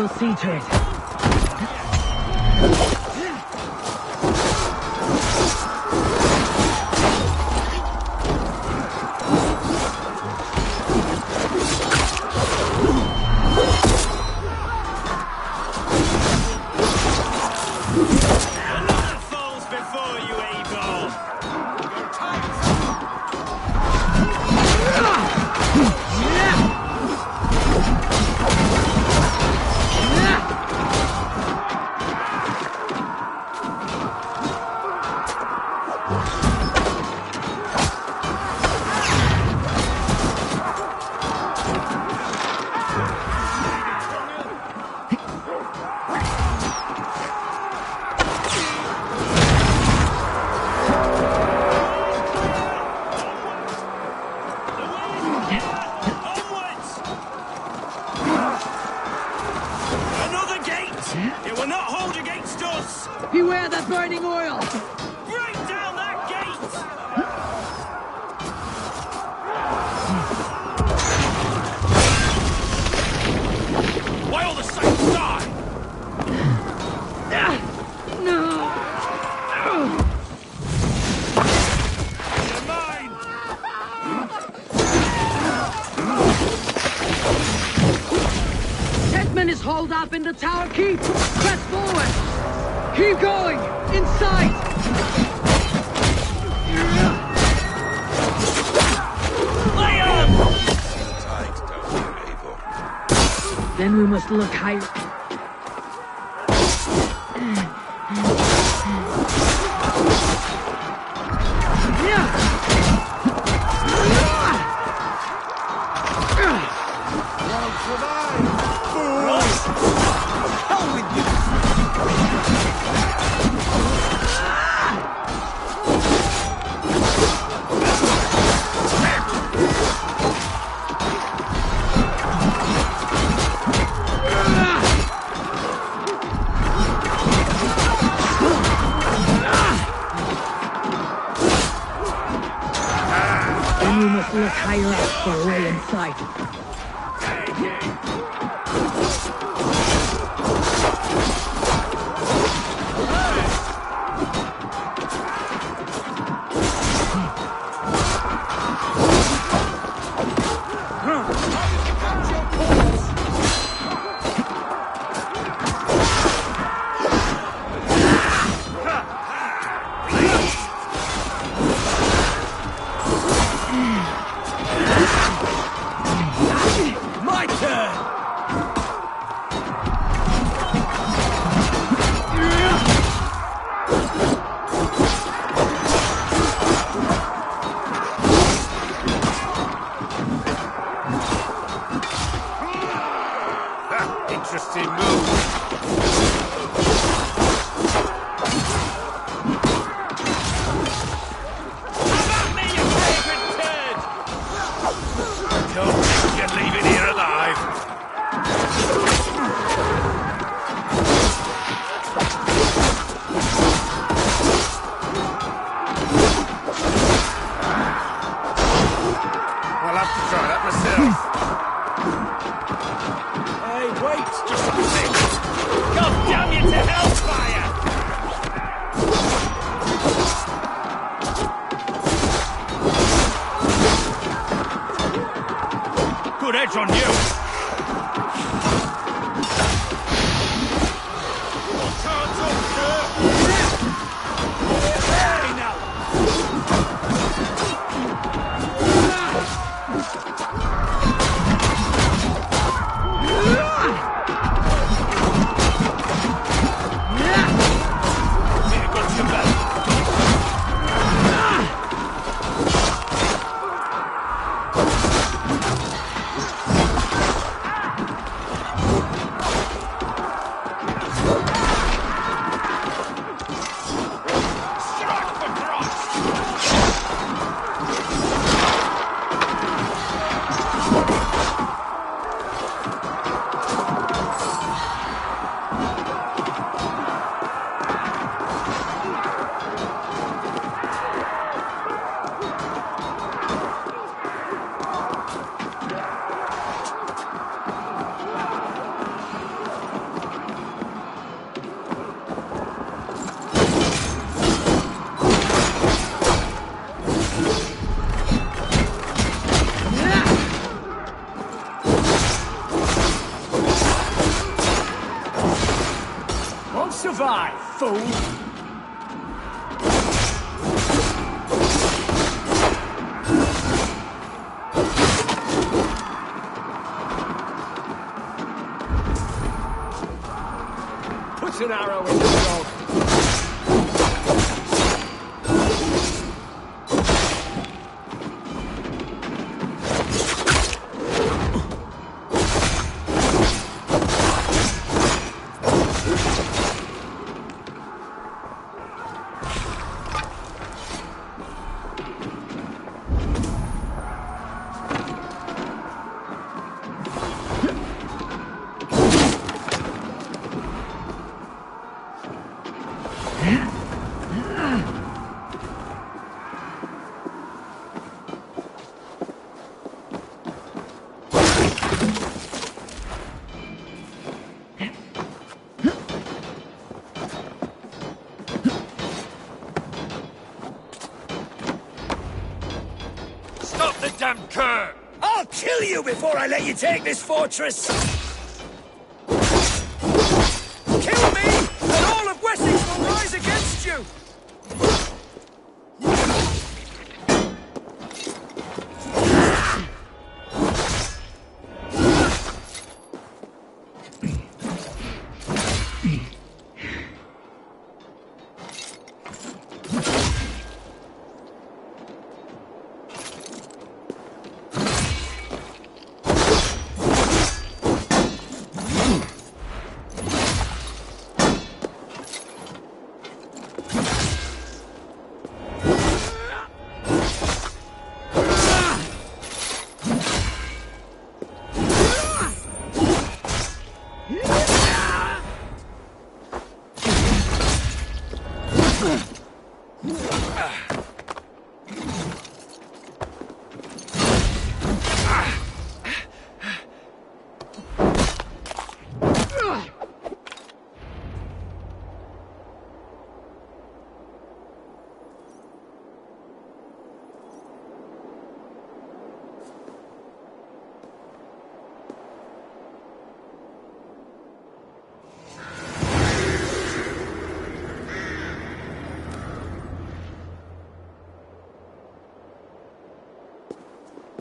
will see to it. Beware that burning oil! Break down that gate! Why all the saints die? No! You're mine! Hetman is holed up in the tower keep! Press forward! Keep going! Inside! Lay on! Then we must look higher. We must look higher up for a way inside. Interesting move. About me, you vagrant turd! Don't think you're leaving here alive. I'll have to try that myself. Wait, just a second! God damn you to hellfire! Good edge on you! Turns up, sir! Hey now! Survive, fool! Put an arrow in the dog. Stop the damn cur! I'll kill you before I let you take this fortress! Kill me, and all of Wessex will rise against you!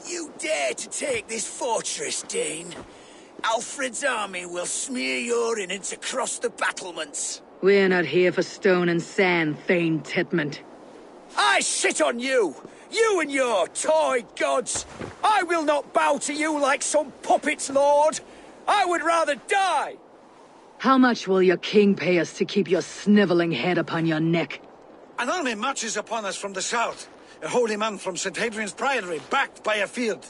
You dare to take this fortress, Dane? Alfred's army will smear your innards across the battlements. We're not here for stone and sand, Thane Tedmund. I shit on you! You and your toy gods! I will not bow to you like some puppet's lord! I would rather die! How much will your king pay us to keep your sniveling head upon your neck? An army marches upon us from the south. A holy man from St. Hadrian's Priory, backed by a field.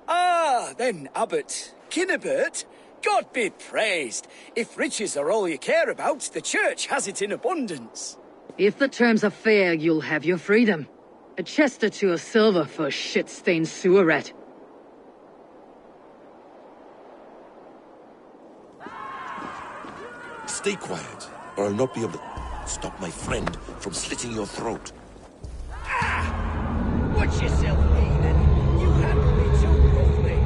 Ah, then, Abbot. Kinnebert, God be praised. If riches are all you care about, the church has it in abundance. If the terms are fair, you'll have your freedom. A chest or two of silver for a shit-stained sewer rat. Stay quiet, or I'll not be able to stop my friend from slitting your throat. Watch yourself, Aiden. You handle me too roughly.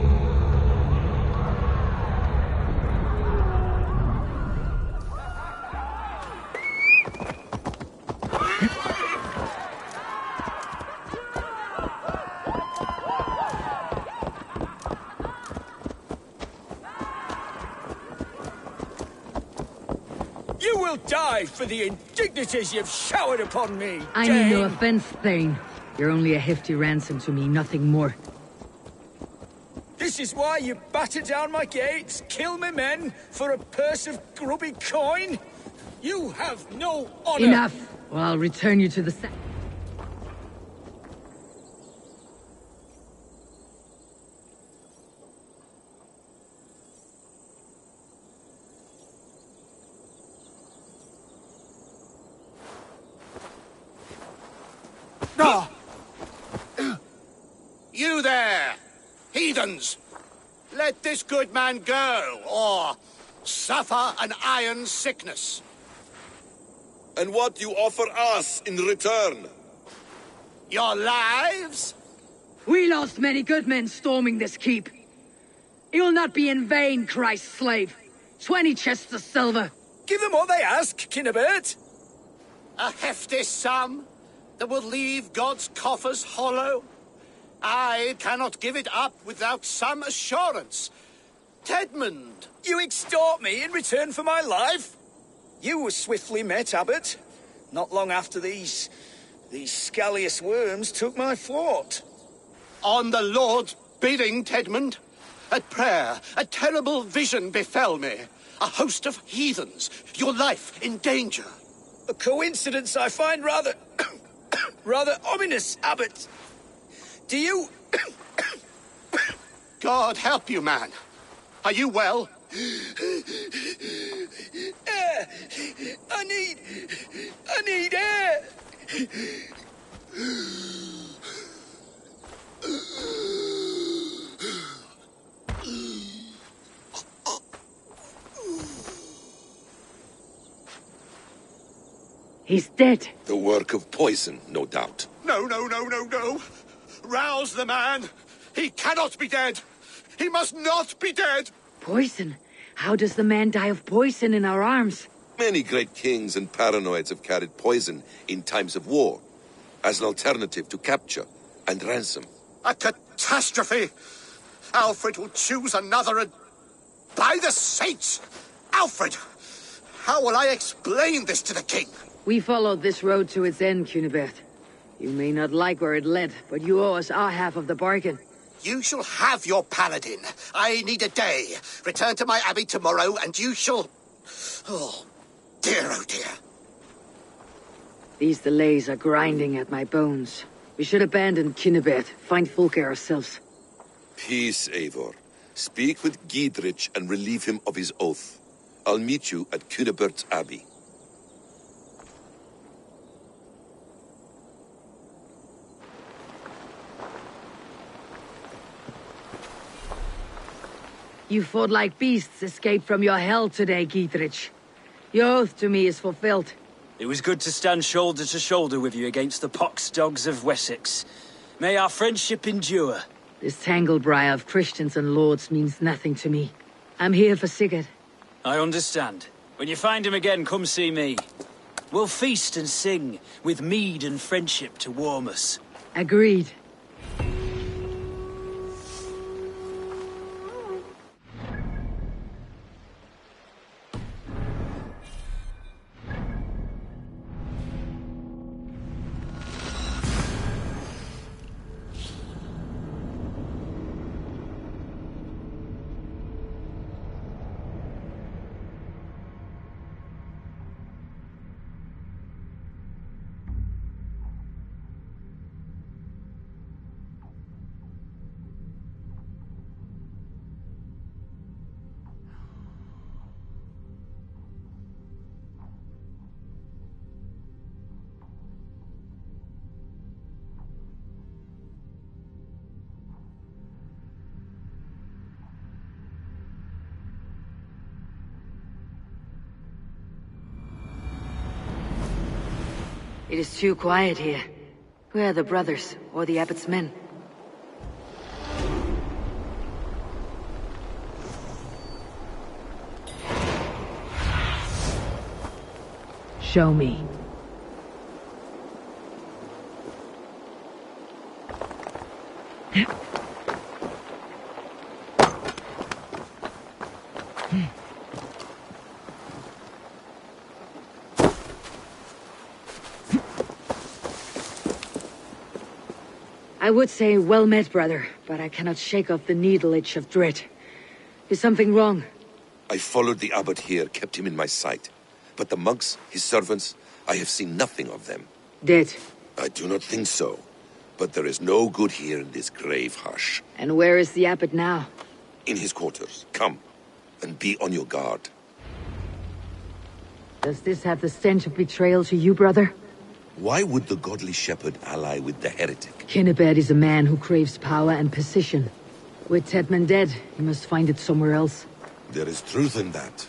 You will die for the indignities you've showered upon me, I Dane. mean no offense, Thane. You're only a hefty ransom to me, nothing more. This is why you batter down my gates, kill me men, for a purse of grubby coin? You have no honor! Enough! Or I'll return you to the sack. You there, heathens! Let this good man go, or suffer an iron sickness. And what you offer us in return? Your lives? We lost many good men storming this keep. It will not be in vain, Christ's slave. 20 chests of silver. give them what they ask, Kinnebert. A hefty sum that will leave God's coffers hollow. I cannot give it up without some assurance. Tedmund! You extort me in return for my life? You were swiftly met, Abbot. Not long after these scallious worms took my fort. On the Lord's bidding, Tedmund. At prayer, a terrible vision befell me. A host of heathens, your life in danger. A coincidence I find rather... rather ominous, Abbot. Do you... God help you, man. Are you well? Air! I need air! He's dead. The work of poison, no doubt. No. Rouse the man. He cannot be dead. He must not be dead. Poison? How does the man die of poison in our arms? Many great kings and paranoids have carried poison in times of war, as an alternative to capture and ransom. A catastrophe! Alfred will choose another and... By the saints! Alfred! How will I explain this to the king? We followed this road to its end, Cunibert. You may not like where it led, but you owe us our half of the bargain. You shall have your paladin. I need a day. Return to my abbey tomorrow, and you shall... Oh dear. These delays are grinding at my bones. We should abandon Cunibert, find Fulke ourselves. Peace, Eivor. Speak with Giedrich and relieve him of his oath. I'll meet you at Cunibert's abbey. You fought like beasts, escaped from your hell today, Giedrich. Your oath to me is fulfilled. It was good to stand shoulder to shoulder with you against the pox dogs of Wessex. May our friendship endure. This tangled briar of Christians and lords means nothing to me. I'm here for Sigurd. I understand. When you find him again, come see me. We'll feast and sing, with mead and friendship to warm us. Agreed. It is too quiet here. Where are the brothers, or the abbot's men? Show me. I would say well met, brother, but I cannot shake off the needle itch of dread. Is something wrong? I followed the abbot here, kept him in my sight. But the monks, his servants, I have seen nothing of them. Dead? I do not think so. But there is no good here in this grave hush. And where is the abbot now? In his quarters. Come, and be on your guard. Does this have the stench of betrayal to you, brother? Why would the godly shepherd ally with the heretic? Kinnebert is a man who craves power and position. With Tedmund dead, he must find it somewhere else. There is truth in that.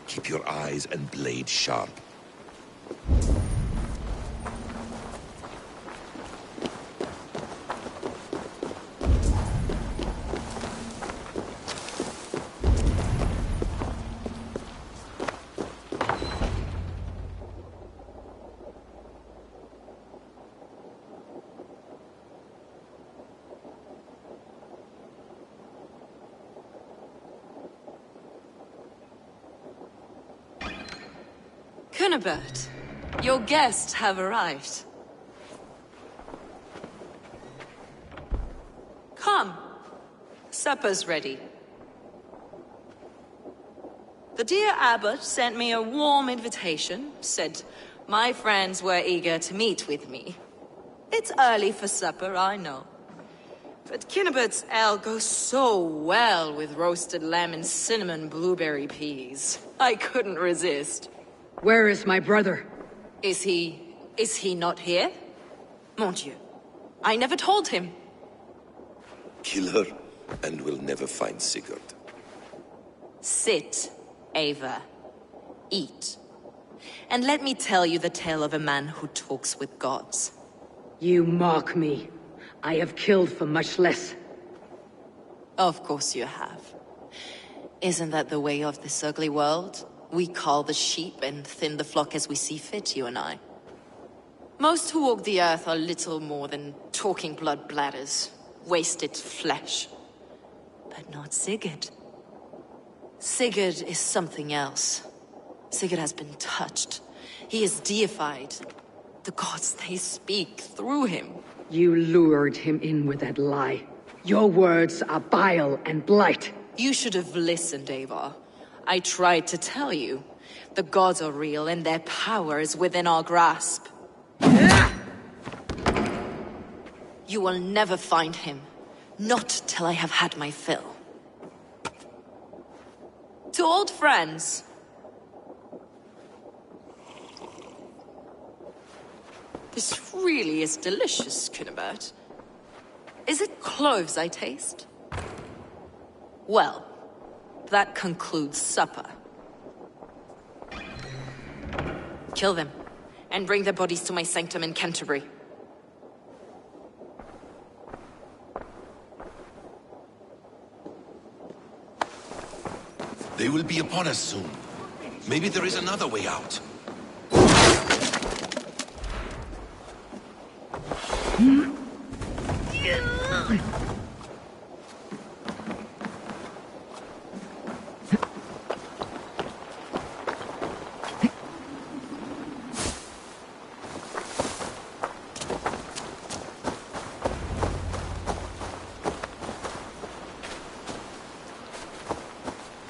Keep your eyes and blade sharp. Cunibert, your guests have arrived. Come. Supper's ready. The dear abbot sent me a warm invitation, said my friends were eager to meet with me. It's early for supper, I know. But Cunibert's ale goes so well with roasted lamb and cinnamon blueberry peas. I couldn't resist. Where is my brother? Is he not here? Mon Dieu, I never told him. Kill her, and we'll never find Sigurd. Sit, Ava. Eat. And let me tell you the tale of a man who talks with gods. You mock me. I have killed for much less. Of course you have. Isn't that the way of this ugly world? We cull the sheep and thin the flock as we see fit, you and I. Most who walk the earth are little more than talking blood bladders, wasted flesh. But not Sigurd. Sigurd is something else. Sigurd has been touched. He is deified. The gods, they speak through him. You lured him in with that lie. Your words are bile and blight. You should have listened, Eivor. I tried to tell you. The gods are real and their power is within our grasp. You will never find him. Not till I have had my fill. To old friends. This really is delicious, Cunibert. Is it cloves I taste? Well, that concludes supper. Kill them, and bring their bodies to my sanctum in Canterbury. They will be upon us soon. Maybe there is another way out.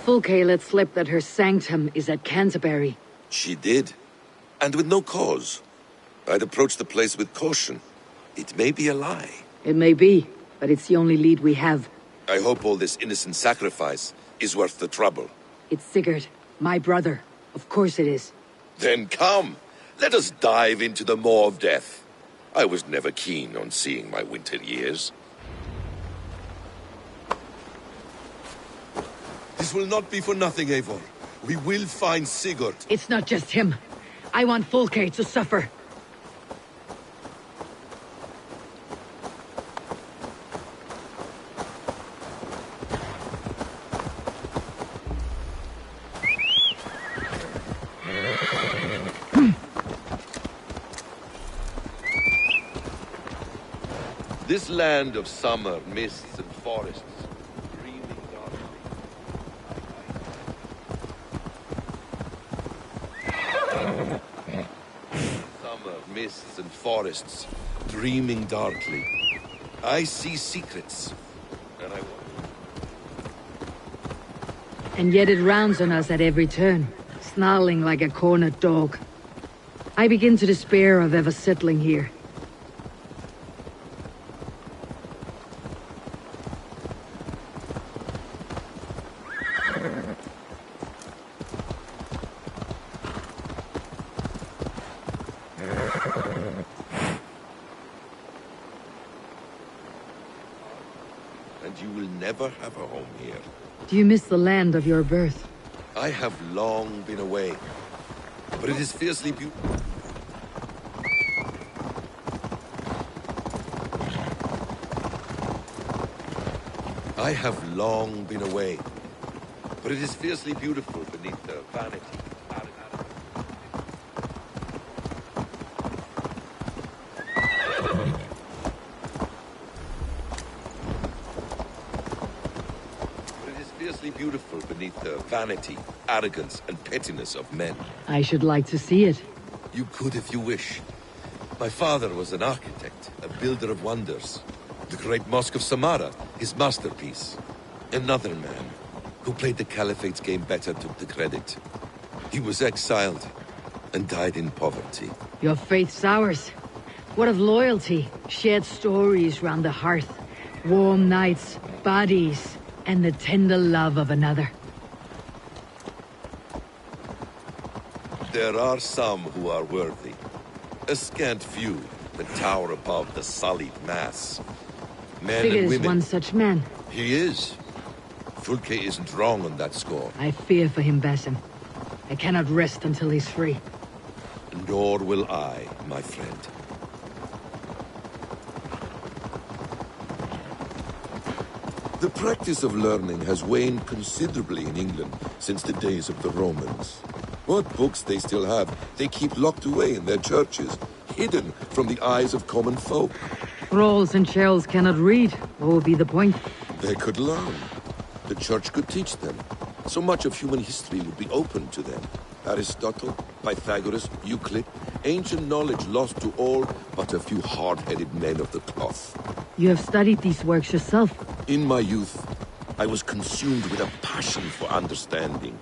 Fulke let slip that her sanctum is at Canterbury. She did. And with no cause. I'd approach the place with caution. It may be a lie. It may be, but it's the only lead we have. I hope all this innocent sacrifice is worth the trouble. It's Sigurd, my brother. Of course it is. Then come, let us dive into the maw of death. I was never keen on seeing my winter years. This will not be for nothing, Eivor. We will find Sigurd. It's not just him. I want Fulke to suffer. This land of summer, mists and forests, dreaming darkly. Summer, mists and forests, dreaming darkly. I see secrets, and I want... And yet it rounds on us at every turn, snarling like a cornered dog. I begin to despair of ever settling here. And you will never have a home here. Do you miss the land of your birth? I have long been away, but it is fiercely beautiful. I have long been away, but it is fiercely beautiful beneath the vanity. But it is fiercely beautiful. beautiful beneath the vanity, arrogance, and pettiness of men. I should like to see it. You could if you wish. My father was an architect, a builder of wonders. The great Mosque of Samarra, his masterpiece. Another man, who played the Caliphate's game better, took the credit. He was exiled, and died in poverty. Your faith sours. What of loyalty? Shared stories round the hearth. Warm nights, bodies, and the tender love of another. There are some who are worthy. A scant few that tower above the sullied mass. Men Figure and is women. one such man. He is. Fulke isn't wrong on that score. I fear for him, Basim. I cannot rest until he's free. Nor will I, my friend. The practice of learning has waned considerably in England since the days of the Romans. What books they still have, they keep locked away in their churches, hidden from the eyes of common folk. Thralls and churls cannot read. What would be the point? They could learn. The church could teach them. So much of human history would be open to them. Aristotle, Pythagoras, Euclid, ancient knowledge lost to all but a few hard-headed men of the cloth. You have studied these works yourself. In my youth, I was consumed with a passion for understanding.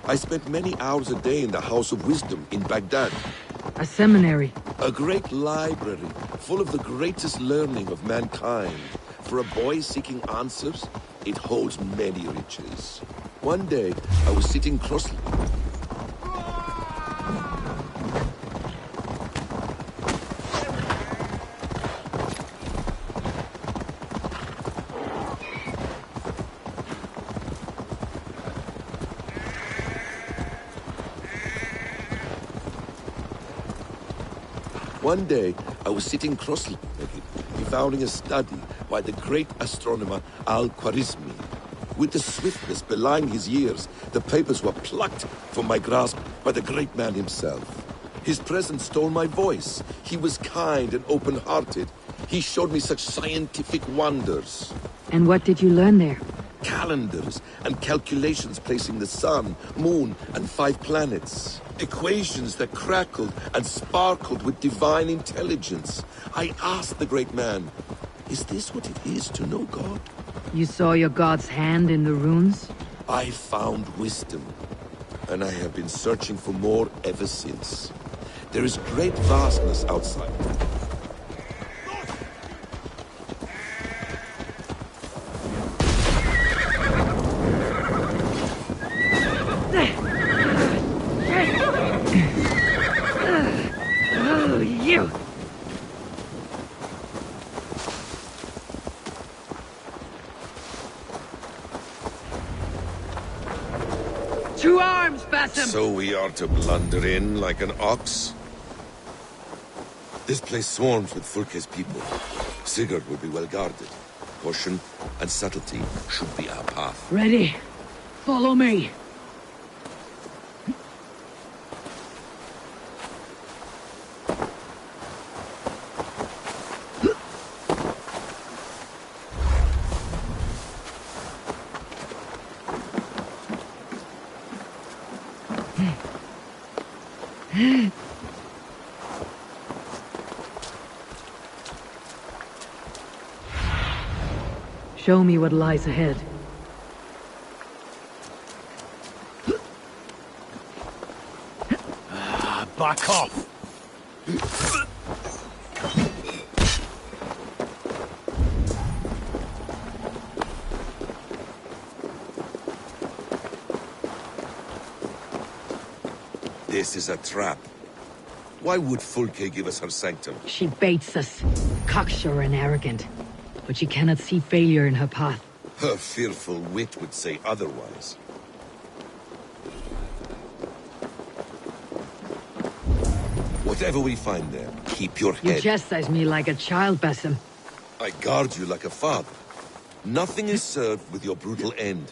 I spent many hours a day in the House of Wisdom in Baghdad. A seminary. A great library full of the greatest learning of mankind. For a boy seeking answers, it holds many riches. One day, I was sitting cross... One day, I was sitting cross-legged, devouring a study by the great astronomer Al-Khwarizmi. With the swiftness belying his years, the papers were plucked from my grasp by the great man himself. His presence stole my voice. He was kind and open-hearted. He showed me such scientific wonders. And what did you learn there? Calendars and calculations placing the sun, moon, and 5 planets. Equations that crackled and sparkled with divine intelligence. I asked the great man, is this what it is to know God? You saw your god's hand in the runes? I found wisdom, and I have been searching for more ever since. There is great vastness outside. Oh, you! To arms, Basim! So we are to blunder in like an ox? This place swarms with Fulke's people. Sigurd will be well guarded. Caution and subtlety should be our path. Ready. Follow me. Show me what lies ahead. Back off! This is a trap. Why would Fulke give us her sanctum? She baits us, cocksure and arrogant. But she cannot see failure in her path. Her fearful wit would say otherwise. Whatever we find there, keep your You head. chastise me like a child, Basim. I guard you like a father. Nothing is served with your brutal end.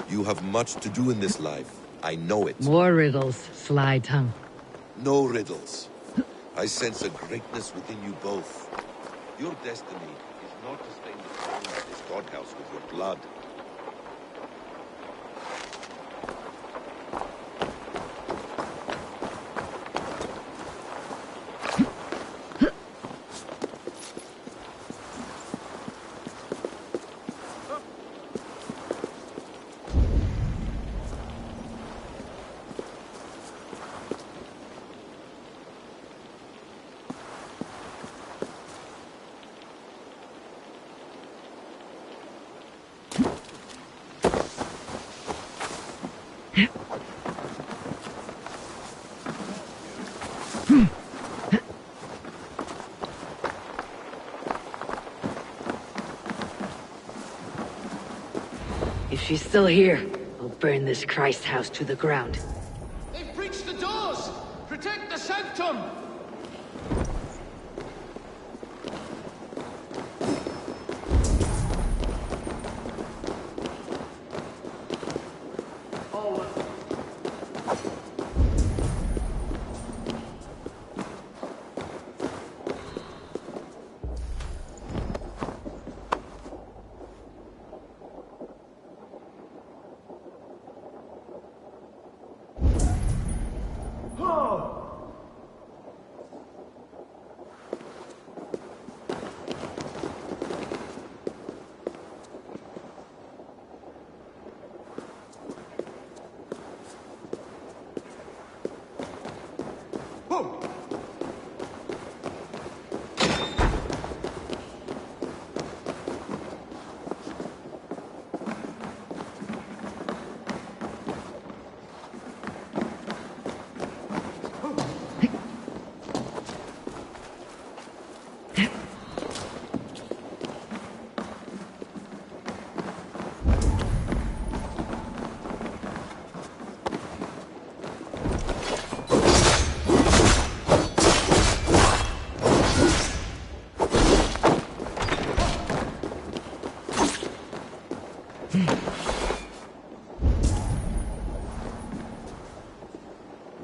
You have much to do in this life. I know it. More riddles, sly tongue. No riddles. I sense a greatness within you both. Your destiny is not to stain the ground of this godhouse with your blood. If she's still here, I'll burn this Christ house to the ground. They've breached the doors! Protect the sanctum!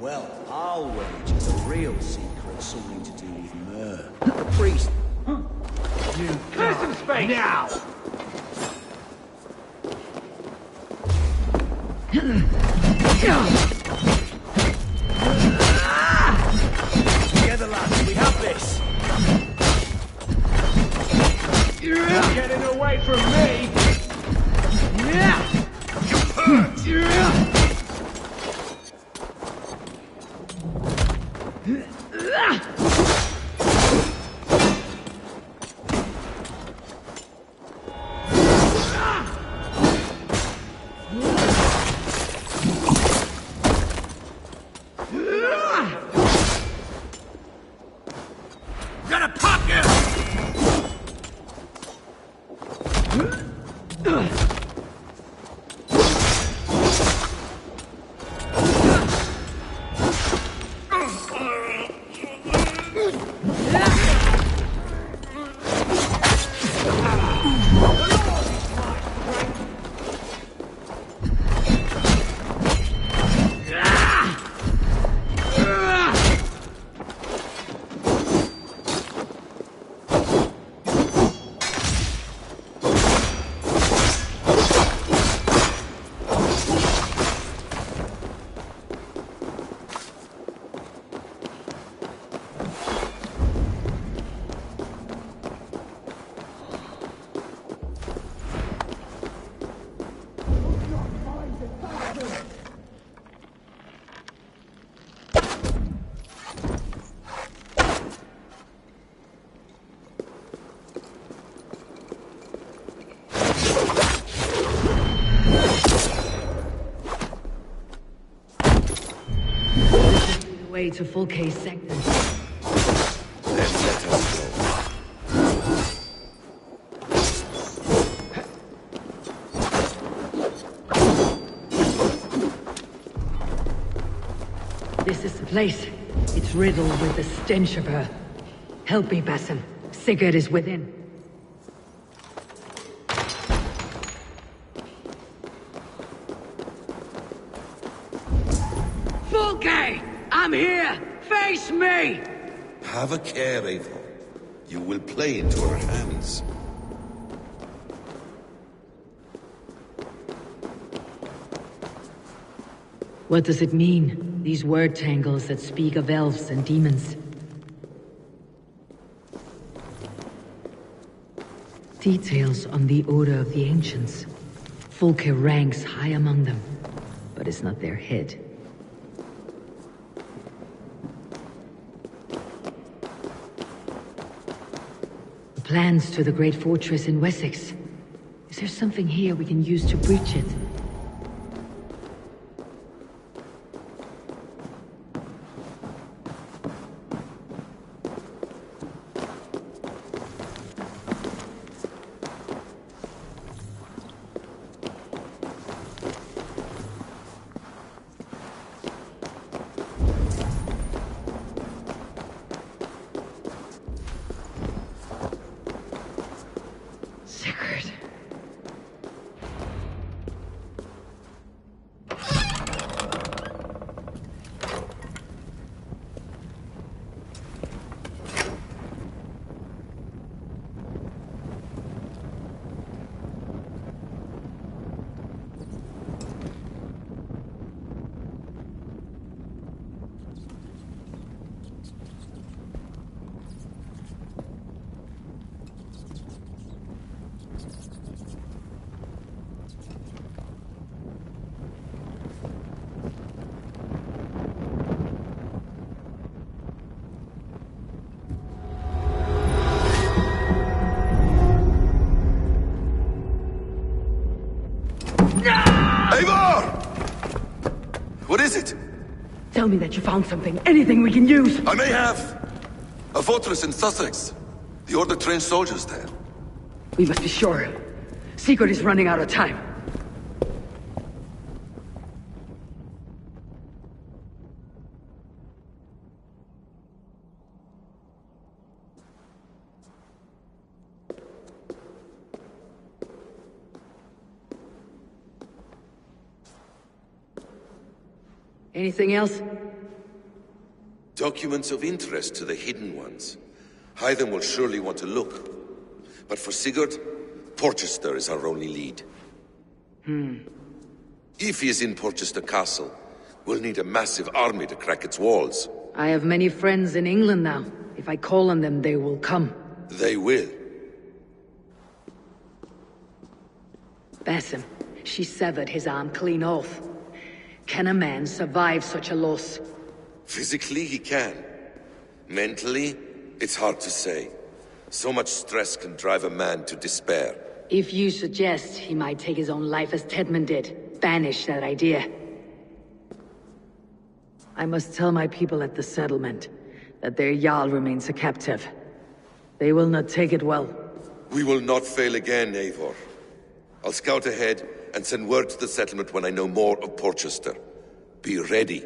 Well, I'll wager the real secret's something to do with myrrh. The priest... You Clear some space! Now! Together, lads, we have this! You're getting away from me! Gonna pop you! Way to full case sector. Then let us This is the place. It's riddled with the stench of her. Help me, Basim. Sigurd is within. Fulke! I'm here! Face me! have a care, Eivor. You will play into our hands. What does it mean? These word tangles that speak of elves and demons. Details on the order of the ancients. Fulke ranks high among them, but is not their head. The plans to the great fortress in Wessex. Is there something here we can use to breach it? is it? Tell me that you found something. Anything we can use. I may have. A fortress in Sussex. The Order trained soldiers there. We must be sure. Sigurd is running out of time. Anything else? Documents of interest to the Hidden Ones. Hythen will surely want to look. But for Sigurd, Porchester is our only lead. If he is in Porchester Castle, we'll need a massive army to crack its walls. I have many friends in England now. If I call on them, they will come. They will. Basim, she severed his arm clean off. Can a man survive such a loss? Physically, he can. Mentally, it's hard to say. So much stress can drive a man to despair. If you suggest he might take his own life as Tedman did, banish that idea. I must tell my people at the settlement that their Jarl remains a captive. They will not take it well. We will not fail again, Eivor. I'll scout ahead and send word to the settlement when I know more of Porchester. Be ready.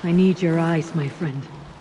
I need your eyes, my friend.